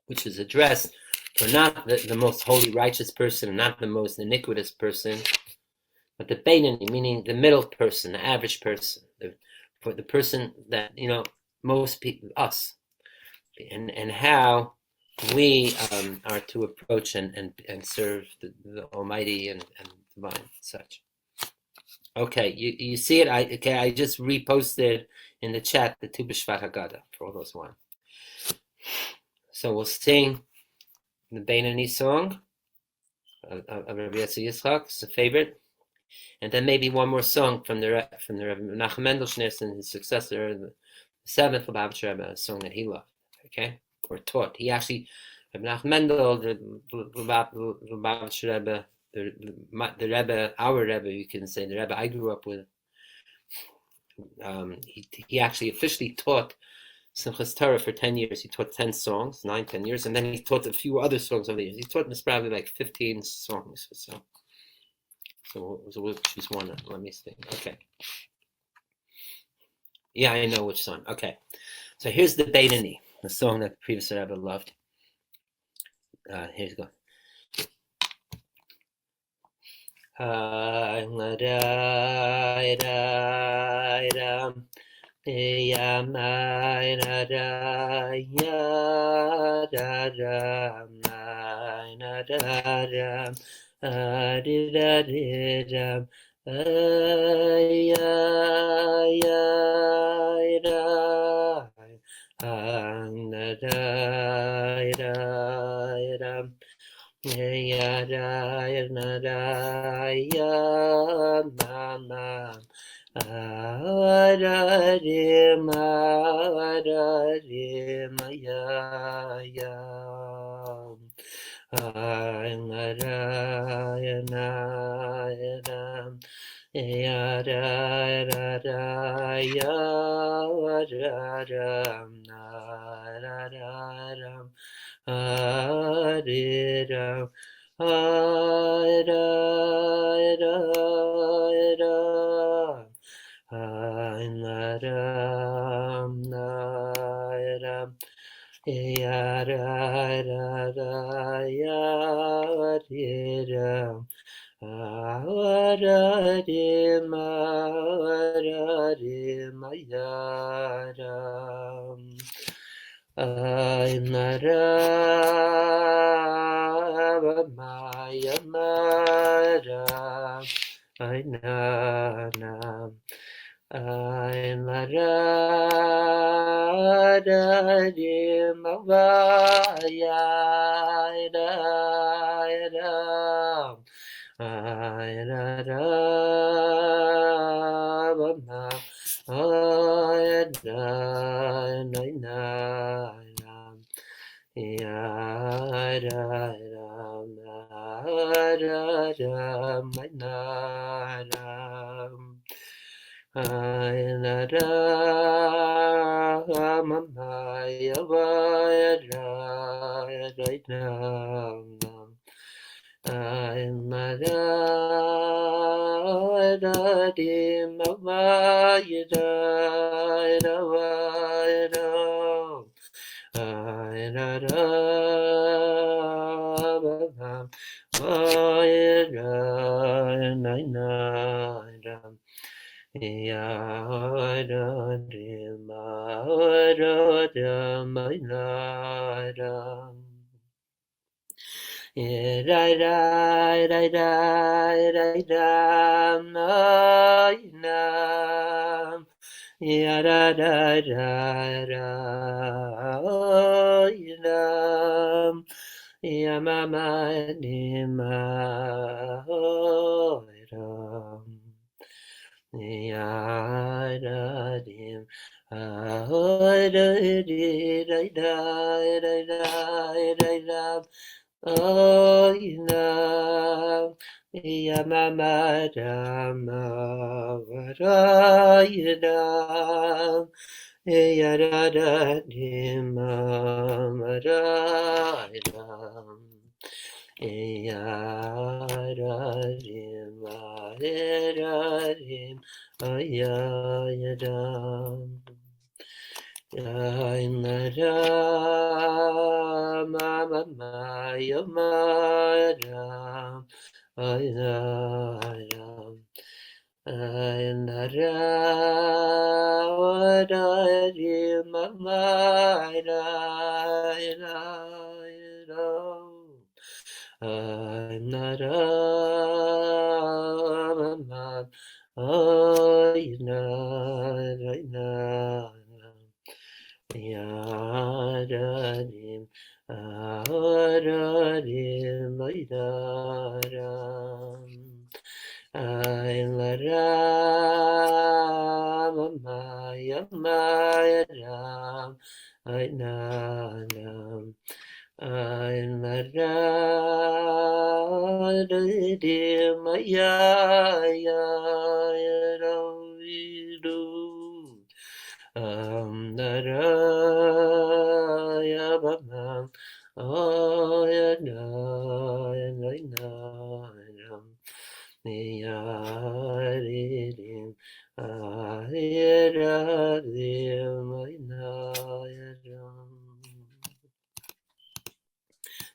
which is addressed for not the most holy, righteous person, not the most iniquitous person, but the Beinani, meaning the middle person, the average person, for the person that, most people, us, and how we are to approach and serve the Almighty and divine and such. Okay, you see it? I just reposted in the chat the Tu B'Shvat Haggadah for all those one. So we'll sing the Beinani song of Rabbi Yitzchak. It's a favorite, and then maybe one more song from the Rabbi Menachem Mendel Schneerson, his successor, the seventh Lubavitcher Rebbe, a song that he loved. Okay, or taught. He actually, Rabbi Menachem Mendel, the Lubavitcher Rebbe. The Rebbe, our Rebbe, you can say, the Rebbe I grew up with, he actually officially taught Simchas Torah for 10 years. He taught 10 songs, 9-10 years, and then he taught a few other songs over the years. He taught us probably like 15 songs or so. So we'll choose one. Let me think. Okay. Yeah, I know which song. Okay. So here's the Beinani, the song that the previous Rebbe loved. Here you go.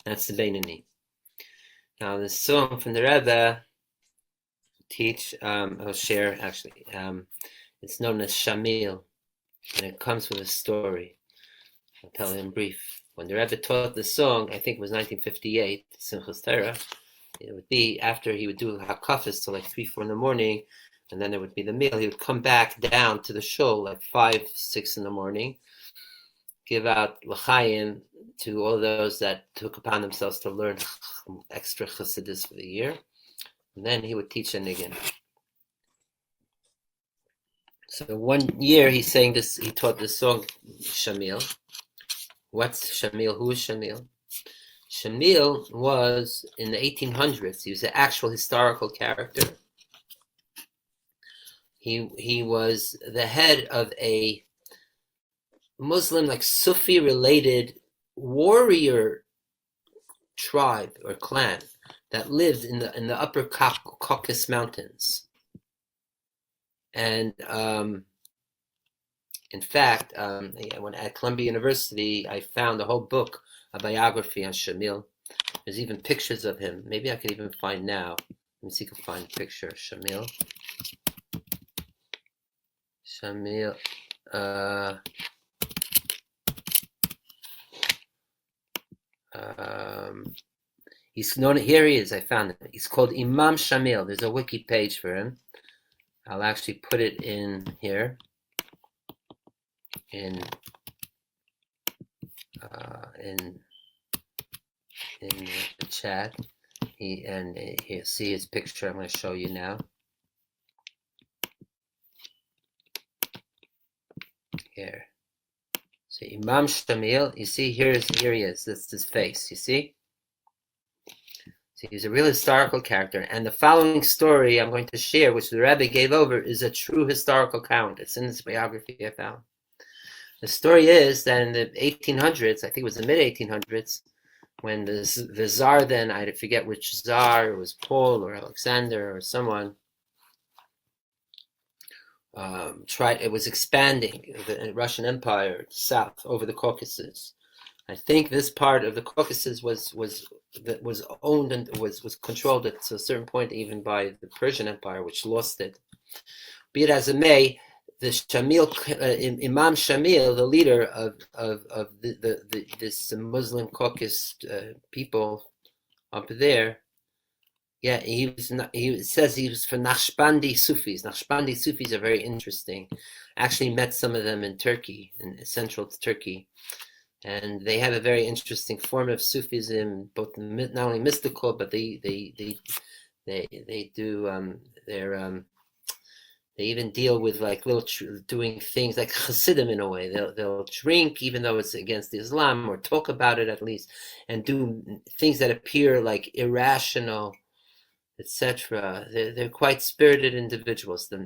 That's the Beinoni. Now, the song from the Rebbe I'll share actually. It's known as Shamil, and it comes with a story. I'll tell it in brief. When the Rebbe taught the song, I think it was 1958, Simchas Torah, it would be after he would do hakafas till like 3, 4 in the morning, and then there would be the meal. He would come back down to the shul like 5, 6 in the morning, give out l'chaim to all those that took upon themselves to learn extra chassidus for the year, and then he would teach a niggunim. So one year he taught this song, Shamil. What's Shamil? Who is Shamil? Shamil was in the 1800s. He was an actual historical character. He was the head of a Muslim, like Sufi-related warrior tribe or clan that lived in the Upper Caucasus Mountains, and in fact, when at Columbia University, I found a whole book, a biography on Shamil. There's even pictures of him. Maybe I could even find now. Let me see if I can find a picture of Shamil. Shamil. He's known. Here he is. I found it. He's called Imam Shamil. There's a wiki page for him. I'll actually put it in here. In the chat, he'll see his picture. I'm going to show you now. Here, so Imam Shamil. You see, here he is. That's his face. You see. So he's a real historical character, and the following story I'm going to share, which the Rabbi gave over, is a true historical account. It's in his biography I found. The story is that in the 1800s, I think it was the mid-1800s, when the Tsar then, I forget which Tsar, it was Paul or Alexander or someone, it was expanding the Russian Empire south over the Caucasus. I think this part of the Caucasus was owned and was controlled at a certain point even by the Persian Empire, which lost it. Be it as it may, the Shamil, Imam Shamil, the leader of this Muslim Caucasus people up there, he says he was for Naqshbandi Sufis. Naqshbandi Sufis are very interesting. I actually met some of them in Turkey, in central Turkey, and they have a very interesting form of Sufism, both not only mystical, but they do they even deal with like doing things like Hasidim in a way. They'll drink even though it's against Islam, or talk about it at least, and do things that appear like irrational, etc. They're quite spirited individuals. The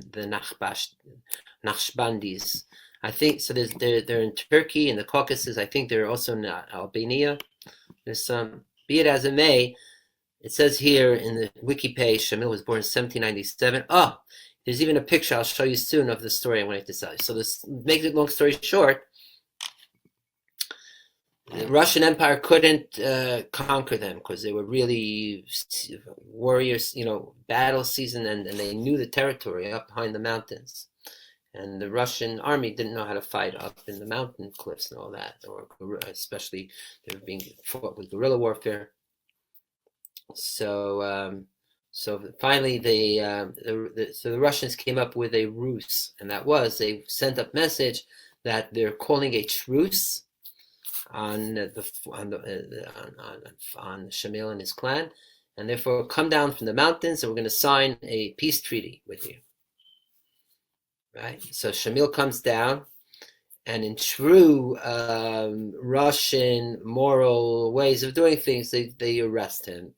Naqshbandis. I think so. They're in Turkey, in the Caucasus. I think they're also in Albania. There's some. Be it as it may, it says here in the wiki page, Shamil was born in 1797. Oh. There's even a picture I'll show you soon of the story I'm going to tell you. So this makes it long story short. The Russian Empire couldn't conquer them because they were really warriors, battle season, and they knew the territory up behind the mountains. And the Russian army didn't know how to fight up in the mountain cliffs and all that, or especially they were being fought with guerrilla warfare. So finally, the Russians came up with a ruse, and that was they sent a message that they're calling a truce on Shamil and his clan, and therefore come down from the mountains, and we're going to sign a peace treaty with you. Right. So Shamil comes down, and in true Russian moral ways of doing things, they arrest him,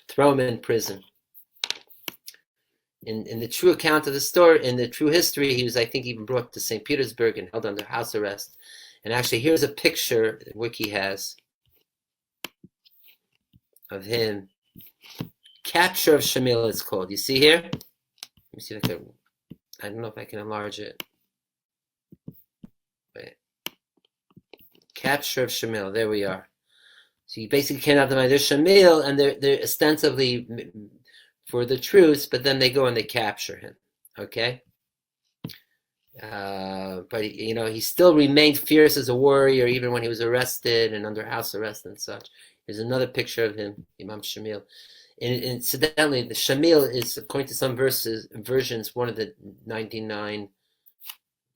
throw him in prison. In the true account of the story, in the true history, he was, I think, even brought to St. Petersburg and held under house arrest. And actually, here's a picture that Wiki has of him. Capture of Shamil, it's called. You see here? Let me see if I don't know if I can enlarge it. Wait. Capture of Shamil. There we are. So you basically cannot deny there's Shamil, and they're ostensibly for the truce, but then they go and they capture him. Okay? But he still remained fierce as a warrior even when he was arrested and under house arrest and such. Here's another picture of him, Imam Shamil. Incidentally, the Shamil is, according to some versions, one of the 99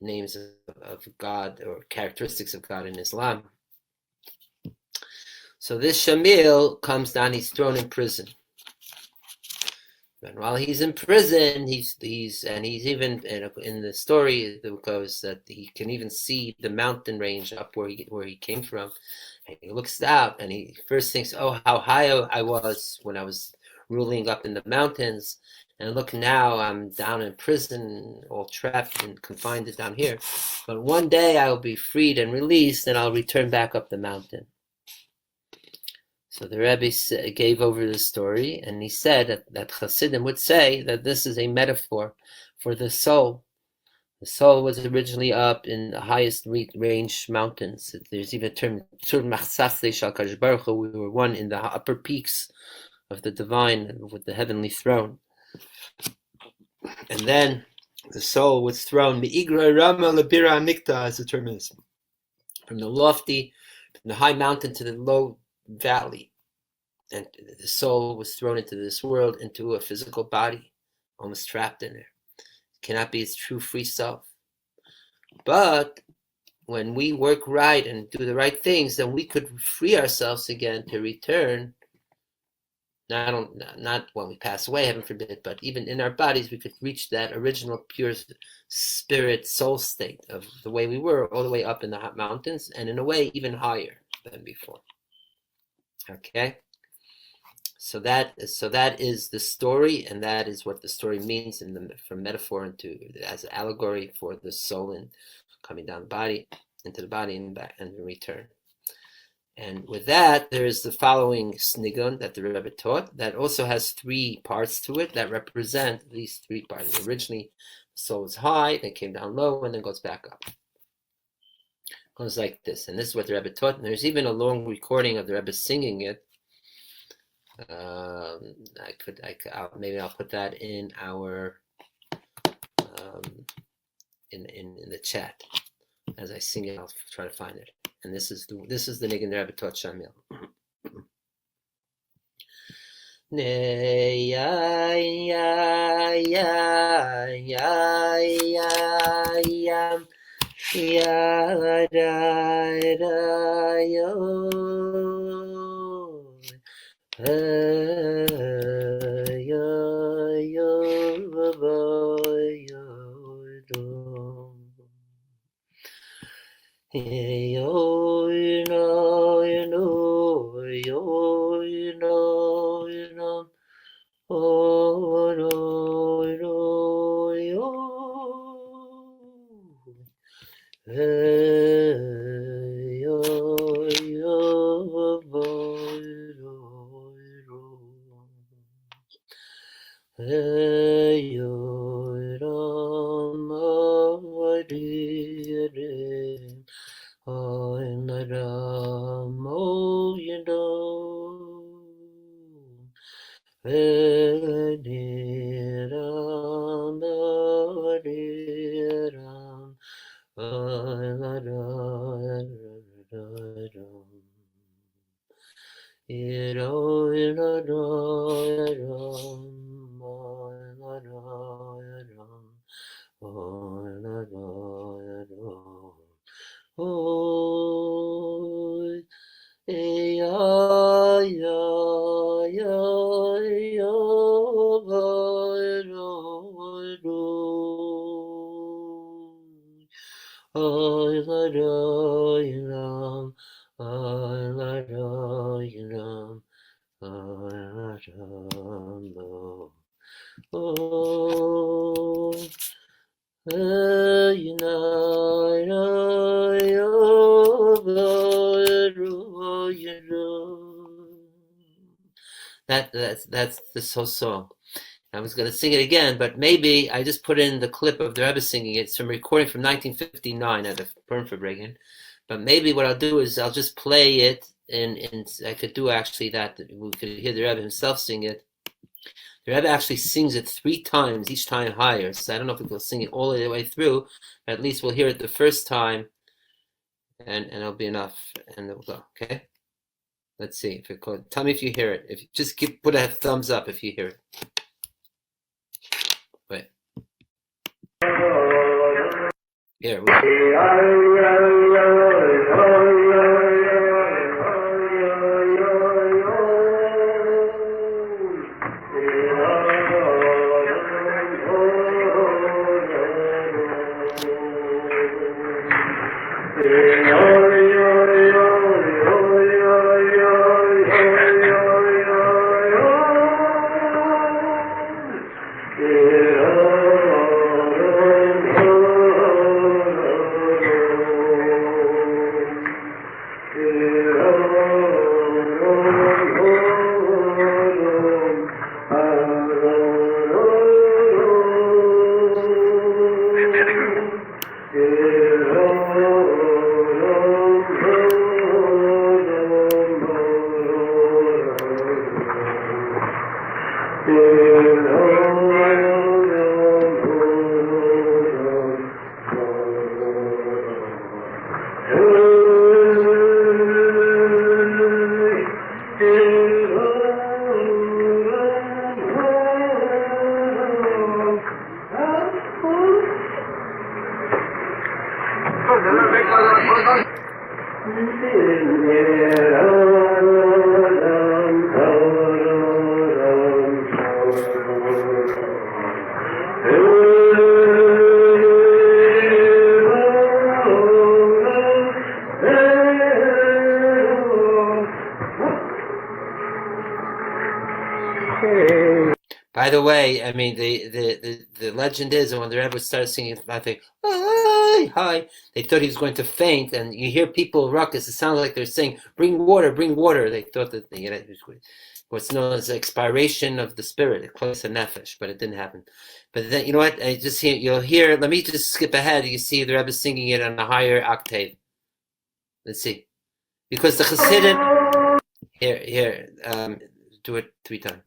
names of God or characteristics of God in Islam. So this Shamil comes down, he's thrown in prison. And while he's in prison, he's even in the story it goes that he can even see the mountain range up where he came from. And he looks out and he first thinks, "Oh, how high I was when I was ruling up in the mountains." And look, now I'm down in prison, all trapped and confined down here. But one day I will be freed and released, and I'll return back up the mountain. So the Rabbi gave over the story, and he said that Hasidim would say that this is a metaphor for the soul. The soul was originally up in the highest range mountains. There's even a term, we were one in the upper peaks of the divine with the heavenly throne. And then the soul was thrown, Me'igra Rama Labira Amikta, as the term is, from the lofty, from the high mountain to the low valley. And the soul was thrown into this world, into a physical body, almost trapped in there. It cannot be its true free self. But when we work right and do the right things, then we could free ourselves again to return. Not when we pass away, heaven forbid, but even in our bodies, we could reach that original pure spirit soul state of the way we were, all the way up in the hot mountains, and in a way even higher than before. Okay, so that is the story, and that is what the story means from metaphor into as allegory for the soul and coming down the body into the body and back and return. And with that, there is the following Niggun that the Rebbe taught that also has 3 parts to it that represent these 3 parts. Originally, the soul is high, then came down low, and then goes back up. It goes like this, and this is what the Rebbe taught. And there's even a long recording of the Rebbe singing it. Maybe I'll put that in our in the chat as I sing it. I'll try to find it. And this is the Niggun the Rebbe taught Shamil. Ne ya ya ya ya ya ya ya ra yo That's this whole song. I was going to sing it again, but maybe I just put in the clip of the Rebbe singing it. It's from a recording from 1959 at the Farbrengen. But maybe what I'll do is I'll just play it, and I could do actually that. We could hear the Rebbe himself sing it. The Rebbe actually sings it 3 times, each time higher. So I don't know if we'll sing it all the way through, but at least we'll hear it the first time, and it'll be enough, and then we'll go. Okay. Let's see if it could. Tell me if you hear it. If you just put a thumbs up if you hear it. Wait. Here we go. By the way, I mean the legend is that when the Rebbe started singing, I think, hi, hi, they thought he was going to faint, and you hear people ruckus. It sounds like they're saying, "Bring water, bring water." They thought that what's known as expiration of the spirit, it close to Nefesh, but it didn't happen. But then you know what? I just you'll hear. Let me just skip ahead. You see the Rebbe singing it on a higher octave. Let's see, because the Chassidim here, do it 3 times.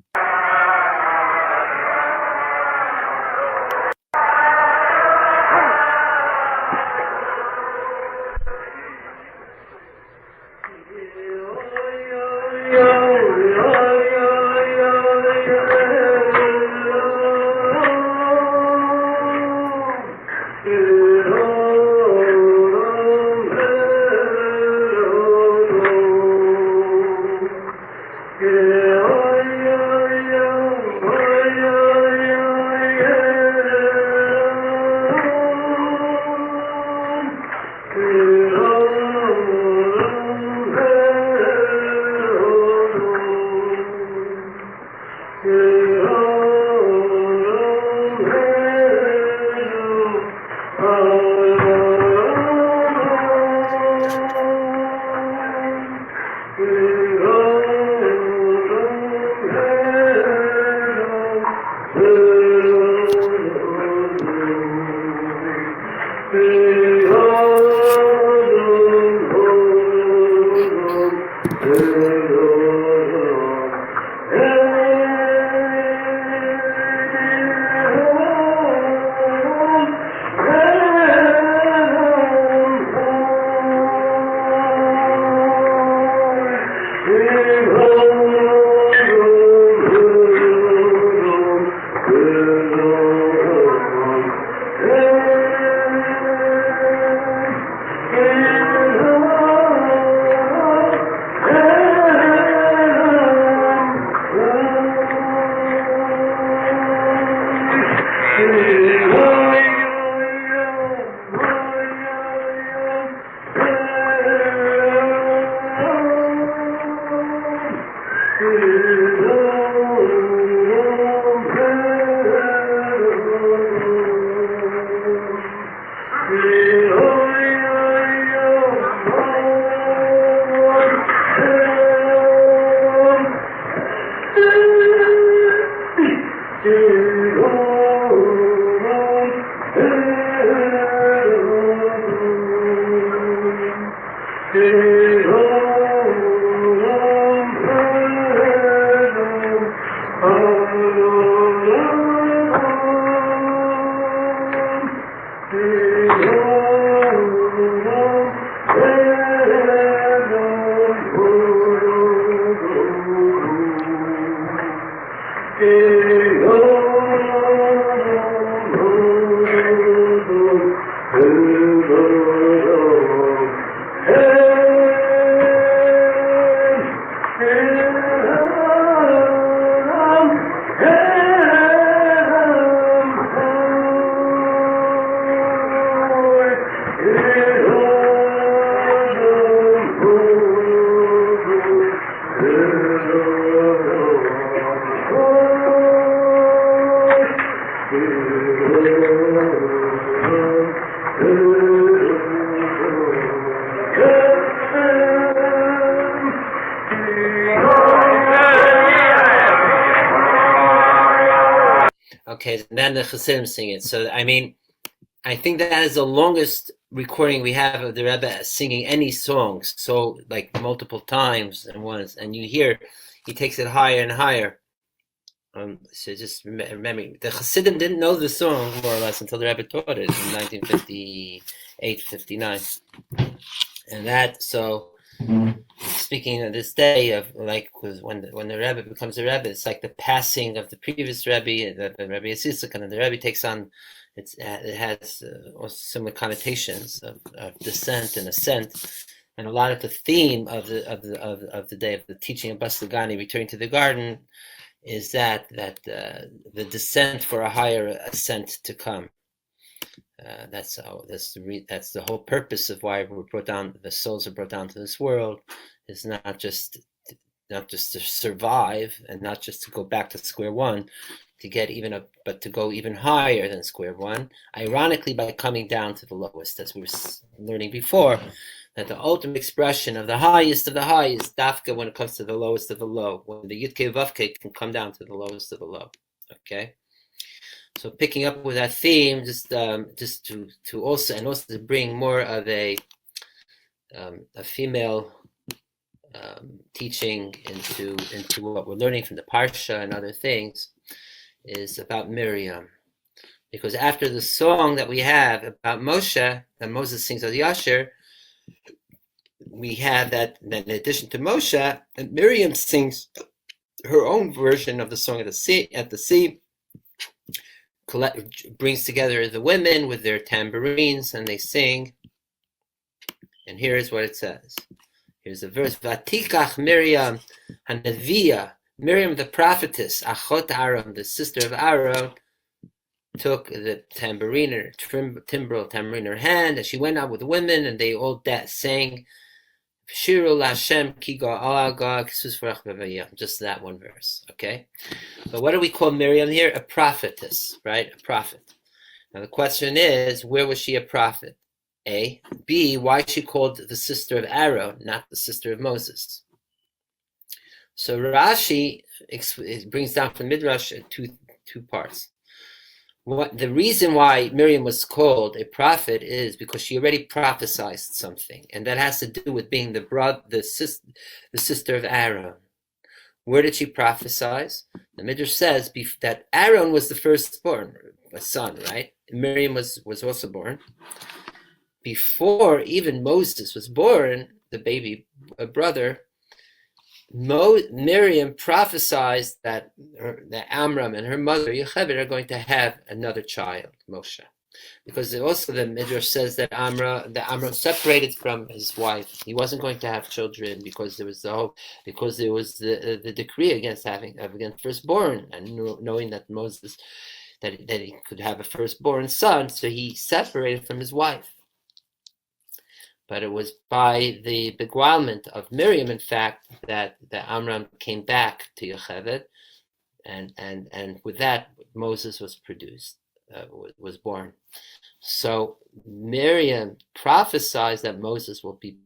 Okay, and then the Chassidim sing it. So, I mean, I think that is the longest recording we have of the Rebbe singing any songs, so like multiple times and once, and you hear he takes it higher and higher. So just remember, the Hasidim didn't know the song more or less until the Rebbe taught it in 1958, 59, and that so. Speaking of this day of like when the Rebbe becomes a Rebbe, it's like the passing of the previous Rebbe, the Rebbe Yisrael, and the Rebbe takes on. It has similar connotations of descent and ascent, and a lot of the theme of the day of the teaching of Bas Lagani, returning to the garden, is that the descent for a higher ascent to come. That's the whole purpose of why we're brought down. The souls are brought down to this world, is not just to survive and not just to go back to square one, to get even up, but to go even higher than square one. Ironically, by coming down to the lowest, as we were learning before, that the ultimate expression of the highest, dafka, when it comes to the lowest of the low, when the yudke vavke can come down to the lowest of the low. Okay. So picking up with that theme, just to also to bring more of a female teaching into what we're learning from the Parsha and other things, is about Miriam. Because after the song that we have about Moshe, that Moses sings of Yasher, we have that in addition to Moshe, that Miriam sings her own version of the song at the sea, brings together the women with their tambourines, and they sing. And here's what it says. Here's a verse: Vatikach Miriam Hanavia, Miriam the prophetess, Achot Aaron, the sister of Aaron, took the tambourine in her hand, and she went out with the women, and they all sang Shira Lashem Kiga Alaga Kisus Bevayah. Just that one verse, okay? But what do we call Miriam here? A prophetess, right? A prophet. Now the question is, where was she a prophet? A. B. Why is she called the sister of Aaron, not the sister of Moses? So Rashi brings down from Midrash two parts. The reason why Miriam was called a prophet is because she already prophesied something, and that has to do with being the sister of Aaron. Where did she prophesy? The Midrash says that Aaron was the firstborn, a son, right? Miriam was also born. Before even Moses was born, the baby brother, Miriam prophesied that Amram and her mother Yocheved are going to have another child, Moshe, because also the Midrash says that Amram separated from his wife. He wasn't going to have children because there was the decree against firstborn, and knowing that Moses that he could have a firstborn son, so he separated from his wife. But it was by the beguilement of Miriam, in fact, that Amram came back to Yocheved, and with that Moses was produced, was born. So Miriam prophesied that Moses will be,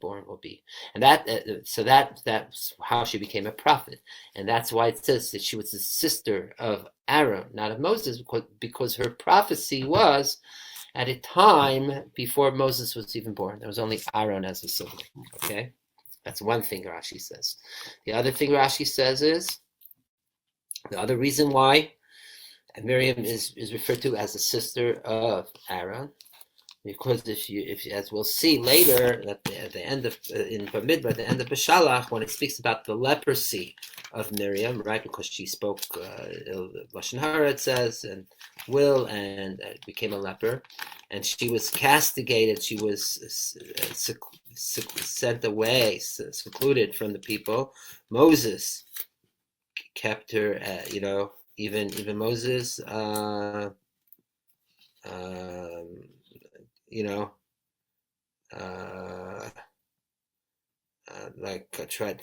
and that's how she became a prophet, and that's why it says that she was the sister of Aaron, not of Moses, because her prophecy was at a time before Moses was even born. There was only Aaron as a sibling. Okay, that's one thing Rashi says. The other thing Rashi says is the other reason why Miriam is referred to as the sister of Aaron, because if as we'll see later at the end of in Bamidbar, at the end of Beshalach, when it speaks about the leprosy of Miriam, right, because she spoke Lashon Hara, it says, and became a leper, and she was castigated. She was sent away, secluded from the people. Moses kept her, even Moses,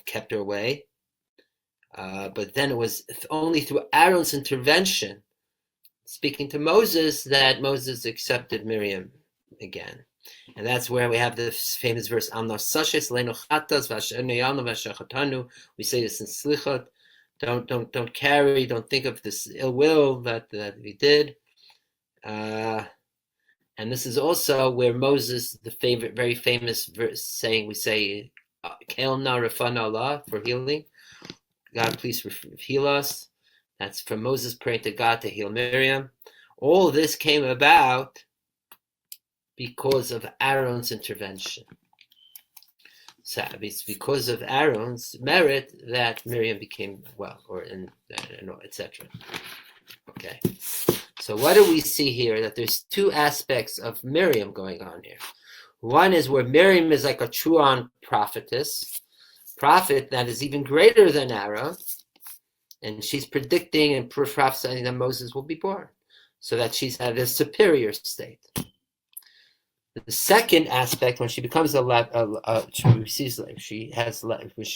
kept her away. But then it was only through Aaron's intervention, speaking to Moses, that Moses accepted Miriam again. And that's where we have the famous verse, we say this in Slichot, don't carry, don't think of this ill will that we did. And this is also where Moses, the very famous verse saying, we say, Kel na refana Allah, for healing. God, please heal us. That's from Moses praying to God to heal Miriam. All this came about because of Aaron's intervention. So it's because of Aaron's merit that Miriam became well, etc. Okay. So what do we see here? That there's two aspects of Miriam going on here. One is where Miriam is like a true-on prophet that is even greater than Aaron, and she's predicting and prophesying that Moses will be born, so that she's at a superior state. The second aspect, when she becomes she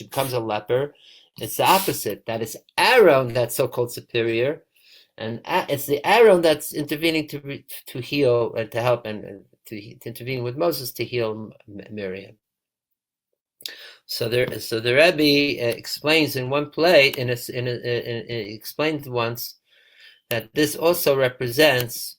becomes a leper, it's the opposite. That is Aaron, that's so-called superior, and it's the Aaron that's intervening to heal and to help and to intervene with Moses to heal Miriam. So the Rebbe explains in one place, explained once that this also represents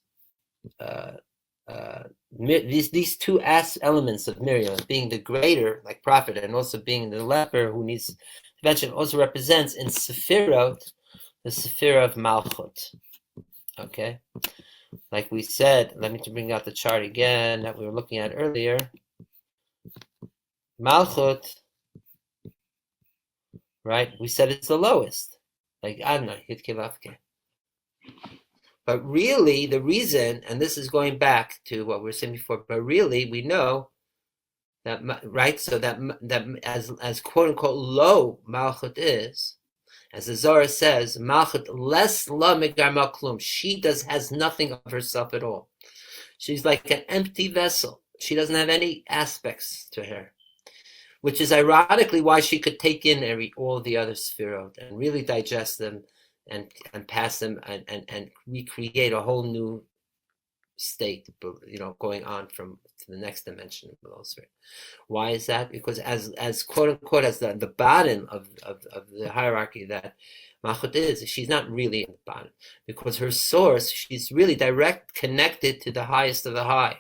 these two elements of Miriam, being the greater, like prophet, and also being the leper who needs intervention, also represents in Sefirot the Sephira of Malchut. Okay, like we said, let me bring out the chart again that we were looking at earlier. Malchut, right? We said it's the lowest, like Adonai, Yud-Kei Vav-Kei. But really, the reason, and this is going back to what we were saying before, but really, we know that, right? So that as quote unquote low Malchut is, as the Zohar says, Malchut les la megarma klum. She has nothing of herself at all. She's like an empty vessel. She doesn't have any aspects to her, which is ironically why she could take in all the other Sefirot and really digest them and pass them and recreate a whole new state, going on to the next dimension of the Holy Spirit. Why is that? Because as quote unquote as the bottom of the hierarchy that Malchut is, she's not really in the bottom, because her source, she's really direct connected to the highest of the high,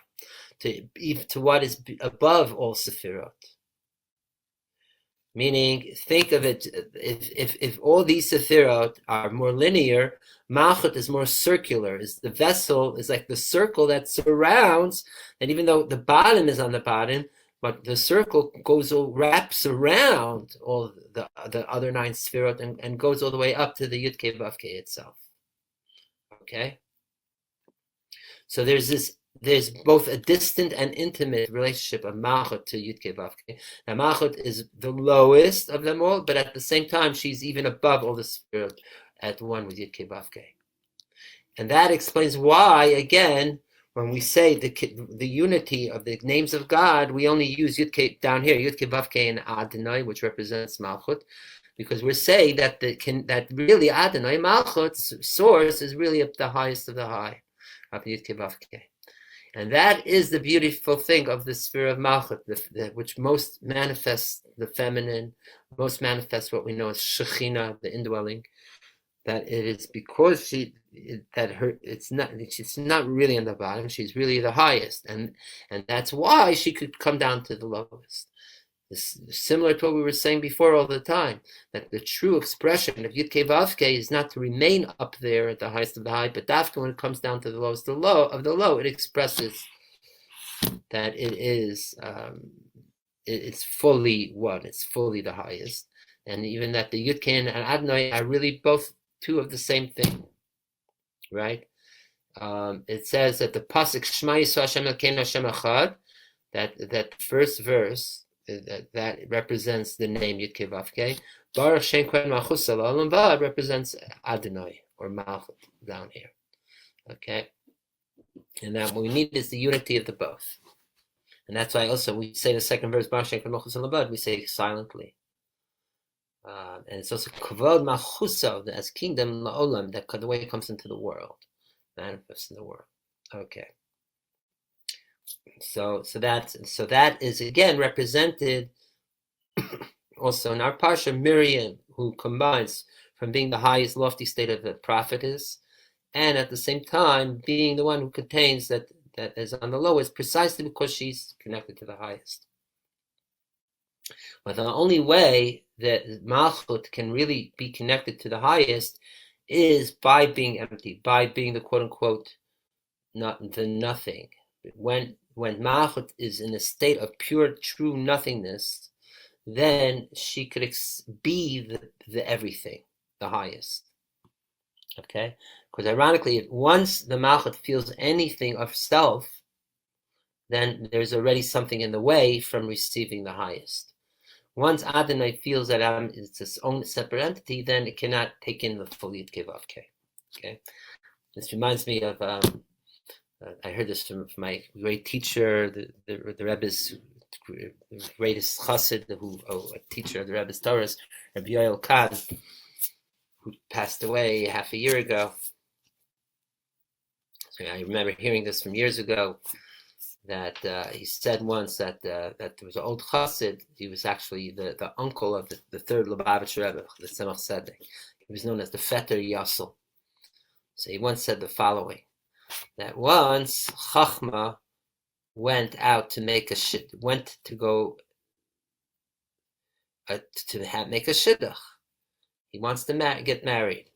to what is above all Sefirot. Meaning, think of it, if all these Sefirot are more linear, Malchut is more circular. Is the vessel is like the circle that surrounds, and even though the bottom is on the bottom, but the circle wraps around all the other 9 Sefirot and goes all the way up to the Yud-Kei Vav-Kei itself. Okay? So there's both a distant and intimate relationship of Malchut to Yud-Kei Vav-Kei. Now Malchut is the lowest of them all, but at the same time, she's even above all the Sefirot at one with Yud-Kei Vav-Kei. And that explains why, again, when we say the unity of the names of God, we only use Yud-Kei down here, Yud-Kei Vav-Kei and Adonai, which represents Malchut, because we're saying that really Adonai, Malchut's source, is really up the highest of the high of Yud-Kei Vav-Kei. And that is the beautiful thing of the sphere of Malchut, which most manifests the feminine, most manifests what we know as Shekhinah, the indwelling. That it is because she's not really in the bottom, she's really the highest, and that's why she could come down to the lowest. This is similar to what we were saying before all the time, that the true expression of Yud-Kei Vav-Kei is not to remain up there at the highest of the high, but dafka when it comes down to the lowest of the low, it expresses that it is it's fully one, it's fully the highest, and even that the Yud-Kei and Adonai are really both two of the same thing, right? It says that the pasuk Shema Yisrael Hashem Elokeinu Hashem Echad, that first verse, that represents the name Yud-Kei Vav-Kei. Baruch Shem Kol Malchus Olam Va'ad represents Adonai or Malchut down here. Okay, and that what we need is the unity of the both, and that's why also we say the second verse Baruch Shem Kol Malchus Olam Va'ad, we say silently. And it's also Kavod Malchuso, as kingdom La'olam, that the way it comes into the world, manifests in the world. Okay. So that is again represented also in our Parsha, Miriam, who combines from being the highest lofty state of the prophetess, and at the same time being the one who contains that that is on the lowest, precisely because she's connected to the highest. But the only way that Malchut can really be connected to the highest is by being empty, by being the quote-unquote not the nothing. When Malchut is in a state of pure, true nothingness, then she could be the everything, the highest. Okay? Because ironically, once the Malchut feels anything of self, then there's already something in the way from receiving the highest. Once Adonai feels that it's its own separate entity, then it cannot take in the full Yud Kei Vav Kei. Okay? This reminds me of, I heard this from my great teacher, the Rebbe's greatest chassid, a teacher of the Rebbe's Torah, Rabbi Yoel Khan, who passed away half a year ago. So I remember hearing this from years ago, that he said once that there was an old chassid. He was actually the uncle of the third Lubavitcher Rebbe, the Tzemach Tzedek. He was known as the Fetter Yassel. So he once said the following, that once Chachma went out to make went to go make a shidduch. He wants to get married.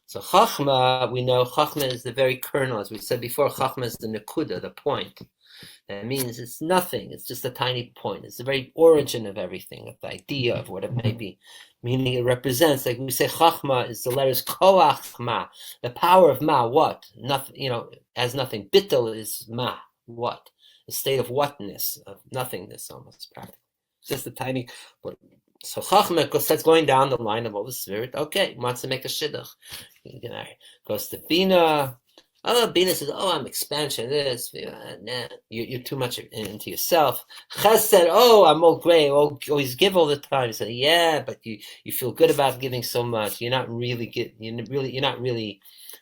So Chachma, we know Chachma is the very kernel, as we said before. Chachma is the nekuda, the point. That means it's nothing. It's just a tiny point. It's the very origin of everything, of the idea of what it may be. Meaning it represents, like we say, Chachma is the letters Koach Ma, the power of Ma. What? Nothing. As nothing. Bittel is Ma. What? A state of whatness, of nothingness, almost practically. Just a tiny. So Chachma starts going down the line of all the Spirit. Okay, wants to make a shidduch. Goes to Bina. Oh, Bina says, I'm expansion, this. Nah, you're too much into yourself. Ches said, I'm all great. Always give all the time. He said, yeah, but you feel good about giving so much. You're not really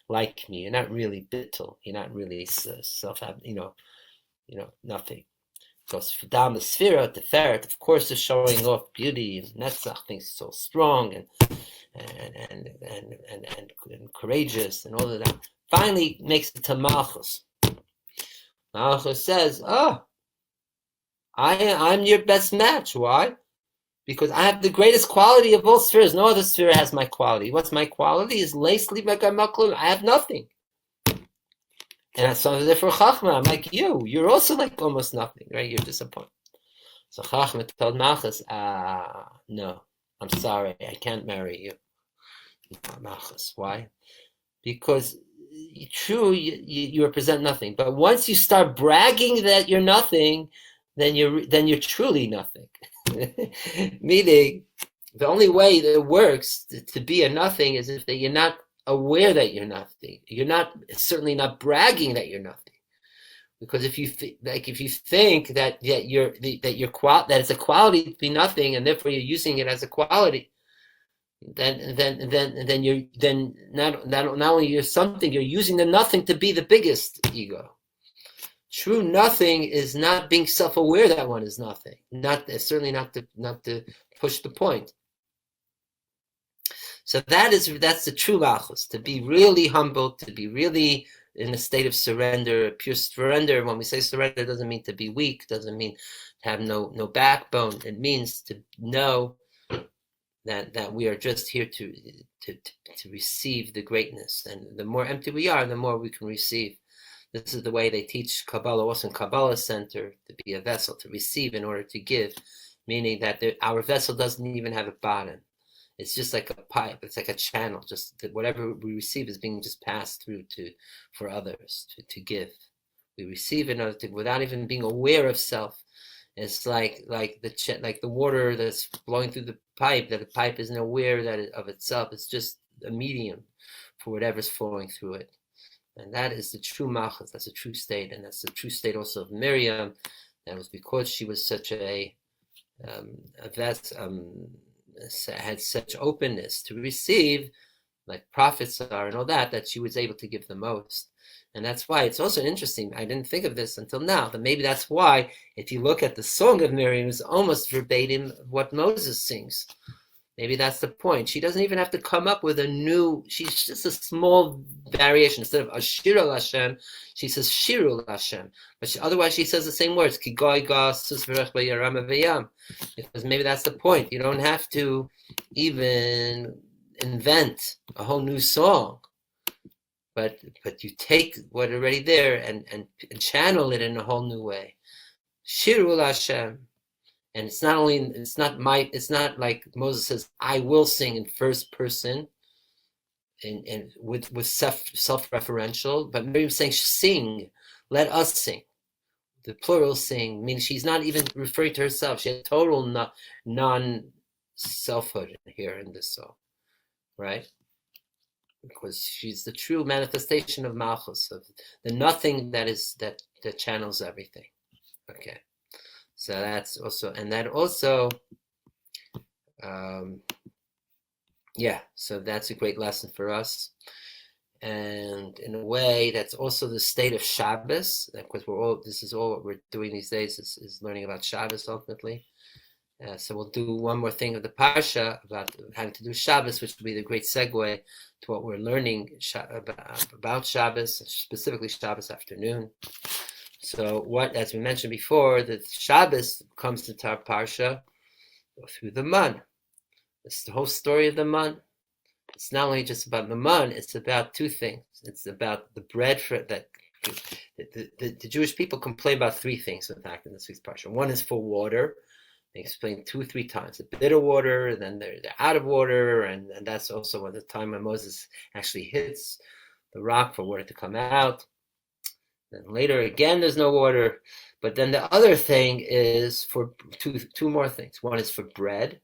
like me. You're not really bittul. You're not really self, nothing. Goes down the Sefirot, the ferret, of course, is showing off beauty, and Netzach thinks he's so strong and courageous and all of that. Finally makes it to Malchus. Malchus says, I'm your best match. Why? Because I have the greatest quality of all spheres. No other sphere has my quality. What's my quality? Is Leisli Megamaklu. I have nothing. And that's something for Chachma. I'm like you. You're also like almost nothing, right? You're disappointed. So Chachma told Malchus, no, I'm sorry. I can't marry you. Malchus. Why? Because true, you represent nothing. But once you start bragging that you're nothing, then you're truly nothing. Meaning, the only way that it works to be a nothing is if you're not aware that you're nothing. You're certainly not bragging that you're nothing. Because if you think that it's a quality to be nothing, and therefore you're using it as a quality, then not only you're something, you're using the nothing to be the biggest ego. True nothing is not being self-aware that one is nothing. Certainly not to push the point. So that's the true malchus, to be really humble, to be really in a state of surrender, pure surrender. When we say surrender, it doesn't mean to be weak, doesn't mean to have no backbone. It means to know that we are just here to receive the greatness. And the more empty we are, the more we can receive. This is the way they teach Kabbalah, also in Kabbalah Center, to be a vessel, to receive in order to give, meaning that our vessel doesn't even have a bottom. It's just like a pipe. It's like a channel. Just that whatever we receive is being just passed through for others to give. We receive in order to, without even being aware of self. It's like the water that's flowing through the pipe. That the pipe isn't aware of itself. It's just a medium for whatever's flowing through it. And that is the true malchus. That's a true state, and that's the true state also of Miriam. That was because she was such had such openness to receive, like prophets are and all that she was able to give the most. And that's why it's also interesting. I didn't think of this until now, but maybe that's why if you look at the song of Miriam, it's almost verbatim what Moses sings. Maybe that's the point. She doesn't even have to come up with a new, she's just a small variation. Instead of Ashira Lashem, she says Shiru Lashem. But otherwise she says the same words. Because maybe that's the point. You don't have to even invent a whole new song. But you take what already there and channel it in a whole new way. Shiru Lashem. And it's not like Moses says, I will sing in first person and with self-referential, but Miriam saying, sing, let us sing. The plural sing means she's not even referring to herself. She has total non-selfhood here in this song, right? Because she's the true manifestation of Malchus, of the nothing that channels everything. Okay. So that's also, so that's a great lesson for us. And in a way, that's also the state of Shabbos. Of course, this is all what we're doing these days is learning about Shabbos ultimately. So we'll do one more thing of the Parsha about having to do Shabbos, which will be the great segue to what we're learning about Shabbos, specifically Shabbos afternoon. So as we mentioned before, the Shabbos comes to our Parsha through the man. It's the whole story of the man. It's not only just about the man, it's about two things. It's about the bread that the Jewish people complain about three things, in fact, in this week's Parsha. One is for water. They explain 2 or 3 times. The bitter water, and then they're out of water, and that's also when the time when Moses actually hits the rock for water to come out. Then later again, there's no water. But then the other thing is for two more things. One is for bread.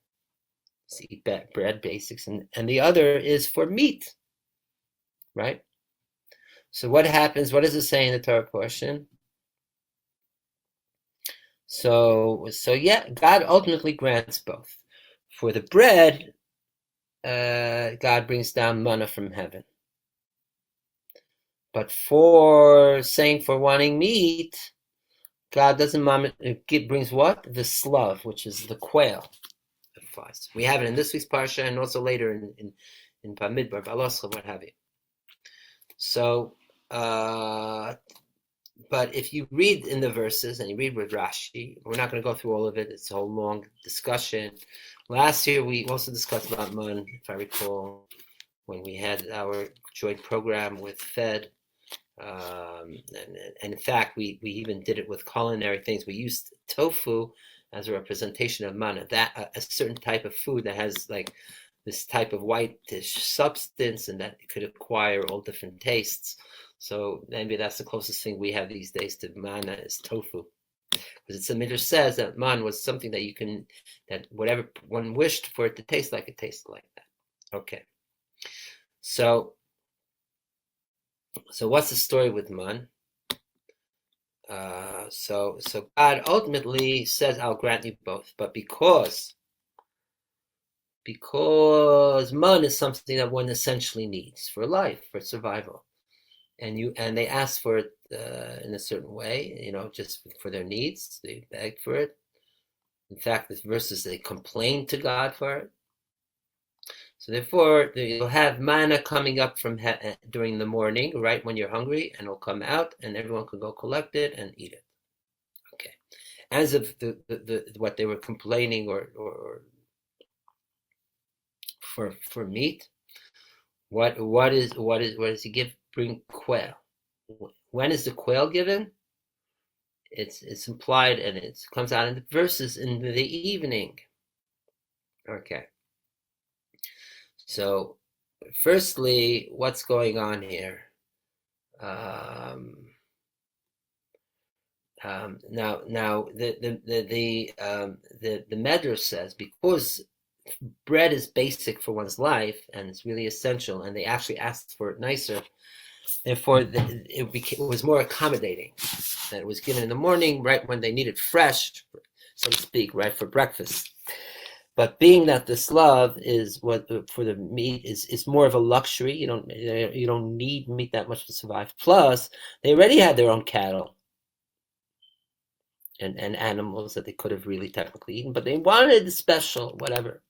So eat bread, basics. And the other is for meat. Right? So what happens? What does it say in the Torah portion? So God ultimately grants both. For the bread, God brings down manna from heaven. But for wanting meat, God brings what? The slav, which is the quail that flies. We have it in this week's Parsha and also later in Bamidbar, Baloscha, what have you. So, but if you read in the verses and you read with Rashi, we're not going to go through all of it. It's a whole long discussion. Last year, we also discussed about man, if I recall, when we had our joint program with Fed. And in fact, we even did it with culinary things. We used tofu as a representation of manna, that a certain type of food that has like this type of whitish substance, and that it could acquire all different tastes. So maybe that's the closest thing we have these days to manna is tofu, because it's the Midrash says that man was something that whatever one wished for it to taste like, it tasted like that. Okay, so what's the story with man? So God ultimately says, I'll grant you both, but because man is something that one essentially needs for life, for survival, and they ask for it in a certain way, just for their needs. They beg for it. In fact, the verses, they complain to God for it. So therefore, you'll have manna coming up from during the morning, right when you're hungry, and it'll come out, and everyone can go collect it and eat it. Okay. As of the what they were complaining or for meat, what does he give? Bring quail. When is the quail given? It's implied, and it comes out in the verses in the evening. Okay. So, firstly, what's going on here? Now, the Medrash says, because bread is basic for one's life and it's really essential, and they actually asked for it nicer. Therefore, it was more accommodating. That it was given in the morning, right when they need it fresh, so to speak, right for breakfast. But being that the slav is what for the meat is more of a luxury. You don't need meat that much to survive. Plus, they already had their own cattle and animals that they could have really technically eaten, but they wanted the special, whatever.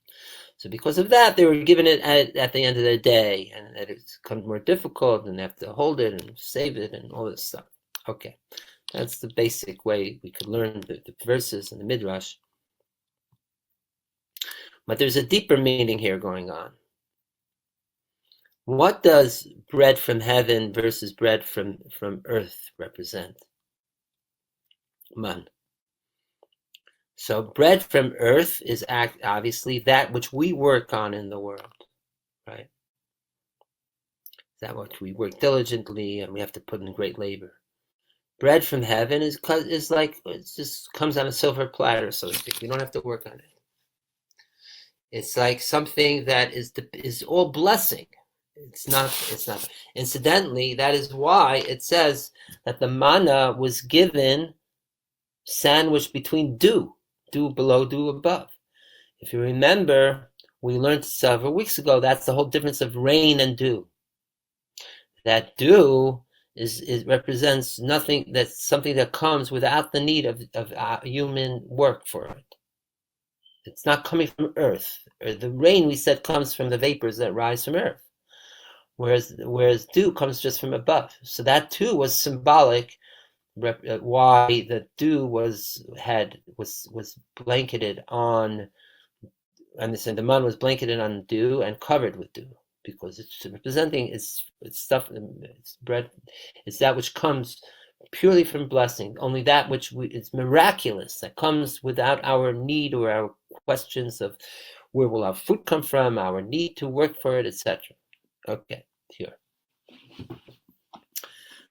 So because of that, they were given it at the end of the day, and it becomes more difficult, and they have to hold it and save it and all this stuff. Okay, that's the basic way we could learn the verses in the Midrash. But there's a deeper meaning here going on. What does bread from heaven versus bread from earth represent? Man. So bread from earth is obviously that which we work on in the world, right? That which we work diligently and we have to put in great labor. Bread from heaven is like, it just comes on a silver platter, so to speak. We don't have to work on it. It's like something that is all blessing. It's not. Incidentally, that is why it says that the manna was given sandwiched between dew below, dew above. If you remember, we learned several weeks ago, that's the whole difference of rain and dew. That dew represents nothing, that's something that comes without the need of human work for it. It's not coming from earth. The rain, we said, comes from the vapors that rise from earth. Whereas dew comes just from above. So that too was symbolic why the dew was blanketed on, the man was blanketed on dew and covered with dew, because it's representing it's stuff, it's bread, it's that which comes purely from blessing, only that which is miraculous, that comes without our need or our questions of where will our food come from, our need to work for it, etc. Okay, here.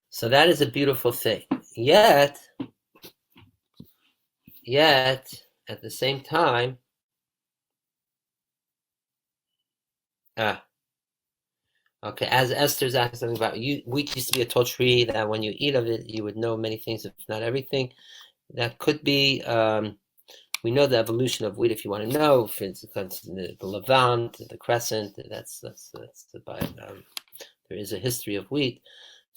So that is a beautiful thing. Yet, at the same time, okay, as Esther's asking something about, wheat used to be a tall tree that when you eat of it, you would know many things, if not everything. That could be, we know the evolution of wheat, if you want to know, for instance, the Levant, the Crescent, that's there is a history of wheat.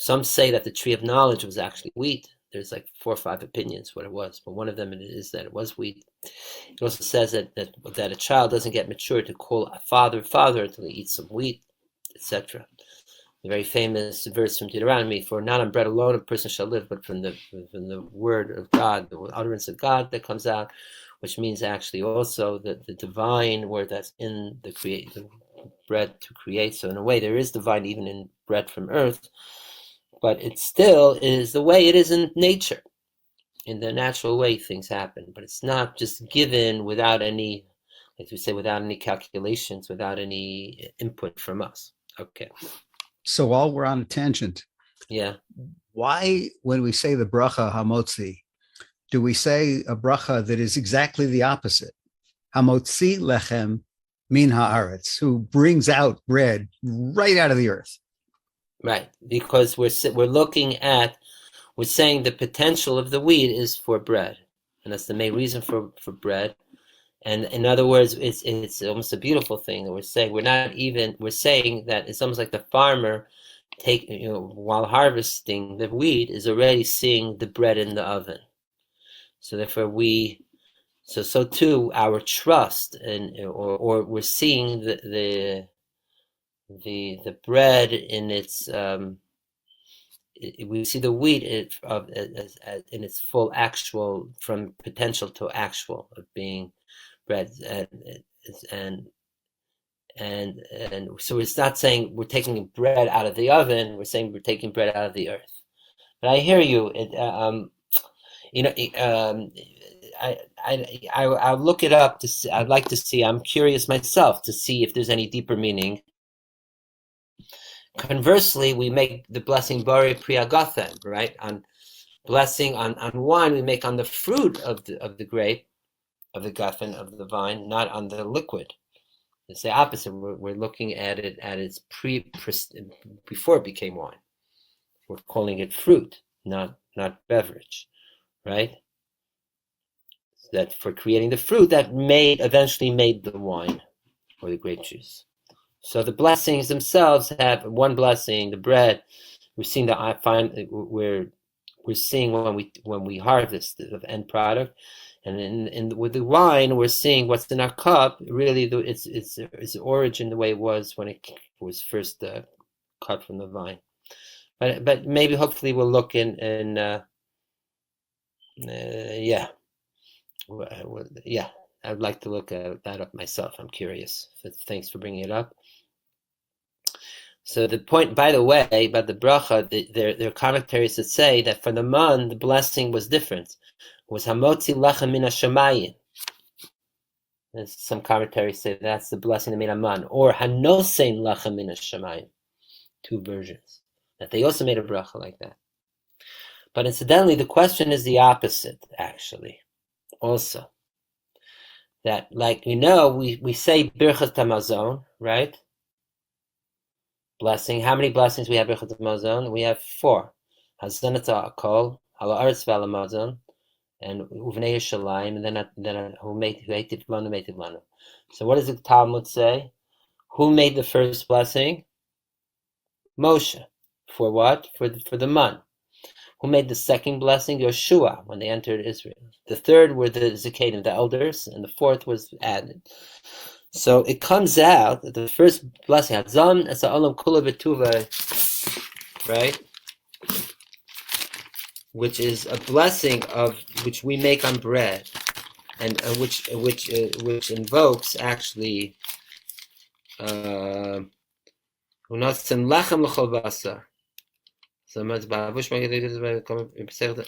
Some say that the tree of knowledge was actually wheat. There's like 4 or 5 opinions what it was, but one of them is that it was wheat. It also says that a child doesn't get mature to call a father until he eats some wheat, etc. The very famous verse from Deuteronomy: "For not on bread alone a person shall live, but from the word of God, the utterance of God that comes out," which means actually also the divine word that's in the bread to create. So in a way, there is divine even in bread from earth. But it still is the way it is in nature. In the natural way things happen. But it's not just given without any, like we say, without any calculations, without any input from us. Okay. So while we're on a tangent, yeah, why, when we say the bracha hamotzi, do we say a bracha that is exactly the opposite? Hamotzi lechem min haaretz, who brings out bread right out of the earth. Right, because we're saying the potential of the wheat is for bread, and that's the main reason for bread. And in other words, it's almost a beautiful thing that we're saying. We're saying that it's almost like the farmer while harvesting the wheat is already seeing the bread in the oven. So therefore so too our trust or we're seeing the bread in its we see the wheat in its full actual, from potential to actual of being bread, and so it's not saying we're taking bread out of the oven, we're saying we're taking bread out of the earth. But I hear you. I'll look it up to see. I'd like to see. I'm curious myself to see if there's any deeper meaning. Conversely, we make the blessing Bore Priagathem, right? On blessing on wine, we make on the fruit of the grape, of the guffen, of the vine, not on the liquid. It's the opposite. We're looking at it at its before it became wine. We're calling it fruit, not beverage, right? That for creating the fruit that eventually made the wine or the grape juice. So the blessings themselves have one blessing, the bread. We're seeing we're seeing when we harvest the end product And with the wine, we're seeing what's in our cup. Really, its origin the way it was when it was first cut from the vine. But maybe hopefully we'll look yeah. Yeah, I'd like to look at that up myself. I'm curious. Thanks for bringing it up. So the point, by the way, about the bracha, there are commentaries that say that for the man, the blessing was different. It was hamotzi lechem min hashamayim. Some commentaries say that's the blessing that made a man. Or hanosein lechem min hashamayim. Two versions. That they also made a bracha like that. But incidentally, the question is the opposite, actually. Also. That, like, we say birchas hamazon, right? Blessing. How many blessings we have birchas hamazon? We have 4. Hazanat ha'akol, hala aretz v'ala mazon, and uvnei Yerushalayim, and then who made lanu. So what does the Talmud say? Who made the first blessing? Moshe. For what? For the man. Who made the second blessing? Yoshua, when they entered Israel. The third were the Zakanim, the elders, and the fourth was added. So it comes out that the first blessing, Hazam Esa Olam Kula V'Tuva, right? Which is a blessing of which we make on bread, and which invokes actually Unasim Lachem L'Chol Basar.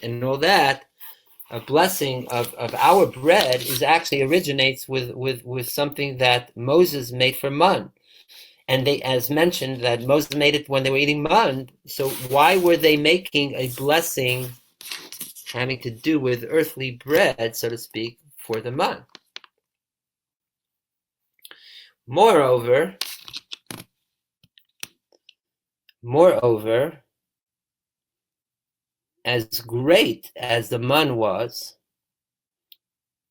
And all that, a blessing of our bread actually originates with something that Moses made for man. And they, as mentioned, that Moses made it when they were eating man. So why were they making a blessing having to do with earthly bread, so to speak, for the man? Moreover, as great as the man was,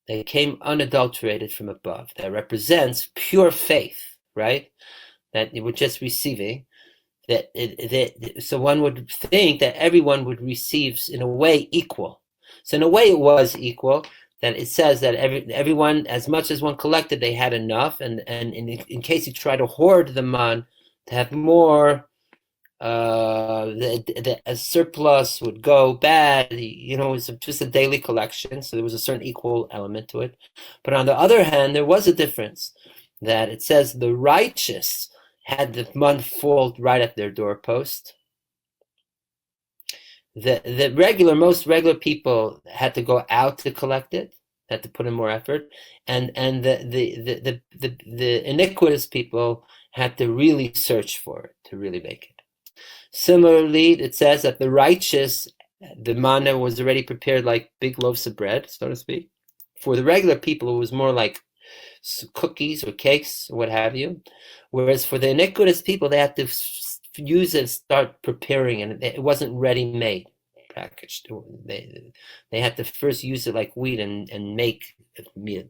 they came unadulterated from above. That represents pure faith, right? That you were just receiving. So one would think that everyone would receive in a way equal. So in a way it was equal. That it says that everyone, as much as one collected, they had enough. And in case you try to hoard the man to have more, a surplus would go bad. It was just a daily collection, so there was a certain equal element to it. But on the other hand, there was a difference, that it says the righteous had the month fall right at their doorpost. The most regular people had to go out to collect it, had to put in more effort, and the iniquitous people had to really search for it, to really make it. Similarly, it says that the righteous, the manna was already prepared like big loaves of bread, so to speak. For the regular people, it was more like cookies or cakes or what have you. Whereas for the iniquitous people, they had to use it and start preparing it. It wasn't ready-made, packaged. They had to first use it like wheat and make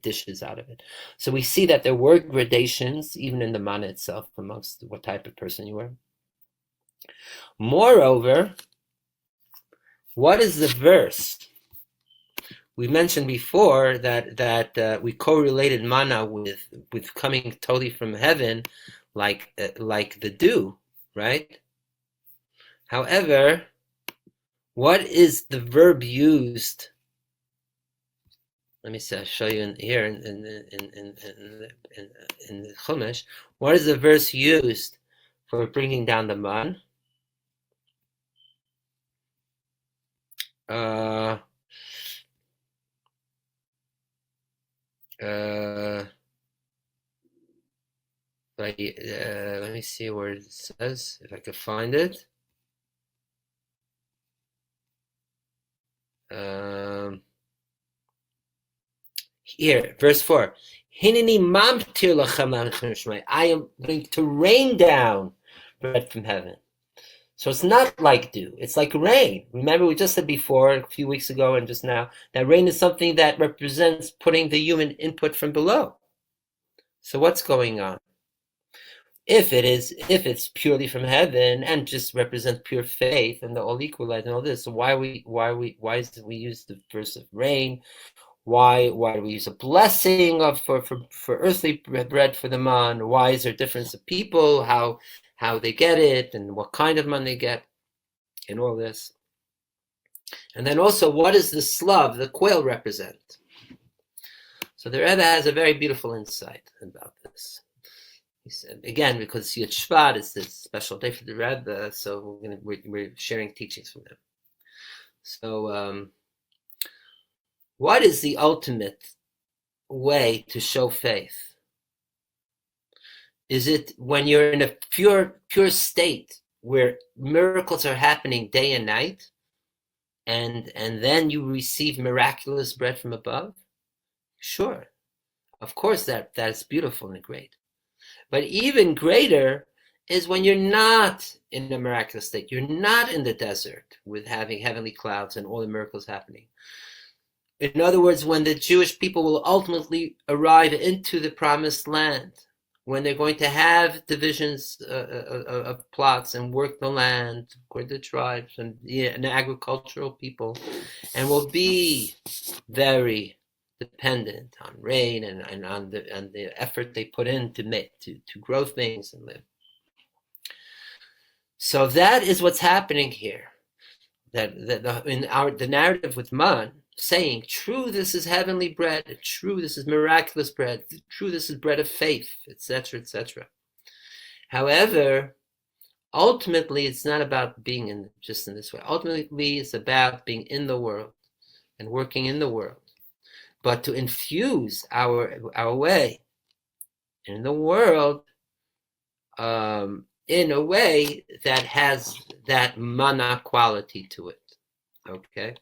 dishes out of it. So we see that there were gradations, even in the manna itself, amongst what type of person you were. Moreover, what is the verse? We mentioned before that we correlated manna with coming totally from heaven, like the dew, right? However, what is the verb used? Let me see. I'll show you in the Chumash. What is the verse used for bringing down the man? Let me see where it says, if I can find it. Here, verse 4. Hineni mamtir lachem, I am going to rain down bread from heaven. So it's not like dew, it's like rain. Remember, we just said before, a few weeks ago and just now, that rain is something that represents putting the human input from below. So what's going on? If it's purely from heaven and just represents pure faith and the all equalized and all this, so why is it we use the verse of rain? Why do we use a blessing for earthly bread for the man? Why is there a difference of people, how they get it, and what kind of man they get, and all this? And then also, what does the slav, the quail, represent? So the Rebbe has a very beautiful insight about this. He said, again, because Shvat is this special day for the Rebbe, so we're sharing teachings from them. So, what is the ultimate way to show faith? Is it when you're in a pure state where miracles are happening day and night, and then you receive miraculous bread from above? Sure, of course that is beautiful and great. But even greater is when you're not in a miraculous state. You're not in the desert with having heavenly clouds and all the miracles happening. In other words, when the Jewish people will ultimately arrive into the promised land, when they're going to have divisions of plots and work the land according to tribes and an agricultural people, and will be very dependent on rain and on the effort they put in to grow things and live. So that is what's happening here. The narrative with man, saying, true, this is heavenly bread, true, this is miraculous bread, true, this is bread of faith, etc., etc. However, ultimately, it's not about being just in this way. Ultimately, it's about being in the world and working in the world, but to infuse our way in the world in a way that has that mana quality to it. Okay?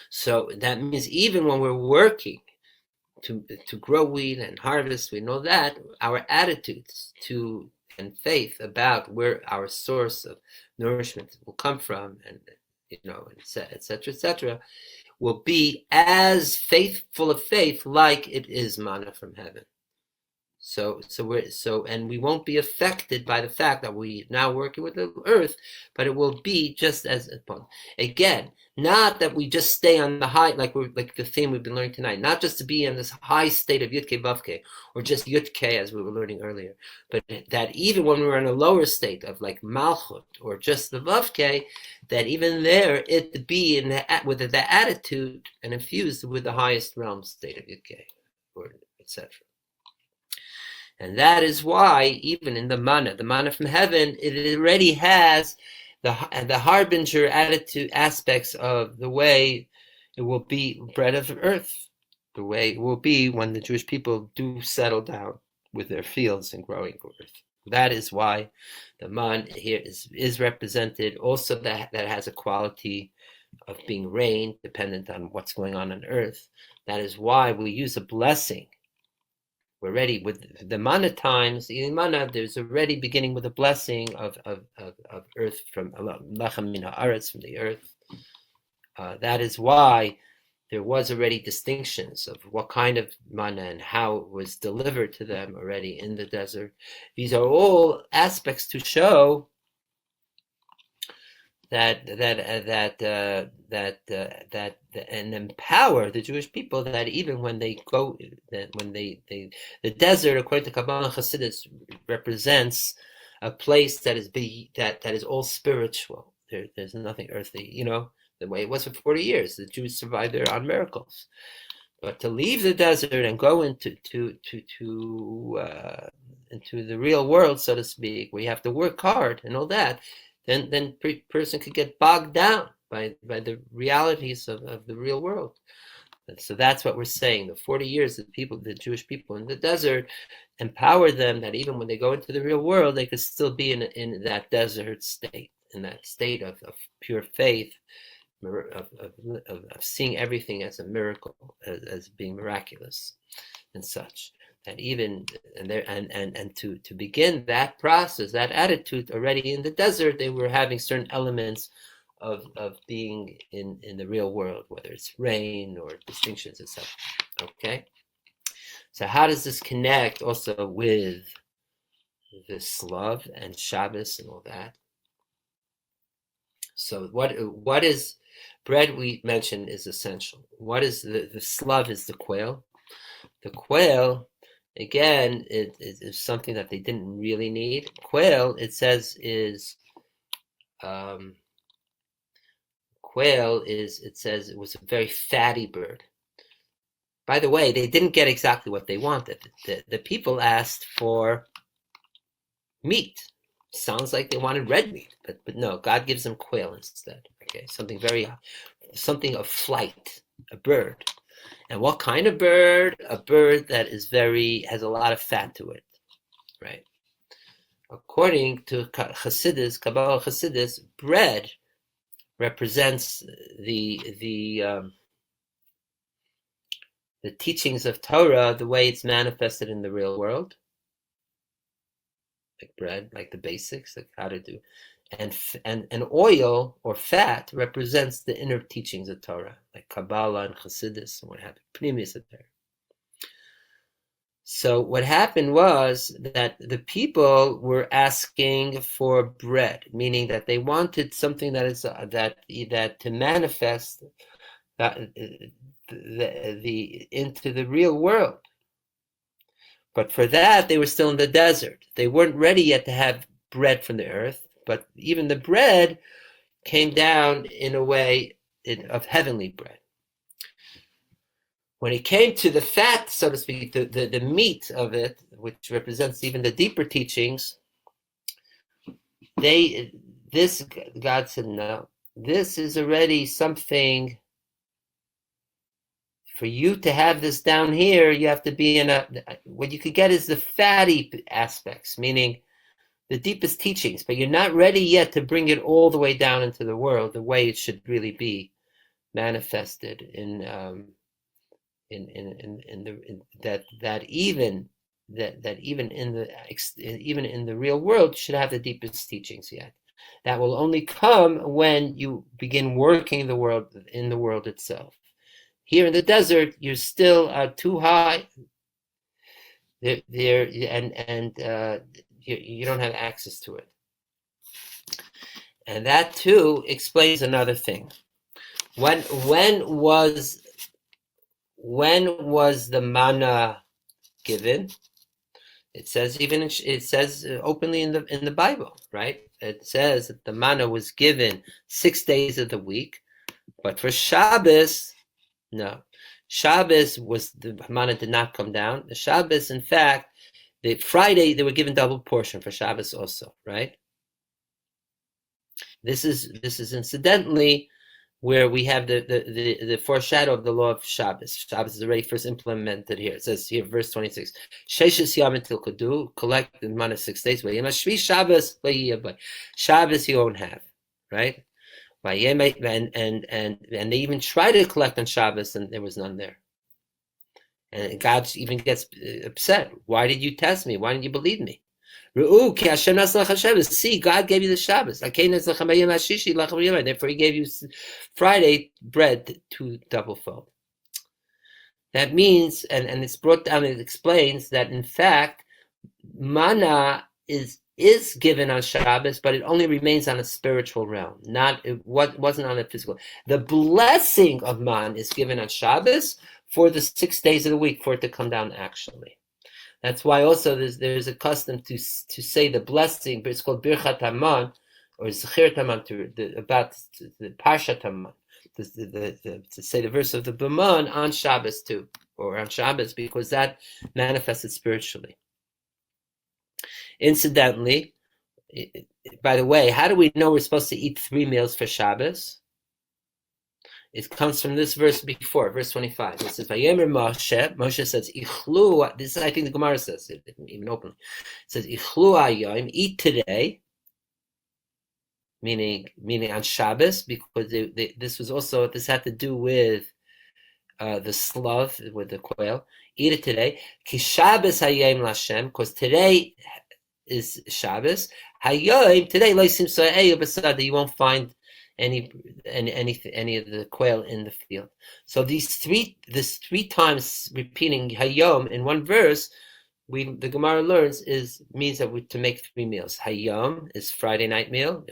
So that means even when we're working to grow wheat and harvest wheat and all that, our attitudes and faith about where our source of nourishment will come from, and etc., etc., will be as faithful of faith like it is manna from heaven. So we won't be affected by the fact that we now working with the earth, but it will be just as again, not that we just stay on the high, like the theme we've been learning tonight, not just to be in this high state of Yud-K Vav-K, or just Yud-K as we were learning earlier, but that even when we're in a lower state of like Malchut or just the Vav-K, that even there it be with the attitude and infused with the highest realm state of Yud-K, or etc. And that is why, even in the manna from heaven, it already has the harbinger attitude aspects of the way it will be bread of earth, the way it will be when the Jewish people do settle down with their fields and growing earth. That is why the man here is represented. Also, that has a quality of being rain, dependent on what's going on earth. That is why we use a blessing. We're ready with the manna times. In manna, there's already beginning with a blessing of earth from lachem min haaretz, from the earth. That is why there was already distinctions of what kind of manna and how it was delivered to them already in the desert. These are all aspects to show that and empower the Jewish people, that even when they go, that when they the desert, according to Kabbalah and Chassidus, represents a place that is all spiritual. There's nothing earthly, the way it was for 40 years. The Jews survived there on miracles. But to leave the desert and go into the real world, so to speak, where you have to work hard and all that, then person could get bogged down by the realities of the real world. And so that's what we're saying. The 40 years the Jewish people in the desert, empower them that even when they go into the real world, they could still be in that desert state, in that state of pure faith, of seeing everything as a miracle, as being miraculous and such. And even and to begin that process, that attitude already in the desert, they were having certain elements of being in the real world, whether it's rain or distinctions, etc. Okay, so how does this connect also with this love and Shabbos and all that? So what is Bread, we mentioned, is essential. What is the slav is the quail. The quail, again, is something that they didn't really need. Quail, it says, is it was a very fatty bird. By the way, they didn't get exactly what they wanted. The people asked for meat. Sounds like they wanted red meat, but no, God gives them quail instead. Okay, something of flight, a bird. And what kind of bird? A bird that has a lot of fat to it, right? According to Chassidus, Kabbalah Chassidus, bread represents the teachings of Torah, the way it's manifested in the real world, like bread, like the basics, like how to do, and oil or fat represents the inner teachings of Torah, like Kabbalah and Chassidus and what happened. So what happened was that the people were asking for bread, meaning that they wanted something that is that to manifest that into the real world. But for that, they were still in the desert. They weren't ready yet to have bread from the earth, but even the bread came down in a way of heavenly bread. When it came to the fat, so to speak, the meat of it, which represents even the deeper teachings, God said, no, this is already something. For you to have this down here, you have to be what you could get is the fatty aspects, meaning the deepest teachings, but you're not ready yet to bring it all the way down into the world, the way it should really be manifested even in the real world should have the deepest teachings yet. That will only come when you begin working in the world itself. Here in the desert, you're still too high. You don't have access to it, and that too explains another thing. When was the manna given? It says openly in the Bible, right? It says that the manna was given 6 days of the week, but for Shabbos. No, Shabbos the manna did not come down. The Shabbos, in fact, the Friday they were given double portion for Shabbos also, right? This is incidentally where we have the foreshadow of the law of Shabbos. Shabbos is already first implemented here. It says here, verse 26, Sheshes Yom Til Kodu, collect the manna 6 days. Shabbos Shabbos you won't have, right? And they even tried to collect on Shabbos, and there was none there. And God even gets upset. Why did you test me? Why didn't you believe me? See, God gave you the Shabbos. Therefore, He gave you Friday bread to double-fold. That means, and it's brought down, it explains that, in fact, manna is given on Shabbos, but it only remains on a spiritual realm, wasn't on a physical. The blessing of man is given on Shabbos for the 6 days of the week for it to come down actually. That's why also there's a custom to say the blessing, but it's called Birchat Haman or Zechir Haman about the Parshat Haman, to say the verse of the Baman on Shabbos too, or on Shabbos, because that manifested spiritually. Incidentally, by the way, how do we know we're supposed to eat 3 meals for Shabbos? It comes from this verse before, verse 25. It says, Vayemer Moshe says, Ichlu, this is, I think the Gemara says it, even openly. It says, Ichlu ayom, eat today, meaning on Shabbos, because this had to do with the slav, with the quail. Eat it today. Ki Shabbos hayom l'Hashem, because today is Shabbos. Hayom, today, you won't find any of the quail in the field. So this three times repeating Hayom in one verse, the Gemara learns means that to make 3 meals. Hayom is Friday night meal.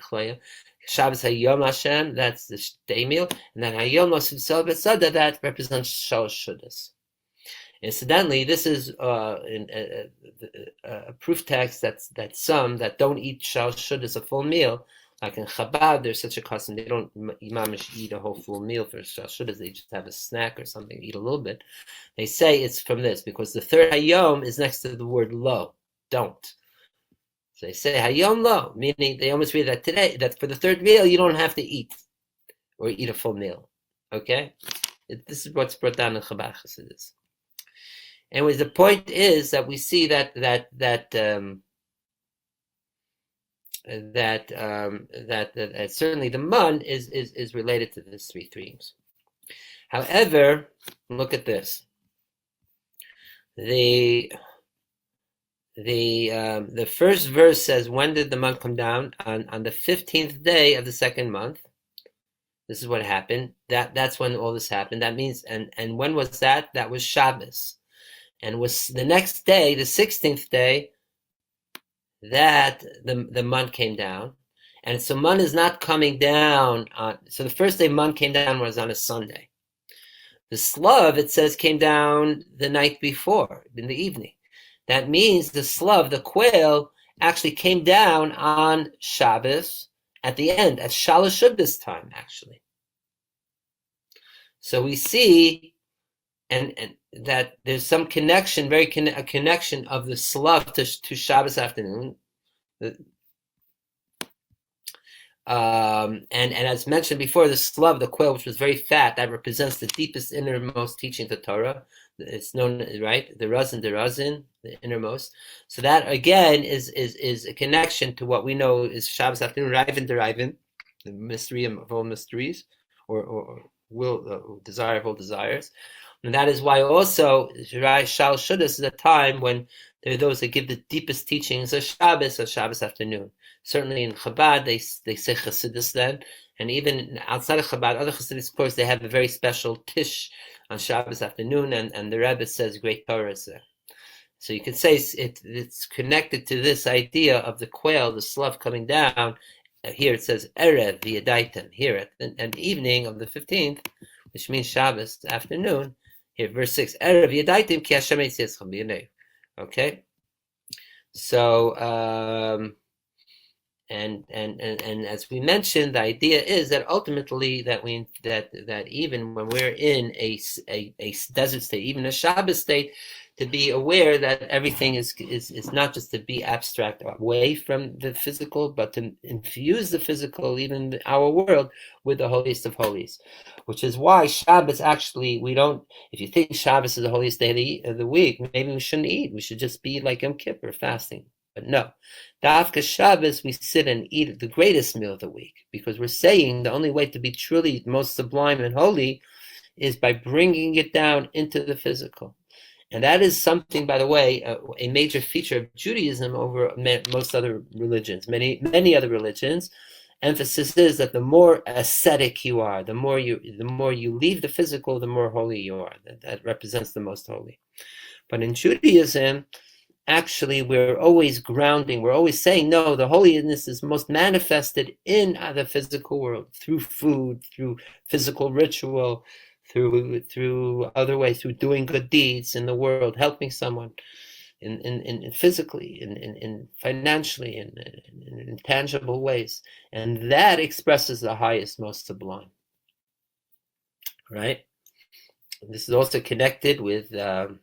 Shabbos Hayom Hashem, that's the day meal, and then Hayom Nosim Sel B'Sada, that represents Shalosh Shudas. Incidentally, this is a proof text that some that don't eat Shalosh Shudas, a full meal, like in Chabad, there's such a custom, they don't imamish eat a whole full meal for Shalosh Shudas, they just have a snack or something, eat a little bit. They say it's from this, because the third Hayom is next to the word lo, don't. So they say Hayom lo, meaning they almost read that today, that for the third meal, you don't have to eat, or eat a full meal, okay? This is what's brought down in Chabad Chassidus. Anyways, the point is that we see that certainly the mun is related to these three themes. However, look at this. The first verse says, when did the mun come down? On the 15th day of the second month. This is what happened. That's when all this happened. That means, and when was that? That was Shabbos. And was the next day, the 16th day, that the mun came down. And so mun is not coming down so the first day mun came down was on a Sunday. The slav, it says, came down the night before, in the evening. That means the slav, the quail, actually came down on Shabbos at the end, at Shalosh Shudas time, actually. So we see and that there's some connection, a connection of the slav to Shabbos afternoon. And as mentioned before, the slav, the quail, which was very fat, that represents the deepest, innermost teaching of Torah. It's known, right? The razin, the innermost. So that again is a connection to what we know is Shabbos afternoon, Rivin, the mystery of all mysteries, or will, desire of all desires. And that is why also Shal Shudas is a time when there are those that give the deepest teachings of Shabbos afternoon. Certainly in Chabad, they say Chassidus then, and even outside of Chabad, other Chassidus, of course, they have a very special tish on Shabbos afternoon, and the Rebbe says great Torah is there. So you could say it's connected to this idea of the quail, the slav coming down. Here it says Erev v'yadaitem, here at the evening of the 15th, which means Shabbos afternoon. Here, verse 6, Erev yadaitim ki Hashem yitzcham b'yanei. Okay? So, and as we mentioned, the idea is that ultimately that even when we're in a desert state, even a Shabbos state, to be aware that everything is not just to be abstract away from the physical, but to infuse the physical, even our world, with the holiest of holies. Which is why Shabbos actually, if you think Shabbos is the holiest day of the week, maybe we shouldn't eat. We should just be like Yom Kippur, fasting. But no. Dafka Shabbos, we sit and eat the greatest meal of the week, because we're saying the only way to be truly most sublime and holy is by bringing it down into the physical. And that is something, by the way, a major feature of Judaism over most other religions, many other religions. Emphasis is that the more ascetic you are, the more you leave the physical, the more holy you are. That represents the most holy. But in Judaism, actually, we're always grounding. We're always saying, no, the holiness is most manifested in the physical world, through food, through physical ritual, through other ways, through doing good deeds in the world, helping someone in physically, in financially, in tangible ways. And that expresses the highest, most sublime. Right? This is also connected with the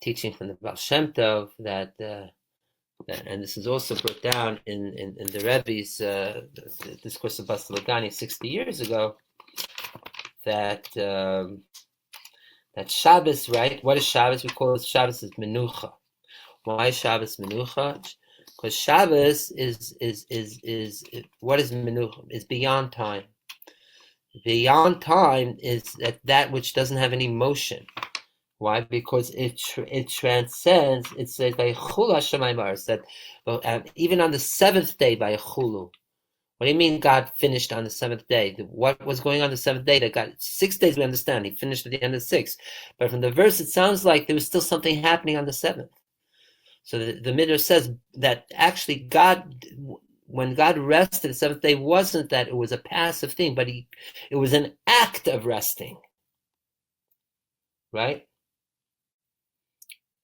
teaching from the Baal Shem Tov that and this is also brought down in the Rebbe's the discourse of Bas Lagani 60 years ago, that Shabbos, right? What is Shabbos? We call it Shabbos is Menucha. Why Shabbos Menucha? Because Shabbos is what is Menucha? Is beyond time. Beyond time is that which doesn't have any motion. Why? Because it transcends. It says by Chulu Hashemayim Ba'aretz that even on the seventh day by Chulu. What do you mean God finished on the seventh day? What was going on the seventh day? That God 6 days we understand. He finished at the end of 6. But from the verse, it sounds like there was still something happening on the seventh. So the Midrash says that actually God, when God rested the seventh day, wasn't that it was a passive thing, but it was an act of resting, right?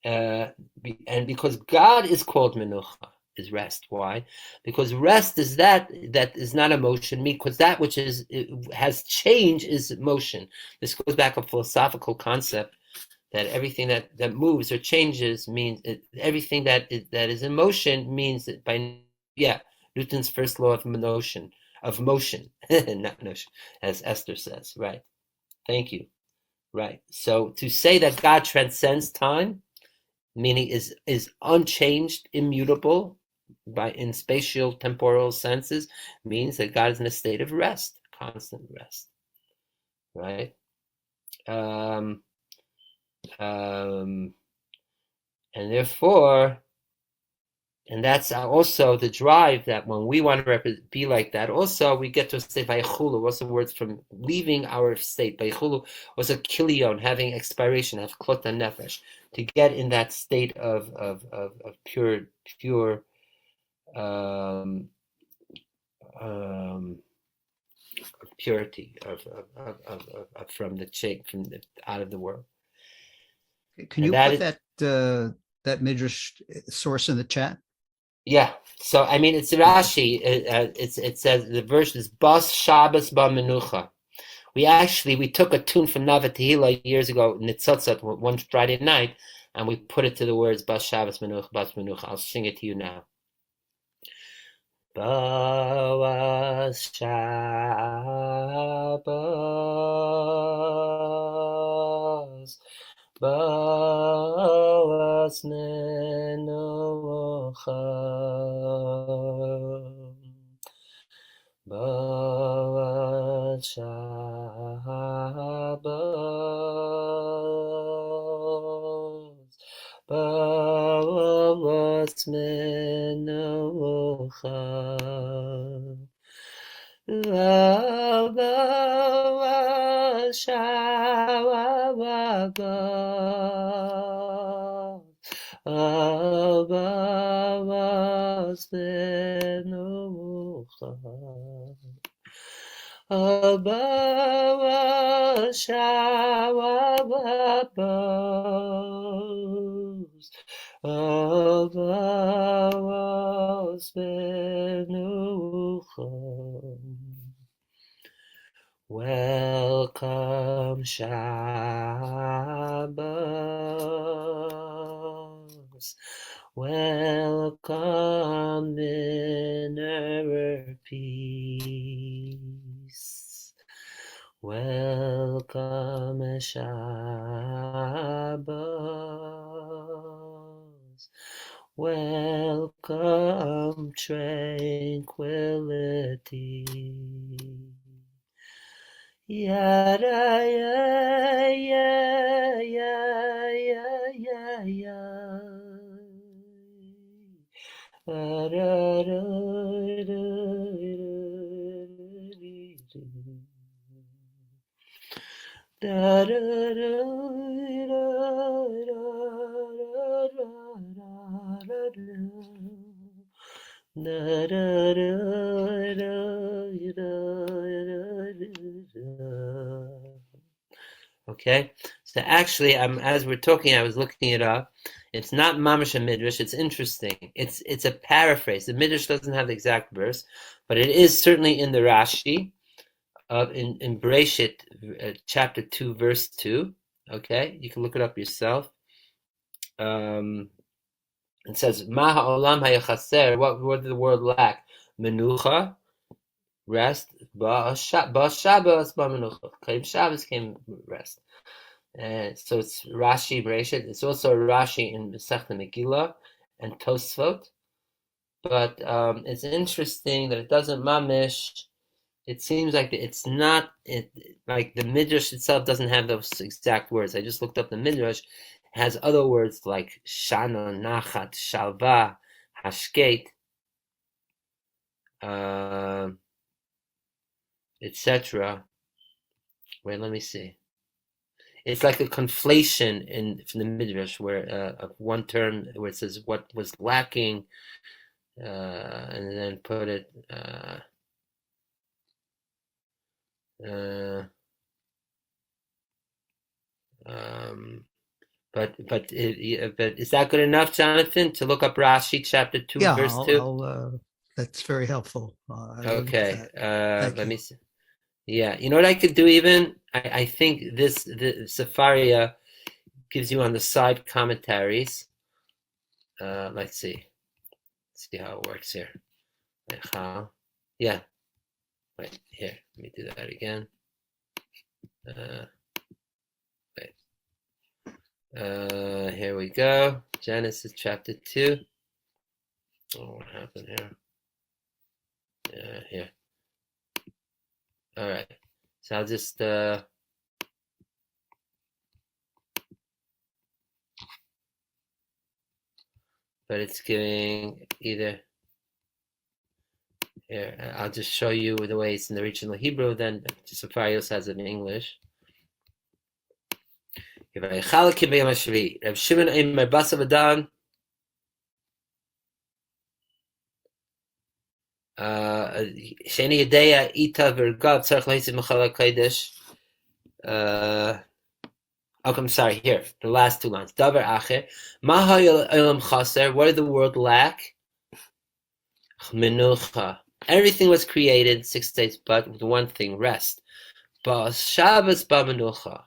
And because God is called menucha, is rest. Why? Because rest is that is not emotion. Because that which has change is motion. This goes back to a philosophical concept that everything that moves or changes means everything that is in motion means that Newton's first law of motion, not notion, as Esther says. Right. Thank you. Right. So to say that God transcends time, meaning is unchanged, immutable, in spatial temporal senses, means that God is in a state of rest, constant rest, right? And therefore, and that's also the drive that when we want to be like that, also we get to say Vaychulu. What's the words from leaving our state? Vaychulu was a kilion, having expiration, have klota nefesh, to get in that state of pure purity of from the out of the world. Can you put that midrash source in the chat? Yeah. So I mean, it's Rashi. It says the verse is Bas Shabbos Ba Menucha. We took a tune from Nava Tehillah years ago, Nitzotzot, one Friday night, and we put it to the words Bas Shabbos Menucha, Bas Menucha. I'll sing it to you now. Bas Shabbos, Bas Menucha, Bas Shabbos, Bas Menucha, Bas Shabbos, Bas Menucha, Bas Shabbos, Bas Menucha. Welcome Shabbos, welcome inner peace, welcome Shabbos, welcome tranquility. Yada ya ya ya ya ya ya. Da da da da da da Okay, so actually, as we're talking, I was looking it up. It's not mamash a midrash. It's interesting. It's a paraphrase. The midrash doesn't have the exact verse, but it is certainly in the Rashi in Bereshit, chapter 2, verse 2. Okay, you can look it up yourself. It says, "Ma ha'olam hayachaser." What did the world lack? Menucha, rest. Ba Shabbos ba menucha. Came Shabbos, came rest. So it's Rashi Bereshit. It's also Rashi in Masechta Megillah and Tosfot. But it's interesting that it doesn't mamish. It seems like it's not like the midrash itself doesn't have those exact words. I just looked up the midrash. It has other words like shana, nachat, shalva, hashket, etc. Wait, let me see. It's like a conflation from the midrash where of one term where it says what was lacking and then put it. But is that good enough, Jonathan, to look up Rashi chapter 2, Yeah, verse 2? that's very helpful. Okay, Thank let you. me see. Yeah, you know what I could do even? I think the Safaria gives you on the side commentaries. Let's see how it works here. Yeah, wait, here, let me do that again. Here we go. Genesis chapter 2. Oh, what happened here? Here. All right. So I'll just but it's giving either here. I'll just show you the way it's in the original Hebrew. Then Safarios has it in English. Reb Shimon Eimer Basav Adan. Sheni Yedeya Ita Vergav Tzarech Leisiv Mechala Kodesh. I'm sorry. Here, the last two lines. Davar Acher. Maha Olam Chaser. What did the world lack? Menucha. Everything was created 6 days, but with one thing: rest. But Shabbos ba menucha.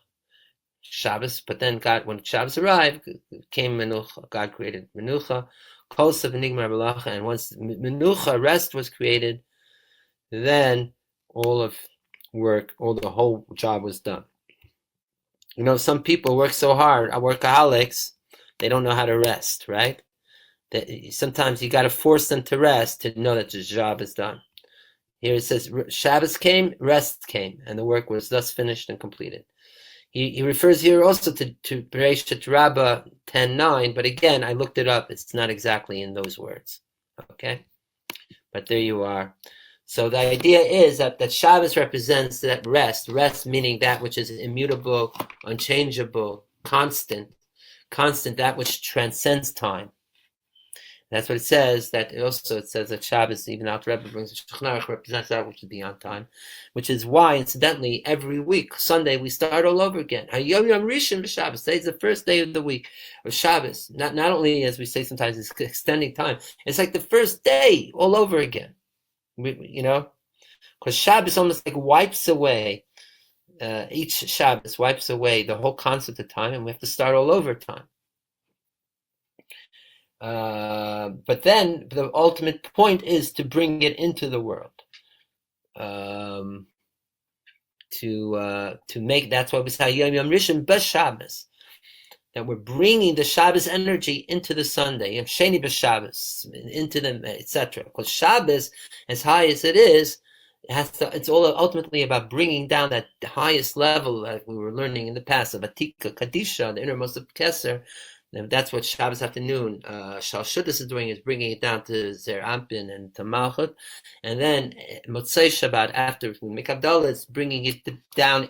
Shabbos, but then God, when Shabbos arrived, came menucha. God created menucha. Kosav nigmar b'lacha, and once menucha, rest, was created, then all of work, all the whole job was done. You know, some people work so hard, workaholics, they don't know how to rest, right? That sometimes you got to force them to rest to know that the job is done. Here it says, Shabbos came, rest came, and the work was thus finished and completed. He refers here also to Bereshit Rabbah 10:9, but again, I looked it up. It's not exactly in those words. Okay? But there you are. So the idea is that Shabbos represents that rest meaning that which is immutable, unchangeable, constant, that which transcends time. That's what it says. That it says that Shabbos, even after Rebbe brings the Shulchan Aruch, represents that which is beyond time, which is why, incidentally, every week Sunday we start all over again. Hayom Yom Rishon b'Shabbos. Today is the first day of the week of Shabbos. Not only, as we say sometimes, it's extending time. It's like the first day all over again. Because Shabbos almost like wipes away. Each Shabbos wipes away the whole concept of time, and we have to start all over time. But then the ultimate point is to bring it into the world. To make, that's why we say Yom Yom Rishon b'Shabbos, that we're bringing the Shabbos energy into the Sunday, Yom Sheni b'Shabbos, into them, etc. Because Shabbos, as high as it is, it's all ultimately about bringing down that highest level that we were learning in the past of Atika Kadisha, the innermost of Keser. And that's what Shabbos afternoon Shalshudas is doing, is bringing it down to Zer Ampin and to Malchut. And then Motzei Shabbat, after Mikabdallah, is bringing it down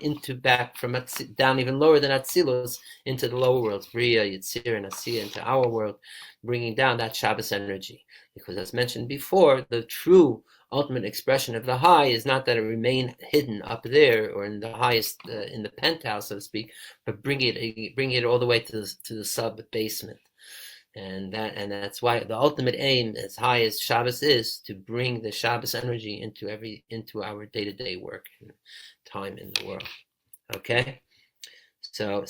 down even lower than Atzilus, into the lower worlds, Bria, Yitzir, and Asiya, into our world, bringing down that Shabbos energy. Because as mentioned before, the true ultimate expression of the high is not that it remain hidden up there or in the highest, in the penthouse, so to speak, but bring it all the way to the sub basement, and that's why the ultimate aim, as high as Shabbos is, to bring the Shabbos energy into our day-to-day work and time in the world. Okay, so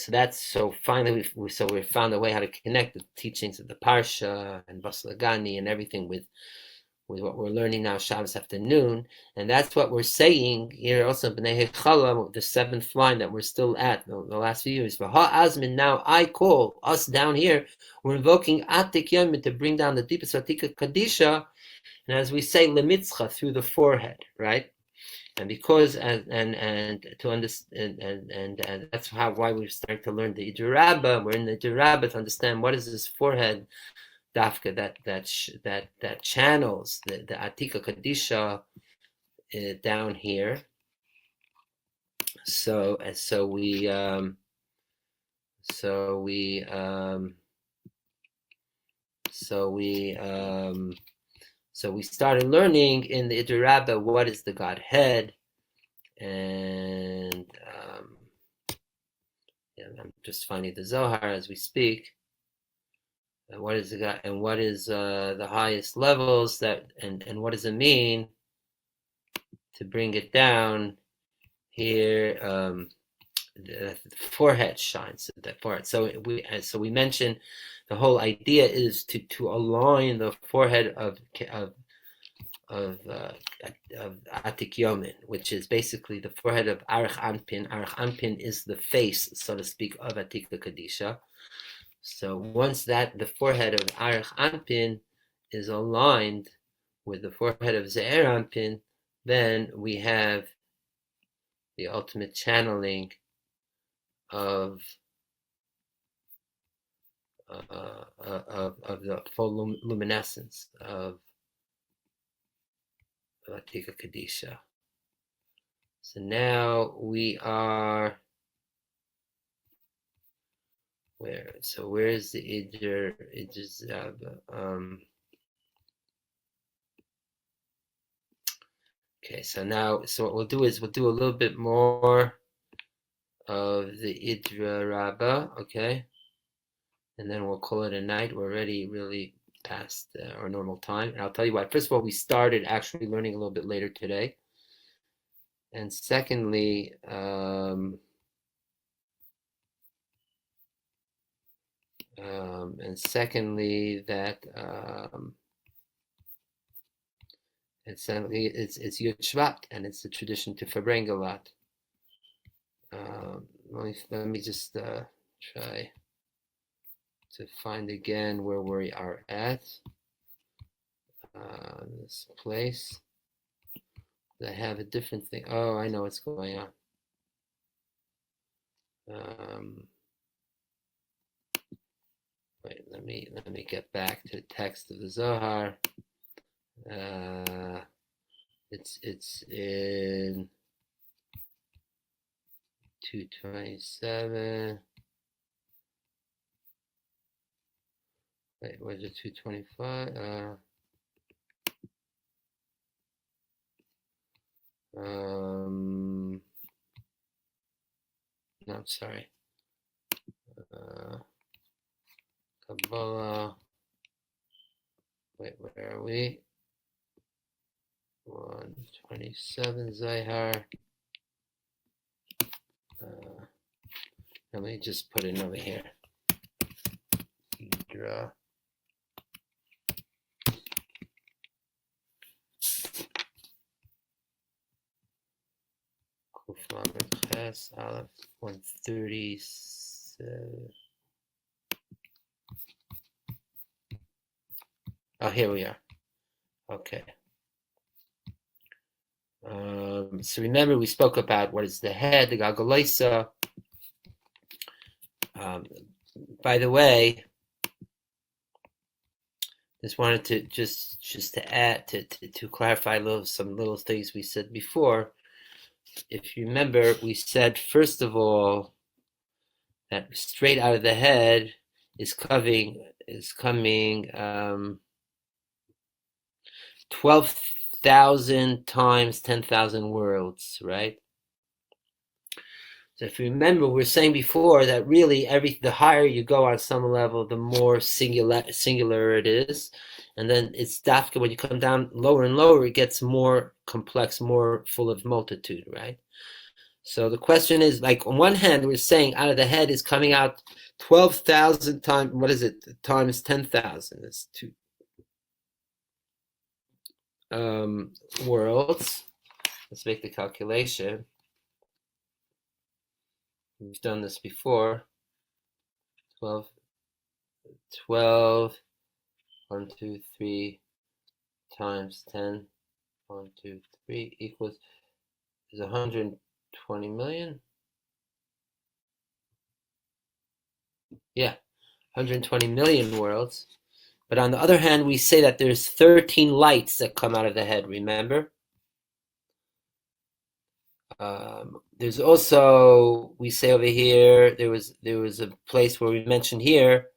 finally we found a way how to connect the teachings of the Parsha and Baslagani and everything with what we're learning now Shabbos afternoon, and that's what we're saying here also B'nai Hechala, the 7th line that we're still at the last few years. Azmin, now I call us down here. We're invoking Atik Yom to bring down the deepest Atika Kadisha, and as we say Lemitzcha, through the forehead, right? And because and to understand and that's why we're starting to learn the Idur Rabbah. We're in the Idur Rabbah to understand what is this forehead. Dafka that channels the Atika Kadisha down here. So we So we started learning in the Idra Rabbah what is the Godhead, and I'm just finding the Zohar as we speak. What is the God, and what is the highest levels and what does it mean to bring it down here? The forehead shines. The forehead. So we mentioned the whole idea is to align the forehead of Atik Yomin, which is basically the forehead of Arich Anpin. Arich Anpin is the face, so to speak, of Atik Kadisha. So once the forehead of Arich Anpin is aligned with the forehead of Ze'er Anpin, then we have the ultimate channeling of the full luminescence of Atika Kadisha. So now we are where? So where is the Idr? Okay, so what we'll do is we'll do a little bit more of the Idra Rabbah, okay? And then we'll call it a night. We're already really past our normal time. And I'll tell you why. First of all, we started actually learning a little bit later today. And secondly, it's Yud Shvat, and it's the tradition to Farbrengen a lot. Let me just try to find again where we are at this place. I have a different thing. Oh, I know what's going on. Wait, let me get back to the text of the Zohar. It's in 227. Wait, was it 225? No, I'm sorry. Kabbalah. Wait, where are we? 127 Zayhar. Let me just put it over here. Draw. Kuflamet Ches Aleph 137. Oh, here we are. Okay. So remember, we spoke about what is the head, the Galgalaisa. By the way, just wanted to just to add to clarify some little things we said before. If you remember, we said first of all that straight out of the head is coming 12,000 times 10,000 worlds, right? So if you remember, we were saying before that really the higher you go on some level, the more singular it is. And then it's dafka, when you come down lower and lower, it gets more complex, more full of multitude, right? So the question is, like, on one hand, we're saying out of the head is coming out 12,000 times, what is it, times 10,000. It's 2 worlds. Let's make the calculation. We've done this before. 12, 1, 2, 3 times 10, 1, 2, 3 equals is 120 million. Yeah, 120 million worlds. But on the other hand, we say that there's 13 lights that come out of the head, remember? There's also, we say over here, there was a place where we mentioned here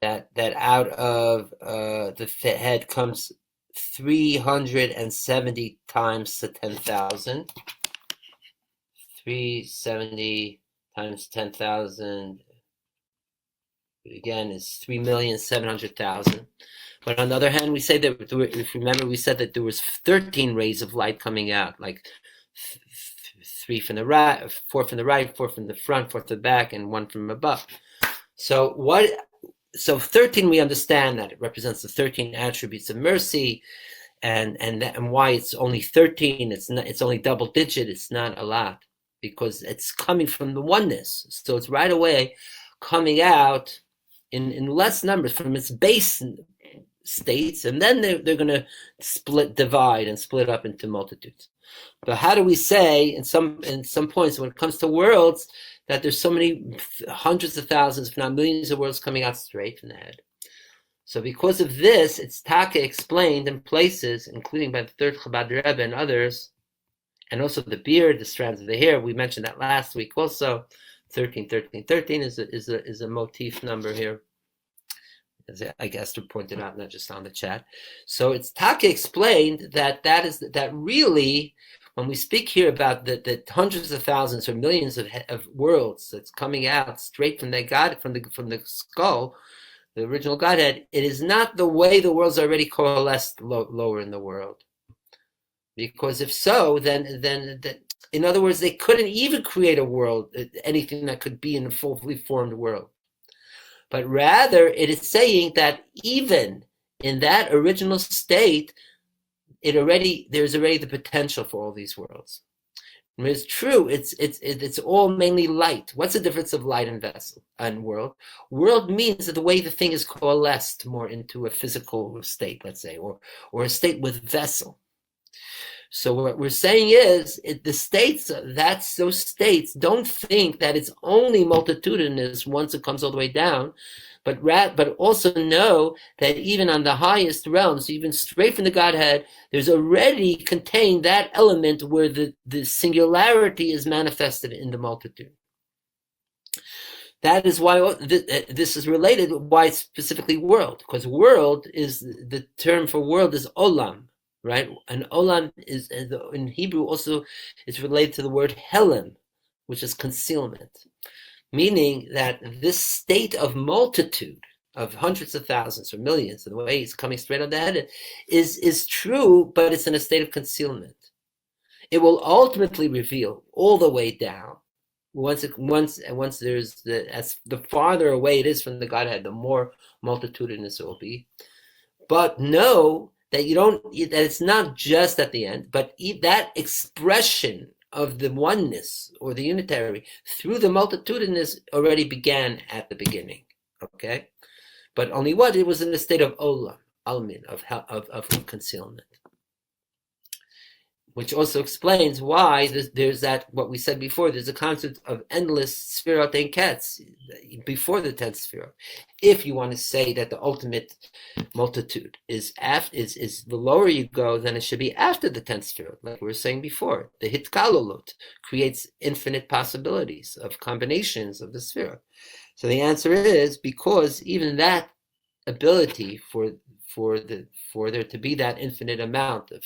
that out of the head comes 370 times to 10,000. 370 times 10,000 again is 3,700,000. But on the other hand, we say that, if you remember, we said that there was 13 rays of light coming out, like 3 from the right, 4 from the right, 4 from the front, 4 from the back, and 1 from above. So 13, we understand that it represents the 13 attributes of mercy, and why it's only 13. It's only double digit. It's not a lot, because it's coming from the oneness. So it's right away coming out in less numbers from its base states, and then they're going to divide and split up into multitudes. But how do we say in some points when it comes to worlds that there's so many hundreds of thousands, if not millions of worlds coming out straight from the head? So because of this, it's Taka explained in places, including by the third Chabad Rebbe and others, and also the beard, the strands of the hair. We mentioned that last week also. 13, 13, 13 is a motif number here, as I guess to point it out, not just on the chat. So it's Taka explained that really, when we speak here about the hundreds of thousands or millions of worlds that's coming out straight from from the skull, the original Godhead, it is not the way the worlds are already coalesced lower in the world. Because if so, then in other words, they couldn't even create a world, anything that could be in a fully formed world. But rather, it is saying that even in that original state, there's already the potential for all these worlds. And it's true. It's all mainly light. What's the difference of light and vessel and world? World means that the way the thing is coalesced more into a physical state, let's say, or a state with vessel. So what we're saying is, those states, don't think that it's only multitudinous once it comes all the way down, but also know that even on the highest realms, even straight from the Godhead, there's already contained that element where the singularity is manifested in the multitude. That is why this is related, why it's specifically world, because world is, the term for world is olam. Right, and olam is in Hebrew also is related to the word helem, which is concealment, meaning that this state of multitude of hundreds of thousands or millions, the way it's coming straight on the head, is true, but it's in a state of concealment. It will ultimately reveal all the way down. Once there's the farther away it is from the Godhead, the more multitudinous it will be. But know that that it's not just at the end, but that expression of the oneness or the unitary through the multitudinous already began at the beginning. Okay, but only it was in a state of olam, almin, of concealment, which also explains why there's that, what we said before, there's a concept of endless Sefirot and Ketz before the 10th Sefirot. If you want to say that the ultimate multitude is the lower you go, then it should be after the 10th Sefirot, like we were saying before. The Hitkalolot creates infinite possibilities of combinations of the Sefirot. So the answer is because even that ability for there to be that infinite amount of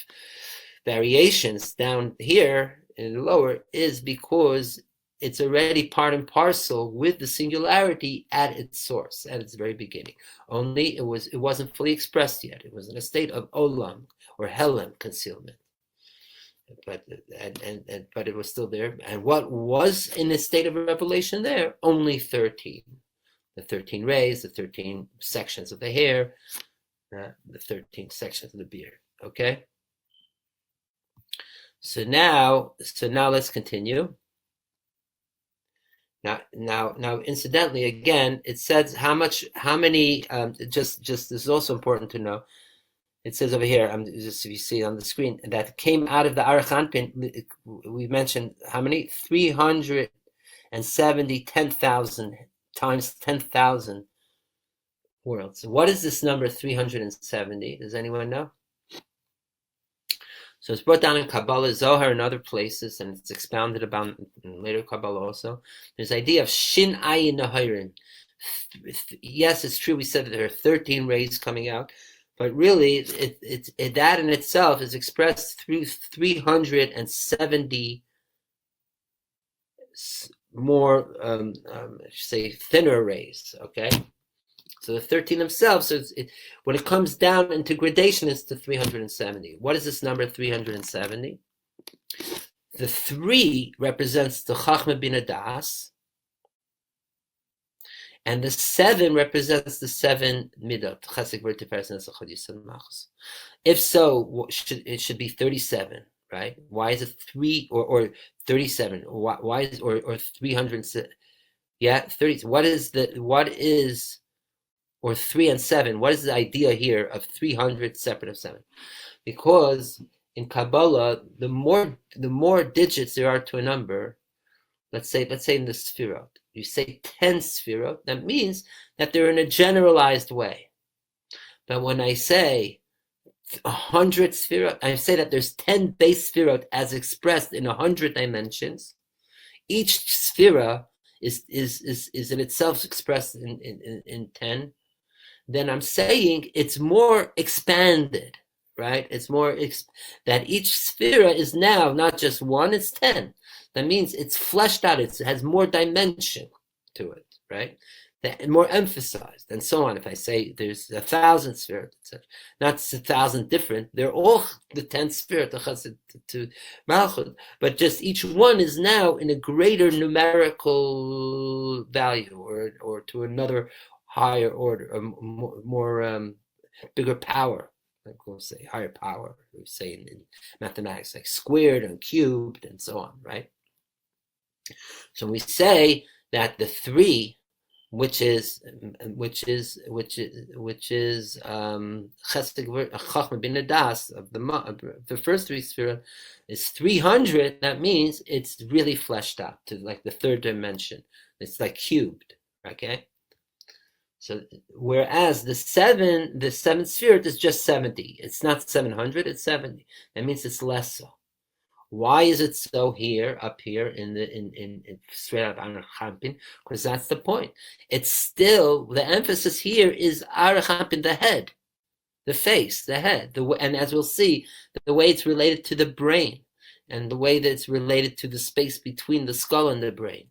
variations down here in the lower is because it's already part and parcel with the singularity at its source, at its very beginning. Only it wasn't fully expressed yet. It was in a state of olam or helem, concealment. But it was still there. And what was in a state of revelation there? Only 13. The 13 rays, the 13 sections of the hair, the 13 sections of the beard. Okay? So now let's continue. Now, incidentally, again, it says how many. Just this is also important to know. It says over here, just if you see it on the screen, that came out of the Archetypes. We mentioned how many? 370, 10,000 times 10,000 worlds. What is this number 370? Does anyone know? So it's brought down in Kabbalah, Zohar, and other places, and it's expounded about in later Kabbalah also. There's the idea of Shin Ayin Nahirin. Yes, it's true. We said that there are 13 rays coming out, But really, that in itself is expressed through 370 more, say, thinner rays. Okay, so the 13 themselves. So when it comes down into gradation, it's to 370. What is this number 370? The 3 represents the Chachma Bina Das, and the 7 represents the 7 midot. Chesed, Gvur, Tiferes, Netzach, Hod, Yisod, Malchus. If so, it should be 37, right? Why is it 3 or 37? Why is or 300? Yeah, 30. What is or 3 and 7? What is the idea here of 300 separate of 7? Because in Kabbalah, the more digits there are to a number, let's say in the Sefirot, you say 10 Sefirot, that means that they're in a generalized way. But when I say 100 Sefirot, I say that there's 10 base Sefirot as expressed in 100 dimensions. Each Sefira is in itself expressed in 10. Then I'm saying it's more expanded, right? It's more that each Sefira is now not just 1, it's 10. That means it's fleshed out. It has more dimension to it, right? More emphasized, and so on. If I say there's 1,000 Sefirot, etc., not 1,000 different, they're all the 10 Sefirot, the Chesed to Malchut, but just each one is now in a greater numerical value, or to another higher order, more bigger power. Like we'll say higher power. We say in mathematics, like squared and cubed and so on, right? So we say that the 3, which is Chesed Chachma Bina Das of the first 3 Sefirot is 300. That means it's really fleshed out to like the 3rd dimension. It's like cubed, okay? So whereas the 7th Sefirot is just 70. It's not 700. It's 70. That means it's less so. Why is it so up here in straight out Archetypes? Because that's the point. It's still, the emphasis here is Archetypes, the head, the face, the head, and as we'll see, the way it's related to the brain, and the way that it's related to the space between the skull and the brain.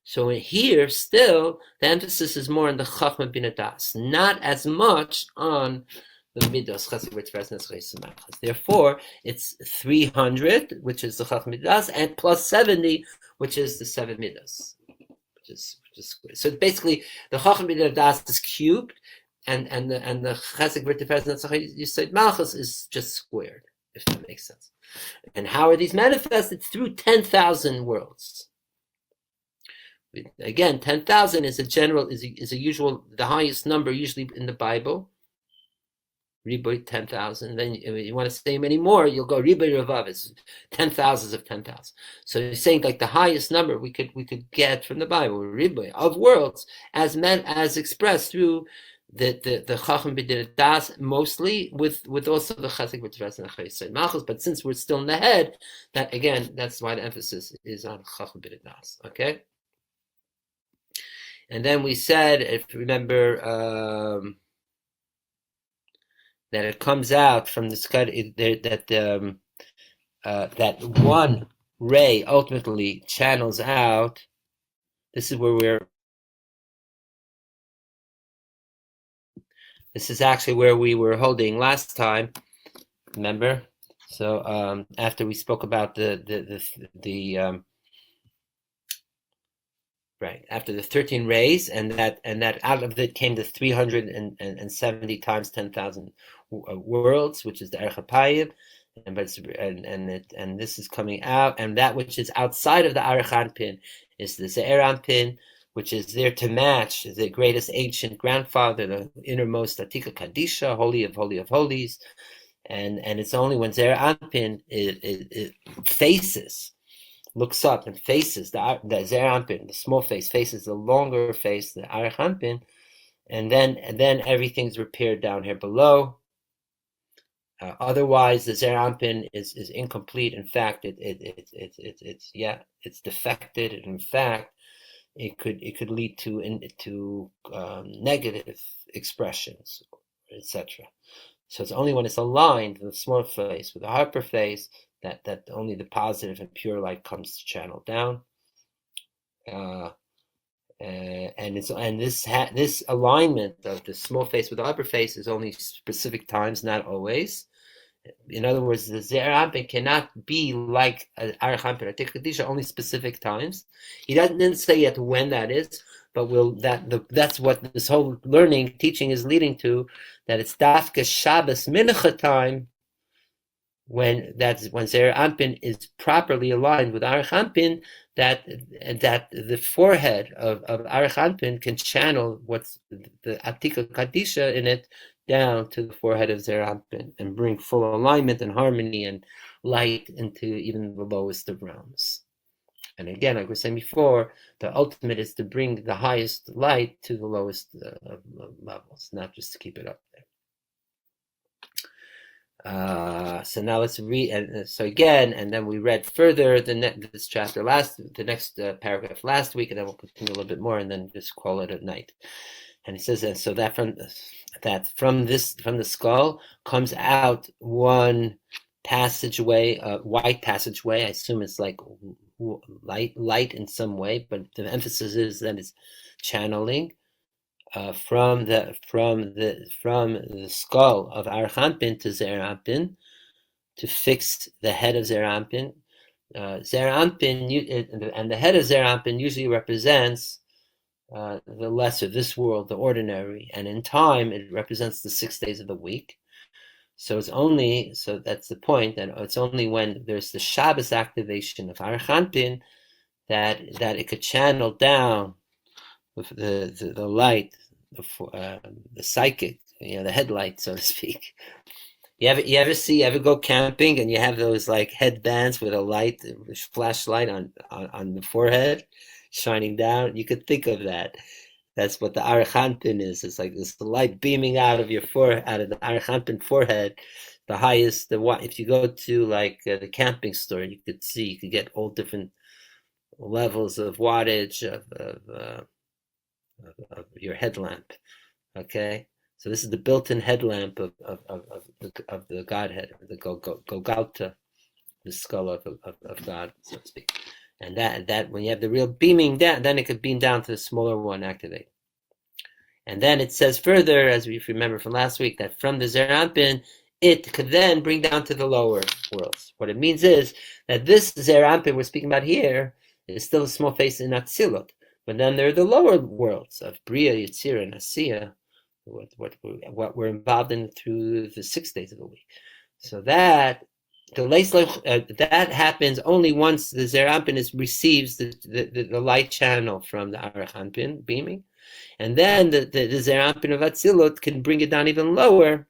So here, still, the emphasis is more on the Chachma Bina Das, not as much on the midos. Therefore, it's 300, which is the Chachma Bina Das, and plus 70, which is the 7 midos, which is squared. So basically, the Chachma Bina Das is cubed, and the Chesed, Gvur, Tiferes, Netzach, Yisod, Malchus is just squared, if that makes sense. And how are these manifested? Through 10,000 worlds. Again, 10,000 is a usual, the highest number usually in the Bible. Riboy 10,000. Then you want to say many more, you'll go Riboy Revav. It's 10,000s of 10,000. So you're saying like the highest number we could get from the Bible, Riboy of worlds, as expressed through the Chacham Bina Das, mostly with also the Chesed V'Tiferes and Yisod Malchus. But since we're still in the head, that again, that's why the emphasis is on Chacham Bina Das. Okay. And then we said, if you remember, that it comes out from the sky that one ray ultimately channels out. This is actually where we were holding last time. Remember? So after we spoke about right, after the 13 rays, and that out of it came the 370 times 10,000 worlds, which is the Archetypes, and this is coming out, and that which is outside of the Archetypes is the Zemirot, which is there to match the greatest ancient grandfather, the innermost Atika Kadisha, holy of holies, and it's only when Zemirot it faces. Looks up and faces the Zeranpin, the small face faces the longer face, the Archetypes, and then everything's repaired down here below. Otherwise, the Zeranpin is incomplete. In fact, it's defected, and in fact, it could lead to negative expressions, etc. So it's only when it's aligned, the small face with the upper face, that only the positive and pure light comes to channel down. And this alignment of the small face with the upper face is only specific times, not always. In other words, the Zeir Anpin cannot be like Arich Anpin or Tikadisha, only specific times. He didn't say yet when that is, but that's what this whole teaching is leading to, that it's Dafka Shabbos Mincha time, when Zeir Anpin is properly aligned with Arich Anpin, that the forehead of Arich Anpin can channel what's the Atika Kadisha in it down to the forehead of Zeir Anpin and bring full alignment and harmony and light into even the lowest of realms. And again, like we were saying before, the ultimate is to bring the highest light to the lowest levels, not just to keep it up there. So now let's read. And so again, and then we read further this chapter the next paragraph last week, and then we'll continue a little bit more, and then just call it a night. And it says so that from the skull comes out one passageway, white passageway. I assume it's like light in some way, but the emphasis is that it's channeling from the skull of Arich Anpin to Zeir Anpin to fix the head of Zeir Anpin. Zeir Anpin and the head of Zeir Anpin usually represents the lesser, this world, the ordinary, and in time it represents the 6 days of the week. So that's the point, and it's only when there's the Shabbos activation of Arich Anpin that it could channel down with the light, the psychic, the headlight, so to speak. You ever go camping and you have those like headbands with a flashlight on the forehead shining down? You could think of that. That's what the Arich Anpin is. It's like this light beaming out of the Arich Anpin forehead. The highest, if you go to like the camping store, you could get all different levels of wattage of your headlamp. Okay, so this is the built-in headlamp of the Godhead, the Golgotha, the skull of God, so to speak. And that when you have the real beaming down, then it could beam down to the smaller one, activate. And then it says further, as we remember from last week, that from the Zeir Anpin, it could then bring down to the lower worlds. What it means is that this Zeir Anpin we're speaking about here is still a small face in Atzilot, but then there are the lower worlds of Bria, Yetzirah, and Asiya, what we're involved in through the 6 days of the week. So that happens only once the Zeir Anpin receives the light channel from the Arich Anpin beaming, and then the Zeir Anpin of Atzilot can bring it down even lower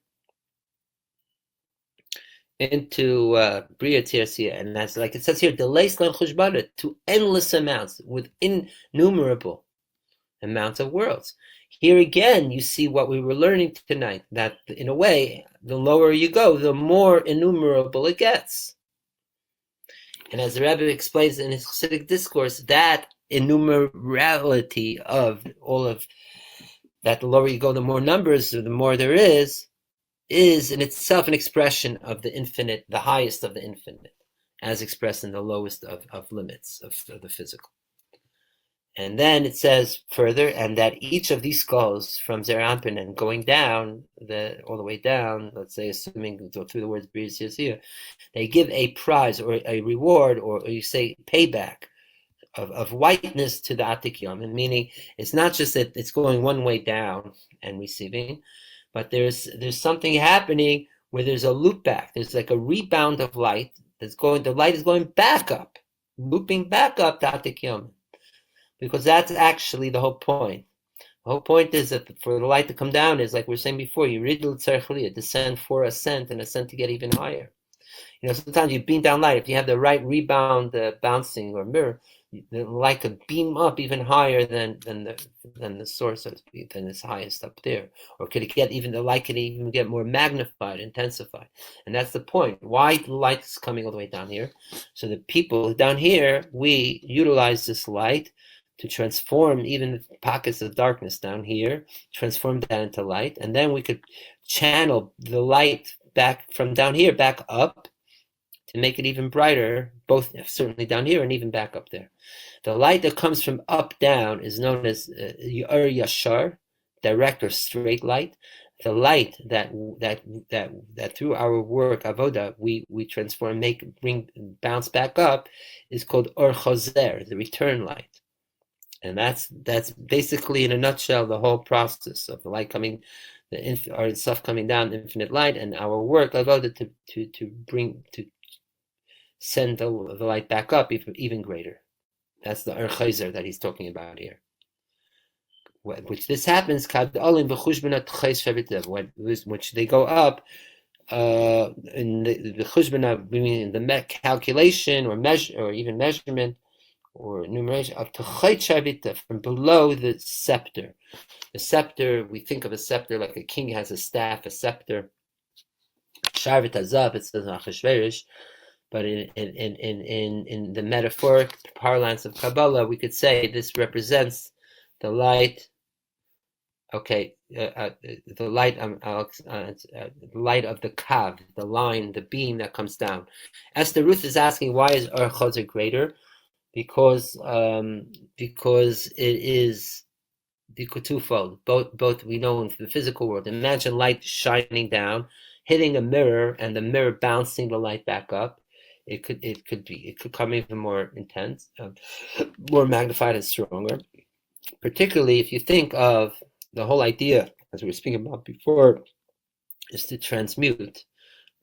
into Bria Tirsia, and that's like it says here, to endless amounts with innumerable amounts of worlds. Here again, you see what we were learning tonight, that in a way, the lower you go, the more innumerable it gets. And as the Rabbi explains in his Chassidic discourse, that innumerability of all of that, the lower you go, the more numbers, the more there is in itself an expression of the infinite, the highest of the infinite, as expressed in the lowest of limits of the physical. And then it says further, and that each of these skulls from Zeir Anpin and going down, all the way down, let's say, assuming through the words Brisk, they give a prize or a reward, or you say payback of whiteness to the Atik Yom, meaning it's not just that it's going one way down and receiving, but there's something happening where there's a loop back. There's like a rebound of light the light is going back up, looping back up to Atik Yom. Because that's actually the whole point. The whole point is that for the light to come down is, like we were saying before, you read descend for ascent and ascent to get even higher. Sometimes you beam down light. If you have the right rebound bouncing or mirror, the light could beam up even higher than the source, so to speak, than its highest up there. Or the light could even get more magnified, intensified. And that's the point. Why the light is coming all the way down here? So the people down here, we utilize this light to transform even the pockets of darkness down here, transform that into light, and then we could channel the light back from down here back up to make it even brighter, both certainly down here and even back up there. The light that comes from up down is known as Yor Yashar, direct or straight light. The light that through our work avoda we transform, bounce back up, is called Or Choser, the return light. And that's basically in a nutshell the whole process of the light coming, our stuff coming down, infinite light, and our work avoda to send the light back up even greater. That's the Archetypes that he's talking about here. Which this happens, which they go up in the chushbana, meaning the calculation or measure or even measurement or numeration up to Shabbat, from below the scepter. The scepter, we think of a scepter like a king has a staff, a scepter. Shavit Azab, it says in Achashverosh. But in the metaphoric parlance of Kabbalah, we could say this represents the light. Okay, the light of the kav, the line, the beam that comes down. Esther Ruth is asking, why is Or Choser greater? Because it is twofold. Both we know in the physical world. Imagine light shining down, hitting a mirror, and the mirror bouncing the light back up. It could come even more intense, more magnified and stronger. Particularly if you think of the whole idea, as we were speaking about before, is to transmute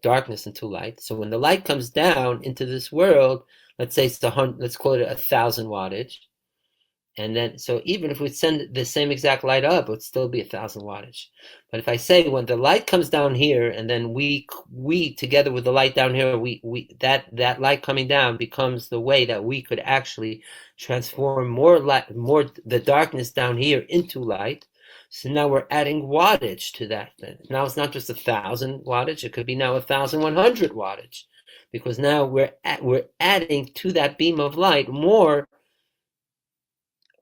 darkness into light. So when the light comes down into this world, let's say let's call it 1,000 wattage, and then so even if we send the same exact light up, it would still be 1,000 wattage. But if I say when the light comes down here, and then we together with the light down here, that light coming down becomes the way that we could actually transform more the darkness down here into light. So now we're adding wattage to that. Now it's not just 1,000 wattage; it could be now 1,100 wattage, because now we're adding to that beam of light more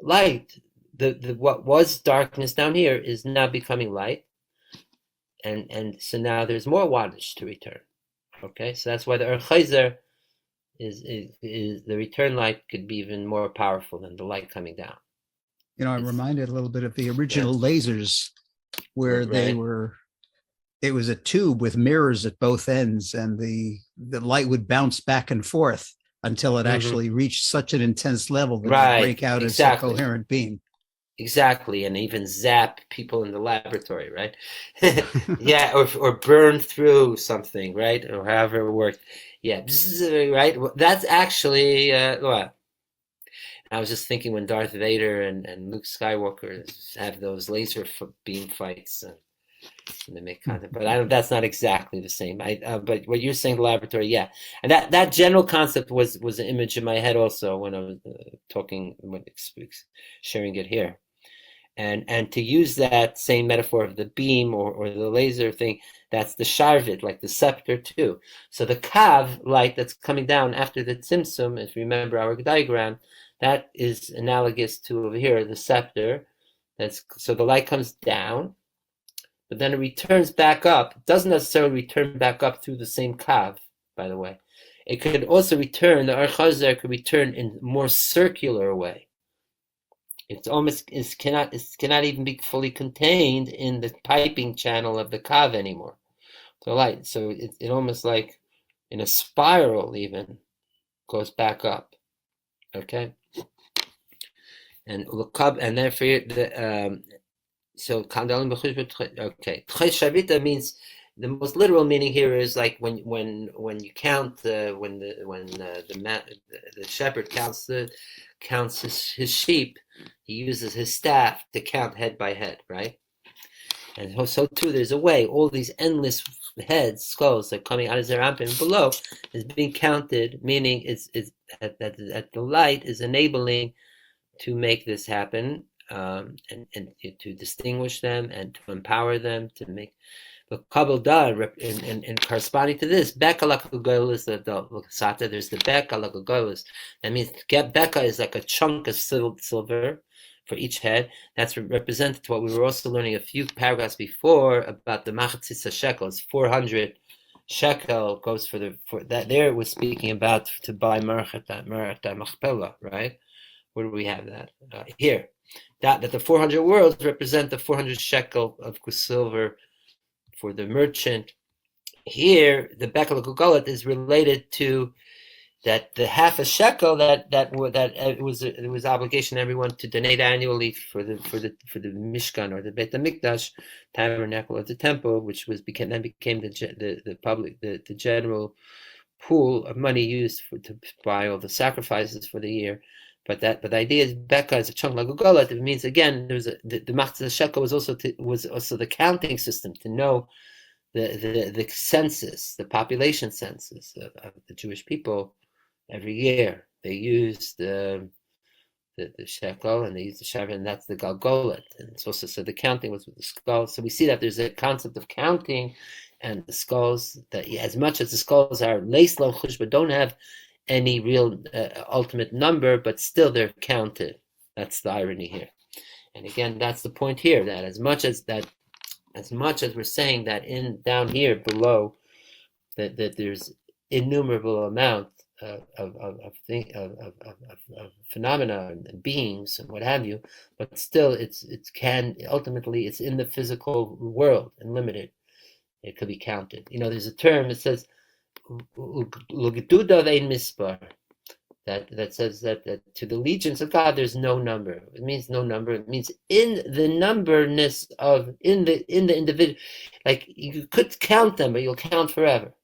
light. The what was darkness down here is now becoming light, and so now there's more wattage to return. Okay, so that's why the Archetypes is the return light could be even more powerful than the light coming down. I'm reminded a little bit of the original lasers, where it was a tube with mirrors at both ends, and the light would bounce back and forth until it actually reached such an intense level that it would break out as a coherent beam. Exactly, and even zap people in the laboratory, right? Yeah, or burn through something, right? Or however it worked. Yeah, right? That's actually, well, I was just thinking when Darth Vader and Luke Skywalker have those laser beam fights, and they make contact. But that's not exactly the same. But what you're saying, the laboratory, yeah, and that general concept was an image in my head also when I was sharing it here, and to use that same metaphor of the beam or the laser thing, that's the sharvit, like the scepter too. So the kav light that's coming down after the tzimtzum, if you remember our diagram, that is analogous to over here the scepter. So the light comes down, but then it returns back up. It doesn't necessarily return back up through the same kav, by the way. It could also return, the Archetypes could return in a more circular way. It cannot even be fully contained in the piping channel of the kav anymore. So it almost like in a spiral even goes back up. Okay? And therefore so kandalim okay. Shavita means the most literal meaning here is like when you count when the shepherd counts his sheep, he uses his staff to count head by head, right? And so too, there's a way all these endless heads, skulls that are coming out of Zerampin below is being counted, meaning it's that the light is enabling to make this happen, and to distinguish them and to empower them to make. But Kabbalah in corresponding to this, Beka Lakagoyl is the Sata. There's the Beka Lakagoyl. That means Beka is like a chunk of silver for each head. That's represented to what we were also learning a few paragraphs before about the Machatzis shekel. It's 400 shekel goes for that. There it was speaking about to buy Merchet Machpelah, right? Where do we have that? Here. That the 400 worlds represent the 400 shekel of silver for the merchant. Here, the Bekel Gugalat is related to that the half a shekel that it was obligation everyone to donate annually for the Mishkan or the Beit HaMikdash tabernacle of the temple, which became the public the general pool of money used to buy all the sacrifices for the year. But the idea is Beka is a chunk like Gugalat. It means again the Machzah shekel was also the counting system to know the census, the population census of the Jewish people. Every year they use the shekel and they use the shevet, and that's the galgolet. And it's also so the counting was with the skulls. So we see that there's a concept of counting, and the skulls that as much as the skulls are leis lo chush, but don't have any real ultimate number, but still they're counted. That's the irony here. And again, that's the point here, that as much as we're saying that down here below that there's innumerable amount of phenomena and beings and what have you, but still ultimately it's in the physical world and limited. It could be counted. There's a term, it says that says that to the legions of God there's no number. It means no number. It means in the numberness of in the individual. Like you could count them, but you'll count forever.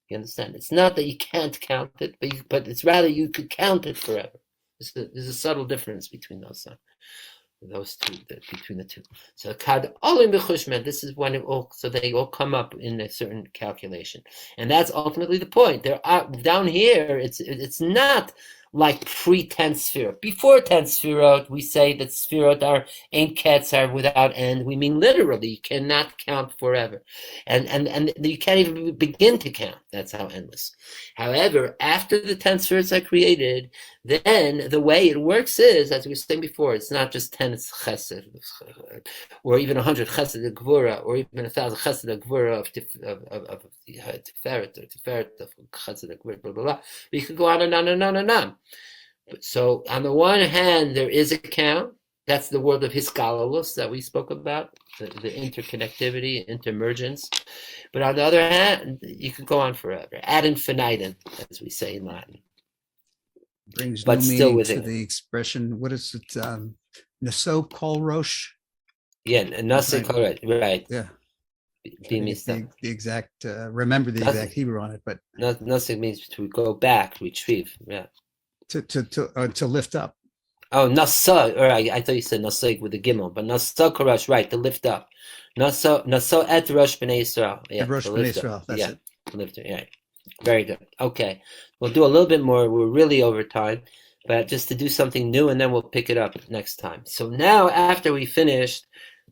You understand? It's not that you can't count it, but it's rather you could count it forever. There's a subtle difference between those two. Between the two. So kad olim b'chushman. This is when they all come up in a certain calculation, and that's ultimately the point. There are down here. It's not like pre-10 Sefirot. Before 10 Sefirot, we say that Sefirot are ein ketz, are without end. We mean literally, you cannot count forever, and you can't even begin to count. That's how endless. However, after the 10 Sefirot are created, then the way it works is, as we were saying before, it's not just 10 chesed, or even 100 chesed of gvura, or even 1,000 chesed of gvura of tiferet, or tiferet of chesed of gvura, blah, blah, blah. We could go on and on and on and on. So on the one hand, there is a count. That's the world of hiskalalus that we spoke about, the interconnectivity, intermergence. But on the other hand, you could go on forever, ad infinitum, as we say in Latin. Brings but new still meaning within to the expression. What is it? Naso kol rosh. Yeah, nase correct, right? Yeah. The exact. Remember the exact Hebrew on it, but nase means to go back, retrieve. Yeah. To lift up. Oh, nasa. All right, I thought you said nasa with the gimel, but nasa karash, right? To lift up. Nasa et rosh b'nei Yisrael. Yeah, et rosh b'nei Yisrael. That's it. Lift it. Yeah. Very good. Okay, we'll do a little bit more. We're really over time, but just to do something new, and then we'll pick it up next time. So now, after we finished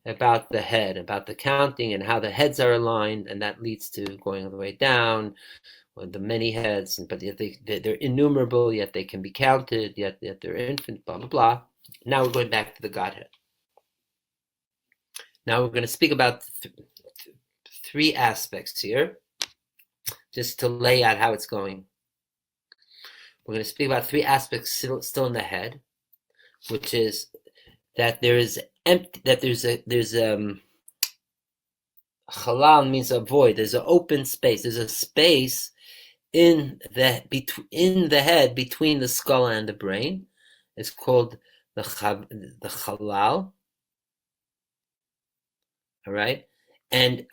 about the head, about the counting and how the heads are aligned, and that leads to going all the way down with the many heads, but yet they're innumerable, yet they can be counted, yet they're infinite, blah, blah, blah. Now we're going back to the Godhead. Now we're going to speak about three aspects here, just to lay out how it's going. We're going to speak about three aspects still in the head, which is that there's halal means a void. There's an open space. There's a space in the head between the skull and the brain. It's called the halal. All right, and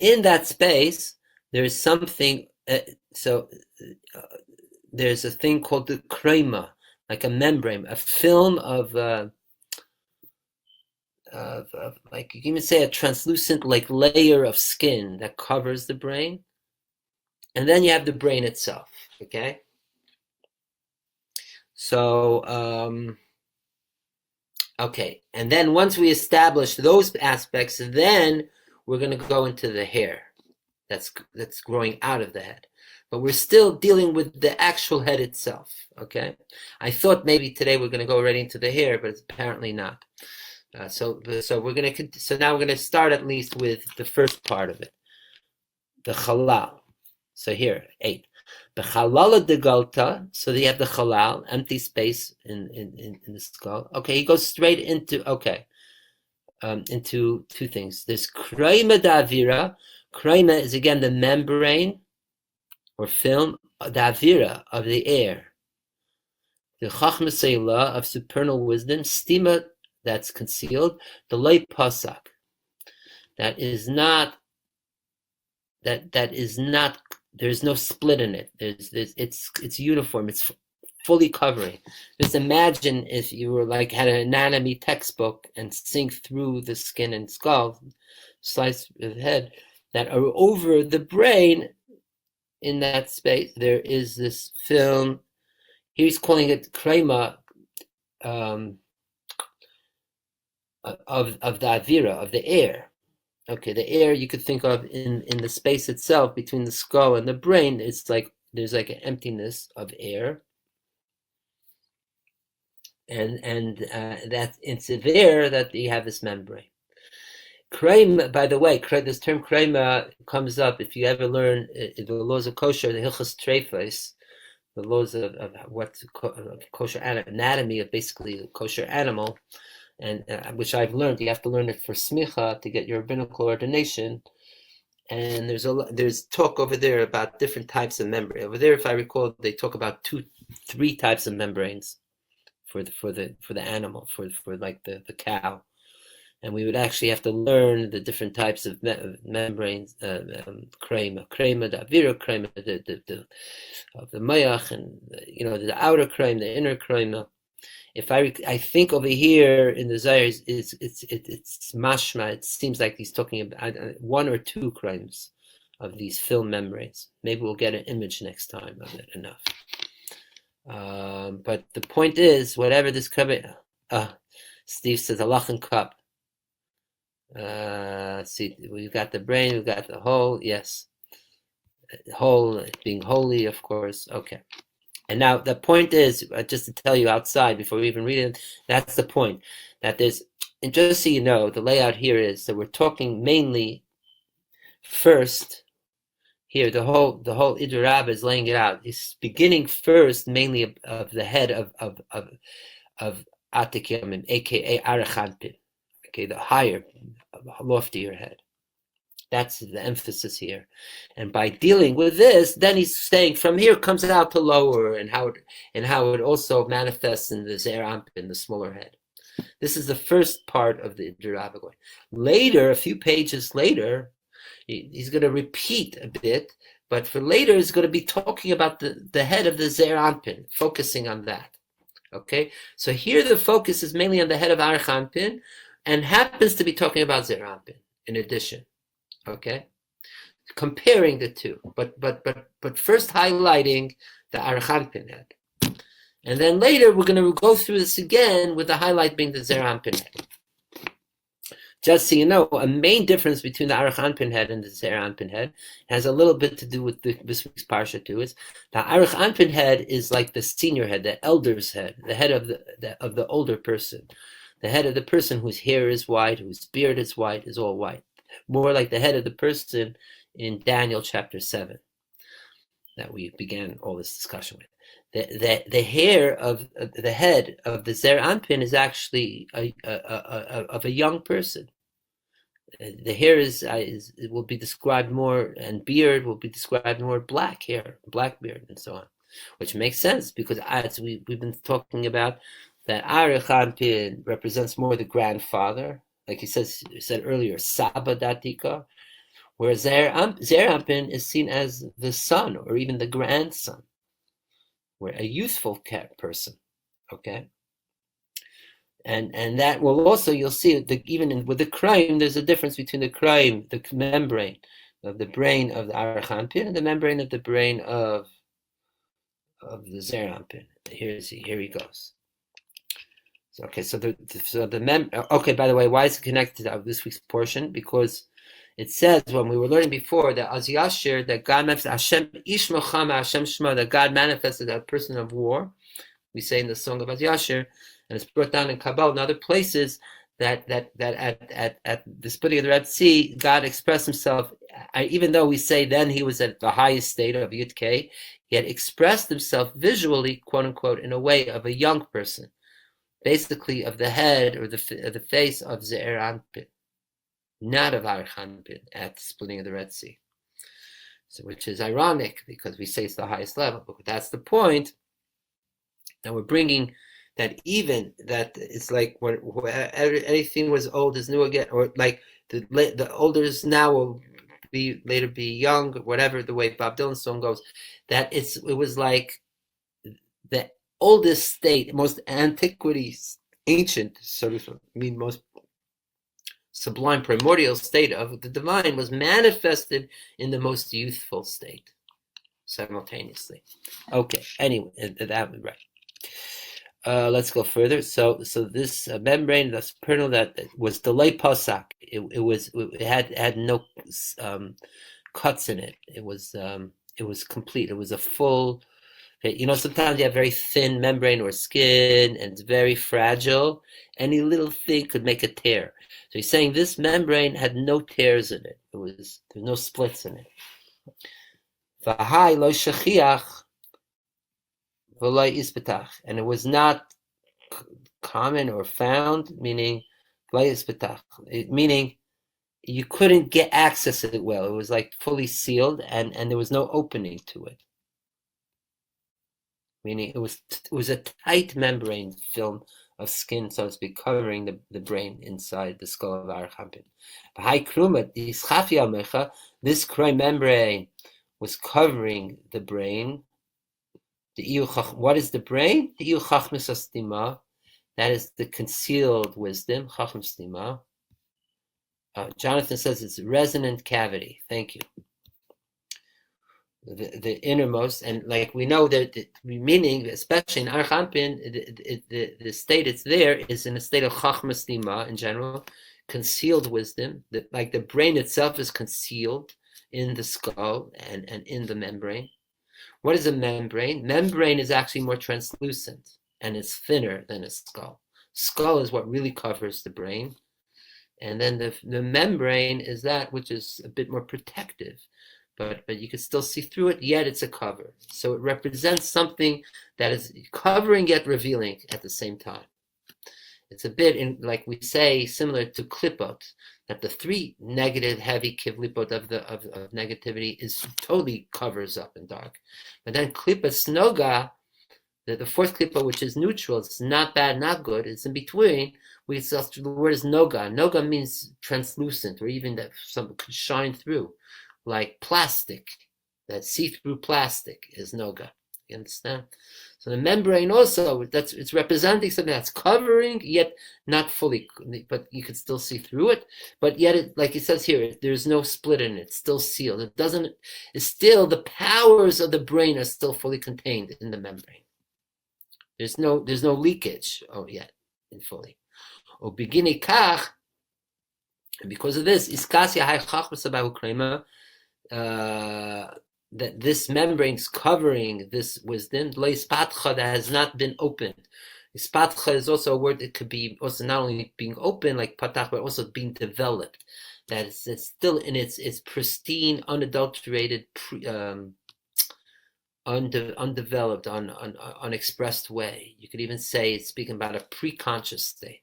in that space there is something. There's a thing called the krema, like a membrane, a film of like you can even say a translucent like layer of skin that covers the brain, and then you have the brain itself. Okay. So and then once we establish those aspects, then we're going to go into the hair that's growing out of the head. But we're still dealing with the actual head itself, okay? I thought maybe today we're going to go right into the hair, but it's apparently not. So now we're going to start at least with the first part of it, the halal. So here, 8. The halal de galta. So you have the halal, empty space in the skull. Okay, he goes straight into into two things. There's kraima davira. Kraima is again the membrane or film, davira of the air. The chachma seila of supernal wisdom, stima that's concealed, the lay pasak. That is not. There's no split in it. It's uniform. It's fully covering. Just imagine if you were had an anatomy textbook and sink through the skin and skull, slice of the head, that are over the brain. In that space, there is this film. He's calling it krema of the avira, of the air. Okay, the air you could think of in the space itself between the skull and the brain. It's like there's like an emptiness of air, and that it's there that you have this membrane. Krema, by the way, this term krema comes up if you ever learn the laws of kosher, the hilchos treifos, the laws of what's kosher anatomy of basically a kosher animal. And which I've learned, you have to learn it for smicha to get your rabbinical ordination. And there's talk over there about different types of membrane. Over there, if I recall, they talk about 3 types of membranes for the animal, for like the cow. And we would actually have to learn the different types of membranes, krema, the avira krema, of the mayach, and the outer krema, the inner krema. If I think over here in the Zayir, it's mashma. It seems like he's talking about 1 or 2 crimes of these film membranes. Maybe we'll get an image next time of it enough. But the point is, whatever this cup, Steve says, halach and cup. See, we've got the brain, we've got the whole. Yes, whole being holy, of course. Okay. And now the point is, just to tell you outside before we even read it, that's the point. That there's, and just so you know, the layout here is that we're talking mainly first here. The whole Idur Rabbah is laying it out. He's beginning first mainly of the head of Atikim, aka Arachanpin, okay, the higher, loftier head. That's the emphasis here. And by dealing with this, then he's saying from here comes it out to lower, and how it also manifests in the Zeir Anpin, the smaller head. This is the first part of the Idur Rabbah. Later, a few pages later, he's going to repeat a bit, but for later he's going to be talking about the head of the Zeir Anpin, focusing on that. Okay? So here the focus is mainly on the head of Arich Anpin, and happens to be talking about Zeir Anpin in addition. Okay, comparing the two, but first highlighting the Arachanpin head, and then later we're going to go through this again with the highlight being the Zeir Anpin head. Just so you know, a main difference between the Arachanpin head and the Zeir Anpin head has a little bit to do with this week's parsha too. Is the Arachanpin head is like the senior head, the elder's head, the head of the older person, the head of the person whose hair is white, whose beard is white, is all white. More like the head of the person in Daniel chapter 7 that we began all this discussion with. The hair of the head of the Zeir Anpin is actually of a young person. The hair it will be described more, and beard will be described more black hair, black beard, and so on, which makes sense because as we've been talking about, that Arich Anpin represents more the grandfather. Like he said earlier, Saba Datika, whereas Zeir Anpin is seen as the son or even the grandson, where a youthful person, okay? And that will also, you'll see, even with the crime, there's a difference between the crime, the membrane of the brain of the Arich Anpin and the membrane of the brain of the Zeir Anpin. Here he goes. Okay, so okay. By the way, why is it connected to this week's portion? Because It says when we were learning before that Az Yashir, that God manifested Hashem Ish Milchama Hashem Shema, that God manifested a person of war. We say in the song of Az Yashir, and it's brought down in Kabbalah and other places that at the splitting of the Red Sea, God expressed himself. Even though we say then he was at the highest state of Yud Kei, he had expressed himself visually, quote unquote, in a way of a young person, basically of the head or the face of Ze'er Anpin, not of Archanpin at the splitting of the Red Sea. So, which is ironic because we say it's the highest level, but that's the point. And we're bringing that even that it's like when anything was old is new again, or like the older is now will be later be young, whatever the way Bob Dylan's song goes. That it was like the oldest state, most antiquities, ancient, so to mean most sublime primordial state of the divine was manifested in the most youthful state simultaneously. Okay, anyway, that was right. Let's go further. So this membrane, the supernal, that was delay pasak. It had no cuts in it. It was complete. It was a full. Sometimes you have very thin membrane or skin, and it's very fragile. Any little thing could make a tear. So he's saying this membrane had no tears in it. There's no splits in it. V'hai lo shachiach. And it was not common or found, meaning you couldn't get access to it well. It was like fully sealed, and there was no opening to it. Meaning it was a tight membrane film of skin, so to speak, covering the brain inside the skull of Archampin. This cry membrane was covering the brain. What is the brain? That is the concealed wisdom. Jonathan says it's resonant cavity. Thank you. The innermost, and like we know that meaning, especially in Archampin, the state it's there is in a state of chachmas dima in general, concealed wisdom. Like the brain itself is concealed in the skull and in the membrane. What is a membrane? Membrane is actually more translucent and it's thinner than a skull. Skull is what really covers the brain. And then the membrane is that which is a bit more protective, but you can still see through it, yet it's a cover. So it represents something that is covering yet revealing at the same time. It's a bit like we say, similar to klipot, that the three negative, heavy kivlipot of negativity is totally covers up in dark. But then klipot snoga, the fourth klipot, which is neutral, it's not bad, not good, it's in between. The word is noga. Noga means translucent, or even that something could shine through, like plastic. That see-through plastic is noga. You understand? So the membrane also, it's representing something that's covering, yet not fully, but you can still see through it. But yet, like it says here, there's no split in it. It's still sealed. It's still, the powers of the brain are still fully contained in the membrane. There's no leakage yet in fully. Or beginning kach, and because of this, iskasya hay chachmas abahu krema, that this membrane is covering this wisdom, that has not been opened. Ispatcha is also a word that could be also not only being open like patach, but also being developed. That it's still in its pristine, unadulterated, undeveloped, unexpressed way. You could even say it's speaking about a pre-conscious state.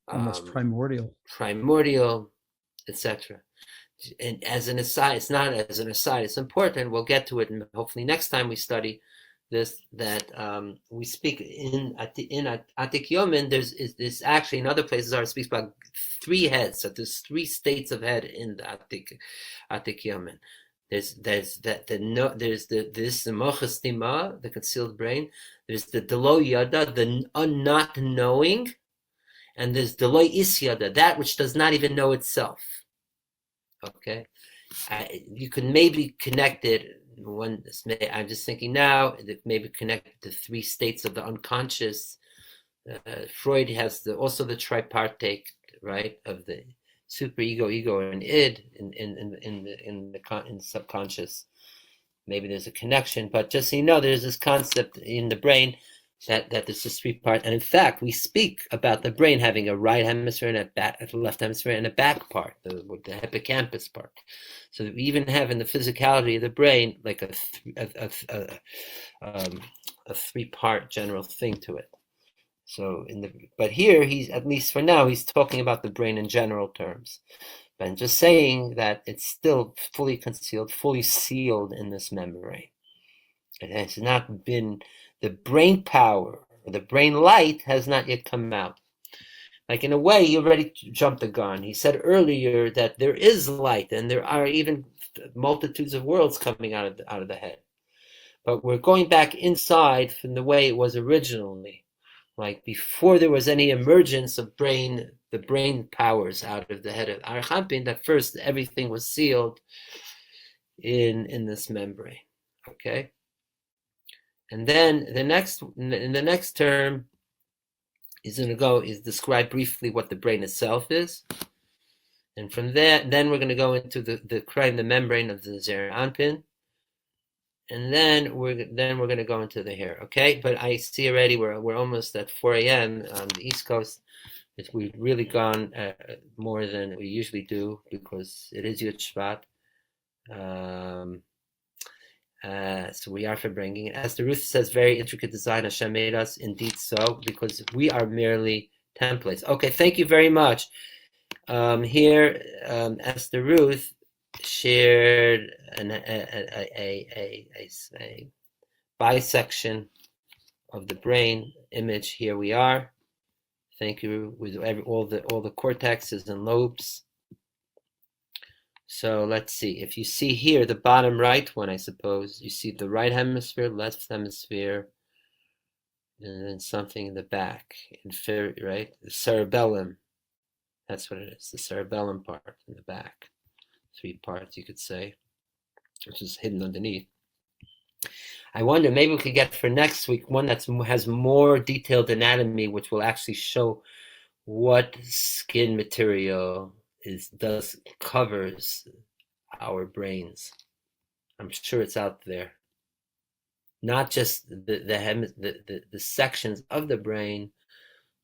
Almost primordial, etc. And as an aside, it's not as an aside, it's important. We'll get to it, and hopefully next time we study this, that we speak in Atik Yomin. There's actually in other places it speaks about 3 heads. So there's 3 states of head in the Atik Yomin. There's the mochas tima, the concealed brain. There's the delo yada, the not knowing, and there's delo isyada, that which does not even know itself. Okay, you can maybe connect it. I'm just thinking now that maybe connect the 3 states of the unconscious, Freud has also the tripartite, right, of the superego, ego, and id in subconscious. Maybe there's a connection, but just so you know, there's this concept in the brain that there's this three part, and in fact, we speak about the brain having a right hemisphere and a left hemisphere and a back part, the hippocampus part. So we even have in the physicality of the brain like a three-part general thing to it. So but here he's, at least for now, he's talking about the brain in general terms. But I'm just saying that it's still fully concealed, fully sealed in this membrane. It has not been, the brain power, the brain light has not yet come out. Like, in a way, he already jumped the gun. He said earlier that there is light, and there are even multitudes of worlds coming out of the head. But we're going back inside from the way it was originally. Like, before there was any emergence of the brain powers out of the head of Archetypes, that first everything was sealed in this membrane. Okay? And then in the next term, he's going to describe briefly what the brain itself is. And from there, then we're going to go into the membrane of the Zeir Anpin. And then we're going to go into the hair, okay? But I see already we're almost at 4 a.m. on the East Coast. We've really gone more than we usually do because it is Yud Shvat. So we are Farbrengen. As the Ruth says, very intricate design. Hashem made us, indeed so, because we are merely templates. Okay, thank you very much. Here, Esther Ruth shared a bisection of the brain image. Here we are. Thank you, with all the cortexes and lobes. So let's see. If you see here, the bottom right one, I suppose, you see the right hemisphere, left hemisphere, and then something in the back, right? The cerebellum. That's what it is, the cerebellum part in the back. 3 parts, you could say, which is hidden underneath. I wonder, maybe we could get for next week one that has more detailed anatomy, which will actually show what skin material covers our brains. I'm sure it's out there. Not just the sections of the brain,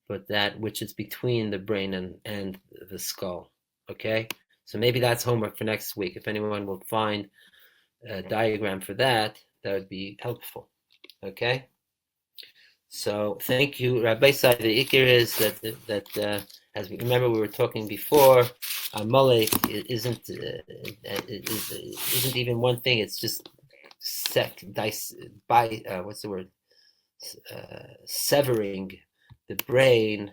but that which is between the brain and the skull. Okay? So maybe that's homework for next week. If anyone will find a diagram for that, that would be helpful. Okay? So thank you, Rabbi. The ikir is that as we remember, we were talking before, Amalek isn't even one thing. It's just severing the brain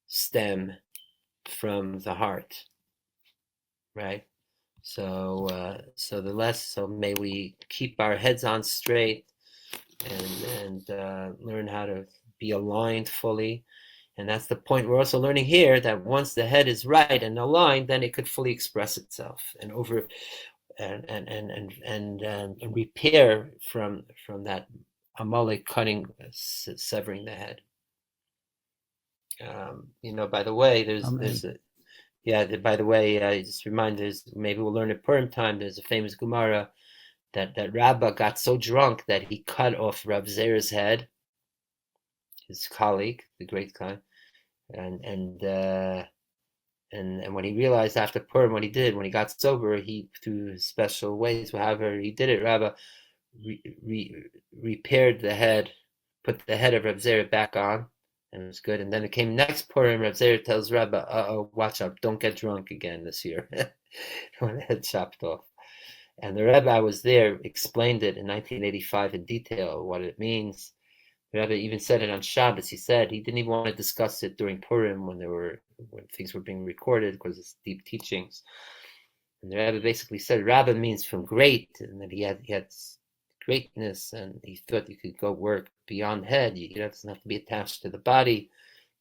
stem from the heart, right? So may we keep our heads on straight and learn how to be aligned fully. And that's the point we're also learning here, that once the head is right and aligned, then it could fully express itself and repair from that Amalek cutting, severing the head. By the way, by the way, I just remind, maybe we'll learn at Purim time, there's a famous Gemara that Rabbi got so drunk that he cut off Rav Zer's head, his colleague, the great Chaim, and when he realized after Purim what he did, when he got sober, he, through his special ways, however he did it, Rabbi repaired the head, put the head of Rav Zer back on, and it was good. And then it came next Purim, Rav Zer tells Rabbi, watch out, don't get drunk again this year. When the head chopped off. And the Rabbi was there, explained it in 1985 in detail, what it means. The Rabbi even said it on Shabbos. He said he didn't even want to discuss it during Purim when things were being recorded, because it's deep teachings. And the Rabbi basically said Rabbi means from great, and that he had greatness, and he thought you could go work beyond the head. You doesn't have to be attached to the body.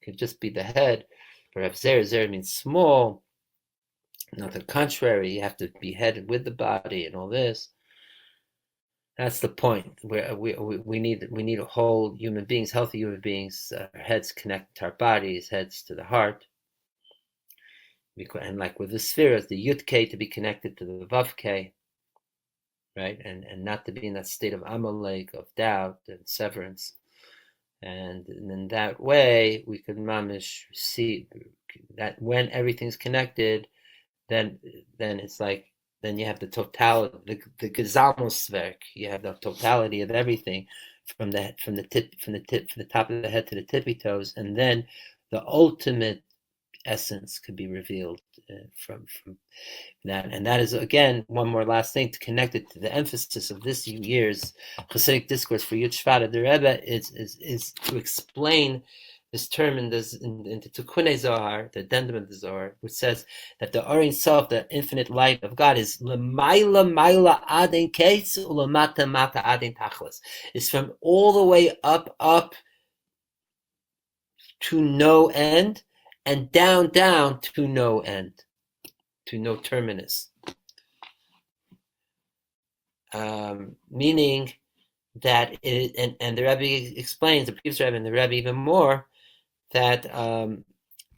It could just be the head. But Zer means small. Not the contrary, you have to be headed with the body and all this. That's the point. Where we need whole human beings, healthy human beings, heads connected to our bodies, heads to the heart, and like with the spheres, the Yud K to be connected to the Vav K, right, and not to be in that state of Amalek, of doubt and severance, and in that way we could mamish see that when everything's connected, then it's like then you have the totality, the Gesamtwerk. You have the totality of everything, from the top of the head to the tippy toes, and then the ultimate essence could be revealed from that. And that is, again, one more last thing to connect it to the emphasis of this year's Hasidic discourse for Yud Shvat. The Rebbe is to explain this term in the Tikkun Zohar, the addendum of the Zohar, which says that the Ein Sof, the infinite light of God, is l'mayla mayla adin keitz u'lamata mata adin tachlis. It's from all the way up to no end, and down to no end, to no terminus. Meaning that and the Rebbe explains, the previous Rebbe and the Rebbe even more, that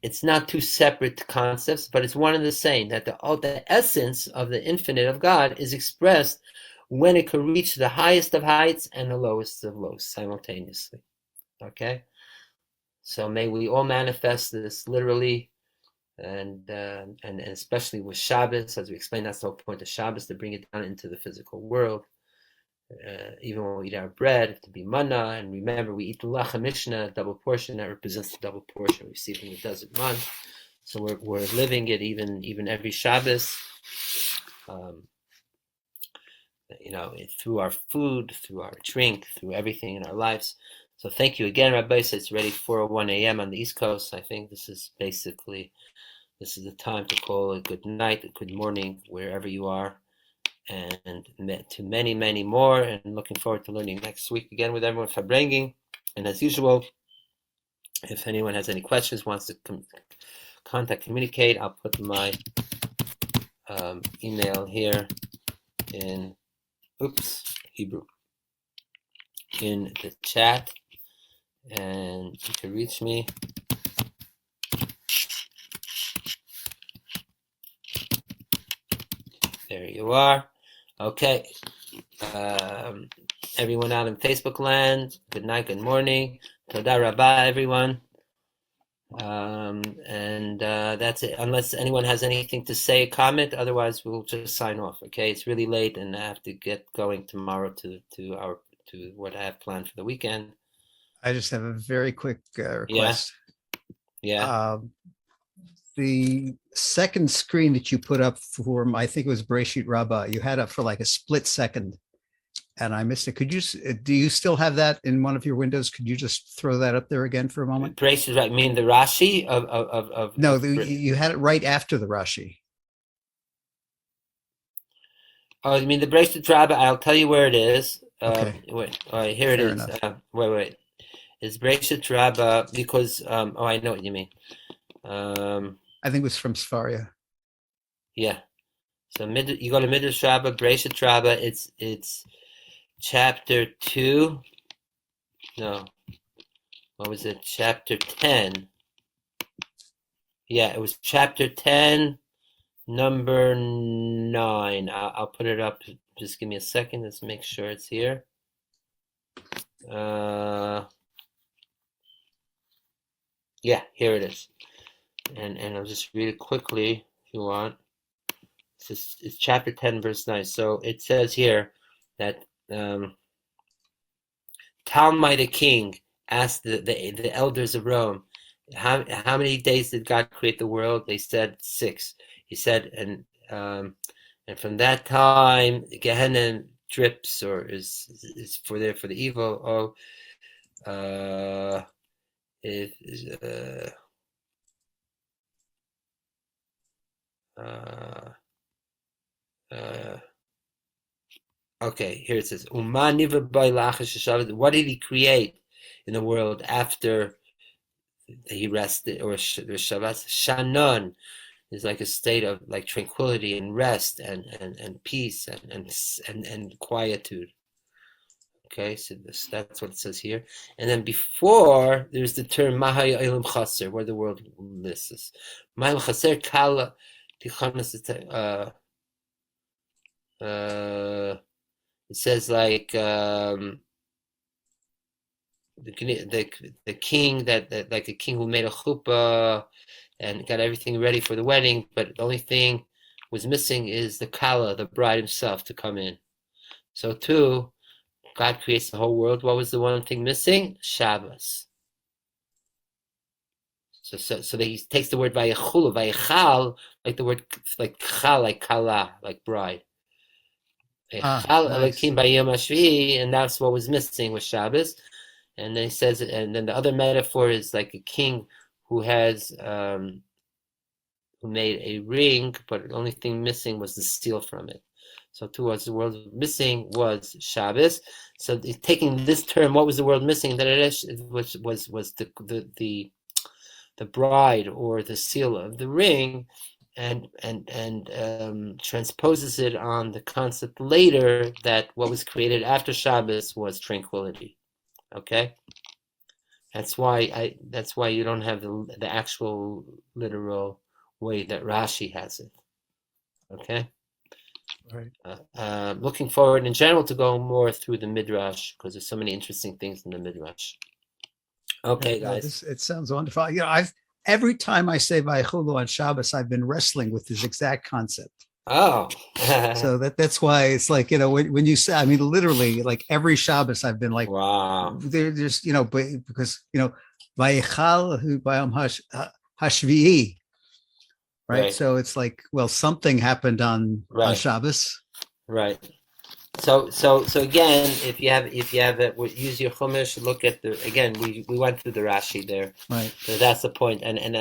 it's not two separate concepts, but it's one and the same, that the essence of the infinite of God is expressed when it can reach the highest of heights and the lowest of lows simultaneously. Okay? So may we all manifest this literally, and especially with Shabbos, as we explained, that's the whole point of Shabbos, to bring it down into the physical world. Even when we eat our bread, to be manna, and remember, we eat the Lacha Mishnah, a double portion that represents the double portion we receive in the desert month. So we're living it even every Shabbos, through our food, through our drink, through everything in our lives. So thank you again, Rabbi. So it's already 4:01 a.m. on the East Coast. I think this is the time to call a good night, a good morning, wherever you are, and to many, many more. And looking forward to learning next week again with everyone, Farbrengen. And as usual, if anyone has any questions, wants to communicate, I'll put my email here in Hebrew in the chat, and you can reach me. There you are. Okay. Everyone out in Facebook land, good night, good morning. Toda Rabbi, everyone. And that's it. Unless anyone has anything to say, comment. Otherwise, we'll just sign off. Okay. It's really late, and I have to get going tomorrow to what I have planned for the weekend. I just have a very quick request. Yeah. The second screen that you put up for, I think it was Breshit Rabbah, you had up for like a split second, and I missed it. Do you still have that in one of your windows? Could you just throw that up there again for a moment? Breshit, right? Mean the Rashi of No, you had it right after the Rashi. Oh, you mean the Breshit Rabbah? I'll tell you where it is. Okay. Wait. All right, here Fair it is. enough. Wait. It's Breshit Rabbah because I know what you mean. I think it was from Sfaria. Yeah. So you go to Midrash Rabbah, Breshit Rabbah. It's chapter 2. No. What was it? Chapter 10. Yeah, it was chapter 10, number 9. I'll put it up. Just give me a second. Let's make sure it's here. Yeah, here it is. And I'll just read it quickly if you want. It's chapter 10, verse 9. So it says here that Talmai the king asked the elders of Rome, how many days did God create the world? They said 6. He said, and from that time Gehenna drips, or is for the evil. Okay, here it says, what did he create in the world after he rested, or Shabbat? Shannon is like a state of like tranquility and rest and peace and quietude. Okay, so that's what it says here. And then before, there's the term Mahaya Elam Chaser, where the world misses. Mahaya Chaser Kala Tichanas. It says like the king that like a king who made a chuppah and got everything ready for the wedding, but the only thing was missing is the kala, the bride himself, to come in. So too, God creates the whole world. What was the one thing missing? Shabbos. So that he takes the word vayechulu, vayechal, like the word like chal, like kala, like bride. Nice. And that's what was missing with Shabbos. And then he says, and then the other metaphor is like a king who has who made a ring, but the only thing missing was the seal from it. So towards the world missing was Shabbos. So taking this term, what was the world missing? That it was the bride or the seal of the ring, and transposes it on the concept later that what was created after Shabbos was tranquility. Okay, that's why you don't have the actual literal way that Rashi has it. Okay. Right. Looking forward in general to go more through the Midrash because there's so many interesting things in the Midrash. Okay, guys. It sounds wonderful. Every time I say Vayechulu on Shabbos, I've been wrestling with this exact concept. Oh. So that's why it's like, when you say, I mean, literally, like every Shabbos, I've been like, wow. They're just, because, Vayechal Bayom Hashvi'i. Right. So it's like, well, something happened on Shabbos. Right. So again, if you have it, use your chumash. Look at we went through the Rashi there. Right. So that's the point. And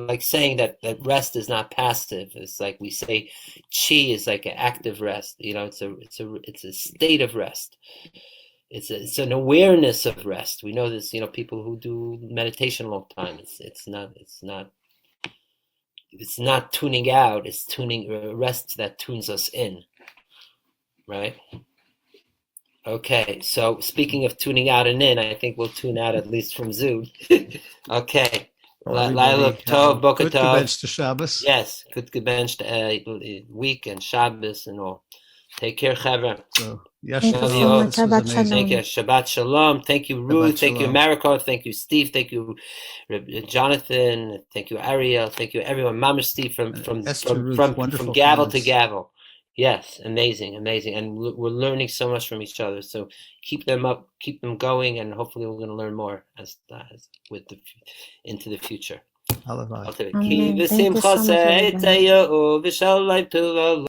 like saying that rest is not passive. It's like we say, chi is like an active rest. It's a state of rest. It's an awareness of rest. We know this. People who do meditation a long time. It's not tuning out. It's tuning rest that tunes us in. Right. Okay. So speaking of tuning out and in, I think we'll tune out at least from Zoom. Okay. Laila Tov, Boker Tov. Good gebench to Shabbos. Yes. Good gebench week and Shabbos and all. Take care, Chavra. So, thank you so much. Shabbat Shalom. Thank you. Shabbat Shalom. Thank you, Ruth. Thank you, Mariko. Thank you, Steve. Thank you, Jonathan. Thank you, Ariel. Thank you, everyone. Mama Steve from gavel to gavel. Yes, amazing. And we're learning so much from each other. So keep them up, keep them going, and hopefully we're going to learn more into the future. Amen. Thank you so much, everybody.